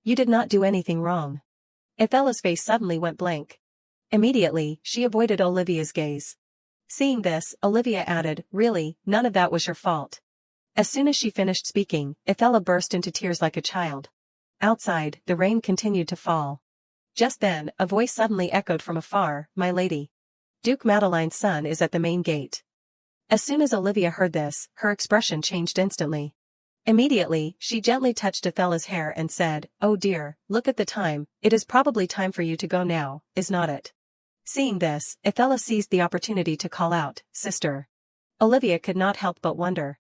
You did not do anything wrong. Ethella's face suddenly went blank. Immediately, she avoided Olivia's gaze. Seeing this, Olivia added, really, none of that was your fault. As soon as she finished speaking, Ethella burst into tears like a child. Outside, the rain continued to fall. Just then, a voice suddenly echoed from afar, my lady. Duke Madeline's son is at the main gate. As soon as Olivia heard this, her expression changed instantly. Immediately, she gently touched Ethella's hair and said, oh dear, look at the time, it is probably time for you to go now, is not it? Seeing this, Ethella seized the opportunity to call out, sister. Olivia could not help but wonder.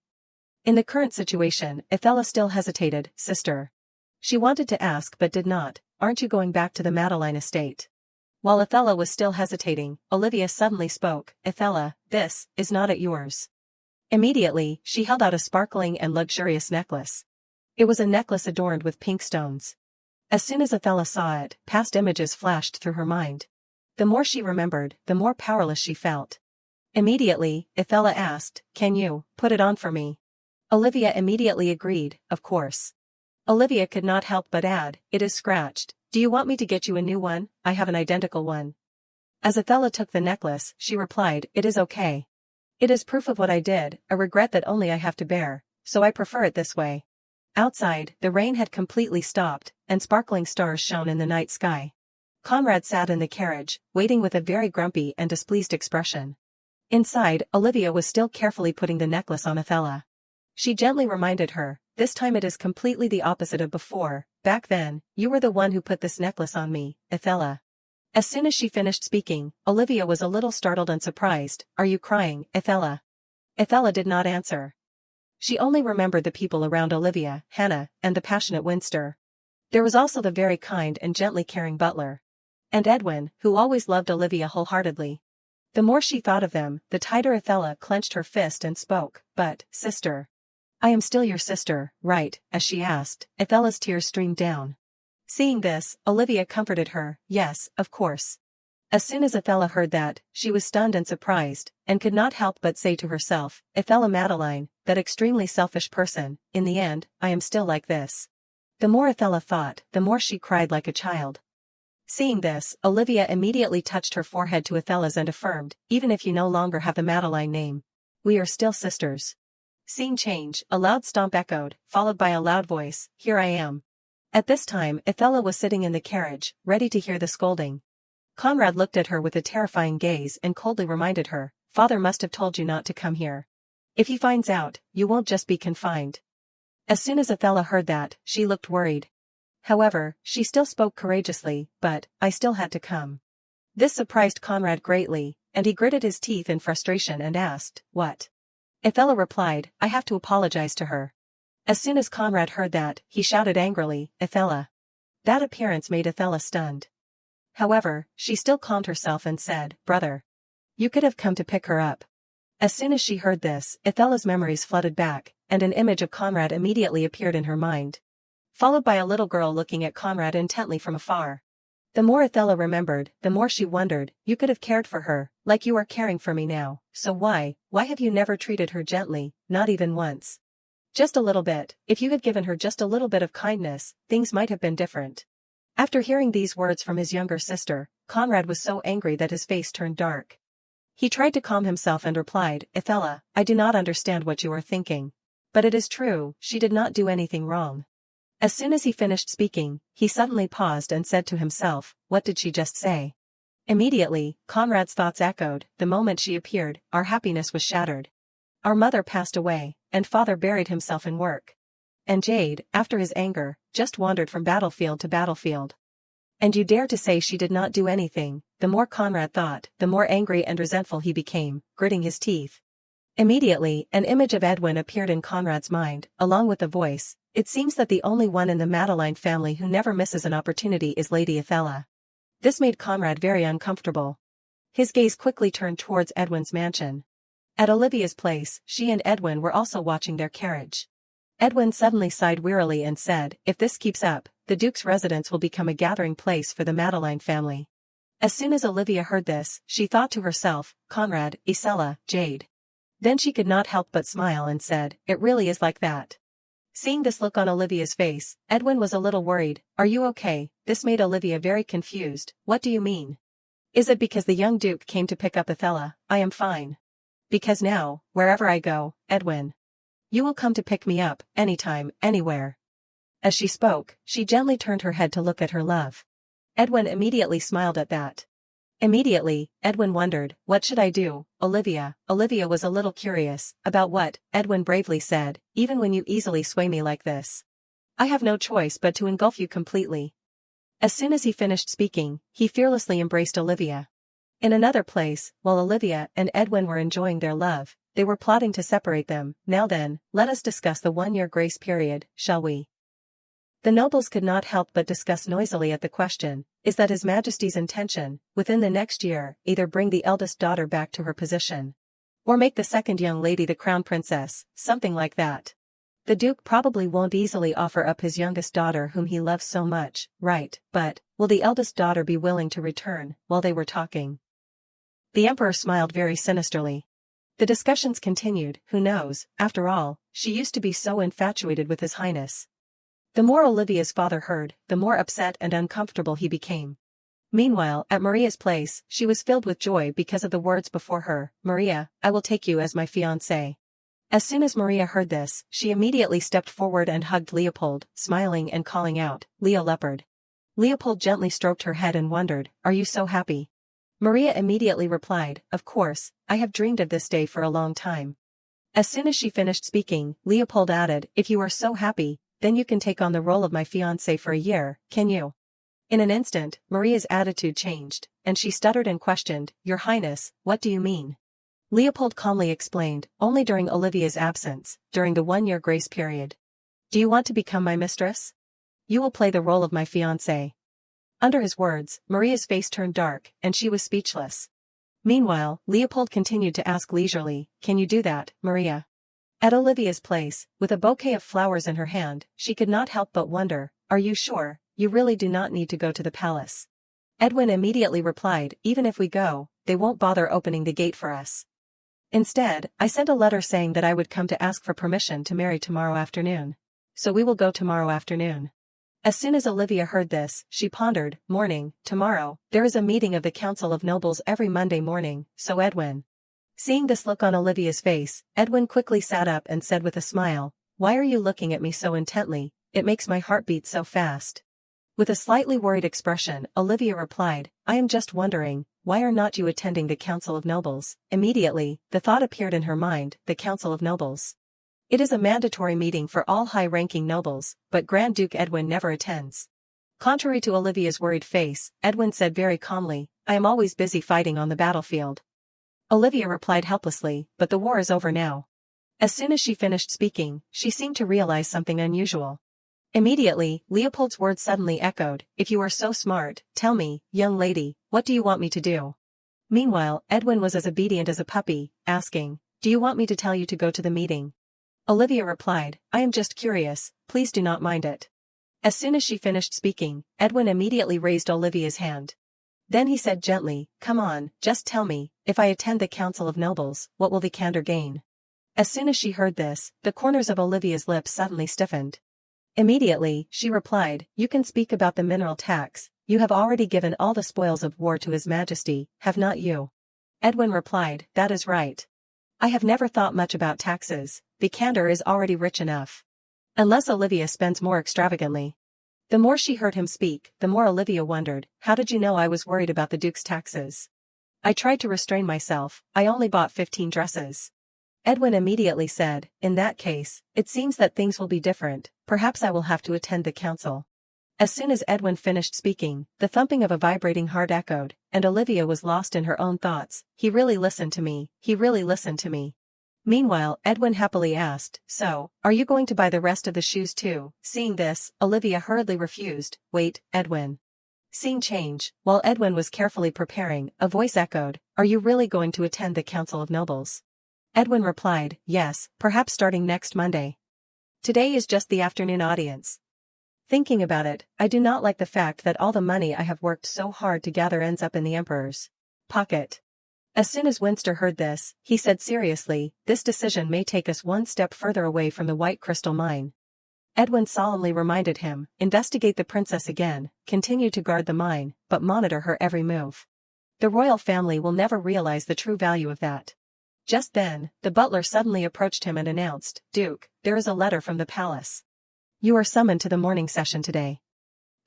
In the current situation, Ethella still hesitated, sister. She wanted to ask but did not, aren't you going back to the Madeline estate? While Ethella was still hesitating, Olivia suddenly spoke, Ethella, this is not at yours. Immediately, she held out a sparkling and luxurious necklace. It was a necklace adorned with pink stones. As soon as Ethella saw it, past images flashed through her mind. The more she remembered, the more powerless she felt. Immediately, Ethella asked, "Can you put it on for me?" Olivia immediately agreed, "Of course." Olivia could not help but add, "It is scratched. Do you want me to get you a new one? I have an identical one." As Ethella took the necklace, she replied, "It is okay. It is proof of what I did, a regret that only I have to bear, so I prefer it this way." Outside, the rain had completely stopped, and sparkling stars shone in the night sky. Conrad sat in the carriage, waiting with a very grumpy and displeased expression. Inside, Olivia was still carefully putting the necklace on Ethella. She gently reminded her, "This time it is completely the opposite of before. Back then, you were the one who put this necklace on me, Ethella." As soon as she finished speaking, Olivia was a little startled and surprised. "Are you crying, Ethella?" Ethella did not answer. She only remembered the people around Olivia, Hannah, and the passionate Winster. There was also the very kind and gently caring butler. And Edwin, who always loved Olivia wholeheartedly. The more she thought of them, the tighter Ethella clenched her fist and spoke, "But, sister. I am still your sister, right?" As she asked, Ethella's tears streamed down. Seeing this, Olivia comforted her, "Yes, of course." As soon as Ethella heard that, she was stunned and surprised, and could not help but say to herself, "Ethella Madeline, that extremely selfish person, in the end, I am still like this." The more Ethella thought, the more she cried like a child. Seeing this, Olivia immediately touched her forehead to Ethella's and affirmed, "Even if you no longer have the Madeline name, we are still sisters." Scene change, a loud stomp echoed, followed by a loud voice, "Here I am." At this time, Ethella was sitting in the carriage, ready to hear the scolding. Conrad looked at her with a terrifying gaze and coldly reminded her, "Father must have told you not to come here. If he finds out, you won't just be confined." As soon as Ethella heard that, she looked worried. However, she still spoke courageously, "But, I still had to come." This surprised Conrad greatly, and he gritted his teeth in frustration and asked, "What?" Ethella replied, "I have to apologize to her." As soon as Conrad heard that, he shouted angrily, "Ethella." That appearance made Ethella stunned. However, she still calmed herself and said, "Brother. You could have come to pick her up." As soon as she heard this, Ethella's memories flooded back, and an image of Conrad immediately appeared in her mind. Followed by a little girl looking at Conrad intently from afar. The more Ethella remembered, the more she wondered, "You could have cared for her, like you are caring for me now, so why have you never treated her gently, not even once? Just a little bit, if you had given her just a little bit of kindness, things might have been different." After hearing these words from his younger sister, Conrad was so angry that his face turned dark. He tried to calm himself and replied, "Ethella, I do not understand what you are thinking. But it is true, she did not do anything wrong." As soon as he finished speaking, he suddenly paused and said to himself, "What did she just say?" Immediately, Conrad's thoughts echoed, "The moment she appeared, our happiness was shattered. Our mother passed away, and father buried himself in work. And Jade, after his anger, just wandered from battlefield to battlefield. And you dare to say she did not do anything." The more Conrad thought, the more angry and resentful he became, gritting his teeth. Immediately, an image of Edwin appeared in Conrad's mind, along with the voice, "It seems that the only one in the Madeline family who never misses an opportunity is Lady Ethella." This made Conrad very uncomfortable. His gaze quickly turned towards Edwin's mansion. At Olivia's place, she and Edwin were also watching their carriage. Edwin suddenly sighed wearily and said, "If this keeps up, the Duke's residence will become a gathering place for the Madeline family." As soon as Olivia heard this, she thought to herself, "Conrad, Isella, Jade." Then she could not help but smile and said, "It really is like that." Seeing this look on Olivia's face, Edwin was a little worried. "Are you okay?" This made Olivia very confused. "What do you mean?" "Is it because the young Duke came to pick up Ethella?" "I am fine. Because now, wherever I go, Edwin, you will come to pick me up, anytime, anywhere." As she spoke, she gently turned her head to look at her love. Edwin immediately smiled at that. Immediately, Edwin wondered, "What should I do, Olivia?" Olivia was a little curious. "About what?" Edwin bravely said, "Even when you easily sway me like this, I have no choice but to engulf you completely." As soon as he finished speaking, he fearlessly embraced Olivia. In another place, while Olivia and Edwin were enjoying their love, they were plotting to separate them. "Now then, let us discuss the 1-year grace period, shall we?" The nobles could not help but discuss noisily at the question, "Is that His Majesty's intention, within the next year, either bring the eldest daughter back to her position, or make the second young lady the crown princess, something like that? The Duke probably won't easily offer up his youngest daughter whom he loves so much, right? But, will the eldest daughter be willing to return?" While they were talking, The emperor smiled very sinisterly. The discussions continued. Who knows, after all, she used to be so infatuated with His Highness. The more Olivia's father heard, the more upset and uncomfortable he became. Meanwhile, at Maria's place, she was filled with joy because of the words before her. Maria, I will take you as my fiancé. As soon as Maria heard this, she immediately stepped forward and hugged Leopold, smiling and calling out, Leo Leopard. Leopold gently stroked her head and wondered, are you so happy? Maria immediately replied, of course, I have dreamed of this day for a long time. As soon as she finished speaking, Leopold added, if you are so happy, then you can take on the role of my fiancé for a year, can you? In an instant, Maria's attitude changed, and she stuttered and questioned, Your Highness, what do you mean? Leopold calmly explained, only during Olivia's absence, during the 1-year grace period. Do you want to become my mistress? You will play the role of my fiancé. Under his words, Maria's face turned dark, and she was speechless. Meanwhile, Leopold continued to ask leisurely, can you do that, Maria? At Olivia's place, with a bouquet of flowers in her hand, she could not help but wonder, are you sure, you really do not need to go to the palace? Edwin immediately replied, even if we go, they won't bother opening the gate for us. Instead, I sent a letter saying that I would come to ask for permission to marry tomorrow afternoon. So we will go tomorrow afternoon. As soon as Olivia heard this, she pondered, morning, tomorrow, there is a meeting of the Council of Nobles every Monday morning, so Edwin. Seeing this look on Olivia's face, Edwin quickly sat up and said with a smile, why are you looking at me so intently, it makes my heart beat so fast. With a slightly worried expression, Olivia replied, I am just wondering, why are not you attending the Council of Nobles? Immediately, the thought appeared in her mind, the Council of Nobles. It is a mandatory meeting for all high-ranking nobles, but Grand Duke Edwin never attends. Contrary to Olivia's worried face, Edwin said very calmly, I am always busy fighting on the battlefield. Olivia replied helplessly, but the war is over now. As soon as she finished speaking, she seemed to realize something unusual. Immediately, Leopold's words suddenly echoed, if you are so smart, tell me, young lady, what do you want me to do? Meanwhile, Edwin was as obedient as a puppy, asking, do you want me to tell you to go to the meeting? Olivia replied, I am just curious, please do not mind it. As soon as she finished speaking, Edwin immediately raised Olivia's hand. Then he said gently, come on, just tell me, if I attend the Council of Nobles, what will Vikander gain? As soon as she heard this, the corners of Olivia's lips suddenly stiffened. Immediately, she replied, you can speak about the mineral tax, you have already given all the spoils of war to His Majesty, have not you? Edwin replied, that is right. I have never thought much about taxes, Vikander is already rich enough. Unless Olivia spends more extravagantly. The more she heard him speak, the more Olivia wondered, how did you know I was worried about the Duke's taxes? I tried to restrain myself, I only bought 15 dresses. Edwin immediately said, in that case, it seems that things will be different, perhaps I will have to attend the council. As soon as Edwin finished speaking, the thumping of a vibrating heart echoed, and Olivia was lost in her own thoughts, he really listened to me, he really listened to me. Meanwhile, Edwin happily asked, so, are you going to buy the rest of the shoes too? Seeing this, Olivia hurriedly refused, wait, Edwin. Seeing change, while Edwin was carefully preparing, a voice echoed, are you really going to attend the Council of Nobles? Edwin replied, yes, perhaps starting next Monday. Today is just the afternoon audience. Thinking about it, I do not like the fact that all the money I have worked so hard to gather ends up in the Emperor's pocket. As soon as Winster heard this, he said seriously, this decision may take us one step further away from the White Crystal Mine. Edwin solemnly reminded him, investigate the princess again, continue to guard the mine, but monitor her every move. The royal family will never realize the true value of that. Just then, the butler suddenly approached him and announced, Duke, there is a letter from the palace. You are summoned to the morning session today.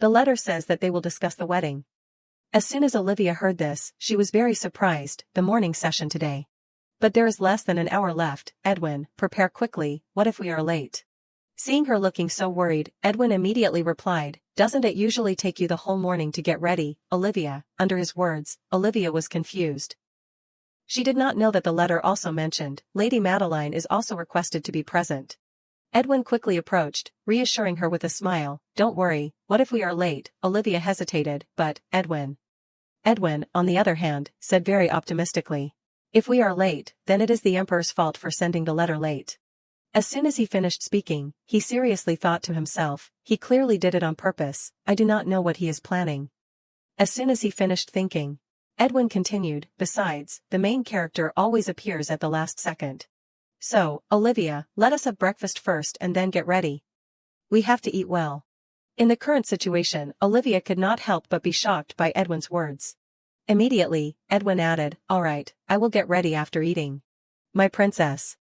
The letter says that they will discuss the wedding. As soon as Olivia heard this, she was very surprised, the morning session today. But there is less than an hour left, Edwin, prepare quickly, what if we are late? Seeing her looking so worried, Edwin immediately replied, doesn't it usually take you the whole morning to get ready, Olivia? Under his words, Olivia was confused. She did not know that the letter also mentioned, Lady Madeline is also requested to be present. Edwin quickly approached, reassuring her with a smile, don't worry, what if we are late? Olivia hesitated, but, Edwin, on the other hand, said very optimistically, if we are late, then it is the Emperor's fault for sending the letter late. As soon as he finished speaking, he seriously thought to himself, he clearly did it on purpose, I do not know what he is planning. As soon as he finished thinking, Edwin continued, besides, the main character always appears at the last second. So, Olivia, let us have breakfast first and then get ready. We have to eat well. In the current situation, Olivia could not help but be shocked by Edwin's words. Immediately, Edwin added, all right, I will get ready after eating. My princess.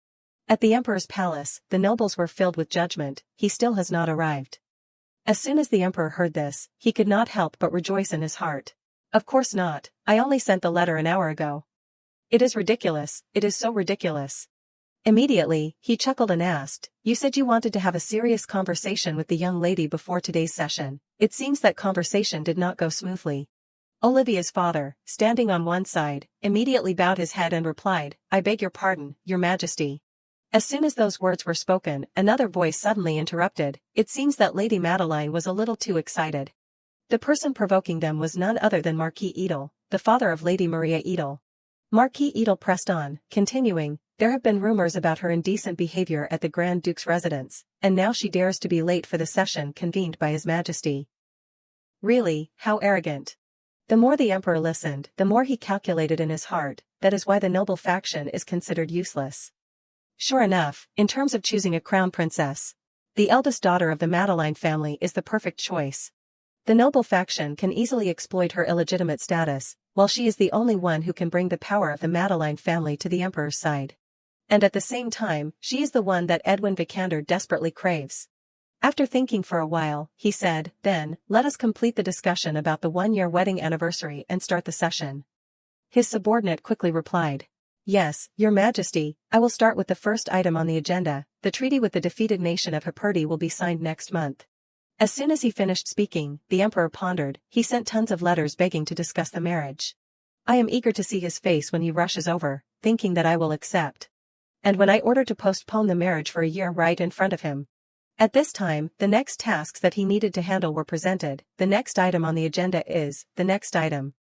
At the emperor's palace, the nobles were filled with judgment. He still has not arrived. As soon as the emperor heard this, he could not help but rejoice in his heart. Of course not, I only sent the letter an hour ago. It is ridiculous, it is so ridiculous. Immediately, he chuckled and asked, you said you wanted to have a serious conversation with the young lady before today's session. It seems that conversation did not go smoothly. Olivia's father, standing on one side, immediately bowed his head and replied, I beg your pardon, your majesty. As soon as those words were spoken, another voice suddenly interrupted. It seems that Lady Madeline was a little too excited. The person provoking them was none other than Marquis Edel, the father of Lady Maria Edel. Marquis Edel pressed on, continuing, there have been rumors about her indecent behavior at the Grand Duke's residence, and now she dares to be late for the session convened by His Majesty. Really, how arrogant. The more the emperor listened, the more he calculated in his heart, that is why the noble faction is considered useless. Sure enough, in terms of choosing a crown princess, the eldest daughter of the Madeline family is the perfect choice. The noble faction can easily exploit her illegitimate status, while she is the only one who can bring the power of the Madeline family to the emperor's side. And at the same time, she is the one that Edwin Vikander desperately craves. After thinking for a while, he said, then, let us complete the discussion about the one-year wedding anniversary and start the session. His subordinate quickly replied, yes, your majesty, I will start with the first item on the agenda. The treaty with the defeated nation of Hipperdi will be signed next month. As soon as he finished speaking, the emperor pondered. He sent tons of letters begging to discuss the marriage. I am eager to see his face when he rushes over, thinking that I will accept. And when I order to postpone the marriage for a year right in front of him. At this time, the next tasks that he needed to handle were presented. The next item on the agenda is, the next item.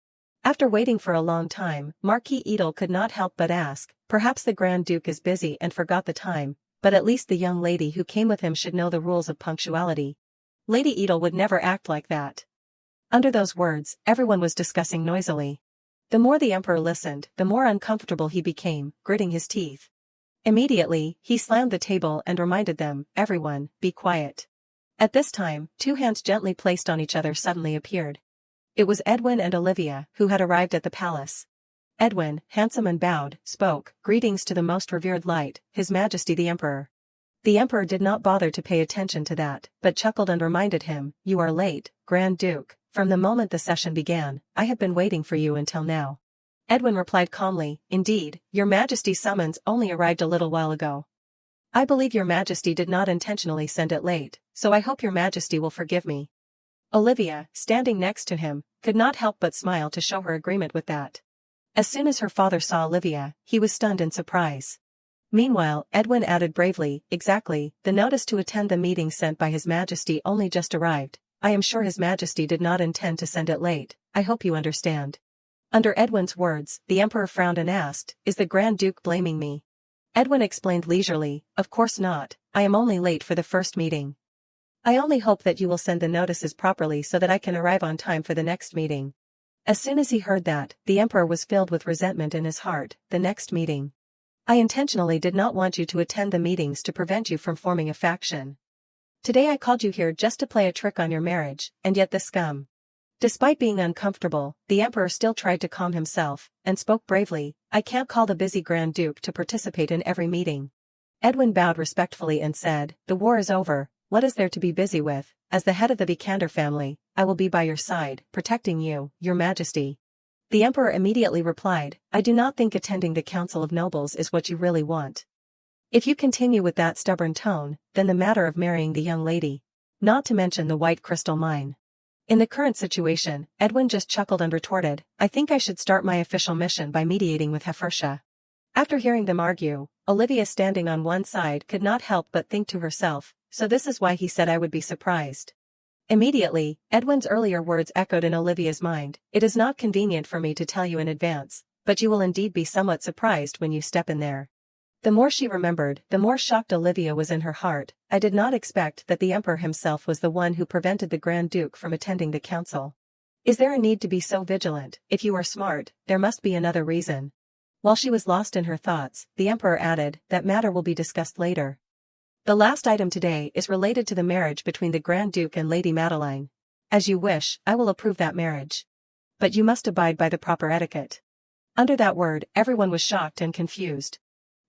After waiting for a long time, Marquis Edel could not help but ask, perhaps the Grand Duke is busy and forgot the time, but at least the young lady who came with him should know the rules of punctuality. Lady Edel would never act like that. Under those words, everyone was discussing noisily. The more the emperor listened, the more uncomfortable he became, gritting his teeth. Immediately, he slammed the table and reminded them, everyone, be quiet. At this time, two hands gently placed on each other suddenly appeared. It was Edwin and Olivia, who had arrived at the palace. Edwin, handsome and bowed, spoke, greetings to the most revered light, His Majesty the Emperor. The emperor did not bother to pay attention to that, but chuckled and reminded him, you are late, Grand Duke. From the moment the session began, I have been waiting for you until now. Edwin replied calmly, indeed, your Majesty's summons only arrived a little while ago. I believe your Majesty did not intentionally send it late, so I hope your Majesty will forgive me. Olivia, standing next to him, could not help but smile to show her agreement with that. As soon as her father saw Olivia, he was stunned in surprise. Meanwhile, Edwin added bravely, exactly, the notice to attend the meeting sent by His Majesty only just arrived. I am sure His Majesty did not intend to send it late, I hope you understand. Under Edwin's words, the emperor frowned and asked, is the Grand Duke blaming me? Edwin explained leisurely, of course not, I am only late for the first meeting. I only hope that you will send the notices properly so that I can arrive on time for the next meeting. As soon as he heard that, the emperor was filled with resentment in his heart. The next meeting. I intentionally did not want you to attend the meetings to prevent you from forming a faction. Today I called you here just to play a trick on your marriage, and yet the scum. Despite being uncomfortable, the emperor still tried to calm himself, and spoke bravely, I can't call the busy Grand Duke to participate in every meeting. Edwin bowed respectfully and said, the war is over. What is there to be busy with? As the head of the Vikander family, I will be by your side, protecting you, your majesty. The emperor immediately replied, I do not think attending the council of nobles is what you really want. If you continue with that stubborn tone, then the matter of marrying the young lady. Not to mention the white crystal mine. In the current situation, Edwin just chuckled and retorted, I think I should start my official mission by mediating with Heffersha. After hearing them argue, Olivia standing on one side could not help but think to herself, so this is why he said I would be surprised. Immediately, Edwin's earlier words echoed in Olivia's mind, it is not convenient for me to tell you in advance, but you will indeed be somewhat surprised when you step in there. The more she remembered, the more shocked Olivia was in her heart. I did not expect that the emperor himself was the one who prevented the Grand Duke from attending the council. Is there a need to be so vigilant? If you are smart, there must be another reason. While she was lost in her thoughts, the emperor added, that matter will be discussed later. The last item today is related to the marriage between the Grand Duke and Lady Madeline. As you wish, I will approve that marriage. But you must abide by the proper etiquette. Under that word, everyone was shocked and confused.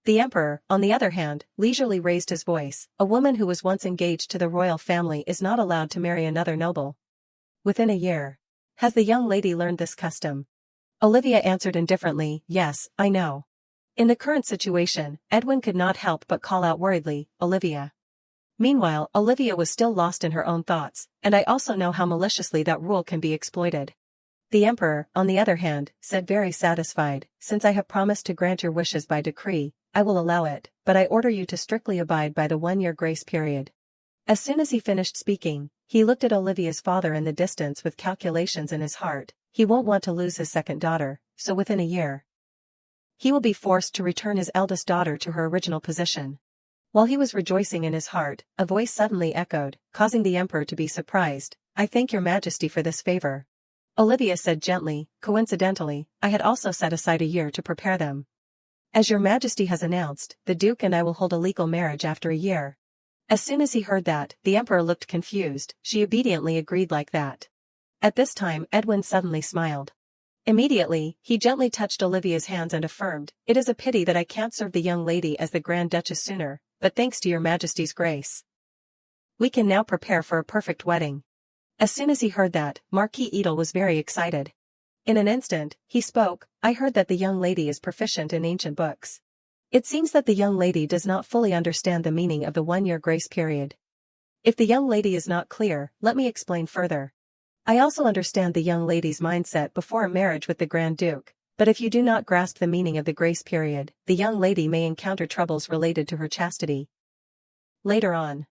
The emperor, on the other hand, leisurely raised his voice. A woman who was once engaged to the royal family is not allowed to marry another noble within a year. Has the young lady learned this custom? Olivia answered indifferently, yes, I know. In the current situation, Edwin could not help but call out worriedly, Olivia. Meanwhile, Olivia was still lost in her own thoughts, and I also know how maliciously that rule can be exploited. The emperor, on the other hand, said very satisfied, since I have promised to grant your wishes by decree, I will allow it, but I order you to strictly abide by the 1-year grace period. As soon as he finished speaking, he looked at Olivia's father in the distance with calculations in his heart. He won't want to lose his second daughter, so within a year, he will be forced to return his eldest daughter to her original position. While he was rejoicing in his heart, a voice suddenly echoed, causing the emperor to be surprised. I thank your majesty for this favor. Olivia said gently, coincidentally, I had also set aside a year to prepare them. As your majesty has announced, the duke and I will hold a legal marriage after a year. As soon as he heard that, the emperor looked confused. She obediently agreed like that. At this time, Edwin suddenly smiled. Immediately, he gently touched Olivia's hands and affirmed, it is a pity that I can't serve the young lady as the Grand Duchess sooner, but thanks to your majesty's grace, we can now prepare for a perfect wedding. As soon as he heard that, Marquis Edel was very excited. In an instant, he spoke, I heard that the young lady is proficient in ancient books. It seems that the young lady does not fully understand the meaning of the 1-year grace period. If the young lady is not clear, let me explain further. I also understand the young lady's mindset before a marriage with the Grand Duke, but if you do not grasp the meaning of the grace period, the young lady may encounter troubles related to her chastity later on.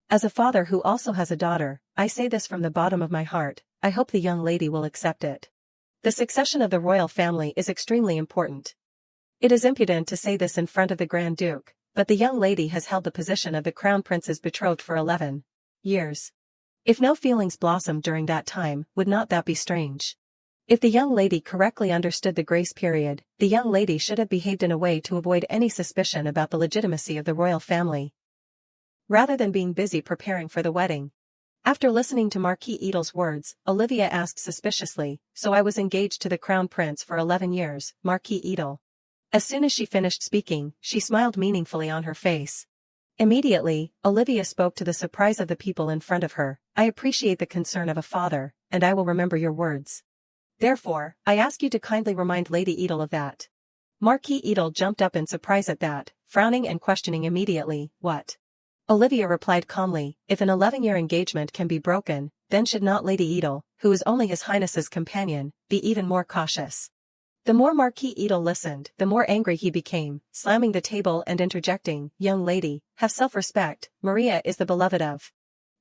As a father who also has a daughter, I say this from the bottom of my heart, I hope the young lady will accept it. The succession of the royal family is extremely important. It is impudent to say this in front of the Grand Duke, but the young lady has held the position of the Crown Prince's betrothed for 11 years. If no feelings blossomed during that time, would not that be strange? If the young lady correctly understood the grace period, the young lady should have behaved in a way to avoid any suspicion about the legitimacy of the royal family, rather than being busy preparing for the wedding. After listening to Marquis Edel's words, Olivia asked suspiciously, so I was engaged to the Crown Prince for 11 years, Marquis Edel. As soon as she finished speaking, she smiled meaningfully on her face. Immediately, Olivia spoke to the surprise of the people in front of her, I appreciate the concern of a father, and I will remember your words. Therefore, I ask you to kindly remind Lady Edel of that. Marquis Edel jumped up in surprise at that, frowning and questioning immediately, what? Olivia replied calmly, if an 11-year engagement can be broken, then should not Lady Edel, who is only His Highness's companion, be even more cautious? The more Marquis Edel listened, the more angry he became, slamming the table and interjecting, young lady, have self-respect, Maria is the beloved of.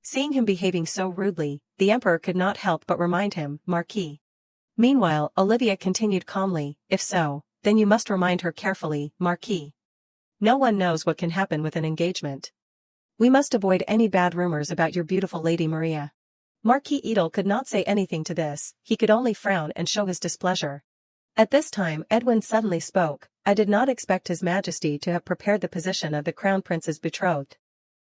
Seeing him behaving so rudely, the emperor could not help but remind him, Marquis. Meanwhile, Olivia continued calmly, if so, then you must remind her carefully, Marquis. No one knows what can happen with an engagement. We must avoid any bad rumors about your beautiful Lady Maria. Marquis Edel could not say anything to this, he could only frown and show his displeasure. At this time Edwin suddenly spoke, I did not expect His Majesty to have prepared the position of the Crown Prince's betrothed.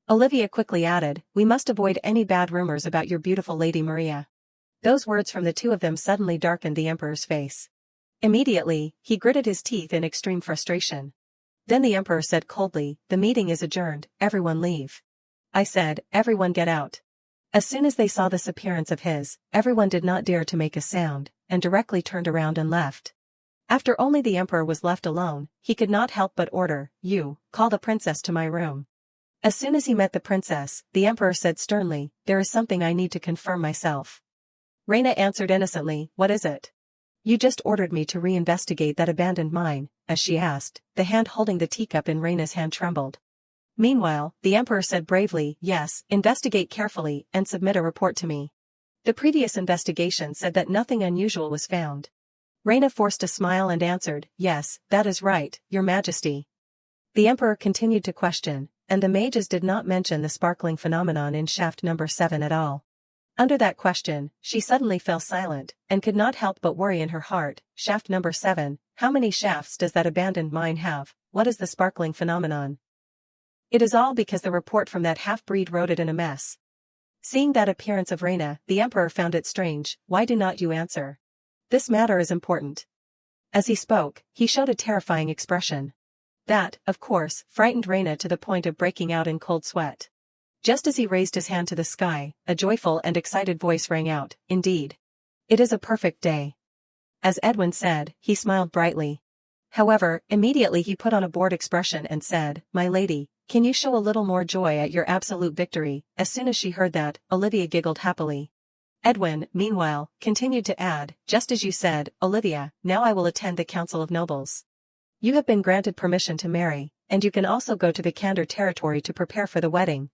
Olivia quickly added, we must avoid any bad rumors about your beautiful Lady Maria. Those words from the two of them suddenly darkened the emperor's face. Immediately, he gritted his teeth in extreme frustration. Then the emperor said coldly, the meeting is adjourned, everyone leave. I said, everyone get out. As soon as they saw this appearance of his, everyone did not dare to make a sound, and directly turned around and left. After only the emperor was left alone, he could not help but order, you, call the princess to my room. As soon as he met the princess, the emperor said sternly, there is something I need to confirm myself. Reina answered innocently, what is it? You just ordered me to reinvestigate that abandoned mine, as she asked, the hand holding the teacup in Reina's hand trembled. Meanwhile, the emperor said bravely, yes, investigate carefully and submit a report to me. The previous investigation said that nothing unusual was found. Reina forced a smile and answered, yes, that is right, your majesty. The emperor continued to question, and the mages did not mention the sparkling phenomenon in shaft number 7 at all. Under that question, she suddenly fell silent, and could not help but worry in her heart. Shaft number 7, how many shafts does that abandoned mine have? What is the sparkling phenomenon? It is all because the report from that half-breed wrote it in a mess. Seeing that appearance of Reina, the emperor found it strange. Why do not you answer? This matter is important. As he spoke, he showed a terrifying expression. That, of course, frightened Reina to the point of breaking out in cold sweat. Just as he raised his hand to the sky, a joyful and excited voice rang out, indeed. It is a perfect day. As Edwin said, he smiled brightly. However, immediately he put on a bored expression and said, my lady, can you show a little more joy at your absolute victory? As soon as she heard that, Olivia giggled happily. Edwin, meanwhile, continued to add, just as you said, Olivia, now I will attend the Council of Nobles. You have been granted permission to marry, and you can also go to Vikander territory to prepare for the wedding.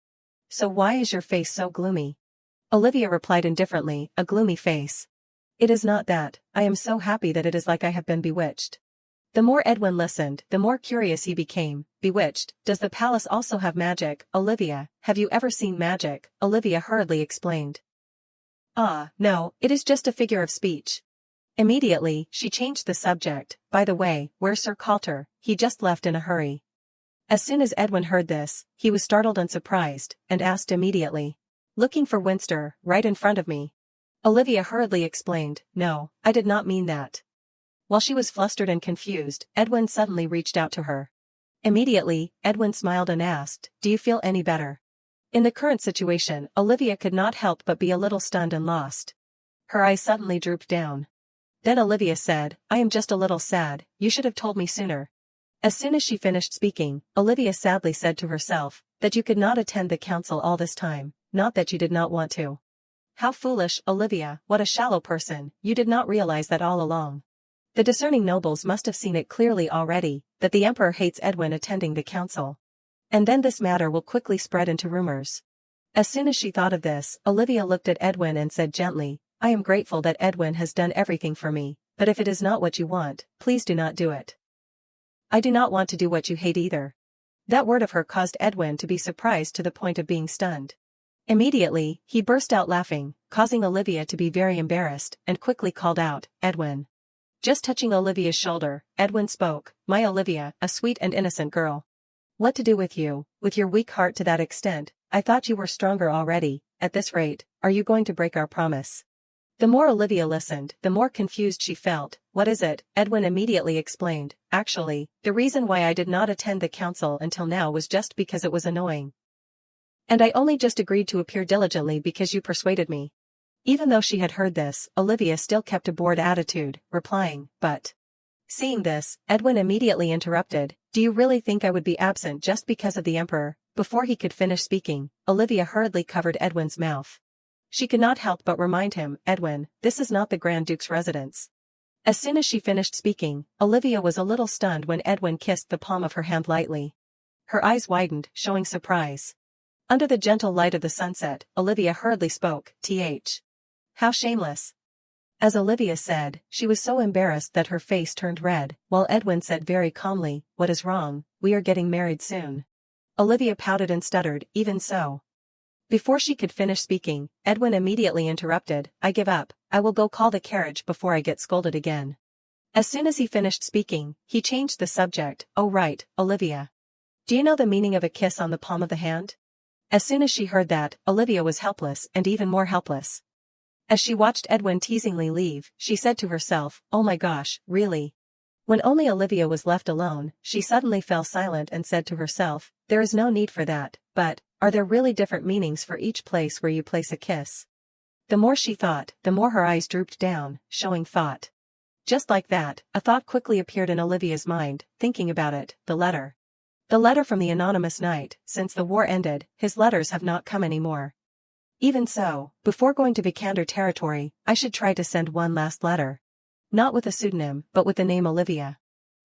So why is your face so gloomy? Olivia replied indifferently, a gloomy face. It is not that, I am so happy that it is like I have been bewitched. The more Edwin listened, the more curious he became. Bewitched, does the palace also have magic? Olivia, have you ever seen magic? Olivia hurriedly explained. Ah, no, it is just a figure of speech. Immediately, she changed the subject. By the way, where's Sir Coulter? He just left in a hurry. As soon as Edwin heard this, he was startled and surprised, and asked immediately. Looking for Winster, right in front of me. Olivia hurriedly explained, no, I did not mean that. While she was flustered and confused, Edwin suddenly reached out to her. Immediately, Edwin smiled and asked, do you feel any better? In the current situation, Olivia could not help but be a little stunned and lost. Her eyes suddenly drooped down. Then Olivia said, I am just a little sad, you should have told me sooner. As soon as she finished speaking, Olivia sadly said to herself, that you could not attend the council all this time, not that you did not want to. How foolish, Olivia, what a shallow person, you did not realize that all along. The discerning nobles must have seen it clearly already, that the emperor hates Edwin attending the council. And then this matter will quickly spread into rumors. As soon as she thought of this, Olivia looked at Edwin and said gently, I am grateful that Edwin has done everything for me, but if it is not what you want, please do not do it. I do not want to do what you hate either. That word of her caused Edwin to be surprised to the point of being stunned. Immediately, he burst out laughing, causing Olivia to be very embarrassed, and quickly called out, Edwin. Just touching Olivia's shoulder, Edwin spoke, my Olivia, a sweet and innocent girl. What to do with you, with your weak heart to that extent? I thought you were stronger already. At this rate, are you going to break our promise? The more Olivia listened, the more confused she felt. What is it? Edwin immediately explained, actually, the reason why I did not attend the council until now was just because it was annoying. And I only just agreed to appear diligently because you persuaded me. Even though she had heard this, Olivia still kept a bored attitude, replying, but. Seeing this, Edwin immediately interrupted, do you really think I would be absent just because of the emperor? Before he could finish speaking, Olivia hurriedly covered Edwin's mouth. She could not help but remind him, Edwin, this is not the Grand Duke's residence. As soon as she finished speaking, Olivia was a little stunned when Edwin kissed the palm of her hand lightly. Her eyes widened, showing surprise. Under the gentle light of the sunset, Olivia hurriedly spoke, How shameless. As Olivia said, she was so embarrassed that her face turned red, while Edwin said very calmly, what is wrong? We are getting married soon. Olivia pouted and stuttered, even so. Before she could finish speaking, Edwin immediately interrupted, I give up, I will go call the carriage before I get scolded again. As soon as he finished speaking, he changed the subject, oh right, Olivia. Do you know the meaning of a kiss on the palm of the hand? As soon as she heard that, Olivia was helpless and even more helpless. As she watched Edwin teasingly leave, she said to herself, oh my gosh, really? When only Olivia was left alone, she suddenly fell silent and said to herself, there is no need for that, but, are there really different meanings for each place where you place a kiss? The more she thought, the more her eyes drooped down, showing thought. Just like that, a thought quickly appeared in Olivia's mind, thinking about it, the letter. The letter from the anonymous knight, since the war ended, his letters have not come anymore. Even so, before going to Vikander territory, I should try to send one last letter. Not with a pseudonym, but with the name Olivia.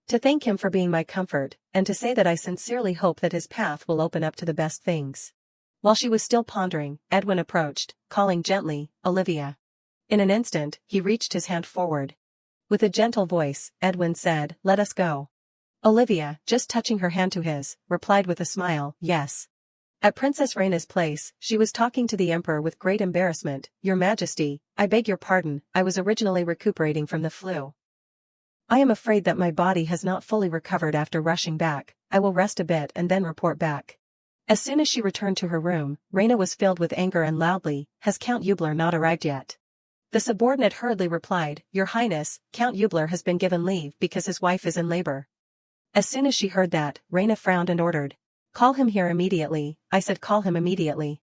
To thank him for being my comfort, and to say that I sincerely hope that his path will open up to the best things. While she was still pondering, Edwin approached, calling gently, Olivia. In an instant, he reached his hand forward. With a gentle voice, Edwin said, let us go. Olivia, just touching her hand to his, replied with a smile, yes. At Princess Reina's place, she was talking to the emperor with great embarrassment. Your Majesty, I beg your pardon, I was originally recuperating from the flu. I am afraid that my body has not fully recovered after rushing back. I will rest a bit and then report back. As soon as she returned to her room, Reina was filled with anger and loudly, has Count Eubler not arrived yet? The subordinate hurriedly replied, Your Highness, Count Eubler has been given leave because his wife is in labor. As soon as she heard that, Reina frowned and ordered, Call him here immediately. I said call him immediately.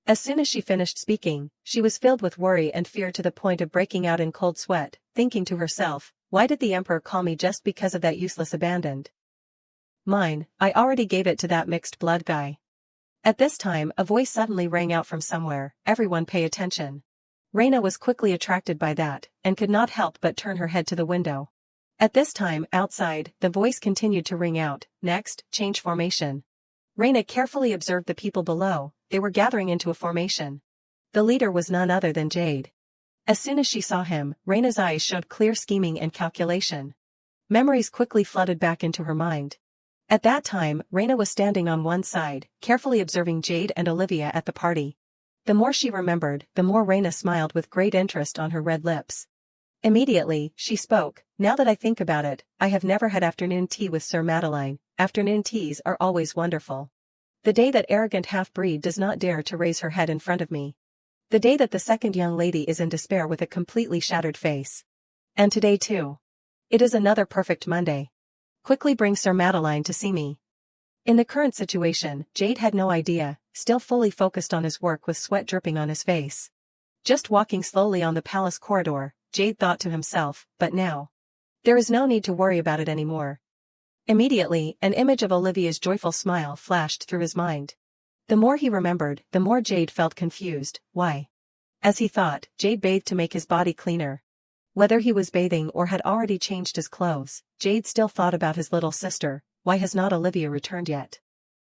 As soon as she finished speaking, she was filled with worry and fear to the point of breaking out in cold sweat, thinking to herself, why did the emperor call me just because of that useless abandoned mine? I already gave it to that mixed blood guy. At this time a voice suddenly rang out from somewhere, everyone pay attention. Reina was quickly attracted by that, and could not help but turn her head to the window. At this time, outside, the voice continued to ring out, next, change formation. Reina carefully observed the people below, they were gathering into a formation. The leader was none other than Jade. As soon as she saw him, Reina's eyes showed clear scheming and calculation. Memories quickly flooded back into her mind. At that time, Reina was standing on one side, carefully observing Jade and Olivia at the party. The more she remembered, the more Reina smiled with great interest on her red lips. Immediately, she spoke, now that I think about it, I have never had afternoon tea with Sir Madeline. Afternoon teas are always wonderful. The day that arrogant half-breed does not dare to raise her head in front of me. The day that the second young lady is in despair with a completely shattered face. And today too. It is another perfect Monday. Quickly bring Sir Madeline to see me. In the current situation, Jade had no idea, still fully focused on his work with sweat dripping on his face. Just walking slowly on the palace corridor, Jade thought to himself, but now. There is no need to worry about it anymore. Immediately, an image of Olivia's joyful smile flashed through his mind. The more he remembered, the more Jade felt confused. Why? As he thought, Jade bathed to make his body cleaner. Whether he was bathing or had already changed his clothes, Jade still thought about his little sister. Why has not Olivia returned yet?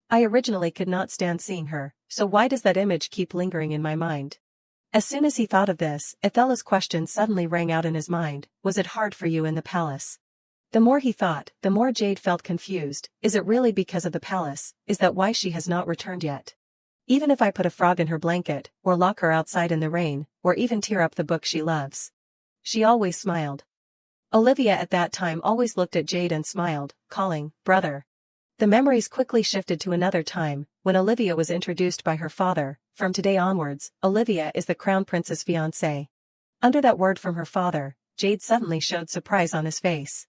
I originally could not stand seeing her, so why does that image keep lingering in my mind? As soon as he thought of this, Ethella's question suddenly rang out in his mind, was it hard for you in the palace? The more he thought, the more Jade felt confused. Is it really because of the palace? Is that why she has not returned yet? Even if I put a frog in her blanket, or lock her outside in the rain, or even tear up the book she loves. She always smiled. Olivia at that time always looked at Jade and smiled, calling, brother. The memories quickly shifted to another time, when Olivia was introduced by her father. From today onwards, Olivia is the Crown Prince's fiancée. Under that word from her father, Jade suddenly showed surprise on his face.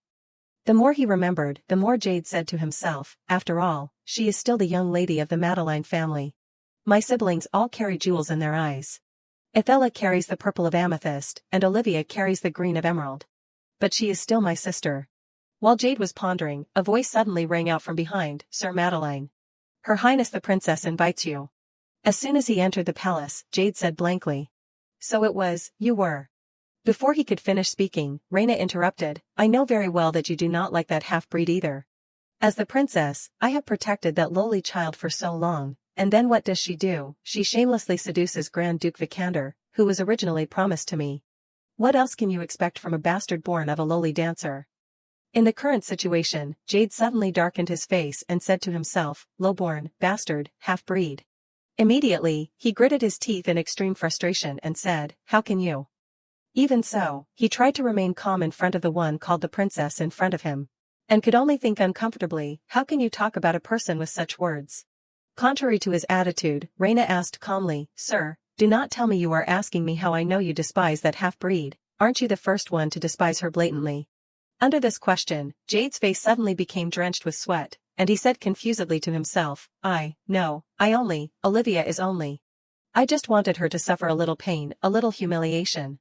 The more he remembered, the more Jade said to himself, after all, she is still the young lady of the Madeline family. My siblings all carry jewels in their eyes. Ethella carries the purple of amethyst, and Olivia carries the green of emerald. But she is still my sister. While Jade was pondering, a voice suddenly rang out from behind, Sir Madeline. Her Highness the Princess invites you. As soon as he entered the palace, Jade said blankly. So it was, you were. Before he could finish speaking, Reina interrupted, I know very well that you do not like that half-breed either. As the princess, I have protected that lowly child for so long, and then what does she do? She shamelessly seduces Grand Duke Vikander, who was originally promised to me. What else can you expect from a bastard born of a lowly dancer? In the current situation, Jade suddenly darkened his face and said to himself, low-born, bastard, half-breed. Immediately, he gritted his teeth in extreme frustration and said, how can you? Even so, he tried to remain calm in front of the one called the princess in front of him. And could only think uncomfortably, how can you talk about a person with such words? Contrary to his attitude, Reina asked calmly, Sir, do not tell me you are asking me how I know you despise that half-breed. Aren't you the first one to despise her blatantly? Under this question, Jade's face suddenly became drenched with sweat, and he said confusedly to himself, Olivia is only. I just wanted her to suffer a little pain, a little humiliation.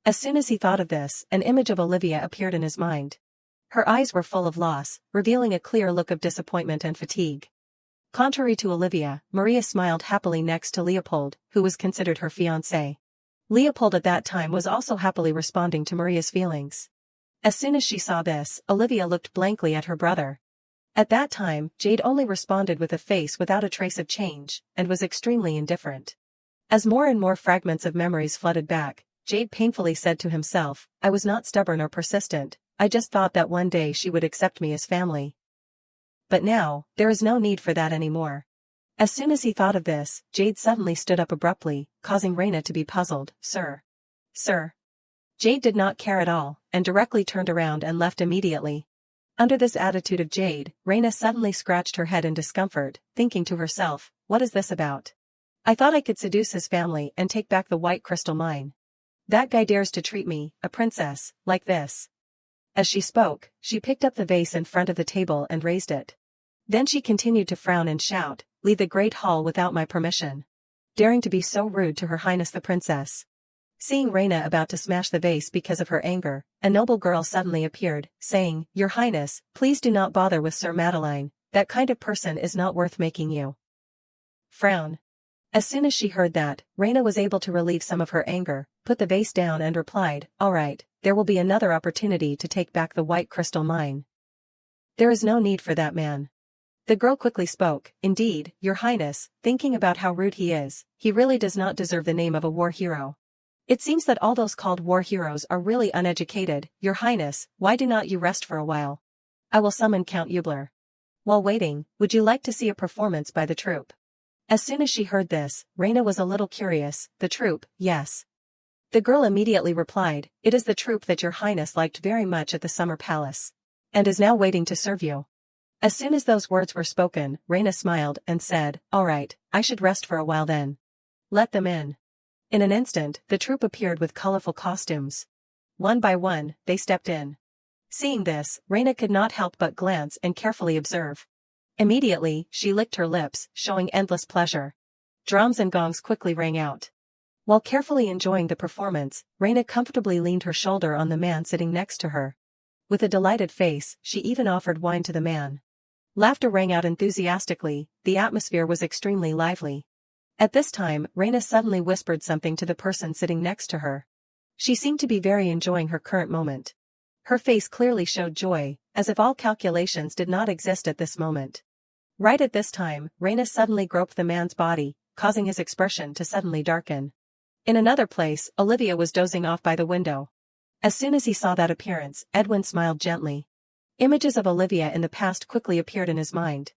As soon as he thought of this, an image of Olivia appeared in his mind. Her eyes were full of loss, revealing a clear look of disappointment and fatigue. Contrary to Olivia, Maria smiled happily next to Leopold, who was considered her fiancé. Leopold at that time was also happily responding to Maria's feelings. As soon as she saw this, Olivia looked blankly at her brother. At that time, Jade only responded with a face without a trace of change, and was extremely indifferent. As more and more fragments of memories flooded back, Jade painfully said to himself, I was not stubborn or persistent, I just thought that one day she would accept me as family. But now, there is no need for that anymore. As soon as he thought of this, Jade suddenly stood up abruptly, causing Reina to be puzzled. Sir. Sir. Jade did not care at all, and directly turned around and left immediately. Under this attitude of Jade, Reina suddenly scratched her head in discomfort, thinking to herself, what is this about? I thought I could seduce his family and take back the white crystal mine. That guy dares to treat me, a princess, like this. As she spoke, she picked up the vase in front of the table and raised it. Then she continued to frown and shout, leave the great hall without my permission. Daring to be so rude to Her Highness the Princess. Seeing Reina about to smash the vase because of her anger, a noble girl suddenly appeared, saying, Your Highness, please do not bother with Sir Madeline, that kind of person is not worth making you frown. As soon as she heard that, Reina was able to relieve some of her anger, put the vase down and replied, All right, there will be another opportunity to take back the white crystal mine. There is no need for that man. The girl quickly spoke, Indeed, Your Highness, thinking about how rude he really does not deserve the name of a war hero. It seems that all those called war heroes are really uneducated. Your Highness, why do not you rest for a while? I will summon Count Eubler. While waiting, would you like to see a performance by the troupe? As soon as she heard this, Reina was a little curious. The troupe, yes. The girl immediately replied, It is the troupe that Your Highness liked very much at the Summer Palace. And is now waiting to serve you. As soon as those words were spoken, Reina smiled and said, All right, I should rest for a while then. Let them in. In an instant, the troupe appeared with colorful costumes. One by one, they stepped in. Seeing this, Reina could not help but glance and carefully observe. Immediately, she licked her lips, showing endless pleasure. Drums and gongs quickly rang out. While carefully enjoying the performance, Reina comfortably leaned her shoulder on the man sitting next to her. With a delighted face, she even offered wine to the man. Laughter rang out enthusiastically, the atmosphere was extremely lively. At this time, Reina suddenly whispered something to the person sitting next to her. She seemed to be very enjoying her current moment. Her face clearly showed joy, as if all calculations did not exist at this moment. Right at this time, Reina suddenly groped the man's body, causing his expression to suddenly darken. In another place, Olivia was dozing off by the window. As soon as he saw that appearance, Edwin smiled gently. Images of Olivia in the past quickly appeared in his mind.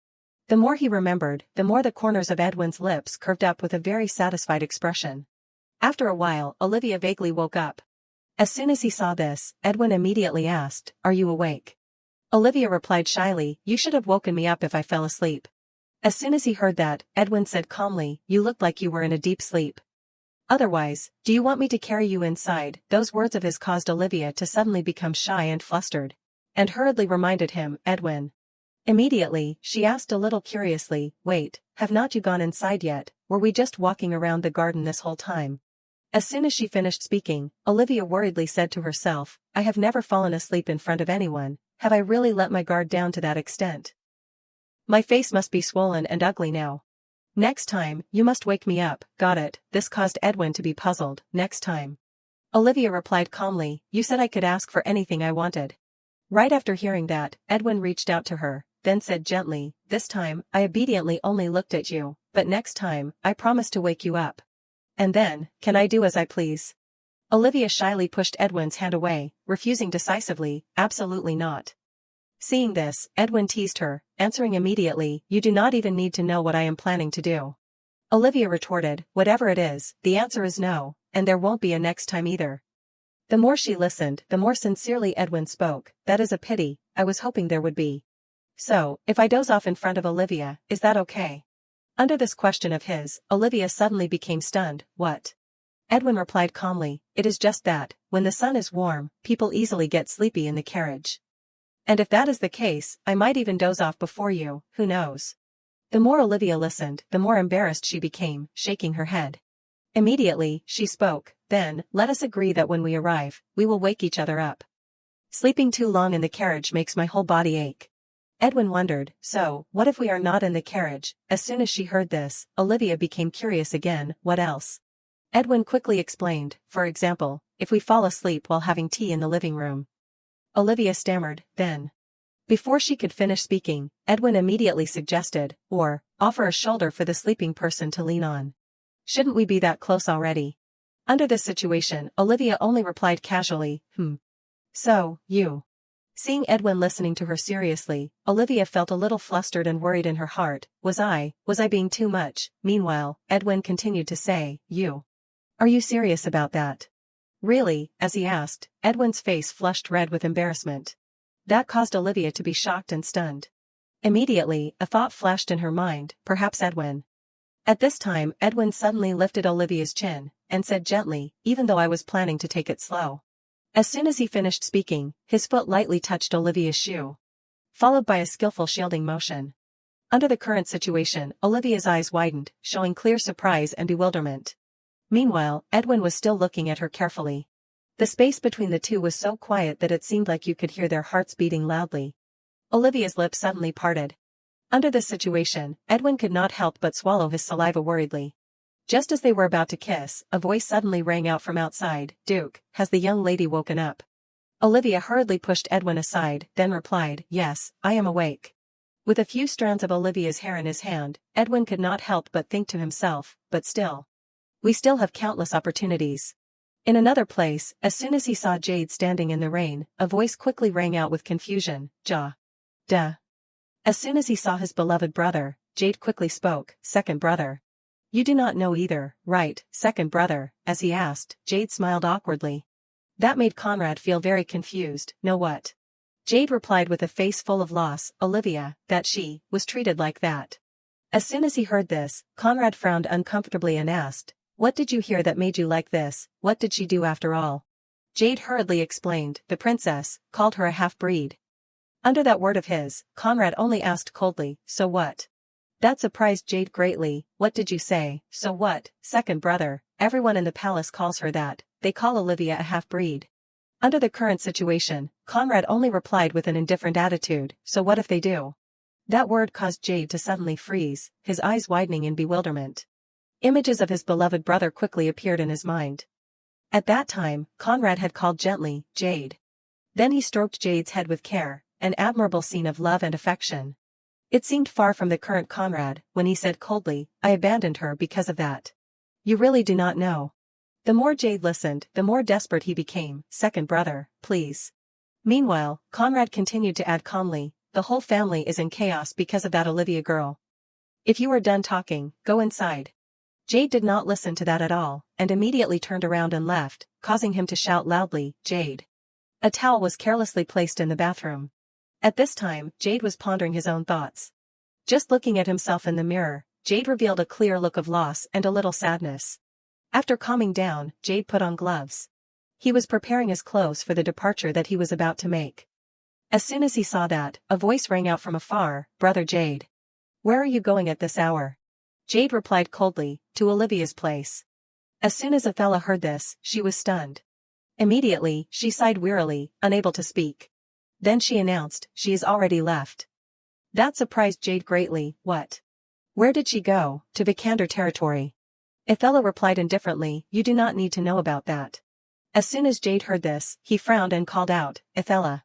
The more he remembered, the more the corners of Edwin's lips curved up with a very satisfied expression. After a while, Olivia vaguely woke up. As soon as he saw this, Edwin immediately asked, Are you awake? Olivia replied shyly, You should have woken me up if I fell asleep. As soon as he heard that, Edwin said calmly, You looked like you were in a deep sleep. Otherwise, do you want me to carry you inside? Those words of his caused Olivia to suddenly become shy and flustered. And hurriedly reminded him, Edwin. Immediately, she asked a little curiously, Wait, have not you gone inside yet? Were we just walking around the garden this whole time? As soon as she finished speaking, Olivia worriedly said to herself, I have never fallen asleep in front of anyone, have I really let my guard down to that extent? My face must be swollen and ugly now. Next time, you must wake me up, got it? This caused Edwin to be puzzled. Next time. Olivia replied calmly, You said I could ask for anything I wanted. Right after hearing that, Edwin reached out to her, then said gently, This time, I obediently only looked at you, but next time, I promise to wake you up. And then, can I do as I please? Olivia shyly pushed Edwin's hand away, refusing decisively, Absolutely not. Seeing this, Edwin teased her, answering immediately, You do not even need to know what I am planning to do. Olivia retorted, Whatever it is, the answer is no, and there won't be a next time either. The more she listened, the more sincerely Edwin spoke, That is a pity, I was hoping there would be. So, if I doze off in front of Olivia, is that okay? Under this question of his, Olivia suddenly became stunned. What? Edwin replied calmly, It is just that, when the sun is warm, people easily get sleepy in the carriage. And if that is the case, I might even doze off before you, who knows? The more Olivia listened, the more embarrassed she became, shaking her head. Immediately, she spoke, Then, let us agree that when we arrive, we will wake each other up. Sleeping too long in the carriage makes my whole body ache. Edwin wondered, So, what if we are not in the carriage? As soon as she heard this, Olivia became curious again, What else? Edwin quickly explained, For example, if we fall asleep while having tea in the living room. Olivia stammered, Then. Before she could finish speaking, Edwin immediately suggested, Or, offer a shoulder for the sleeping person to lean on. Shouldn't we be that close already? Under this situation, Olivia only replied casually, So, you Seeing Edwin listening to her seriously, Olivia felt a little flustered and worried in her heart. Was I being too much? Meanwhile, Edwin continued to say, Are you serious about that? Really? As he asked, Edwin's face flushed red with embarrassment. That caused Olivia to be shocked and stunned. Immediately, a thought flashed in her mind, perhaps Edwin. At this time, Edwin suddenly lifted Olivia's chin, and said gently, even though I was planning to take it slow. As soon as he finished speaking, his foot lightly touched Olivia's shoe, followed by a skillful shielding motion. Under the current situation, Olivia's eyes widened, showing clear surprise and bewilderment. Meanwhile, Edwin was still looking at her carefully. The space between the two was so quiet that it seemed like you could hear their hearts beating loudly. Olivia's lips suddenly parted. Under this situation, Edwin could not help but swallow his saliva worriedly. Just as they were about to kiss, a voice suddenly rang out from outside. Duke, has the young lady woken up? Olivia hurriedly pushed Edwin aside, then replied, Yes, I am awake. With a few strands of Olivia's hair in his hand, Edwin could not help but think to himself, but still. We still have countless opportunities. In another place, as soon as he saw Jade standing in the rain, a voice quickly rang out with confusion, Duh. As soon as he saw his beloved brother, Jade quickly spoke, Second brother. You do not know either, right, second brother? As he asked, Jade smiled awkwardly. That made Conrad feel very confused. Know what? Jade replied with a face full of loss, Olivia, that she was treated like that. As soon as he heard this, Conrad frowned uncomfortably and asked, What did you hear that made you like this? What did she do after all? Jade hurriedly explained, the princess called her a half-breed. Under that word of his, Conrad only asked coldly, So what? That surprised Jade greatly. What did you say? So what, second brother? Everyone in the palace calls her that. They call Olivia a half-breed. Under the current situation, Conrad only replied with an indifferent attitude, So what if they do? That word caused Jade to suddenly freeze, his eyes widening in bewilderment. Images of his beloved brother quickly appeared in his mind. At that time, Conrad had called gently, Jade. Then he stroked Jade's head with care, an admirable scene of love and affection. It seemed far from the current Conrad, when he said coldly, I abandoned her because of that. You really do not know. The more Jade listened, the more desperate he became, second brother, please. Meanwhile, Conrad continued to add calmly, the whole family is in chaos because of that Olivia girl. If you are done talking, go inside. Jade did not listen to that at all, and immediately turned around and left, causing him to shout loudly, Jade. A towel was carelessly placed in the bathroom. At this time, Jade was pondering his own thoughts. Just looking at himself in the mirror, Jade revealed a clear look of loss and a little sadness. After calming down, Jade put on gloves. He was preparing his clothes for the departure that he was about to make. As soon as he saw that, a voice rang out from afar, Brother Jade. Where are you going at this hour? Jade replied coldly, to Olivia's place. As soon as Othello heard this, she was stunned. Immediately, she sighed wearily, unable to speak. Then she announced, she has already left. That surprised Jade greatly. What? Where did she go? To Vikander territory. Othello replied indifferently, you do not need to know about that. As soon as Jade heard this, he frowned and called out, Othello.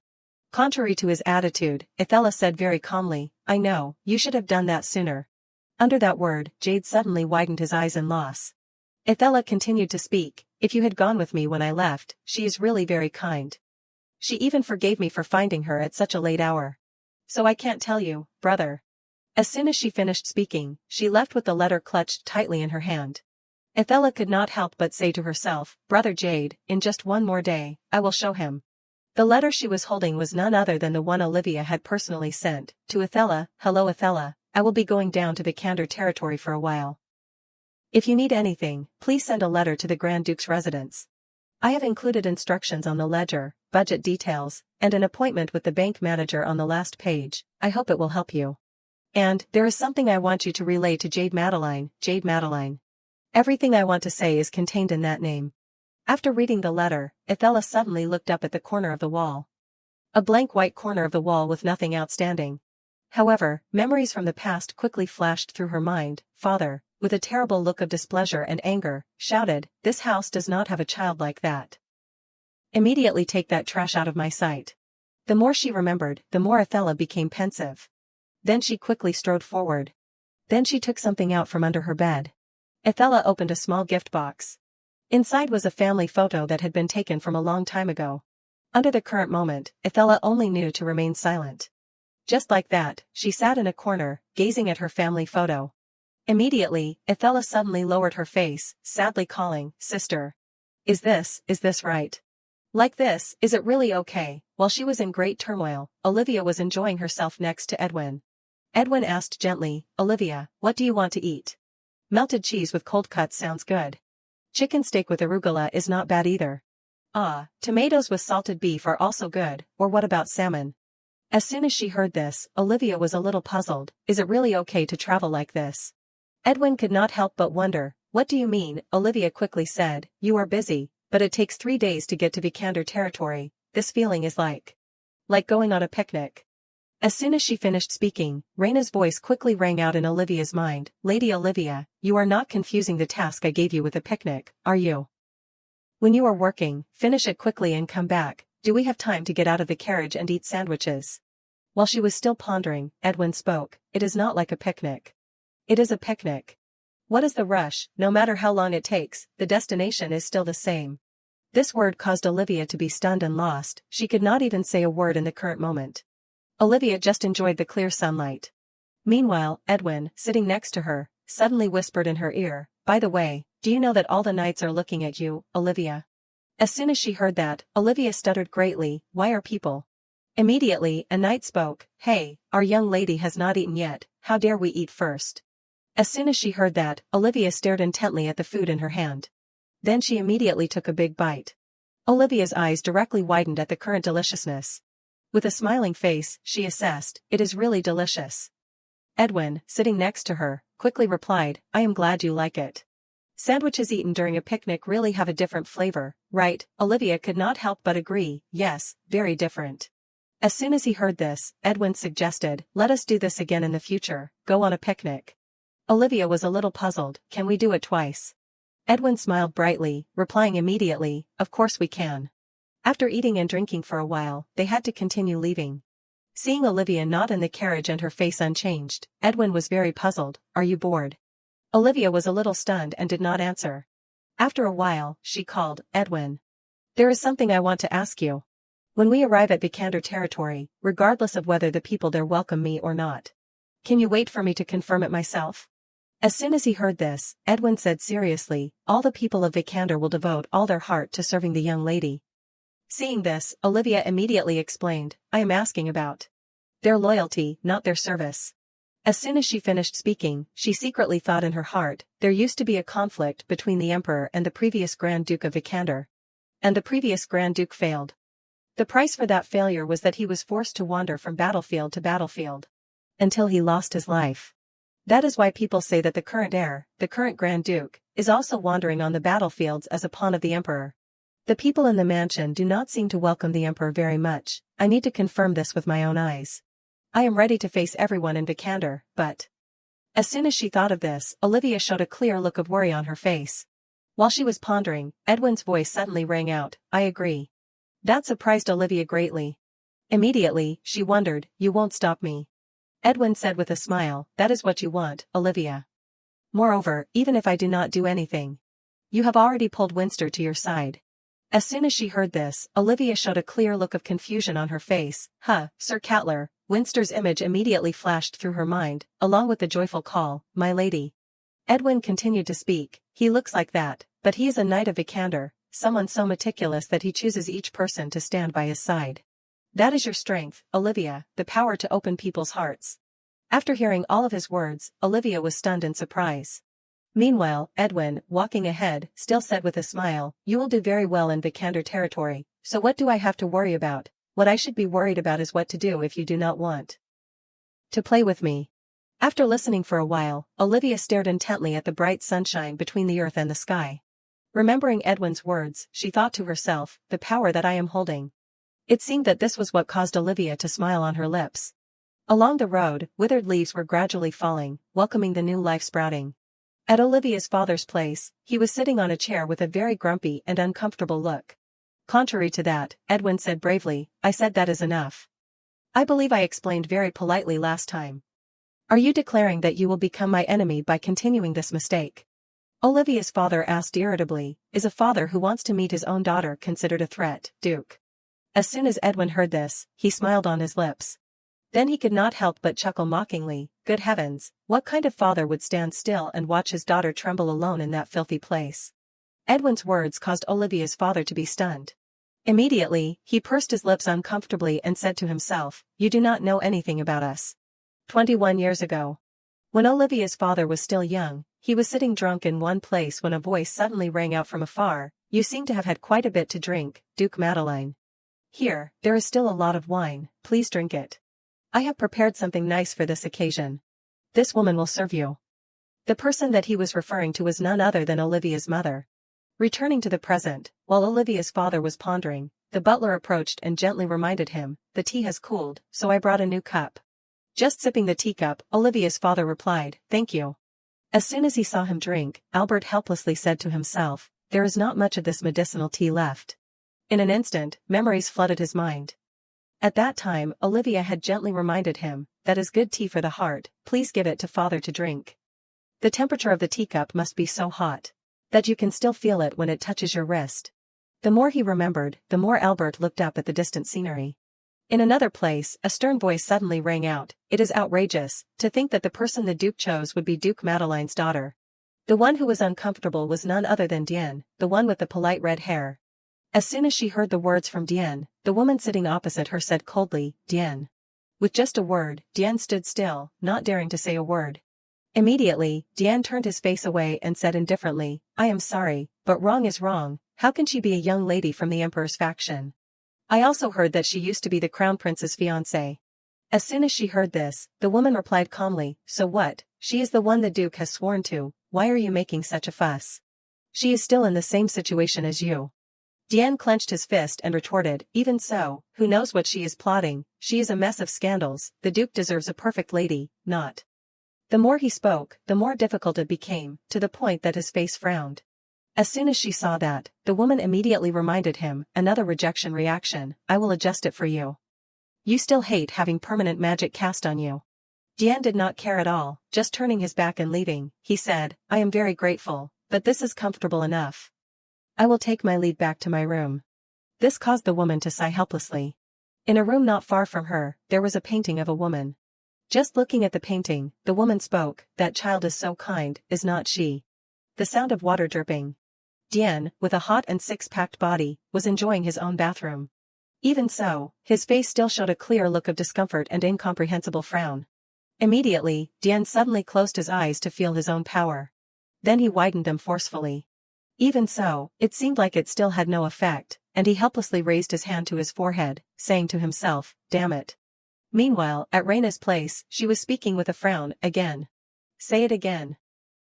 Contrary to his attitude, Othello said very calmly, I know, you should have done that sooner. Under that word, Jade suddenly widened his eyes in loss. Othello continued to speak, if you had gone with me when I left, she is really very kind. She even forgave me for finding her at such a late hour. So I can't tell you, brother. As soon as she finished speaking, she left with the letter clutched tightly in her hand. Othello could not help but say to herself, Brother Jade, in just one more day, I will show him. The letter she was holding was none other than the one Olivia had personally sent, to Othello. Hello Othello, I will be going down to Vikander territory for a while. If you need anything, please send a letter to the Grand Duke's residence. I have included instructions on the ledger, budget details, and an appointment with the bank manager on the last page. I hope it will help you. And, there is something I want you to relay to Jade Madeline, Jade Madeline. Everything I want to say is contained in that name. After reading the letter, Othello suddenly looked up at the corner of the wall. A blank white corner of the wall with nothing outstanding. However, memories from the past quickly flashed through her mind. Father, with a terrible look of displeasure and anger, shouted, this house does not have a child like that. Immediately take that trash out of my sight. The more she remembered, the more Othello became pensive. Then she quickly strode forward. Then she took something out from under her bed. Othello opened a small gift box. Inside was a family photo that had been taken from a long time ago. Under the current moment, Ethella only knew to remain silent. Just like that, she sat in a corner, gazing at her family photo. Immediately, Ethella suddenly lowered her face, sadly calling, "Sister. Is this right? Like this, is it really okay?" While she was in great turmoil, Olivia was enjoying herself next to Edwin. Edwin asked gently, "Olivia, what do you want to eat?" "Melted cheese with cold cuts sounds good. Chicken steak with arugula is not bad either. Ah, tomatoes with salted beef are also good, or what about salmon?" As soon as she heard this, Olivia was a little puzzled. Is it really okay to travel like this? Edwin could not help but wonder. "What do you mean?" Olivia quickly said. "You are busy, but it takes 3 days to get to Vikander territory. This feeling is like going on a picnic." As soon as she finished speaking, Raina's voice quickly rang out in Olivia's mind. "Lady Olivia, you are not confusing the task I gave you with a picnic, are you? When you are working, finish it quickly and come back. Do we have time to get out of the carriage and eat sandwiches?" While she was still pondering, Edwin spoke. "It is not like a picnic. It is a picnic. What is the rush? No matter how long it takes, the destination is still the same." This word caused Olivia to be stunned and lost. She could not even say a word in the current moment. Olivia just enjoyed the clear sunlight. Meanwhile, Edwin, sitting next to her, suddenly whispered in her ear, "By the way, do you know that all the knights are looking at you, Olivia?" As soon as she heard that, Olivia stuttered greatly. "Why are people?" Immediately, a knight spoke. "Hey, our young lady has not eaten yet, how dare we eat first?" As soon as she heard that, Olivia stared intently at the food in her hand. Then she immediately took a big bite. Olivia's eyes directly widened at the current deliciousness. With a smiling face, she assessed, "It is really delicious." Edwin, sitting next to her, quickly replied, "I am glad you like it. Sandwiches eaten during a picnic really have a different flavor, right?" Olivia could not help but agree. "Yes, very different." As soon as he heard this, Edwin suggested, "Let us do this again in the future, go on a picnic." Olivia was a little puzzled. "Can we do it twice?" Edwin smiled brightly, replying immediately, "Of course we can." After eating and drinking for a while, they had to continue leaving. Seeing Olivia not in the carriage and her face unchanged, Edwin was very puzzled. "Are you bored?" Olivia was a little stunned and did not answer. After a while, she called, "Edwin. There is something I want to ask you. When we arrive at Vikander territory, regardless of whether the people there welcome me or not, can you wait for me to confirm it myself?" As soon as he heard this, Edwin said seriously, "All the people of Vikander will devote all their heart to serving the young lady." Seeing this, Olivia immediately explained, "I am asking about their loyalty, not their service." As soon as she finished speaking, she secretly thought in her heart, there used to be a conflict between the Emperor and the previous Grand Duke of Vikander. And the previous Grand Duke failed. The price for that failure was that he was forced to wander from battlefield to battlefield until he lost his life. That is why people say that the current heir, the current Grand Duke, is also wandering on the battlefields as a pawn of the Emperor. The people in the mansion do not seem to welcome the Emperor very much. I need to confirm this with my own eyes. I am ready to face everyone in Vikander, but..." As soon as she thought of this, Olivia showed a clear look of worry on her face. While she was pondering, Edwin's voice suddenly rang out, "I agree." That surprised Olivia greatly. Immediately, she wondered, "You won't stop me?" Edwin said with a smile, "That is what you want, Olivia. Moreover, even if I do not do anything, you have already pulled Winster to your side." As soon as she heard this, Olivia showed a clear look of confusion on her face. Sir Catler." Winster's image immediately flashed through her mind, along with the joyful call, "My lady." Edwin continued to speak, "He looks like that, but he is a knight of Vikander, someone so meticulous that he chooses each person to stand by his side. That is your strength, Olivia, the power to open people's hearts." After hearing all of his words, Olivia was stunned in surprise. Meanwhile, Edwin, walking ahead, still said with a smile, "You will do very well in Vikander territory, so what do I have to worry about? What I should be worried about is what to do if you do not want to play with me." After listening for a while, Olivia stared intently at the bright sunshine between the earth and the sky. Remembering Edwin's words, she thought to herself, "The power that I am holding." It seemed that this was what caused Olivia to smile on her lips. Along the road, withered leaves were gradually falling, welcoming the new life sprouting. At Olivia's father's place, he was sitting on a chair with a very grumpy and uncomfortable look. Contrary to that, Edwin said bravely, "I said that is enough. I believe I explained very politely last time. Are you declaring that you will become my enemy by continuing this mistake?" Olivia's father asked irritably, "Is a father who wants to meet his own daughter considered a threat, Duke?" As soon as Edwin heard this, he smiled on his lips. Then he could not help but chuckle mockingly. Good heavens, what kind of father would stand still and watch his daughter tremble alone in that filthy place? Edwin's words caused Olivia's father to be stunned. Immediately, he pursed his lips uncomfortably and said to himself, "You do not know anything about us." 21 years ago. When Olivia's father was still young, he was sitting drunk in one place when a voice suddenly rang out from afar. "You seem to have had quite a bit to drink, Duke Madeline. Here, there is still a lot of wine, please drink it. I have prepared something nice for this occasion. This woman will serve you." The person that he was referring to was none other than Olivia's mother. Returning to the present, while Olivia's father was pondering, the butler approached and gently reminded him, "The tea has cooled, so I brought a new cup." Just sipping the teacup, Olivia's father replied, "Thank you." As soon as he saw him drink, Albert helplessly said to himself, "There is not much of this medicinal tea left." In an instant, memories flooded his mind. At that time, Olivia had gently reminded him, "That is good tea for the heart, please give it to father to drink. The temperature of the teacup must be so hot that you can still feel it when it touches your wrist." The more he remembered, the more Albert looked up at the distant scenery. In another place, a stern voice suddenly rang out, "It is outrageous to think that the person the Duke chose would be Duke Madeline's daughter." The one who was uncomfortable was none other than Diane, the one with the polite red hair. As soon as she heard the words from Diane, the woman sitting opposite her said coldly, "Diane." With just a word, Diane stood still, not daring to say a word. Immediately, Diane turned his face away and said indifferently, "I am sorry, but wrong is wrong. How can she be a young lady from the Emperor's faction? I also heard that she used to be the Crown Prince's fiancée." As soon as she heard this, the woman replied calmly, "So what? She is the one the Duke has sworn to. Why are you making such a fuss? She is still in the same situation as you." Diane clenched his fist and retorted, "Even so, who knows what she is plotting? She is a mess of scandals. The Duke deserves a perfect lady, not." The more he spoke, the more difficult it became, to the point that his face frowned. As soon as she saw that, the woman immediately reminded him, "Another rejection reaction, I will adjust it for you. You still hate having permanent magic cast on you." Diane did not care at all, just turning his back and leaving, he said, "I am very grateful, but this is comfortable enough. I will take my leave back to my room." This caused the woman to sigh helplessly. In a room not far from her, there was a painting of a woman. Just looking at the painting, the woman spoke, "That child is so kind, is not she?" The sound of water dripping. Diane, with a hot and six-packed body, was enjoying his own bathroom. Even so, his face still showed a clear look of discomfort and incomprehensible frown. Immediately, Diane suddenly closed his eyes to feel his own power. Then he widened them forcefully. Even so, it seemed like it still had no effect, and he helplessly raised his hand to his forehead, saying to himself, "Damn it." Meanwhile, at Raina's place, she was speaking with a frown, again. "Say it again."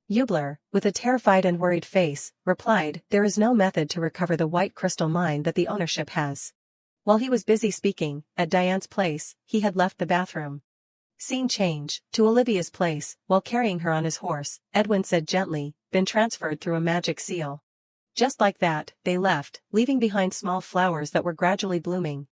Eubler, with a terrified and worried face, replied, "There is no method to recover the white crystal mine that the ownership has." While he was busy speaking, at Diane's place, he had left the bathroom. Scene change, to Olivia's place, while carrying her on his horse, Edwin said gently, "Been transferred through a magic seal." Just like that, they left, leaving behind small flowers that were gradually blooming,